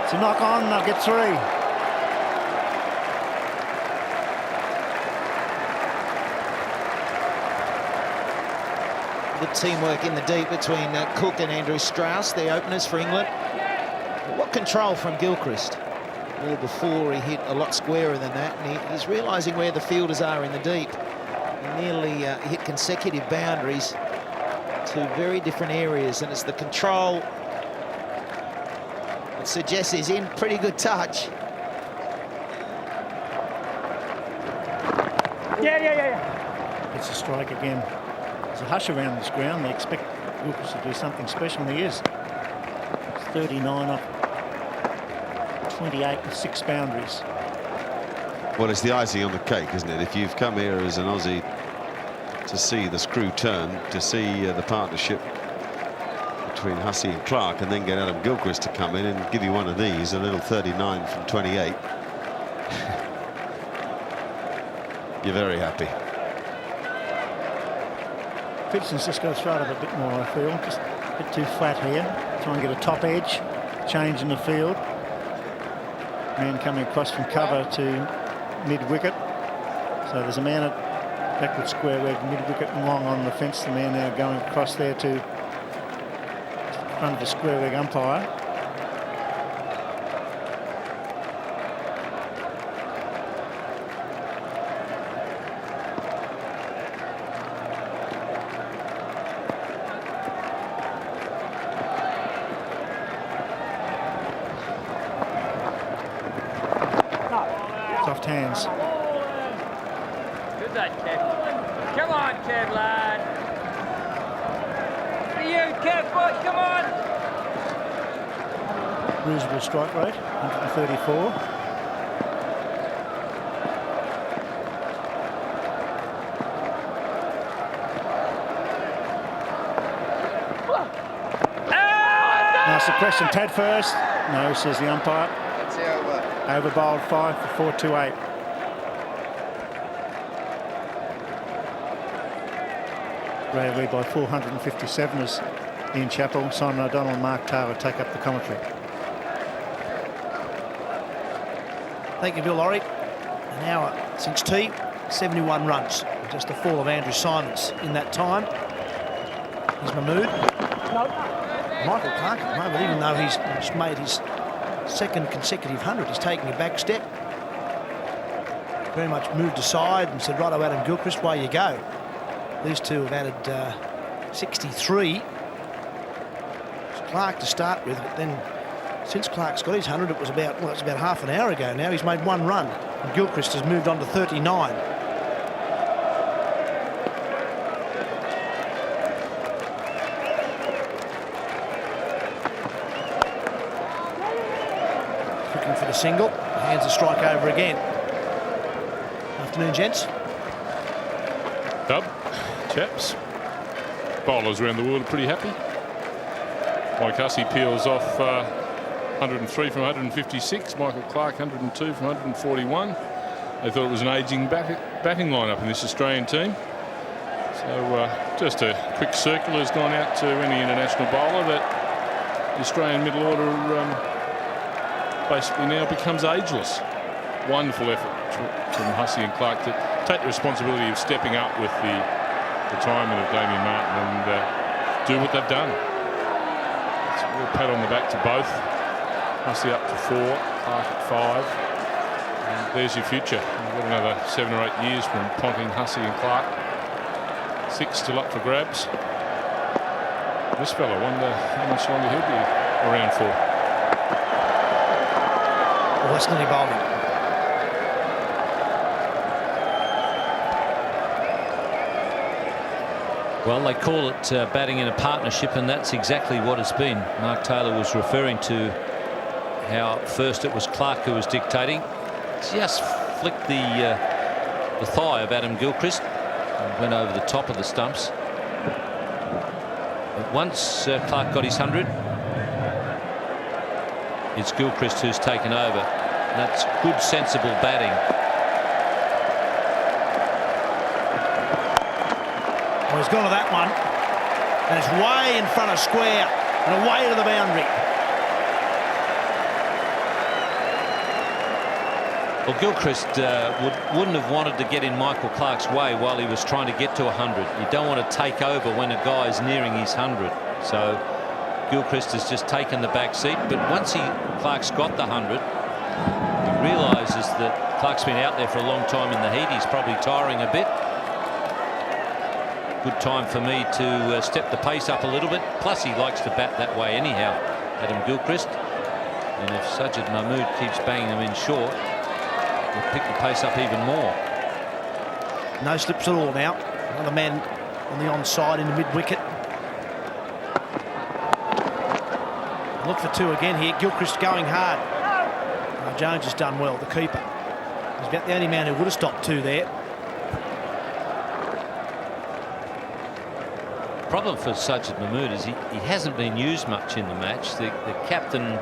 Speaker 5: It's a knock on, they'll get 3.
Speaker 12: Good teamwork in the deep between Cook and Andrew Strauss, the openers for England. What control from Gilchrist. Ball before he hit a lot squarer than that, and he's realising where the fielders are in the deep. He nearly hit consecutive boundaries to very different areas, and it's the control that suggests he's in pretty good touch.
Speaker 17: Yeah.
Speaker 5: It's a strike again. There's a hush around this ground. They expect Gilchrist to do something special, and he is. It's 39 off 28 with 6 boundaries.
Speaker 4: Well, it's the icing on the cake, isn't it? If you've come here as an Aussie to see the screw turn, to see the partnership between Hussey and Clark, and then get Adam Gilchrist to come in and give you one of these, a little 39 from 28. You're very happy.
Speaker 5: Peterson's just got to throw it up a bit more, I feel. Just a bit too flat here. Try and get a top edge. Change in the field. Man coming across from cover to mid-wicket. So there's a man at backward square leg, mid-wicket and long on the fence. The man now going across there to front of the square leg umpire. Soft hands.
Speaker 9: Good that, Kev. Come on, Kev, lad. For you, Kev, boy, come on.
Speaker 5: Reasonable strike rate, 134. Ask the question, Tad first. No, says the umpire.
Speaker 15: That's the over.
Speaker 5: Over bowled 5 for 428. Ray lead by 457 as Ian Chappell, Simon O'Donnell and Mark Taylor take up the commentary.
Speaker 6: Thank you, Bill Laurie. An hour since tea, 71 runs. Just the fall of Andrew Simons in that time. Here's Mahmood. Michael Clark at the moment, even though he's made his 2nd consecutive 100, he's taking a back step. Very much moved aside and said, righto, Adam Gilchrist, away you go. These two have added 63. It's Clark to start with, but then since Clark's got his 100, it was about half an hour ago now. He's made 1 run, and Gilchrist has moved on to 39. Looking for the single, hands the strike over again. Afternoon, gents.
Speaker 16: Dub, chaps. bowlers around the world are pretty happy. Mike Hussey peels off 103 from 156. Michael Clarke 102 from 141. They thought it was an ageing batting lineup in this Australian team. So just a quick circular has gone out to any international bowler that the Australian middle order basically now becomes ageless. Wonderful effort from Hussey and Clark to take the responsibility of stepping up with the retirement of Damien Martin and do what they've done. It's a real pat on the back to both. Hussey up to 4, Clark at 5. And there's your future. You've got another 7 or 8 years from Ponting, Hussey and Clark. 6 still up for grabs. This fella, wonder how much longer he'll be around for.
Speaker 6: Well, that's nearly bowling.
Speaker 11: Well, they call it batting in a partnership, and that's exactly what it's been. Mark Taylor was referring to how first it was Clark who was dictating. Just flicked the thigh of Adam Gilchrist and went over the top of the stumps. But once Clark got his 100, it's Gilchrist who's taken over. And that's good, sensible batting.
Speaker 6: Well, he's gone to that one, and it's way in front of square and away to the boundary.
Speaker 11: Well, Gilchrist wouldn't have wanted to get in Michael Clark's way while he was trying to get to 100. You don't want to take over when a guy is nearing his 100. So Gilchrist has just taken the back seat. But once Clark's got the 100, he realises that Clark's been out there for a long time in the heat. He's probably tiring a bit. Good time for me to step the pace up a little bit. Plus, he likes to bat that way anyhow, Adam Gilchrist. And if Sajid Mahmood keeps banging them in short, he'll pick the pace up even more.
Speaker 6: No slips at all now. Another man on the onside in the mid-wicket. Look for 2 again here. Gilchrist going hard. Jones has done well, the keeper. He's about the only man who would have stopped 2 there.
Speaker 11: The problem for Sajid Mahmood is he hasn't been used much in the match. The captain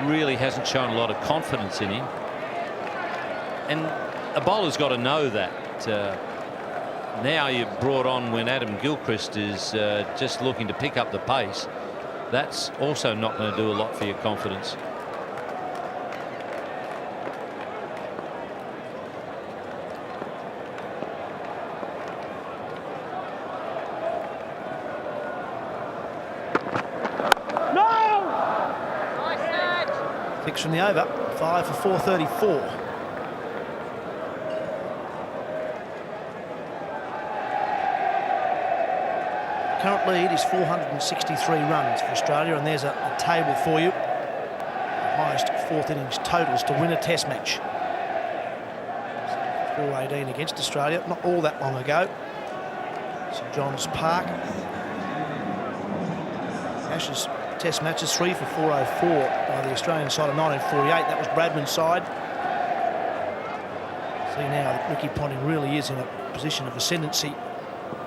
Speaker 11: really hasn't shown a lot of confidence in him. And a bowler's got to know that. Now you've brought on when Adam Gilchrist is just looking to pick up the pace. That's also not going to do a lot for your confidence.
Speaker 6: No! 6 from the over, 5 for 434. Current lead is 463 runs for Australia, and there's a table for you. The highest 4th innings totals to win a test match. 418 against Australia, not all that long ago. St John's Park. Ashes test matches 3 for 404 by the Australian side of 1948. That was Bradman's side. See now that Ricky Ponting really is in a position of ascendancy.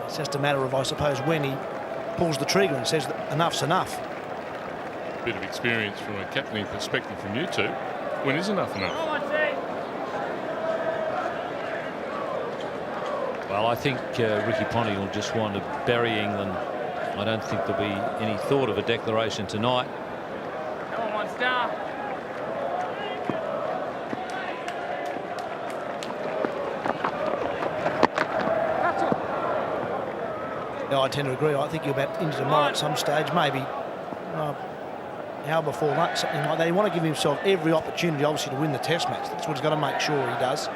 Speaker 6: It's just a matter of, I suppose, when he pulls the trigger and says that enough's enough.
Speaker 16: Bit of experience from a captaining perspective from you two. When is enough enough?
Speaker 11: Well, I think Ricky Ponting will just want to bury England. I don't think there'll be any thought of a declaration tonight.
Speaker 9: Come on, Star.
Speaker 6: No, I tend to agree. I think you're about into tomorrow at some stage, maybe an hour before lunch, something like that. He want to give himself every opportunity, obviously, to win the test match. That's what he's got to make sure he does.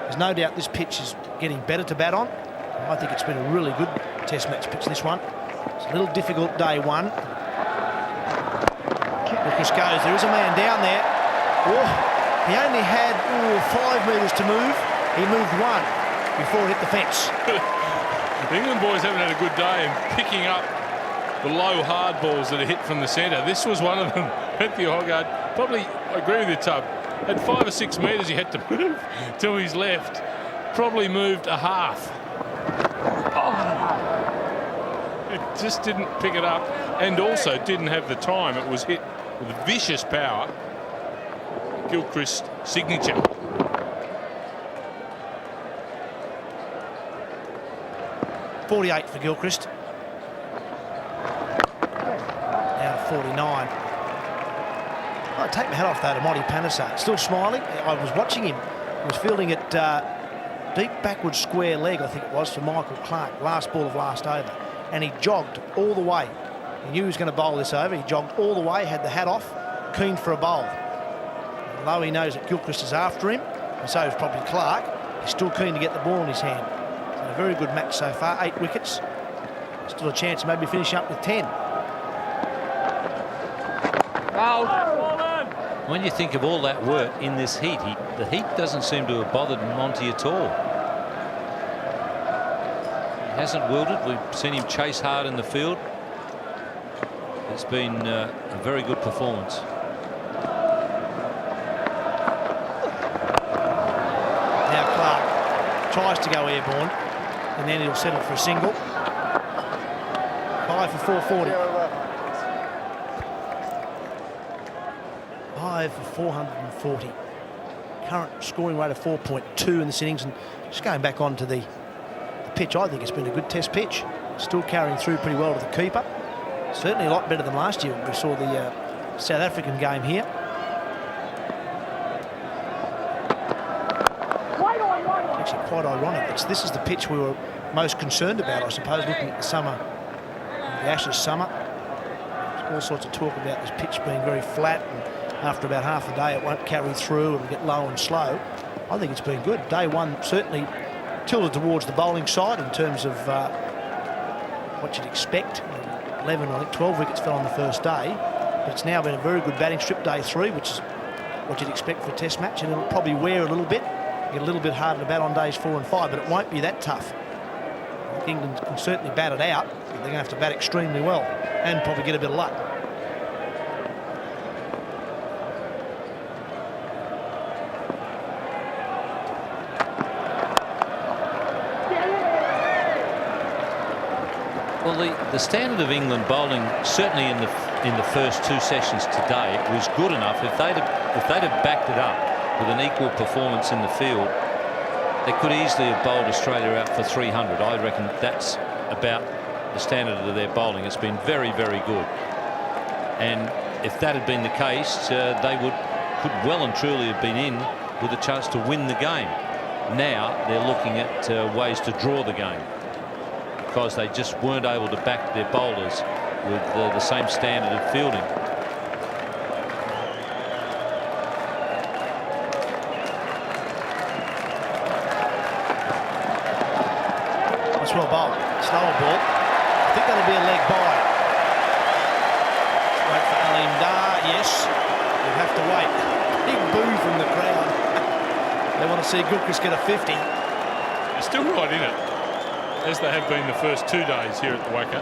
Speaker 6: There's no doubt this pitch is getting better to bat on. I think it's been a really good test match pitch, this one. It's a little difficult day 1. Lucas goes. There is a man down there. Oh, he only had 5 metres to move. He moved 1 before it hit the fence.
Speaker 16: The England boys haven't had a good day in picking up the low hard balls that are hit from the centre. This was one of them. Matthew Hoggard, probably, I agree with you, Tub, had 5 or 6 metres he had to move to his left. Probably moved a half. just didn't pick it up, and also didn't have the time. It was hit with vicious power. Gilchrist signature.
Speaker 6: .48 for Gilchrist. Now 49. I take my hat off though to Monty Panesar. Still smiling. I was watching him. He was fielding it deep backward square leg, I think it was, for Michael Clarke. Last ball of last over. And he jogged all the way. He knew he was going to bowl this over. He jogged all the way, had the hat off, keen for a bowl. Although he knows that Gilchrist is after him, and so is probably Clarke, he's still keen to get the ball in his hand. So a very good match so far, 8 wickets. Still a chance of maybe finishing up with 10.
Speaker 11: When you think of all that work in this heat, the heat doesn't seem to have bothered Monty at all. He hasn't wilted. We've seen him chase hard in the field. It's been a very good performance.
Speaker 6: Now Clarke tries to go airborne, and then he'll settle for a single. 5 for 440. 5 for 440. Current scoring rate of 4.2 in this innings. And just going back onto the pitch, I think it's been a good test pitch. Still carrying through pretty well to the keeper. Certainly a lot better than last year when we saw the South African game here. Actually quite ironic. This is the pitch we were most concerned about, I suppose, looking at the summer, the Ashes summer. There's all sorts of talk about this pitch being very flat, and after about half a day it won't carry through, it'll get low and slow. I think it's been good. Day one certainly tilted towards the bowling side in terms of what you'd expect. 11, I think 12 wickets fell on the first day, but it's now been a very good batting strip, day 3, which is what you'd expect for a test match, and it'll probably wear a little bit, get a little bit harder to bat on days 4 and 5, but it won't be that tough. I think England can certainly bat it out, but they're going to have to bat extremely well and probably get a bit of luck.
Speaker 11: Well, the standard of England bowling, certainly in the first 2 sessions today, was good enough. If they'd have backed it up with an equal performance in the field, they could easily have bowled Australia out for 300. I reckon that's about the standard of their bowling. It's been very, very good. And if that had been the case, they could well and truly have been in with a chance to win the game. Now they're looking at ways to draw the game, because they just weren't able to back their bowlers with the same standard of fielding.
Speaker 6: That's well bowled. Slower ball. I think that'll be a leg by. Wait for Alim Dar. Yes, you'll have to wait. Big boo from the crowd. They want to see Gilchrist get a 50.
Speaker 16: They're still right in it, as they have been the first 2 days here at the WACA.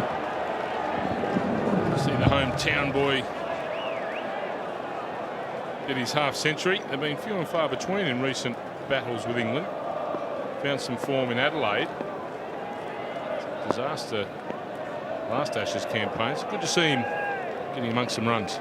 Speaker 16: See the hometown boy get his half-century. They've been few and far between in recent battles with England. Found some form in Adelaide. Disaster last Ashes campaign. It's good to see him getting amongst some runs.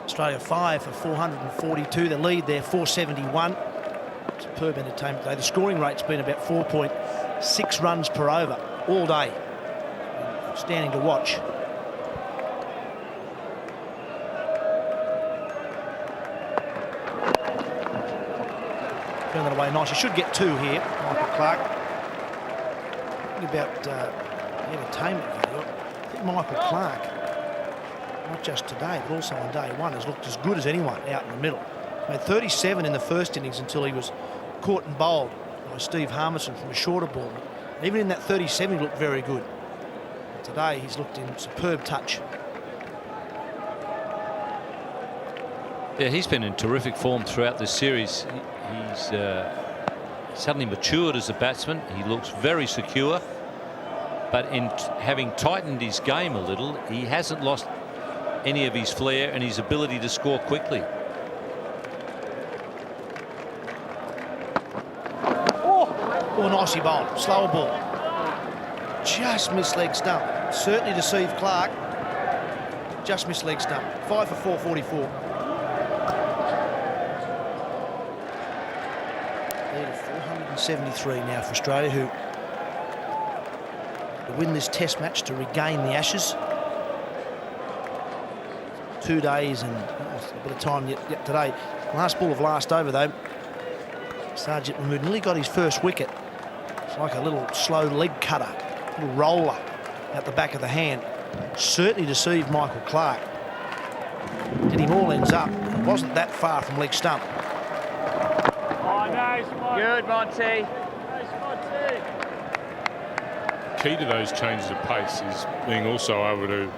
Speaker 6: Australia 5 for 442. The lead there, 471. Superb entertainment today. The scoring rate's been about 4.6 runs per over all day. Standing to watch. Turn that away nice. You should get 2 here, Michael Clarke. About entertainment value. I think Michael Clarke, not just today, but also on day 1, has looked as good as anyone out in the middle. He made 37 in the first innings until he was caught and bowled by Steve Harmison from a shorter ball. Even in that 37, he looked very good. But today, he's looked in superb touch.
Speaker 11: Yeah, he's been in terrific form throughout this series. He's suddenly matured as a batsman. He looks very secure. But in having tightened his game a little, he hasn't lost any of his flair and his ability to score quickly.
Speaker 6: Oh, nicely bowled. Slower ball. Just missed leg stump. Certainly deceived Clark. Just missed leg stump. 5 for 444. Lead of 473 now for Australia, who win this test match to regain the Ashes. 2 days and a bit of time yet today. Last ball of last over though, Sergeant Mahmood nearly got his first wicket. It's like a little slow leg cutter, little roller at the back of the hand. Certainly deceived Michael Clark. Did him all ends up. It wasn't that far from leg stump.
Speaker 9: Good, Monty.
Speaker 16: Key to those changes of pace is being also able to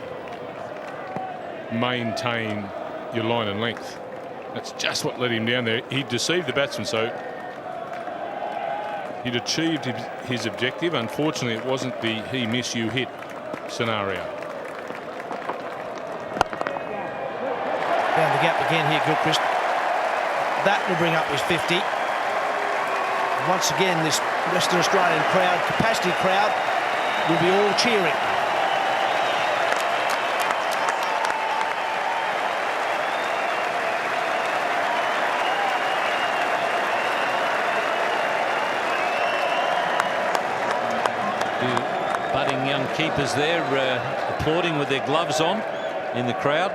Speaker 16: maintain your line and length. That's just what let him down there. He deceived the batsman, so he'd achieved his objective. Unfortunately, it wasn't the he miss you hit scenario.
Speaker 6: Found the gap again here, Gilchrist. That will bring up his 50. Once again, this Western Australian crowd, capacity crowd, will be all cheering.
Speaker 11: The budding young keepers there applauding with their gloves on in the crowd.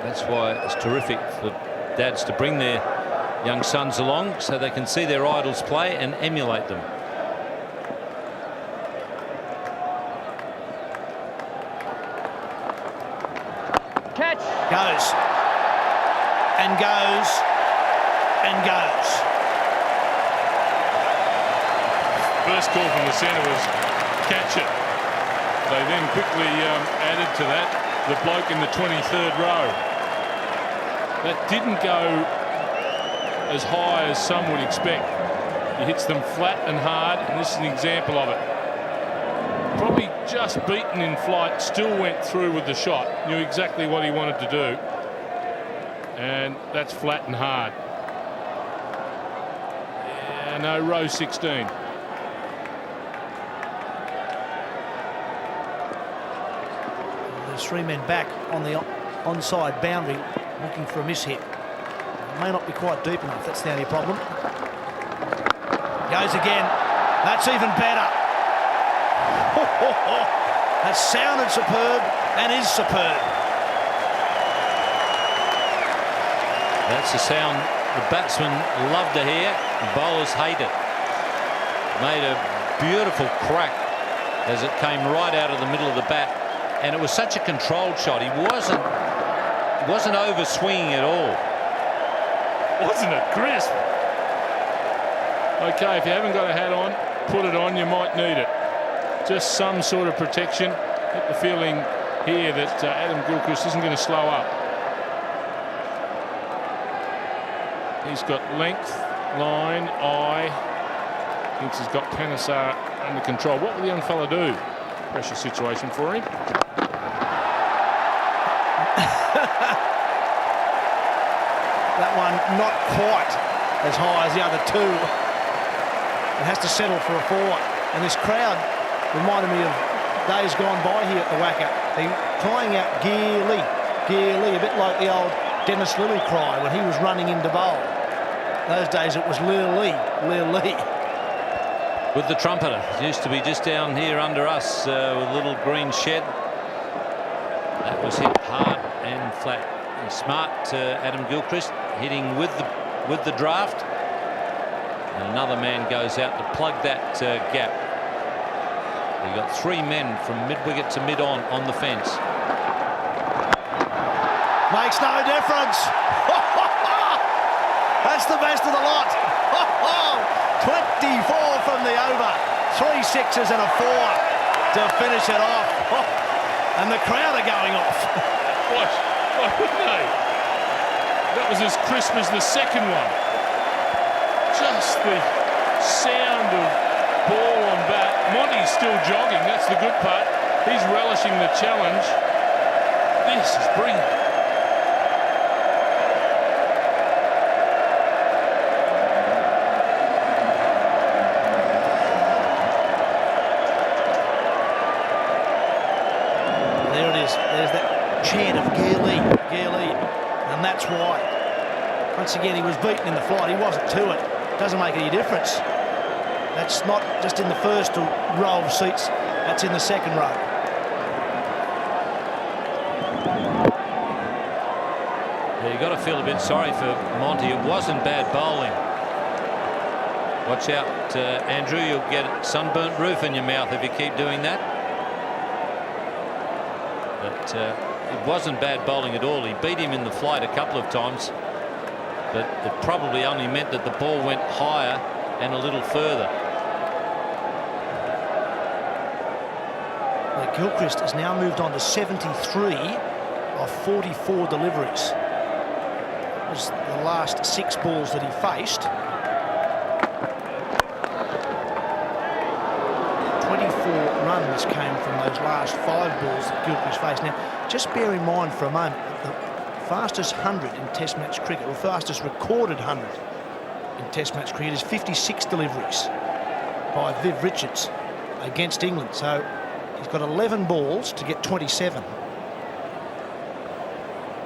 Speaker 11: That's why it's terrific for dads to bring their young sons along so they can see their idols play and emulate them.
Speaker 9: Catch.
Speaker 6: Goes. And goes. And goes.
Speaker 16: First call from the centre was catch it. They then quickly added to that the bloke in the 23rd row. That didn't go as high as some would expect. He hits them flat and hard, and this is an example of it. Probably just beaten in flight, still went through with the shot, knew exactly what he wanted to do, and that's flat and hard. Yeah, no, row 16.
Speaker 6: There's 3 men back on the onside boundary looking for a miss hit. It may not be quite deep enough, that's the only problem. Goes again. That's even better. That sounded superb and is superb.
Speaker 11: That's the sound the batsmen love to hear. The bowlers hate it. Made a beautiful crack as it came right out of the middle of the bat, and it was such a controlled shot. He wasn't over swinging at all.
Speaker 16: Wasn't it crisp? Okay, if you haven't got a hat on, put it on. You might need it. Just some sort of protection. Get the feeling here that Adam Gilchrist isn't going to slow up. He's got length, line, eye. Thinks he's got Panesar under control. What will the young fella do? Pressure situation for him.
Speaker 6: That one not quite as high as the other two. It has to settle for a 4. And this crowd reminded me of days gone by here at the WACA. They crying out Gearly, Gearly, a bit like the old Dennis Lilly cry when he was running into bowl. Those days it was Lilly, Lilly.
Speaker 11: With the trumpeter, used to be just down here under us with a little green shed. That was hit hard and flat. And smart Adam Gilchrist hitting with the draft. And another man goes out to plug that gap. You got 3 men from mid-wicket to mid-on the fence.
Speaker 6: Makes no difference. That's the best of the lot. 24 from the over. 3 sixes and a 4 to finish it off. And the crowd are going off.
Speaker 16: Why wouldn't they? That was as crisp as the second one. Just the sound of ball on bat. Monty's still jogging, that's the good part. He's relishing the challenge. This is brilliant.
Speaker 6: There it is. There's that chant of Gearley, and that's why. Once again, he was beaten in the flight. He wasn't to it. Doesn't make any difference. That's not just in the first row of seats. That's in the second row.
Speaker 11: Yeah, you've got to feel a bit sorry for Monty. It wasn't bad bowling. Watch out, Andrew. You'll get sunburnt roof in your mouth if you keep doing that. But it wasn't bad bowling at all. He beat him in the flight a couple of times, but it probably only meant that the ball went higher and a little further.
Speaker 6: Now, Gilchrist has now moved on to 73 of 44 deliveries. It was the last 6 balls that he faced. 24 runs came from those last 5 balls that Gilchrist faced. Now, just bear in mind for a moment that the fastest 100 in Test match cricket, or fastest recorded 100 in Test match cricket, is 56 deliveries by Viv Richards against England. So he's got 11 balls to get 27.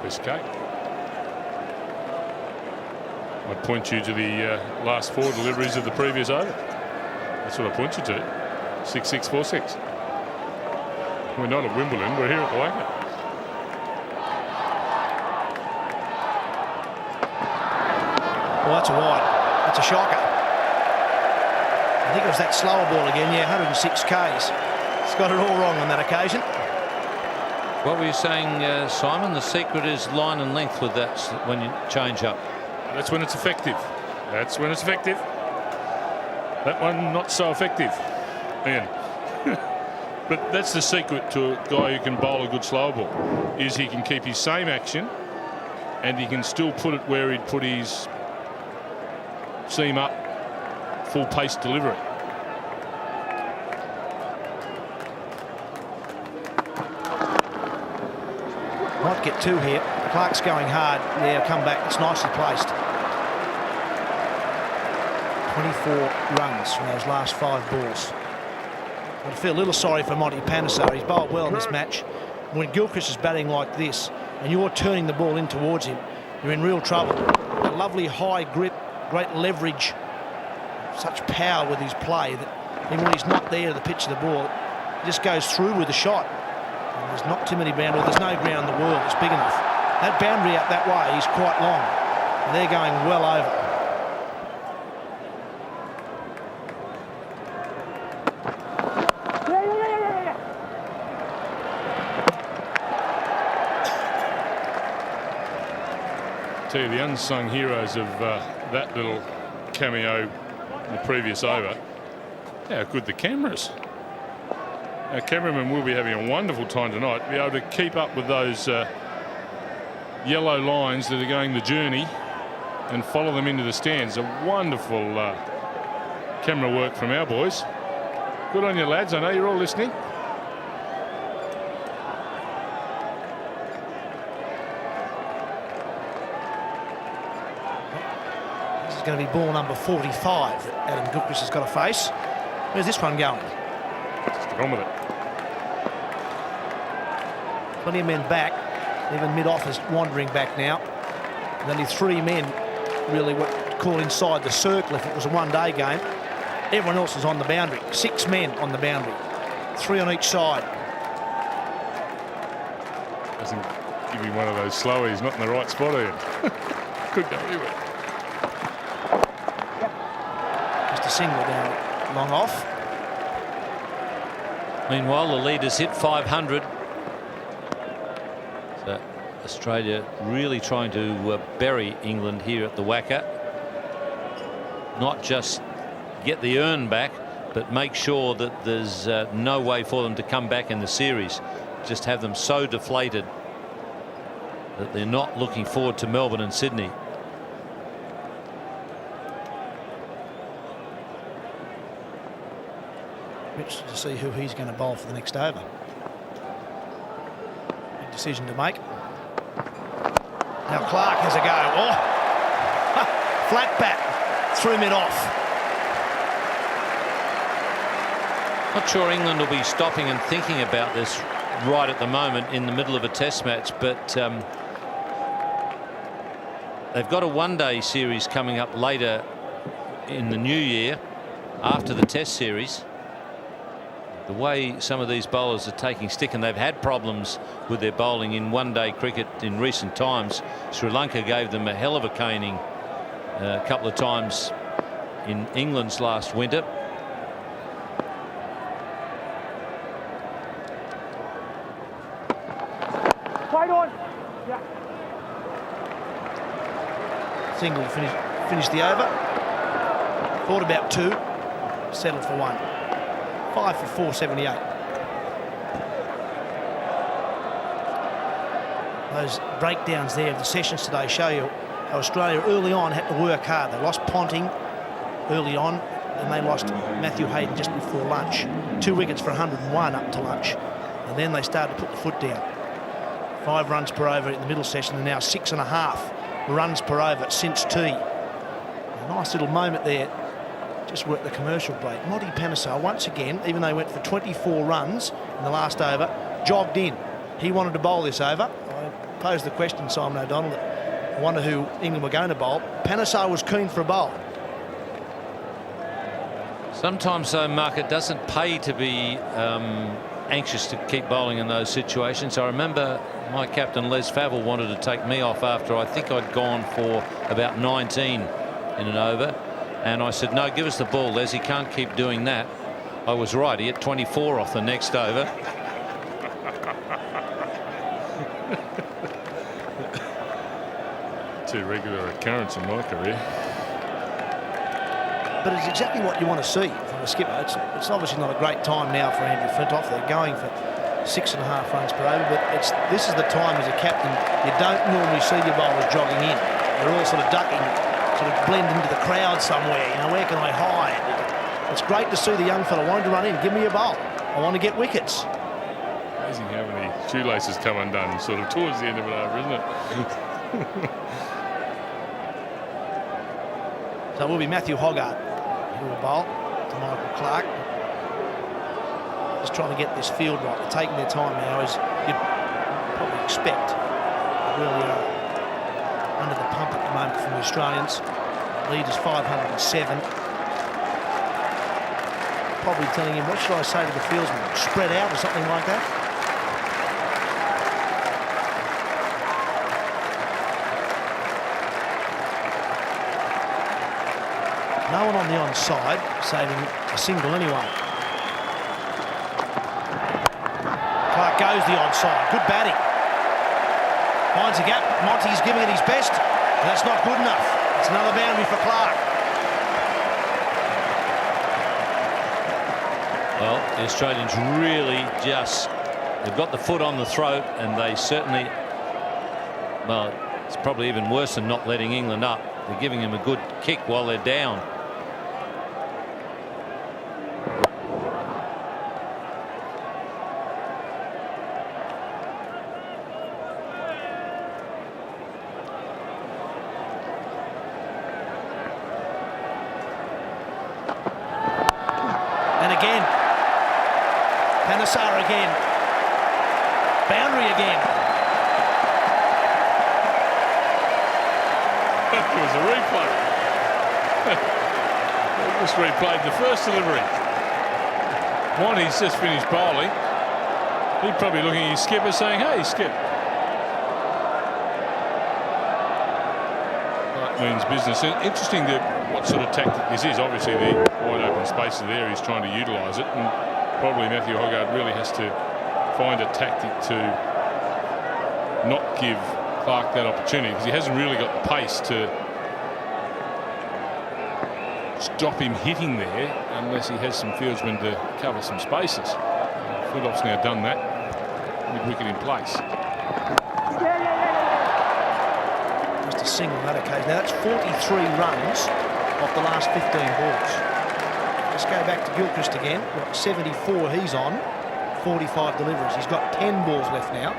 Speaker 16: Best cake. I'd point you to the last 4 deliveries of the previous over. That's what I point you to. 6-6-4-6. We're not at Wimbledon, we're here at the WACA.
Speaker 6: Well, that's a wide. That's a shocker. I think it was that slower ball again. Yeah, 106 Ks. It's got it all wrong on that occasion.
Speaker 11: What were you saying, Simon? The secret is line and length with that when you change up.
Speaker 16: That's when it's effective. That's when it's effective. That one not so effective, Ian. But that's the secret to a guy who can bowl a good slow ball, is he can keep his same action and he can still put it where he'd put his seam up, full pace delivery.
Speaker 6: Might get 2 here. Clark's going hard. Yeah, come back. It's nicely placed. 24 runs from those last 5 balls. I feel a little sorry for Monty Panesar. He's bowled well in this match. When Gilchrist is batting like this and you're turning the ball in towards him, you're in real trouble. A lovely high grip, great leverage, such power with his play that even when he's not there to the pitch of the ball, he just goes through with the shot. And there's not too many boundaries. There's no ground in the world that's big enough. That boundary out that way is quite long. And they're going well over.
Speaker 16: Tell you, the unsung heroes of that little cameo in the previous over, how good the cameras. Our cameraman will be having a wonderful time tonight to be able to keep up with those yellow lines that are going the journey and follow them into the stands. A wonderful camera work from our boys. Good on you, lads. I know you're all listening.
Speaker 6: This is going to be ball number 45 that Adam Gilchrist has got to face. Where's this one going?
Speaker 16: Just get on with it.
Speaker 6: Plenty of men back, even mid-off is wandering back now. And only 3 men really what call inside the circle if it was a one-day game. Everyone else is on the boundary. 6 men on the boundary, 3 on each side.
Speaker 16: Doesn't give you one of those slowies, not in the right spot, Ian. Could go anywhere.
Speaker 6: Just a single down, long off.
Speaker 11: Meanwhile, the leaders hit 500. So Australia really trying to bury England here at the WACA. Not just get the earn back, but make sure that there's no way for them to come back in the series. Just have them so deflated that they're not looking forward to Melbourne and Sydney.
Speaker 6: Interested to see who he's going to bowl for the next over. Big decision to make. Now Clark has a go. Oh, flat bat threw mid off.
Speaker 11: Not sure England will be stopping and thinking about this right at the moment in the middle of a test match, but they've got a one-day series coming up later in the new year after the test series. The way some of these bowlers are taking stick, and they've had problems with their bowling in one-day cricket in recent times. Sri Lanka gave them a hell of a caning a couple of times in England's last winter.
Speaker 2: Fight on. Yeah.
Speaker 6: Single finished the over. Thought about 2, settled for 1. 5 for 478. Those breakdowns there of the sessions today show you how Australia early on had to work hard. They lost Ponting early on, and they lost Matthew Hayden just before lunch. 2 wickets for 101 up to lunch, and then they started to put the foot down. 5 runs per over in the middle session, and now 6.5 runs per over since tea. A nice little moment there. Just worked the commercial break. Monty Panesar once again, even though he went for 24 runs in the last over, jogged in. He wanted to bowl this over. I posed the question, Simon O'Donnell, that I wonder who England were going to bowl. Panesar was keen for a bowl.
Speaker 11: Sometimes, though, Mark, it doesn't pay to be anxious to keep bowling in those situations. I remember my captain Les Favell wanted to take me off after I think I'd gone for about 19 in an over. And I said, no, give us the ball, Les. He can't keep doing that. I was right. He hit 24 off the next over.
Speaker 16: Too regular occurrence in my career.
Speaker 6: But it's exactly what you want to see from a skipper. It's obviously not a great time now for Andrew Flintoff. They're going for 6.5 runs per over, but this is the time as a captain you don't normally see your bowlers jogging in. They're all sort of ducking, sort of blend into the crowd somewhere. You know, where can I hide? It's great to see the young fella wanting to run in. Give me a bowl. I want to get wickets.
Speaker 16: Amazing how many shoelaces come undone sort of towards the end of an over, isn't it?
Speaker 6: So it will be Matthew Hoggart who will bowl to Michael Clarke. Just trying to get this field right. They're taking their time now, as you'd probably expect. They really are under the pump at the moment from the Australians. Lead is 507. Probably telling him, what should I say to the fieldsman? Spread out or something like that? No one on the onside, saving a single anyway. Clark goes the onside. Good batting. Finds a gap. Monty's giving it his best. And that's not good enough. It's another boundary for Clark.
Speaker 11: Well, the Australians really they've got the foot on the throat, and they certainly, well, it's probably even worse than not letting England up. They're giving them a good kick while they're down.
Speaker 6: Panesar again. Boundary again.
Speaker 16: That was a replay. They just replayed the first delivery. Monty's just finished bowling. He's probably looking at his skipper saying, hey, skip. That means business. Interesting what sort of tactic this is. Obviously, the wide open spaces there, he's trying to utilise it. And probably Matthew Hoggart really has to find a tactic to not give Clark that opportunity, because he hasn't really got the pace to stop him hitting there unless he has some fieldsmen to cover some spaces. Flintoff's now done that with wicket in place.
Speaker 6: single on that occasion. Now that's 43 runs off the last 15 balls. Let's go back to Gilchrist again. What, 74 he's on, 45 deliveries. He's got 10 balls left now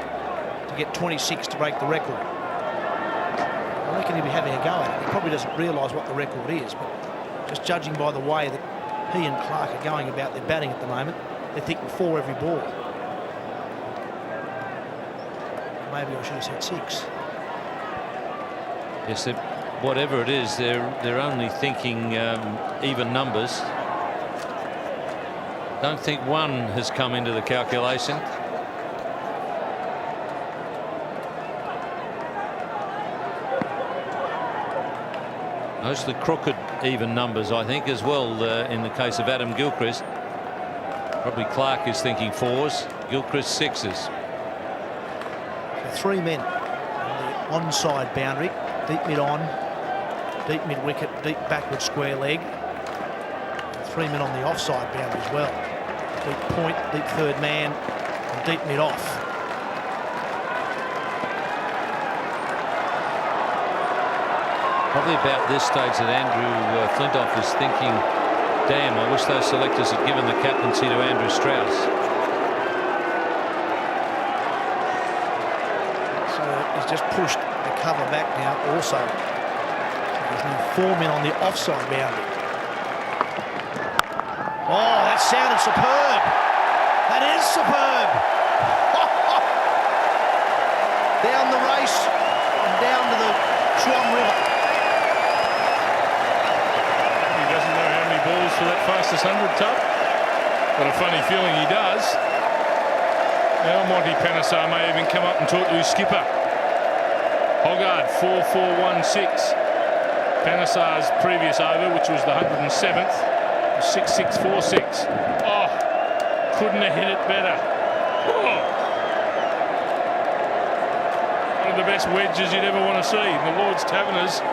Speaker 6: to get 26 to break the record. I reckon he'll be having a go at it. He probably doesn't realise what the record is, but just judging by the way that he and Clark are going about their batting at the moment, they're thinking 4 every ball. Maybe I should have said 6.
Speaker 11: Yes, whatever it is, they're only thinking even numbers. Don't think 1 has come into the calculation. Mostly crooked even numbers, I think, as well, in the case of Adam Gilchrist. Probably Clark is thinking 4s, Gilchrist 6s.
Speaker 6: 3 men on the onside boundary, deep mid on, deep mid wicket, deep backward square leg. 3 men on the offside boundary as well. Deep point, deep third man, and deep mid off.
Speaker 11: Probably about this stage that Andrew Flintoff is thinking, damn, I wish those selectors had given the captaincy to Andrew Strauss.
Speaker 6: So he's just pushed the cover back now also. So there's now 4 men on the offside boundary. Oh, that sounded superb. That is superb. Down the race and down to the Swan River.
Speaker 16: Balls for that fastest 100, Tub. Got a funny feeling he does. Now Monty Panesar may even come up and talk to his skipper. Hoggard 4-4-1-6. Panesar's previous over, which was the 107th, was 6-6-4-6. Oh, couldn't have hit it better. Oh. One of the best wedges you'd ever want to see. The Lord's Taverners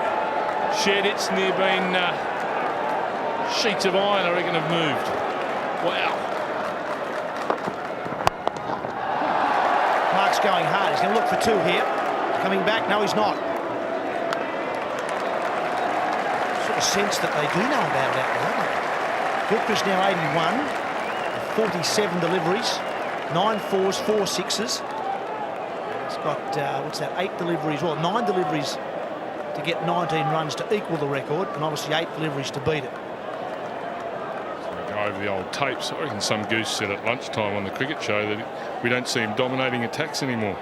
Speaker 16: shared its near been sheets of iron, I reckon, have moved. Wow.
Speaker 6: Clark's going hard. He's going to look for 2 here. Coming back. No, he's not. Sort of sense that they do know about it out there, don't they? Gilchrist now 81, 47 deliveries, 9 4s, 4 6s. He's got, what's that, 8 deliveries, well, 9 deliveries to get 19 runs to equal the record, and obviously 8 deliveries to beat it.
Speaker 16: Over the old tapes, I reckon some goose said at lunchtime on the cricket show that we don't see him dominating attacks anymore.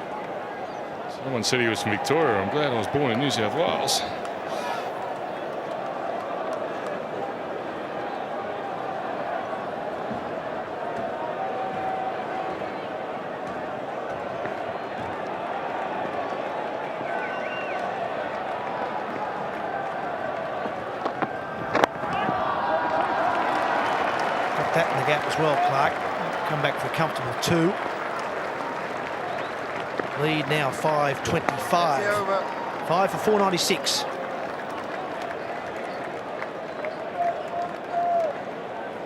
Speaker 16: Someone said he was from Victoria. I'm glad I was born in New South Wales.
Speaker 6: That in the gap as well, Clark. Come back for a comfortable 2. Lead now 5-25. 5 for 496.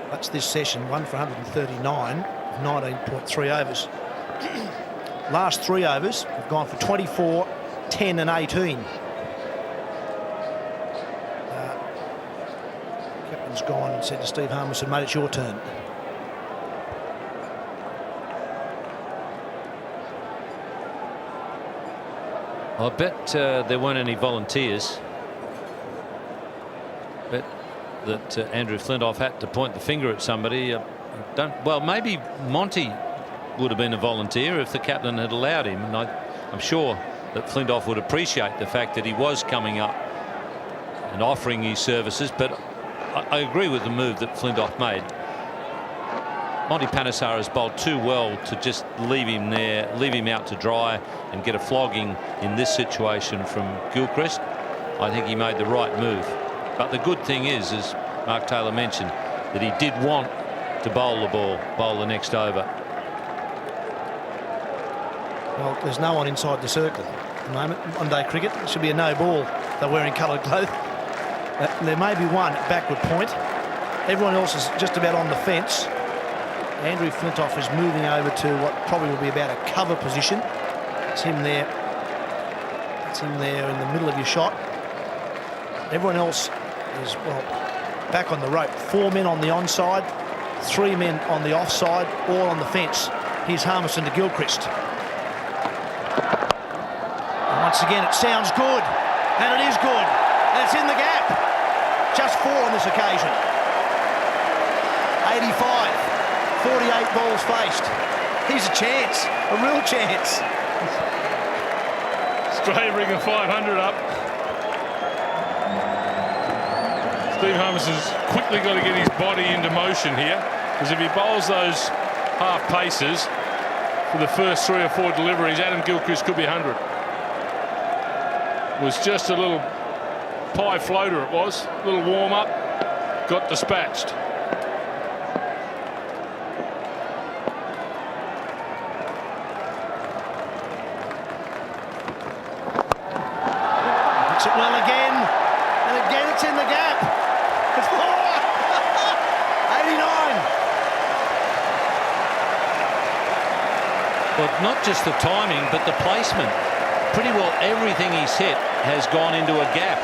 Speaker 6: That's this session. 1 for 139. 19.3 overs. Last 3 overs have gone for 24, 10 and 18. Captain's gone and said to Steve Harmison, mate, it's your turn.
Speaker 11: I bet there weren't any volunteers. Bet that Andrew Flintoff had to point the finger at somebody. Well, maybe Monty would have been a volunteer if the captain had allowed him, and I'm sure that Flintoff would appreciate the fact that he was coming up and offering his services. But I agree with the move that Flintoff made. Monty Panesar has bowled too well to just leave him there, leave him out to dry and get a flogging in this situation from Gilchrist. I think he made the right move. But the good thing is, as Mark Taylor mentioned, that he did want to bowl the next over.
Speaker 6: Well, there's no one inside the circle at the moment. One-day cricket, it should be a no ball. They're wearing coloured clothes. There may be one at backward point. Everyone else is just about on the fence. Andrew Flintoff is moving over to what probably will be about a cover position. It's him there. That's That's him there in the middle of your shot. Everyone else is, well, back on the rope. 4 men on the onside, 3 men on the offside, all on the fence. Here's Harmison to Gilchrist. And once again, it sounds good, and it is good, and it's in the gap. Just 4 on this occasion. 85, 48 balls faced. Here's a chance, a real chance.
Speaker 16: Australia bring a 500 up. Steve Harmison's quickly got to get his body into motion here, because if he bowls those half paces for the first 3 or 4 deliveries, Adam Gilchrist could be 100. It was just a little pie floater, it was. A little warm up, got dispatched.
Speaker 6: Hits it well again, and again it's in the gap. It's 4. 89.
Speaker 11: But not just the timing, but the placement. Pretty well everything he's hit has gone into a gap.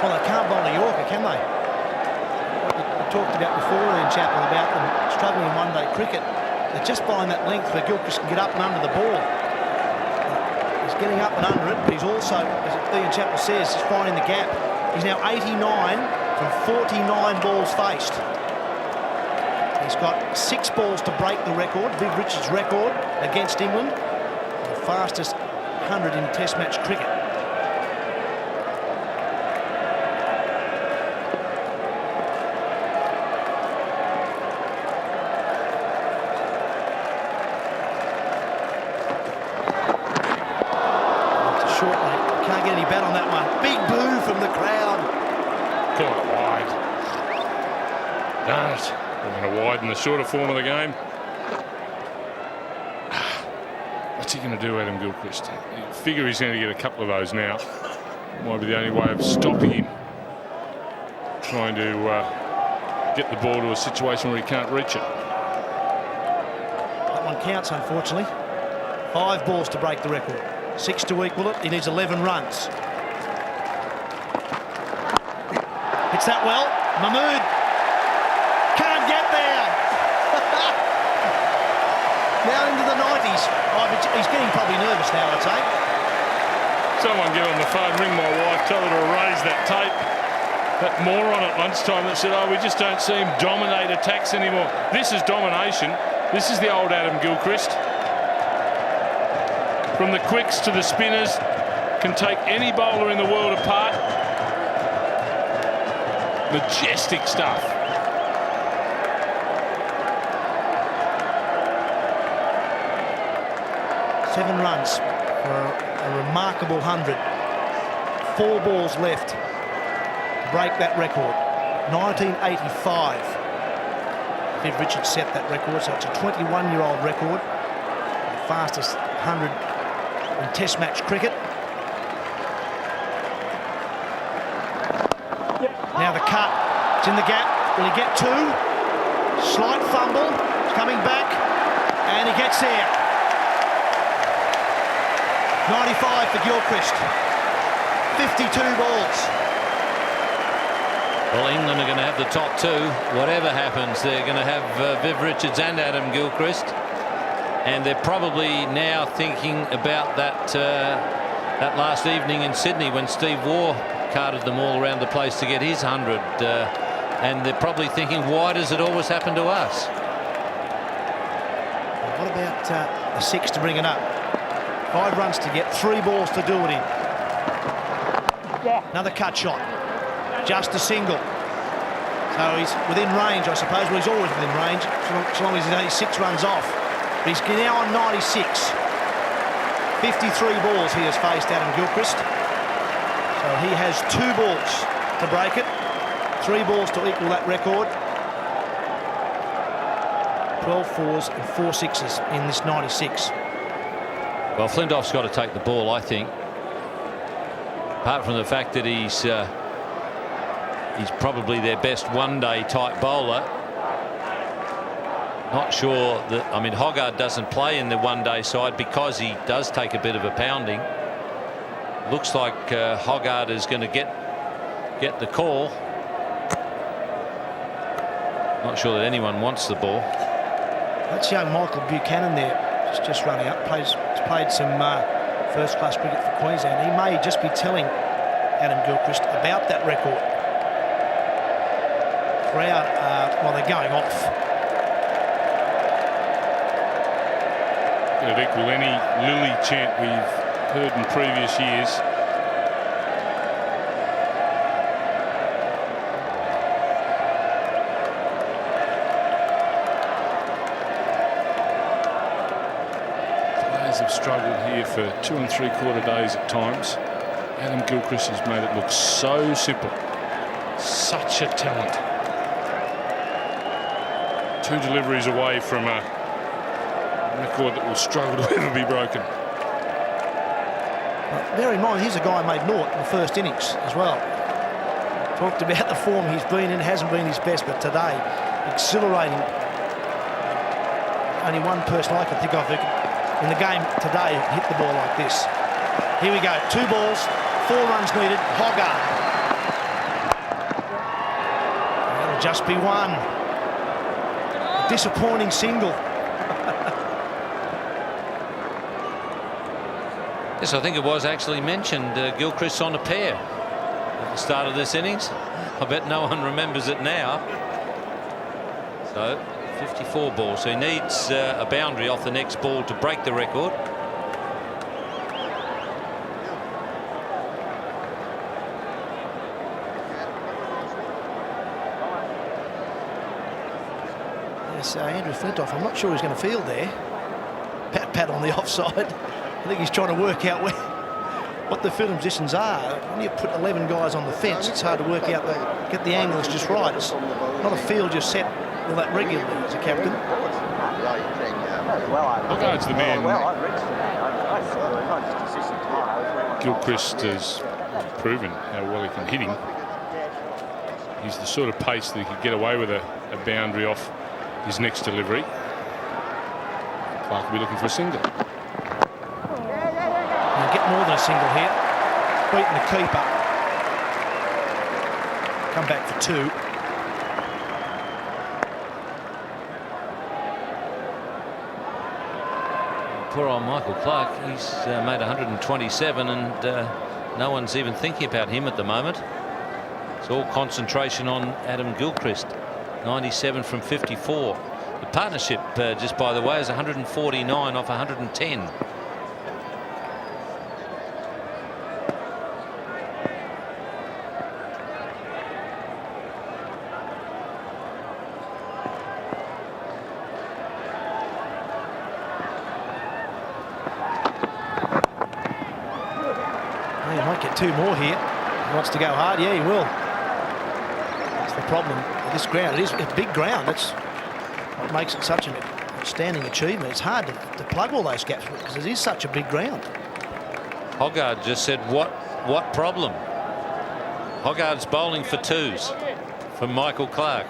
Speaker 6: Well, they can't bowl a Yorker, can they? What we talked about before in Chapel about them struggling in one-day cricket. They're just buying that length where Gilchrist can get up and under the ball. He's getting up and under it, but he's also, as Ian Chappell says, he's finding the gap. He's now 89 from 49 balls faced. He's got 6 balls to break the record, Viv Richards' record against England, the fastest 100 in Test match cricket.
Speaker 16: In the shorter form of the game. What's he going to do, Adam Gilchrist? You figure he's going to get a couple of those now. Might be the only way of stopping him trying to get the ball to a situation where he can't reach it.
Speaker 6: That one counts, unfortunately. 5 balls to break the record, 6 to equal it. He needs 11 runs. Hits that well. Mahmood can't get there. Now into the 90s. Oh, he's getting probably nervous now, I'd say.
Speaker 16: Someone get on the phone, ring my wife, tell her to erase that tape. That moron at lunchtime that said, oh, we just don't see him dominate attacks anymore. This is domination. This is the old Adam Gilchrist. From the quicks to the spinners, can take any bowler in the world apart. Majestic stuff.
Speaker 6: 7 runs for a remarkable 100. 4 balls left to break that record. 1985. Viv Richards set that record, so it's a 21-year-old record. The fastest 100 in Test match cricket. Now the cut. It's in the gap. Will he get 2? Slight fumble. He's coming back. And he gets there. 95 for Gilchrist. 52 balls.
Speaker 11: Well, England are going to have the top 2. Whatever happens, they're going to have Viv Richards and Adam Gilchrist. And they're probably now thinking about that last evening in Sydney when Steve Waugh carted them all around the place to get his 100. And they're probably thinking, why does it always happen to us?
Speaker 6: What about a 6 to bring it up? 5 runs to get, 3 balls to do it in. Another cut shot. Just a single. So he's within range, I suppose. Well, he's always within range, so long as he's only 6 runs off. But he's now on 96. 53 balls he has faced Adam Gilchrist. So he has 2 balls to break it. 3 balls to equal that record. 12 fours and 4 sixes in this 96.
Speaker 11: Well, Flintoff's got to take the ball, I think. Apart from the fact that he's He's probably their best one-day type bowler. Not sure that, I mean, Hoggard doesn't play in the one-day side because he does take a bit of a pounding. Looks like Hoggard is going to get the call. Not sure that anyone wants the ball.
Speaker 6: That's young Michael Buchanan there. Just run out. He's played some first-class cricket for Queensland. He may just be telling Adam Gilchrist about that record. Crowd, well, they're going off.
Speaker 16: It'd equal any Lily chant we've heard in previous years. Players have struggled here for 2 3/4 days at times. Adam Gilchrist has made it look so simple. Such a talent. 2 deliveries away from a record that will struggle to ever be broken.
Speaker 6: Bear in mind, here's a guy who made naught in the first innings as well. Talked about the form he's been in, hasn't been his best, but today, exhilarating. Only one person I can think of who in the game today hit the ball like this. Here we go, 2 balls, 4 runs needed, Hoggard. That'll just be 1. Disappointing single.
Speaker 11: Yes, I think it was actually mentioned Gilchrist on a pair at the start of this innings. I bet no one remembers it now. So 54 balls. So he needs a boundary off the next ball to break the record.
Speaker 6: Yes, Andrew Flintoff, I'm not sure he's going to field there. Pat on the offside. I think he's trying to work out what the fielding positions are. When you put 11 guys on the fence, it's hard to work out, get the angles just right. It's not a field you're set all that regularly as a captain.
Speaker 16: Hoggard's the man. Gilchrist has proven how well he can hit him. He's the sort of pace that he could get away with a boundary off his next delivery. Clarke will be looking for a single.
Speaker 6: He'll get more than a single here. Beating the keeper. Come back for 2.
Speaker 11: Poor old Michael Clarke, he's made 127 and no one's even thinking about him at the moment. It's all concentration on Adam Gilchrist. 97 from 54. The partnership, just by the way, is 149 off 110.
Speaker 6: He might get 2 more here. He wants to go hard. Yeah, he will. That's the problem with this ground. It's a big ground. That's what makes it such an outstanding achievement. It's hard to plug all those gaps because it is such a big ground.
Speaker 11: Hoggard just said, what problem? Hoggard's bowling for 2s from Michael Clarke.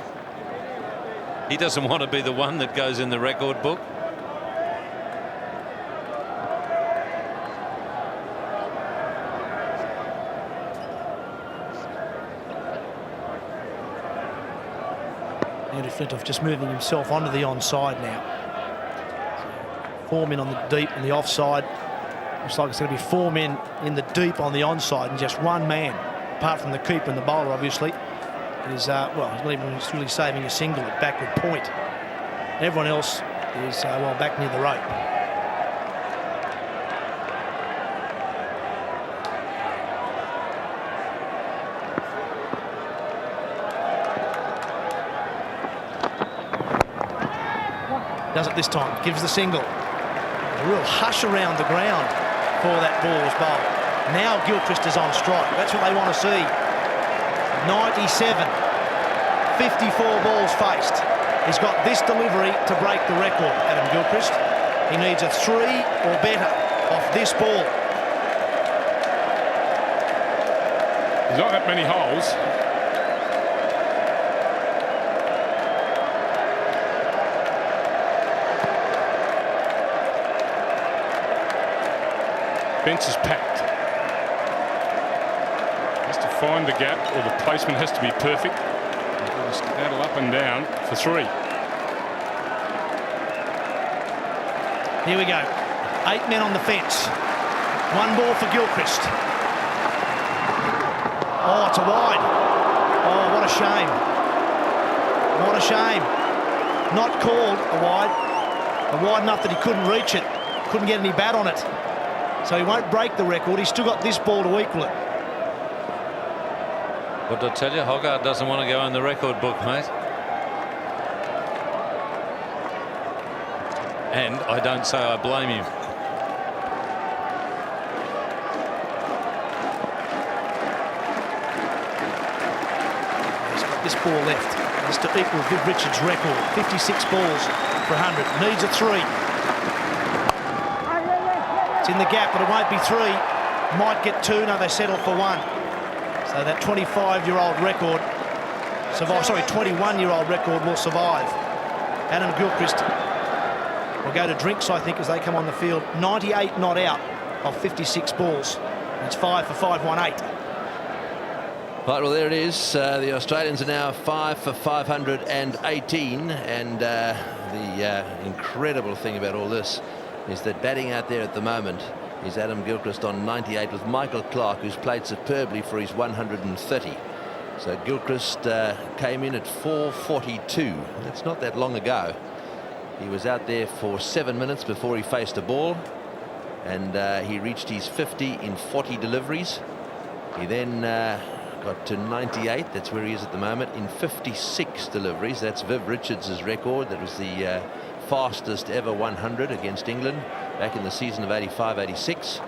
Speaker 11: He doesn't want to be the one that goes in the record book.
Speaker 6: Andrew Flintoff just moving himself onto the onside now. 4 men on the deep and the offside. Looks like it's going to be 4 men in the deep on the onside and just 1 man, apart from the keeper and the bowler, obviously, is well, he's not even really saving a single at backward point. Everyone else is well back near the rope. Does it this time, gives the single. A real hush around the ground for that ball was bowled. Now Gilchrist is on strike. That's what they want to see. 97, 54 balls faced. He's got this delivery to break the record, Adam Gilchrist. He needs a 3 or better off this ball.
Speaker 16: There's not that many holes. Fence is packed. Has to find the gap, or the placement has to be perfect. Just paddle up and down for 3.
Speaker 6: Here we go. 8 men on the fence. 1 ball for Gilchrist. Oh, it's a wide. Oh, what a shame. What a shame. Not called a wide. Wide enough that he couldn't reach it. Couldn't get any bat on it. So he won't break the record. He's still got this ball to equal it.
Speaker 11: What did I tell you? Hogarth doesn't want to go in the record book, mate. And I don't say I blame him.
Speaker 6: He's got this ball left. It's to equal Viv Richards' record. 56 balls for 100. Needs a 3. It's in the gap, but it won't be 3. Might get 2. No, they settle for 1. So that 25-year-old record survive. Sorry, 21-year-old record will survive. Adam Gilchrist will go to drinks, I think, as they come on the field. 98 not out of 56 balls. It's 5 for 518.
Speaker 10: Right, well, there it is. The Australians are now 5 for 518, and the incredible thing about all this is that batting out there at the moment is Adam Gilchrist on 98 with Michael Clarke, who's played superbly for his 130. So Gilchrist came in at 442. That's not that long ago. He was out there for 7 minutes before he faced a ball, and he reached his 50 in 40 deliveries. He then got to 98. That's where he is at the moment in 56 deliveries. That's Viv Richards' record. That was the fastest ever 100 against England back in the season of 85-86.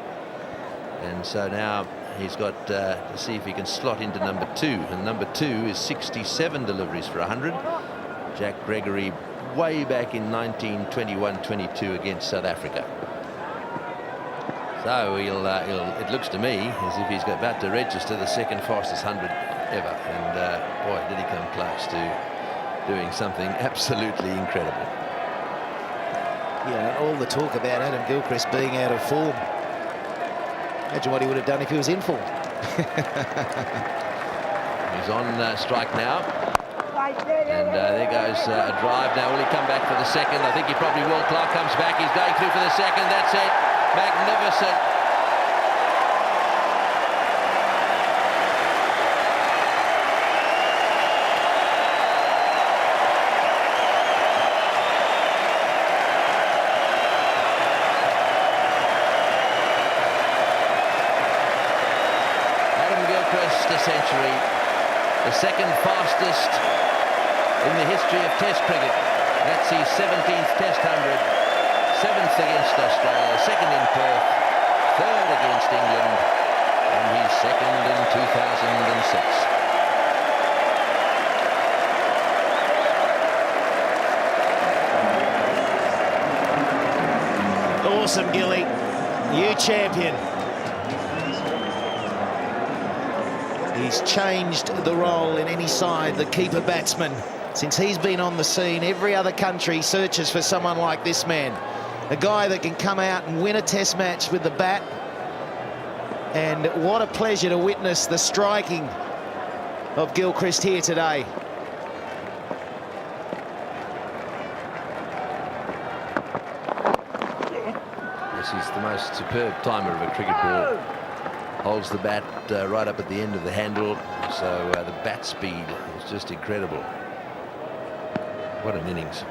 Speaker 10: And so now he's got to see if he can slot into number 2, and number 2 is 67 deliveries for 100. Jack Gregory way back in 1921-22 against South Africa. So it looks to me as if he's about to register the second fastest 100 ever, and boy, did he come close to doing something absolutely incredible.
Speaker 12: Yeah, all the talk about Adam Gilchrist being out of form. Imagine what he would have done if he was in form.
Speaker 10: He's on strike now. And there goes a drive now. Will he come back for the second? I think he probably will. Clark comes back. He's going through for the second. That's it. Magnificent. Adam Gilchrist, a century. The second fastest in the history of Test cricket. That's his 17th Test 100, 7th against Australia, 2nd in Perth, 3rd against England, and his 2nd in 2006.
Speaker 12: Awesome, Gilly. You champion. He's changed the role in any side, the keeper batsman. Since he's been on the scene, every other country searches for someone like this man. A guy that can come out and win a test match with the bat. And what a pleasure to witness the striking of Gilchrist here today.
Speaker 10: Yes, he's the most superb timer of a cricket ball. Holds the bat right up at the end of the handle, so the bat speed is just incredible. What an innings.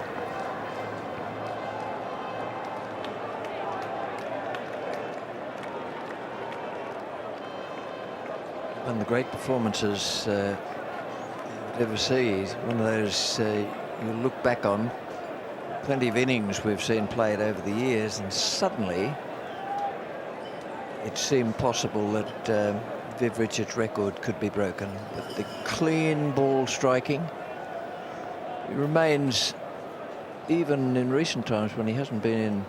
Speaker 7: One of the great performances you'd ever see. He's one of those you look back on. Plenty of innings we've seen played over the years, and suddenly it seemed possible that Viv Richards' record could be broken. But the clean ball striking, he remains, even in recent times when he hasn't been in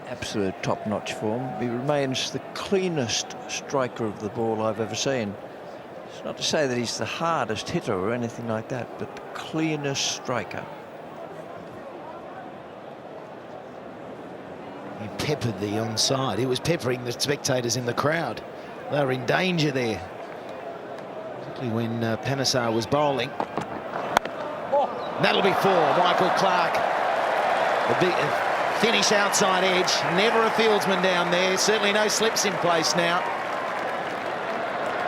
Speaker 7: absolute top-notch form, he remains the cleanest striker of the ball I've ever seen. It's not to say that he's the hardest hitter or anything like that, but the cleanest striker.
Speaker 12: He peppered the onside. He was peppering the spectators in the crowd. They were in danger there, particularly when Panesar was bowling. That'll be 4. Michael Clarke. A big finish outside edge. Never a fieldsman down there. Certainly no slips in place now.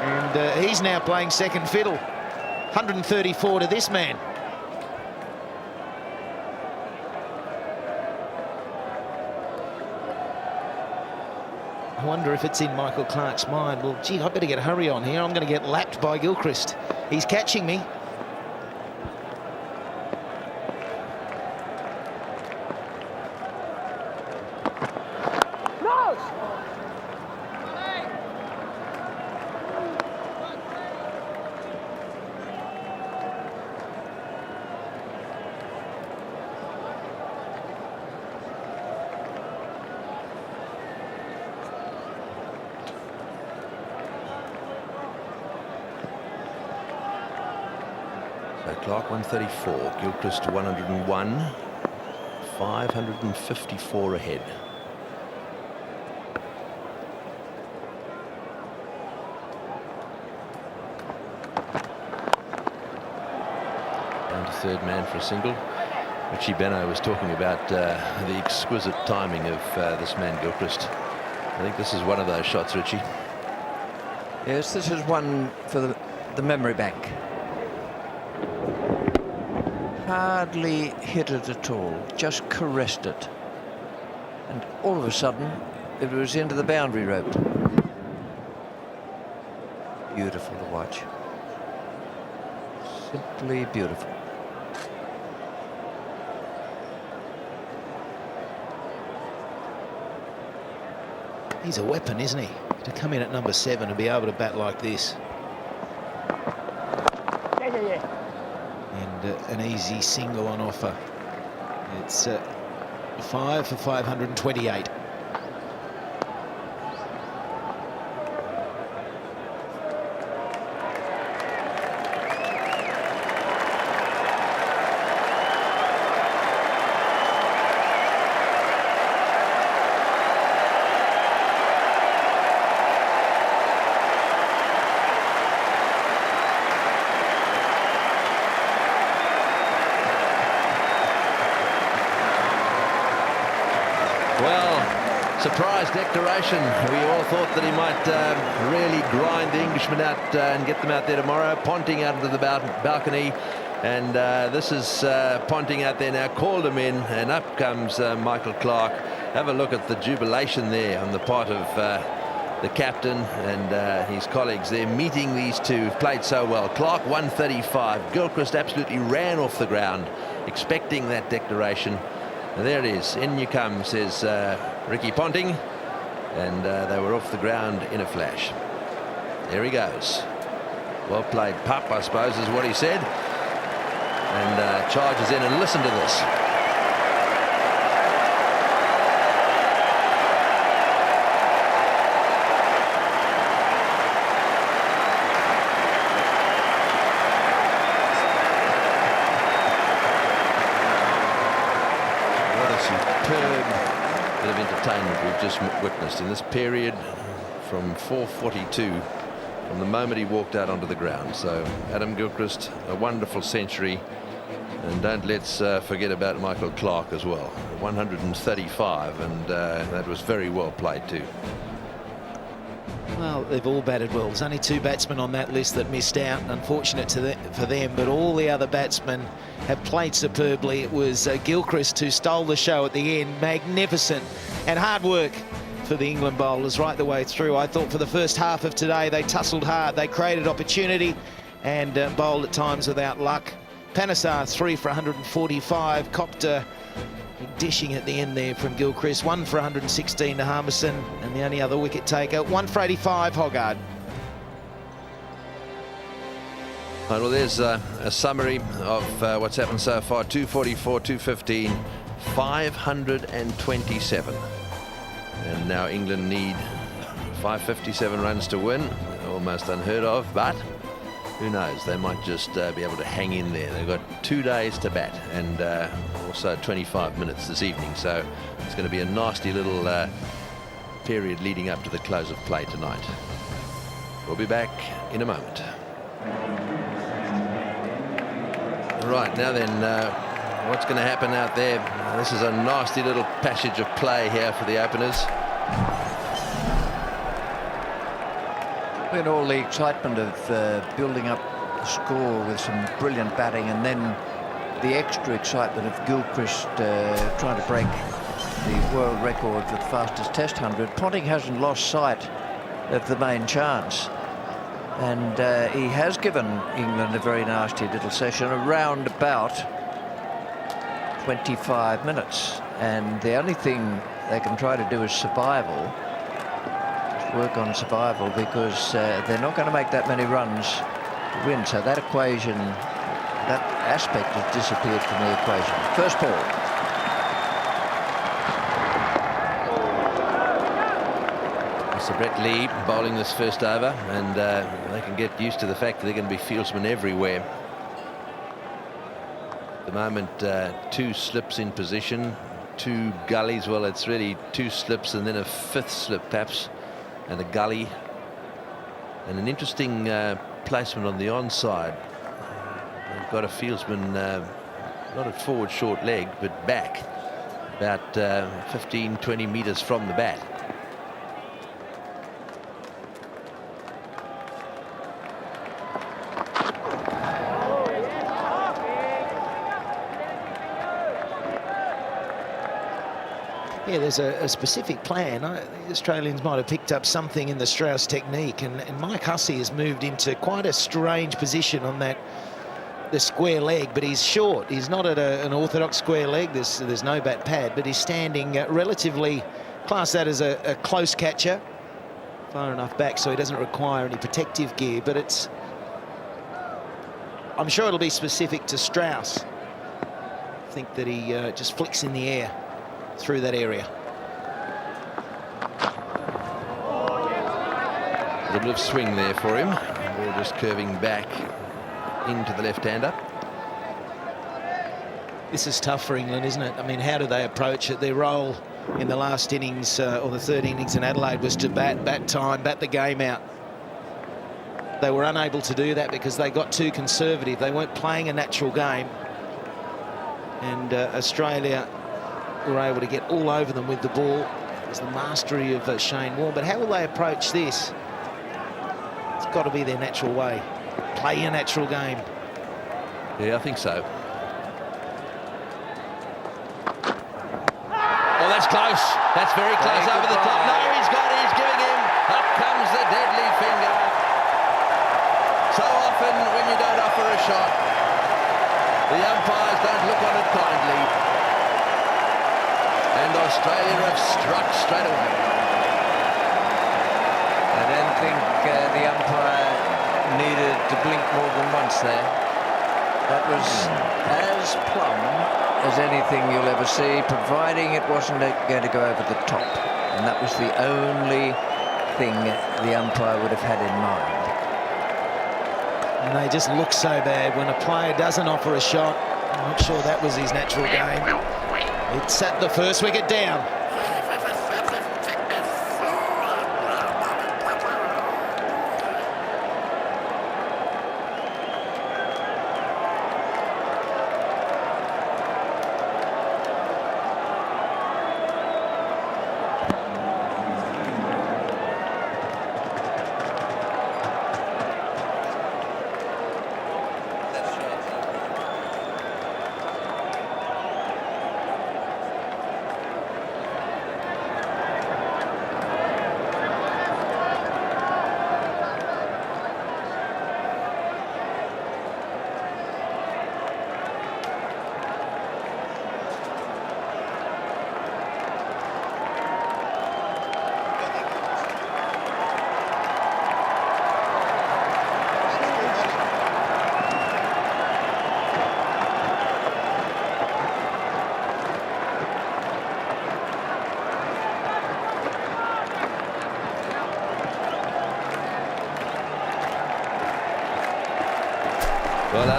Speaker 12: And he's now playing second fiddle. 134 to this man. I wonder if it's in Michael Clarke's mind. Well, gee, I better get a hurry on here. I'm going to get lapped by Gilchrist. He's catching me.
Speaker 10: Clark 134, Gilchrist 101, 554 ahead. Down to third man for a single. Richie Benno was talking about the exquisite timing of this man Gilchrist. I think this is one of those shots, Richie.
Speaker 7: Yes, this is one for the memory bank. Hardly hit it at all, just caressed it. And all of a sudden, it was into the boundary rope. Beautiful to watch. Simply beautiful.
Speaker 12: He's a weapon, isn't he? To come in at number 7 and be able to bat like this. And an easy single on offer. It's 5 for 528.
Speaker 10: Surprise declaration. We all thought that he might really grind the Englishmen out and get them out there tomorrow. Ponting out into the balcony, and this is Ponting out there now, called him in, and up comes Michael Clarke. Have a look at the jubilation there on the part of the captain and his colleagues there, meeting these two who've played so well. Clarke 135. Gilchrist absolutely ran off the ground, expecting that declaration. And there it is. In you come, says Ricky Ponting, and they were off the ground in a flash. There he goes. Well played, pup, I suppose, is what he said. And charges in, and listen to this. Bit of entertainment we've just witnessed in this period from 4:42 from the moment he walked out onto the ground. So Adam Gilchrist, a wonderful century, and don't let's forget about Michael Clarke as well. 135, and that was very well played too.
Speaker 12: Well, they've all batted well. There's only 2 batsmen on that list that missed out. Unfortunate for them, but all the other batsmen have played superbly. It was Gilchrist who stole the show at the end. Magnificent and hard work for the England bowlers right the way through. I thought for the first half of today they tussled hard. They created opportunity and bowled at times without luck. Panesar 3 for 145. Copped dishing at the end there from Gilchrist. 1 for 116 to Harmison, and the only other wicket taker 1 for 85 Hoggard.
Speaker 10: Right, well, there's a summary of what's happened so far. 244, 215, 527, and now England need 557 runs to win. Almost unheard of, but who knows, they might just be able to hang in there. They've got 2 days to bat and also 25 minutes this evening, so it's going to be a nasty little period leading up to the close of play tonight. We'll be back in a moment. Right, now then, what's going to happen out there? This is a nasty little passage of play here for the openers.
Speaker 7: And all the excitement of building up the score with some brilliant batting, and then the extra excitement of Gilchrist trying to break the world record for the fastest Test 100. Ponting hasn't lost sight of the main chance, and he has given England a very nasty little session around about 25 minutes, and the only thing they can try to do is survival. Work on survival, because they're not going to make that many runs to win. So that equation, that aspect has disappeared from the equation. First ball.
Speaker 10: Mr. Brett Lee bowling this first over, and they can get used to the fact that they're going to be fieldsmen everywhere. At the moment, 2 slips in position, 2 gullies. Well, it's really 2 slips and then a 5th slip perhaps, and a gully, and an interesting placement on the onside. They've got a fieldsman not at forward short leg, but back about 15-20 metres from the bat.
Speaker 12: Yeah, there's a specific plan. The Australians might have picked up something in the Strauss technique, and Mike Hussey has moved into quite a strange position on the square leg, but he's short. He's not at an orthodox square leg. There's no bat pad, but he's standing relatively, class that as a close catcher, far enough back so he doesn't require any protective gear, but I'm sure it'll be specific to Strauss. I think that he just flicks in the air through that area.
Speaker 10: A little bit of swing there for him. Ball just curving back into the left-hander.
Speaker 12: This is tough for England, isn't it? I mean, how do they approach it? Their role in the last innings, or the 3rd innings in Adelaide, was to bat time, bat the game out. They were unable to do that because they got too conservative. They weren't playing a natural game. And Australia were able to get all over them with the ball. It was the mastery of Shane Warne. But how will they approach this? It's got to be their natural way. Play a natural game.
Speaker 10: Yeah, I think so. Oh, that's close. That's very close over the top. No, he's giving him. Up comes the deadly finger. So often when you don't offer a shot, the umpires don't look on it kindly. And Australia have struck straight away.
Speaker 7: I don't think the umpire needed to blink more than once there. That was as plumb as anything you'll ever see, providing it wasn't going to go over the top. And that was the only thing the umpire would have had in mind.
Speaker 12: And they just look so bad when a player doesn't offer a shot. I'm not sure that was his natural game. It sat the first wicket down.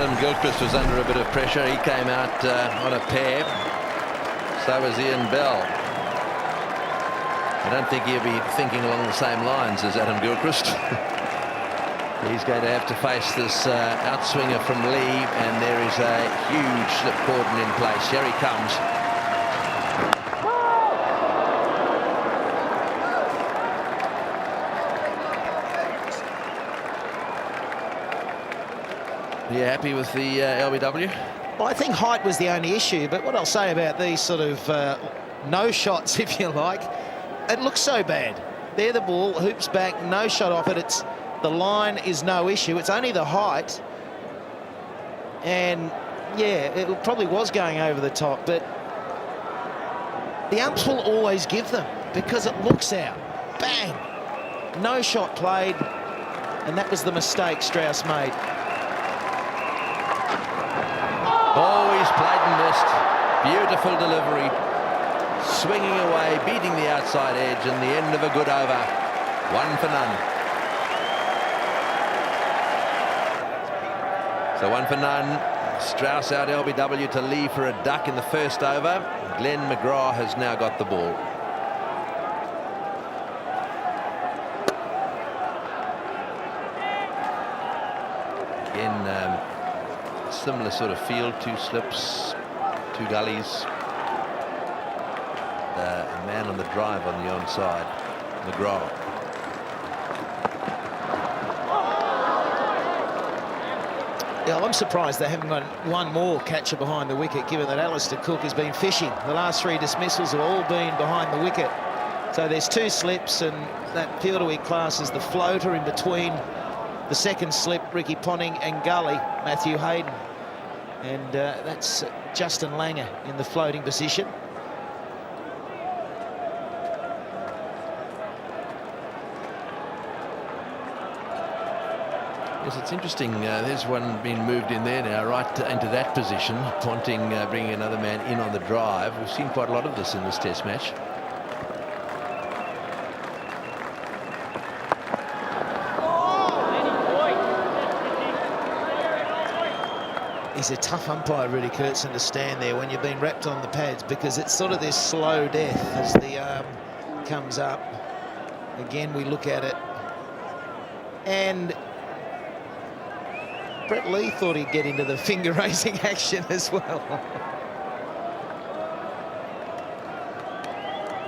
Speaker 10: Adam Gilchrist was under a bit of pressure. He came out on a pair. So was Ian Bell. I don't think he'll be thinking along the same lines as Adam Gilchrist. He's going to have to face this outswinger from Lee, and there is a huge slip cordon in place. Here he comes. Are you happy with the LBW?
Speaker 12: Well, I think height was the only issue, but what I'll say about these sort of no shots, if you like, it looks so bad. There the ball, hoops back, no shot off it. The line is no issue. It's only the height. And, yeah, it probably was going over the top, but the umps will always give them because it looks out. Bang! No shot played, and that was the mistake Strauss made.
Speaker 10: Oh, he's played and missed. Beautiful delivery. Swinging away, beating the outside edge, and the end of a good over. 1 for none. So 1 for none. Strauss out LBW to Lee for a duck in the first over. Glenn McGrath has now got the ball. Again, similar sort of field, 2 slips, 2 gullies. A man on the drive on the onside, McGrath.
Speaker 12: Yeah, I'm surprised they haven't got one more catcher behind the wicket, given that Alistair Cook has been fishing. The last 3 dismissals have all been behind the wicket. So there's 2 slips, and that fielder we class as the floater in between the second slip, Ricky Ponting, and gully, Matthew Hayden. And that's Justin Langer in the floating position.
Speaker 10: Yes, it's interesting. There's one being moved in there now, right into that position. Ponting bringing another man in on the drive. We've seen quite a lot of this in this Test match.
Speaker 12: He's a tough umpire, Rudy Kurtzen, to stand there when you've been wrapped on the pads, because it's sort of this slow death as the arm comes up. Again, we look at it, and Brett Lee thought he'd get into the finger-raising action as well.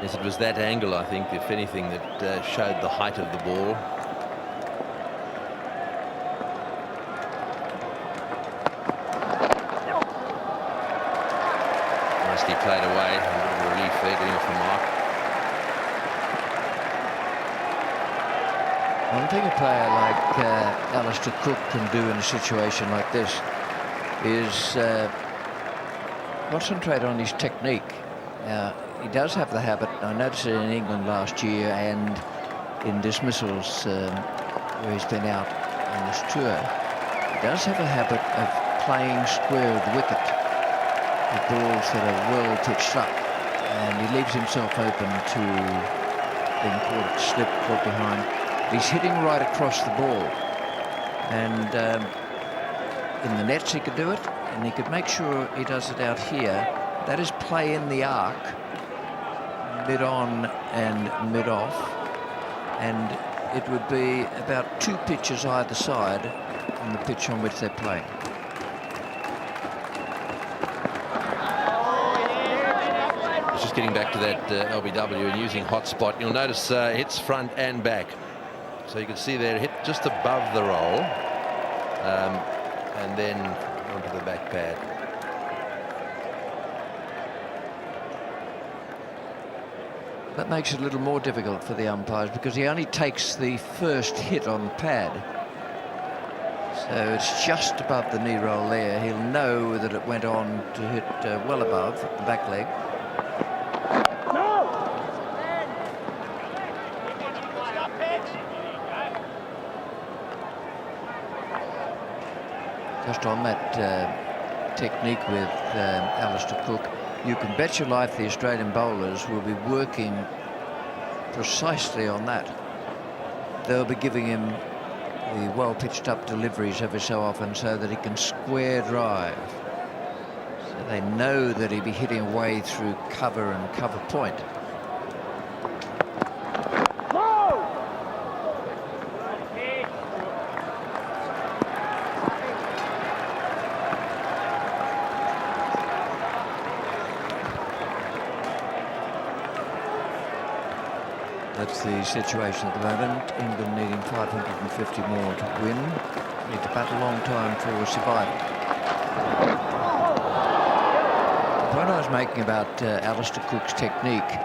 Speaker 10: Yes, it was that angle, I think, if anything, that showed the height of the ball. Nicely played away. A bit of relief there, getting off the mark.
Speaker 7: One thing a player like Alistair Cook can do in a situation like this is concentrate on his technique. He does have the habit, I noticed it in England last year and in dismissals where he's been out on this tour. He does have a habit of playing square of the wicket. The balls that are well pitched up, and he leaves himself open to being caught at slip, caught behind. He's hitting right across the ball, and in the nets he could do it, and he could make sure he does it out here. That is play in the arc, mid-on and mid-off, and it would be about 2 pitches either side on the pitch on which they're playing.
Speaker 10: Just getting back to that LBW and using hot spot, you'll notice hits front and back. So you can see there, hit just above the roll, and then onto the back pad.
Speaker 7: That makes it a little more difficult for the umpires because he only takes the first hit on the pad. So it's just above the knee roll there. He'll know that it went on to hit well above the back leg. Just on that technique with Alistair Cook, you can bet your life the Australian bowlers will be working precisely on that. They'll be giving him the well-pitched up deliveries every so often so that he can square drive. So they know that he'll be hitting away through cover and cover point. That's the situation at the moment. England needing 550 more to win. Need to bat a long time for survival. The point I was making about Alistair Cook's technique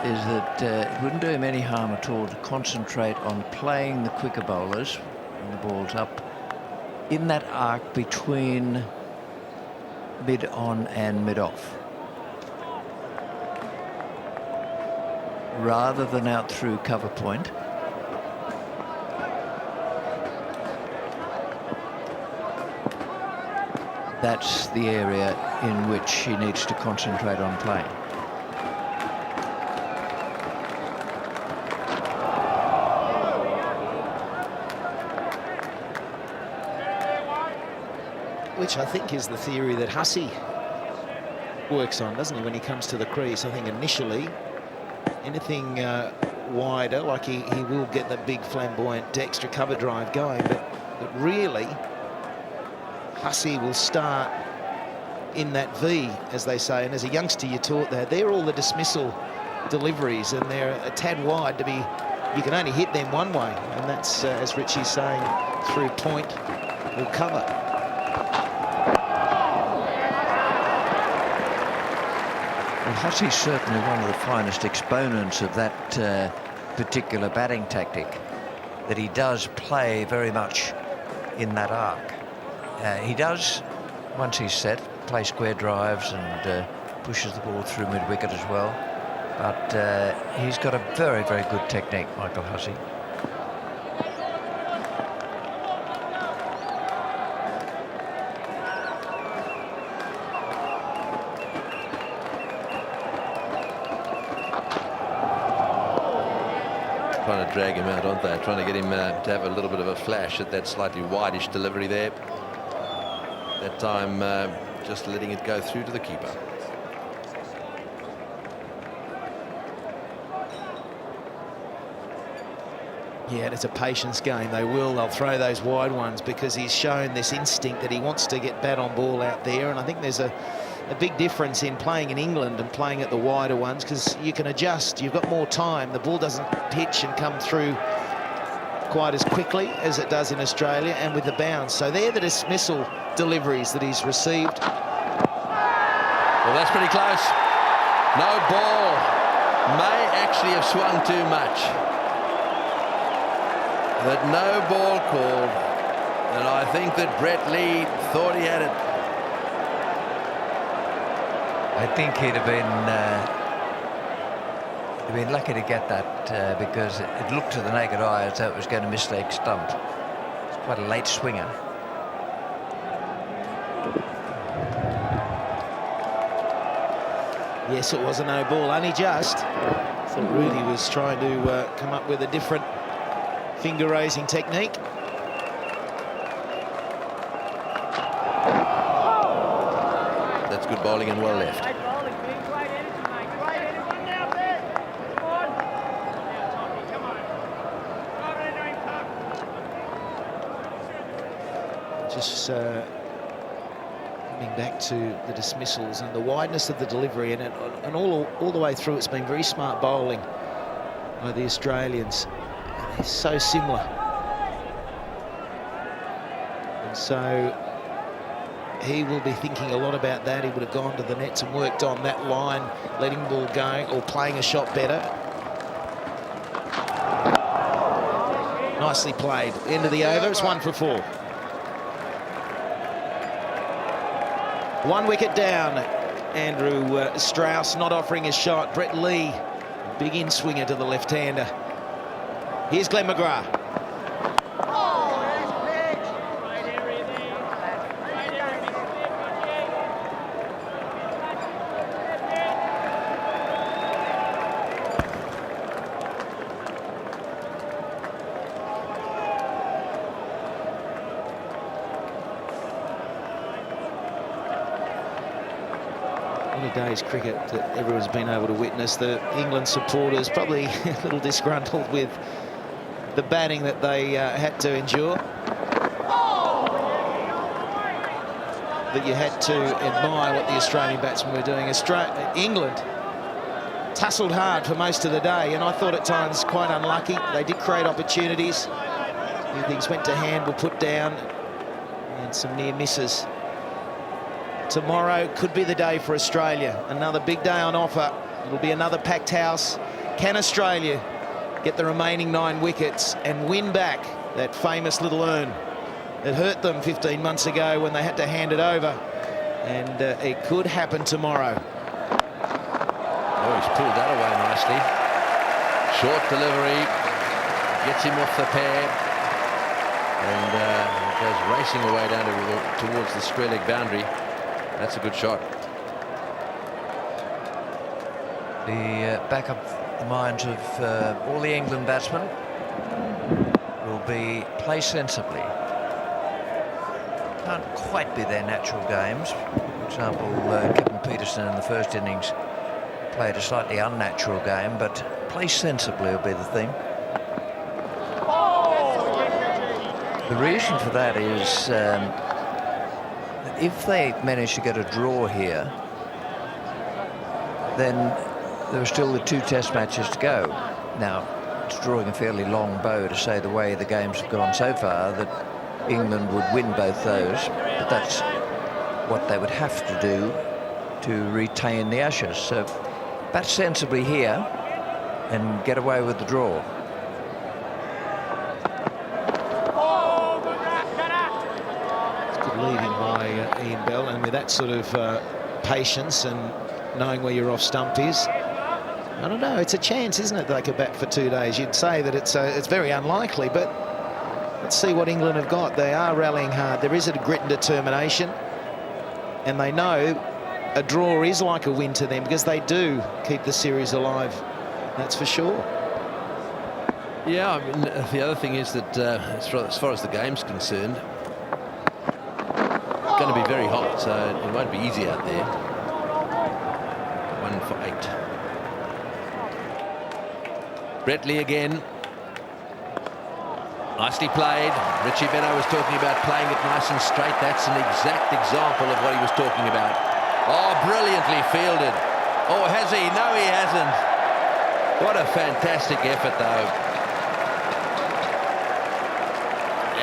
Speaker 7: is that it wouldn't do him any harm at all to concentrate on playing the quicker bowlers when the ball's up in that arc between mid-on and mid-off, rather than out through cover point. That's the area in which he needs to concentrate on playing.
Speaker 12: Which I think is the theory that Hussey works on, doesn't he, when he comes to the crease? I think initially anything wider, like he will get that big flamboyant extra cover drive going, but really Hussey will start in that V, as they say, and as a youngster you're taught that. They're all the dismissal deliveries, and they're a tad wide to be, you can only hit them one way, and that's, as Richie's saying, through point or cover.
Speaker 7: Well, Hussey's certainly one of the finest exponents of that particular batting tactic, that he does play very much in that arc. He does, once he's set, play square drives and pushes the ball through mid-wicket as well. But he's got a very, very good technique, Michael Hussey.
Speaker 10: Trying to drag him out, aren't they? Trying to get him to have a little bit of a flash at that slightly wideish delivery there. That time just letting it go through to the keeper.
Speaker 12: Yeah, it's a patience game. They'll throw those wide ones because he's shown this instinct that he wants to get bat on ball out there, and I think there's a big difference in playing in England and playing at the wider ones, because you can adjust, you've got more time, the ball doesn't pitch and come through quite as quickly as it does in Australia, and with the bounce. So they're the dismissal deliveries that he's received.
Speaker 10: Well, that's pretty close. No ball. May actually have swung too much. But no ball called. And I think that Brett Lee thought he had it.
Speaker 7: I think he'd have been lucky to get that because it looked to the naked eye as though it was going to miss leg stump. It's quite a late swinger.
Speaker 12: Yes, it was a no ball, only just. I thought Rudy was trying to come up with a different finger raising technique.
Speaker 10: That's good bowling and well left.
Speaker 12: Just coming back to the dismissals and the wideness of the delivery, and all the way through it's been very smart bowling by the Australians. And they're so similar. And so he will be thinking a lot about that. He would have gone to the nets and worked on that line, letting the ball go or playing a shot better. Nicely played. End of the over, it's 1 for 4. 1 wicket down. Andrew Strauss not offering a shot. Brett Lee, big in-swinger to the left-hander. Here's Glenn McGrath. What a day's cricket that everyone's been able to witness. The England supporters probably a little disgruntled with the batting that they had to endure. But you had to admire what the Australian batsmen were doing. England tussled hard for most of the day, and I thought at times quite unlucky. They did create opportunities. A few things went to hand, were put down, and some near misses. Tomorrow could be the day for Australia. Another big day on offer. It'll be another packed house. Can Australia get the remaining 9 wickets and win back that famous little urn? It hurt them 15 months ago when they had to hand it over, and it could happen tomorrow.
Speaker 10: Oh, he's pulled that away nicely. Short delivery, gets him off the pair, and goes racing away down towards the square leg boundary. That's a good shot.
Speaker 7: The back of the minds of all the England batsmen will be play sensibly. Can't quite be their natural games. For example, Kevin Peterson in the first innings played a slightly unnatural game, but play sensibly will be the thing. The reason for that is if they manage to get a draw here, then there are still the 2 test matches to go. Now, it's drawing a fairly long bow to say the way the games have gone so far that England would win both those, but that's what they would have to do to retain the Ashes. So bat sensibly here and get away with the draw.
Speaker 12: It's good leading by Ian Bell, and with that sort of patience and knowing where your off stump is, I don't know, it's a chance, isn't it, that they could bat for 2 days? You'd say that it's very unlikely, but let's see what England have got. They are rallying hard. There is a grit and determination, and they know a draw is like a win to them because they do keep the series alive. That's for sure.
Speaker 10: Yeah, I mean, the other thing is that as far as the game's concerned, it's going to be very hot, so it won't be easy out there. 1 for 8. Bretley again. Nicely played. Richie Benaud was talking about playing it nice and straight. That's an exact example of what he was talking about. Oh, brilliantly fielded. Oh, has he? No, he hasn't. What a fantastic effort, though.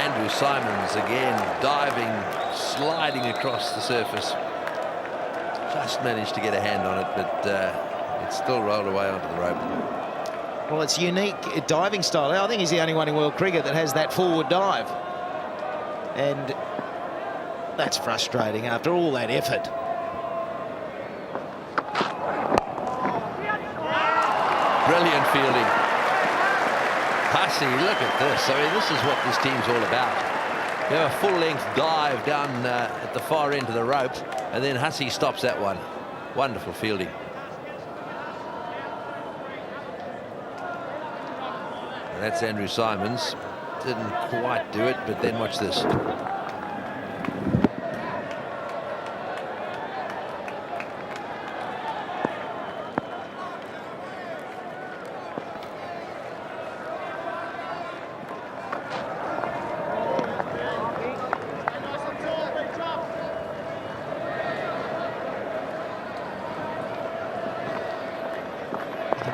Speaker 10: Andrew Simons again, diving, sliding across the surface. Just managed to get a hand on it, but it still rolled away onto the rope.
Speaker 12: Well, it's unique diving style. I think he's the only one in world cricket that has that forward dive. And that's frustrating after all that effort.
Speaker 10: Brilliant fielding. Hussey, look at this. I mean, this is what this team's all about. You have a full-length dive down at the far end of the rope, and then Hussey stops that one. Wonderful fielding. That's Andrew Simons. Didn't quite do it, but then watch this.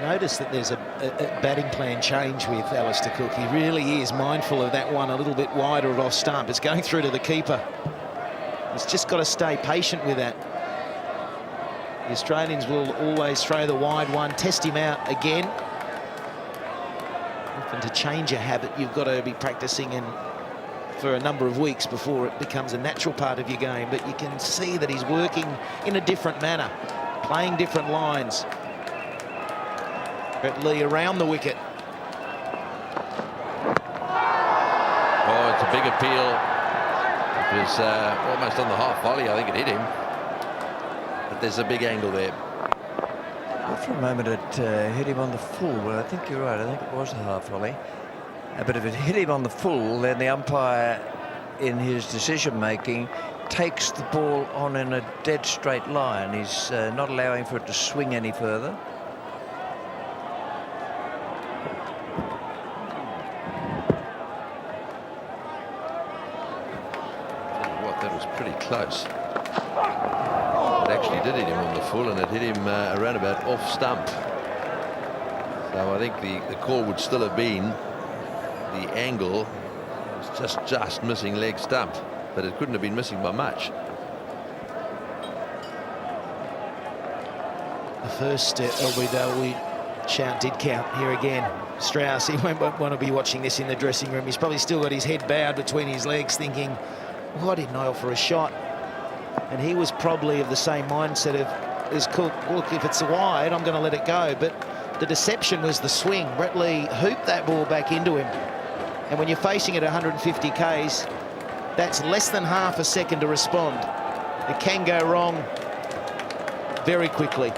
Speaker 12: Notice that there's a batting plan change with Alistair Cook. He really is mindful of that one a little bit wider of off stump. It's going through to the keeper. He's just got to stay patient with that. The Australians will always throw the wide one, test him out again. Often to change a habit, you've got to be practicing for a number of weeks before it becomes a natural part of your game. But you can see that he's working in a different manner, playing different lines. Lee around the wicket.
Speaker 10: Oh, it's a big appeal. It was almost on the half volley. I think it hit him. But there's a big angle there.
Speaker 7: Well, for a moment it hit him on the full. Well, I think you're right. I think it was a half volley. But if it hit him on the full, then the umpire, in his decision making, takes the ball on in a dead straight line. He's not allowing for it to swing any further.
Speaker 10: What, that was pretty close. It actually did hit him on the full, and it hit him around about off stump. So I think the call would still have been the angle was just missing leg stump, but it couldn't have been missing by much.
Speaker 12: The first LBW shout did count here again. Strauss, he won't want to be watching this in the dressing room. He's probably still got his head bowed between his legs thinking, why didn't I offer a shot? And he was probably of the same mindset as Cook. Look, if it's wide, I'm going to let it go. But the deception was the swing. Brett Lee hooped that ball back into him. And when you're facing it at 150 Ks, that's less than half a second to respond. It can go wrong very quickly.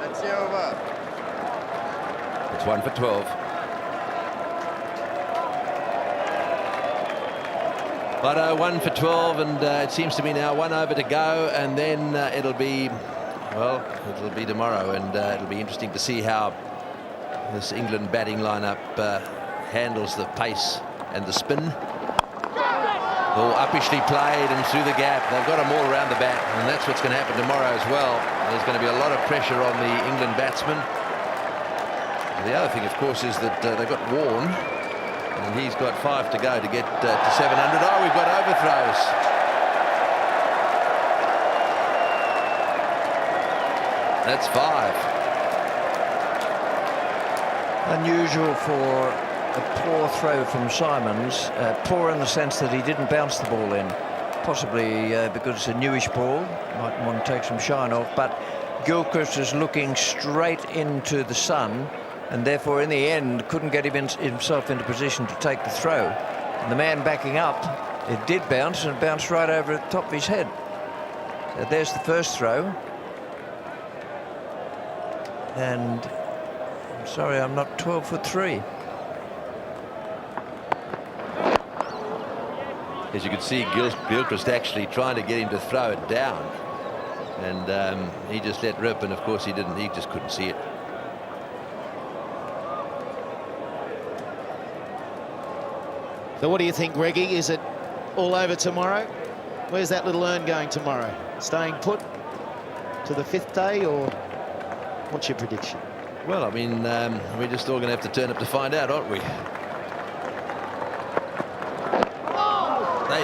Speaker 15: That's over.
Speaker 10: It's 1 for 12. But 1 for 12, and it seems to be now 1 over to go, and then it'll be tomorrow, and it'll be interesting to see how this England batting lineup handles the pace and the spin. All uppishly played and through the gap. They've got them all around the bat, and that's what's going to happen tomorrow as well. There's going to be a lot of pressure on the England batsmen. The other thing, of course, is that they've got Warne, and he's got 5 to go to get to 700. Oh, we've got overthrows. That's 5.
Speaker 7: Unusual for a poor throw from Simons. Poor in the sense that he didn't bounce the ball in. Possibly because it's a newish ball. Might want to take some shine off. But Gilchrist is looking straight into the sun, and therefore in the end couldn't get himself into position to take the throw. And the man backing up, it did bounce, and it bounced right over the top of his head. So there's the first throw. And I'm sorry, I'm not 12 for 3.
Speaker 10: As you can see, Gilchrist actually trying to get him to throw it down, and he just let rip, and of course he didn't. He just couldn't see it.
Speaker 12: So what do you think, Greggy? Is it all over tomorrow? Where's that little urn going tomorrow? Staying put to the 5th day, or what's your prediction?
Speaker 10: Well, I mean, we're just all going to have to turn up to find out, aren't we?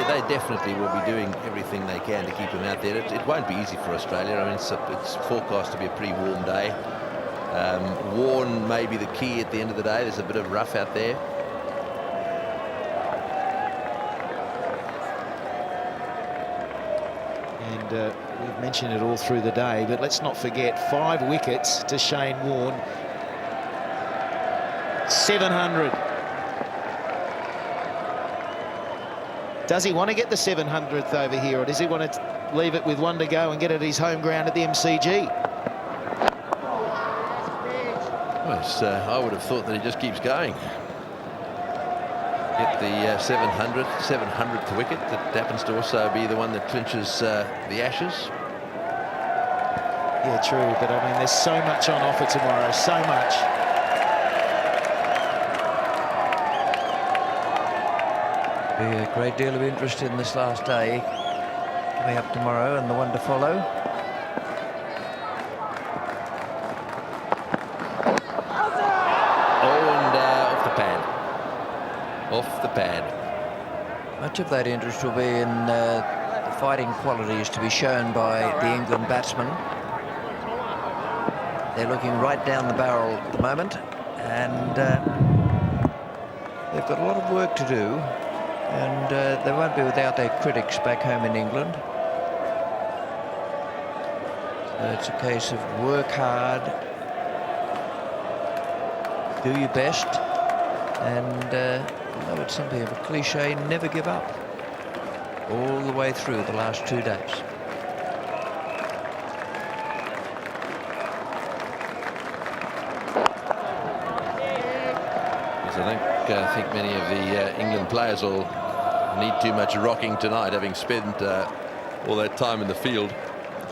Speaker 10: They definitely will be doing everything they can to keep him out there. It won't be easy for Australia. I mean, it's forecast to be a pretty warm day. Warne may be the key at the end of the day. There's a bit of rough out there.
Speaker 12: And we've mentioned it all through the day, but let's not forget 5 wickets to Shane Warne. 700. Does he want to get the 700th over here, or does he want to leave it with 1 to go and get it at his home ground at the MCG?
Speaker 10: Well, I would have thought that he just keeps going. Get the 700th wicket. That happens to also be the one that clinches the Ashes.
Speaker 12: Yeah, true, but I mean, there's so much on offer tomorrow, so much.
Speaker 7: Be a great deal of interest in this last day coming up tomorrow, and the one to follow.
Speaker 10: Oh, and off the pad. Off the pad.
Speaker 7: Much of that interest will be in the fighting qualities to be shown by the England batsmen. They're looking right down the barrel at the moment, and they've got a lot of work to do. And they won't be without their critics back home in England. So it's a case of work hard, do your best, and although it's something of a cliche, never give up. All the way through the last 2 days.
Speaker 10: I think many of the England players will need too much rocking tonight, having spent all that time in the field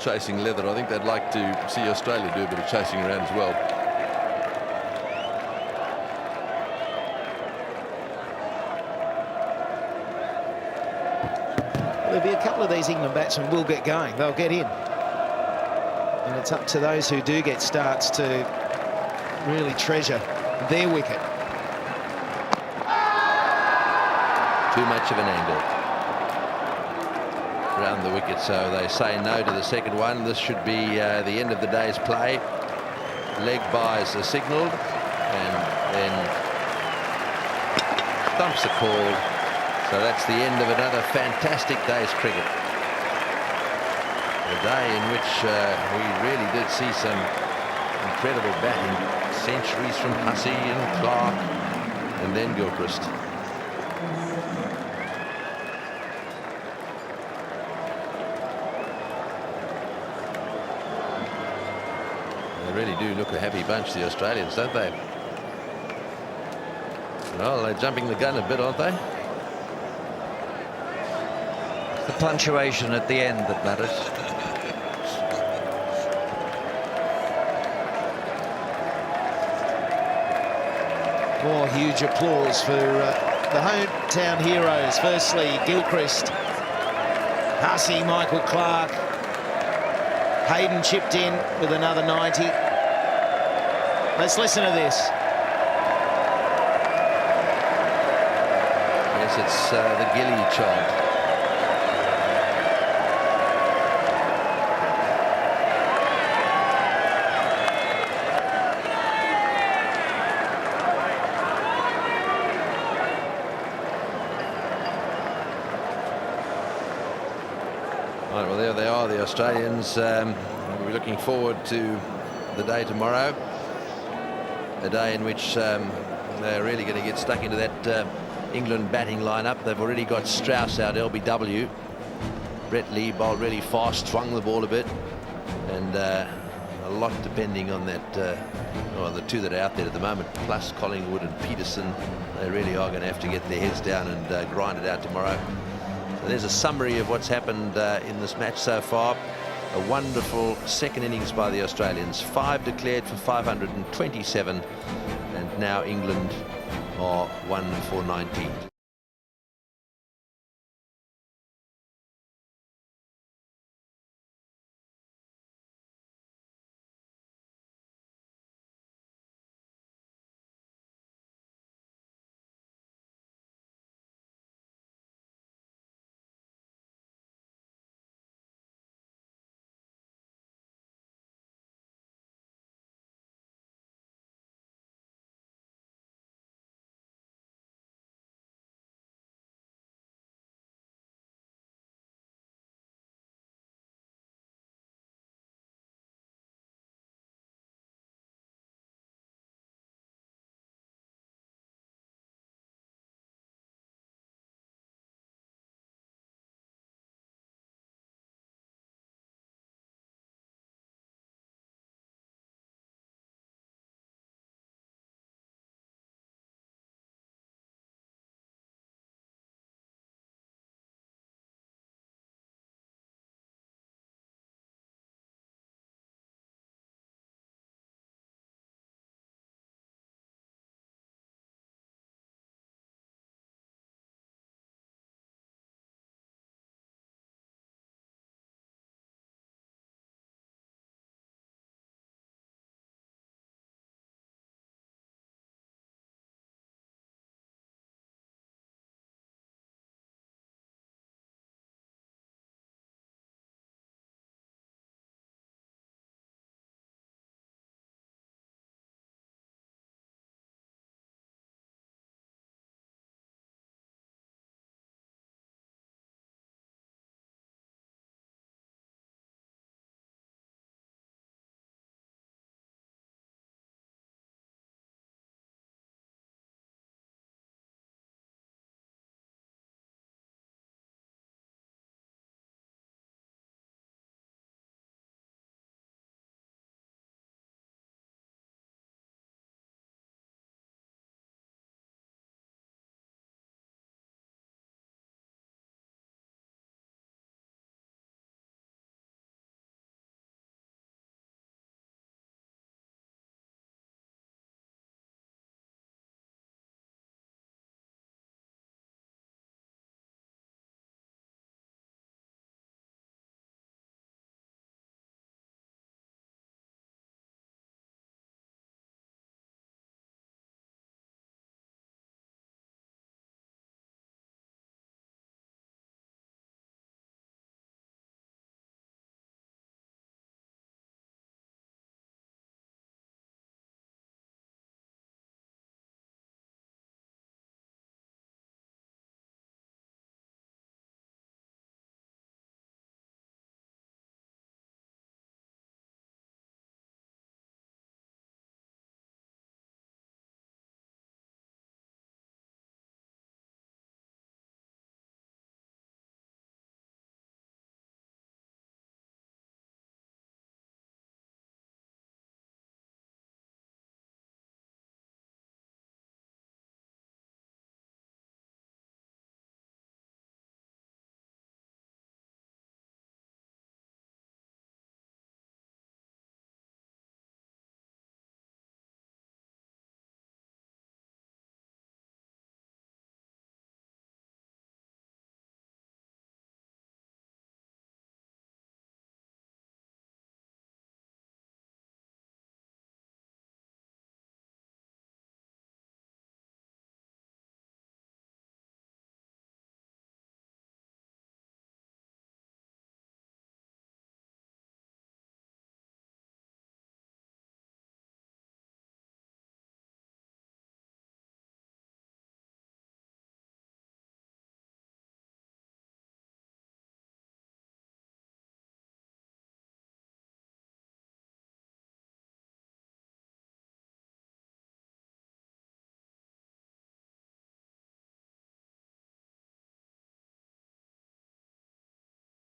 Speaker 10: chasing leather. I think they'd like to see Australia do a bit of chasing around as well.
Speaker 12: There'll be a couple of these England batsmen will get going. They'll get in. And it's up to those who do get starts to really treasure their wicket.
Speaker 10: Too much of an angle around the wicket, so they say no to the second one. This should be the end of the day's play. Leg byes are signalled, and then stumps are called. So that's the end of another fantastic day's cricket. A day in which we really did see some incredible batting. Centuries from Hussey and Clark, and then Gilchrist. They really do look a happy bunch, the Australians, don't they? Well, they're jumping the gun a bit, aren't they?
Speaker 7: The punctuation at the end that matters.
Speaker 12: More huge applause for the hometown heroes. Firstly, Gilchrist, Hussey, Michael Clarke. Hayden chipped in with another 90. Let's listen to this.
Speaker 10: Yes, it's the Gilly chant. Right, well, there they are, the Australians. We're looking forward to the day tomorrow, a day in which they're really going to get stuck into that England batting lineup. They've already got Strauss out, LBW. Brett Lee bowled really fast, swung the ball a bit, and a lot depending on that, well, the two that are out there at the moment, plus Collingwood and Peterson. They really are going to have to get their heads down and grind it out tomorrow. So there's a summary of what's happened in this match so far. A wonderful second innings by the Australians. 5 declared for 527, and now England are 1 for 19.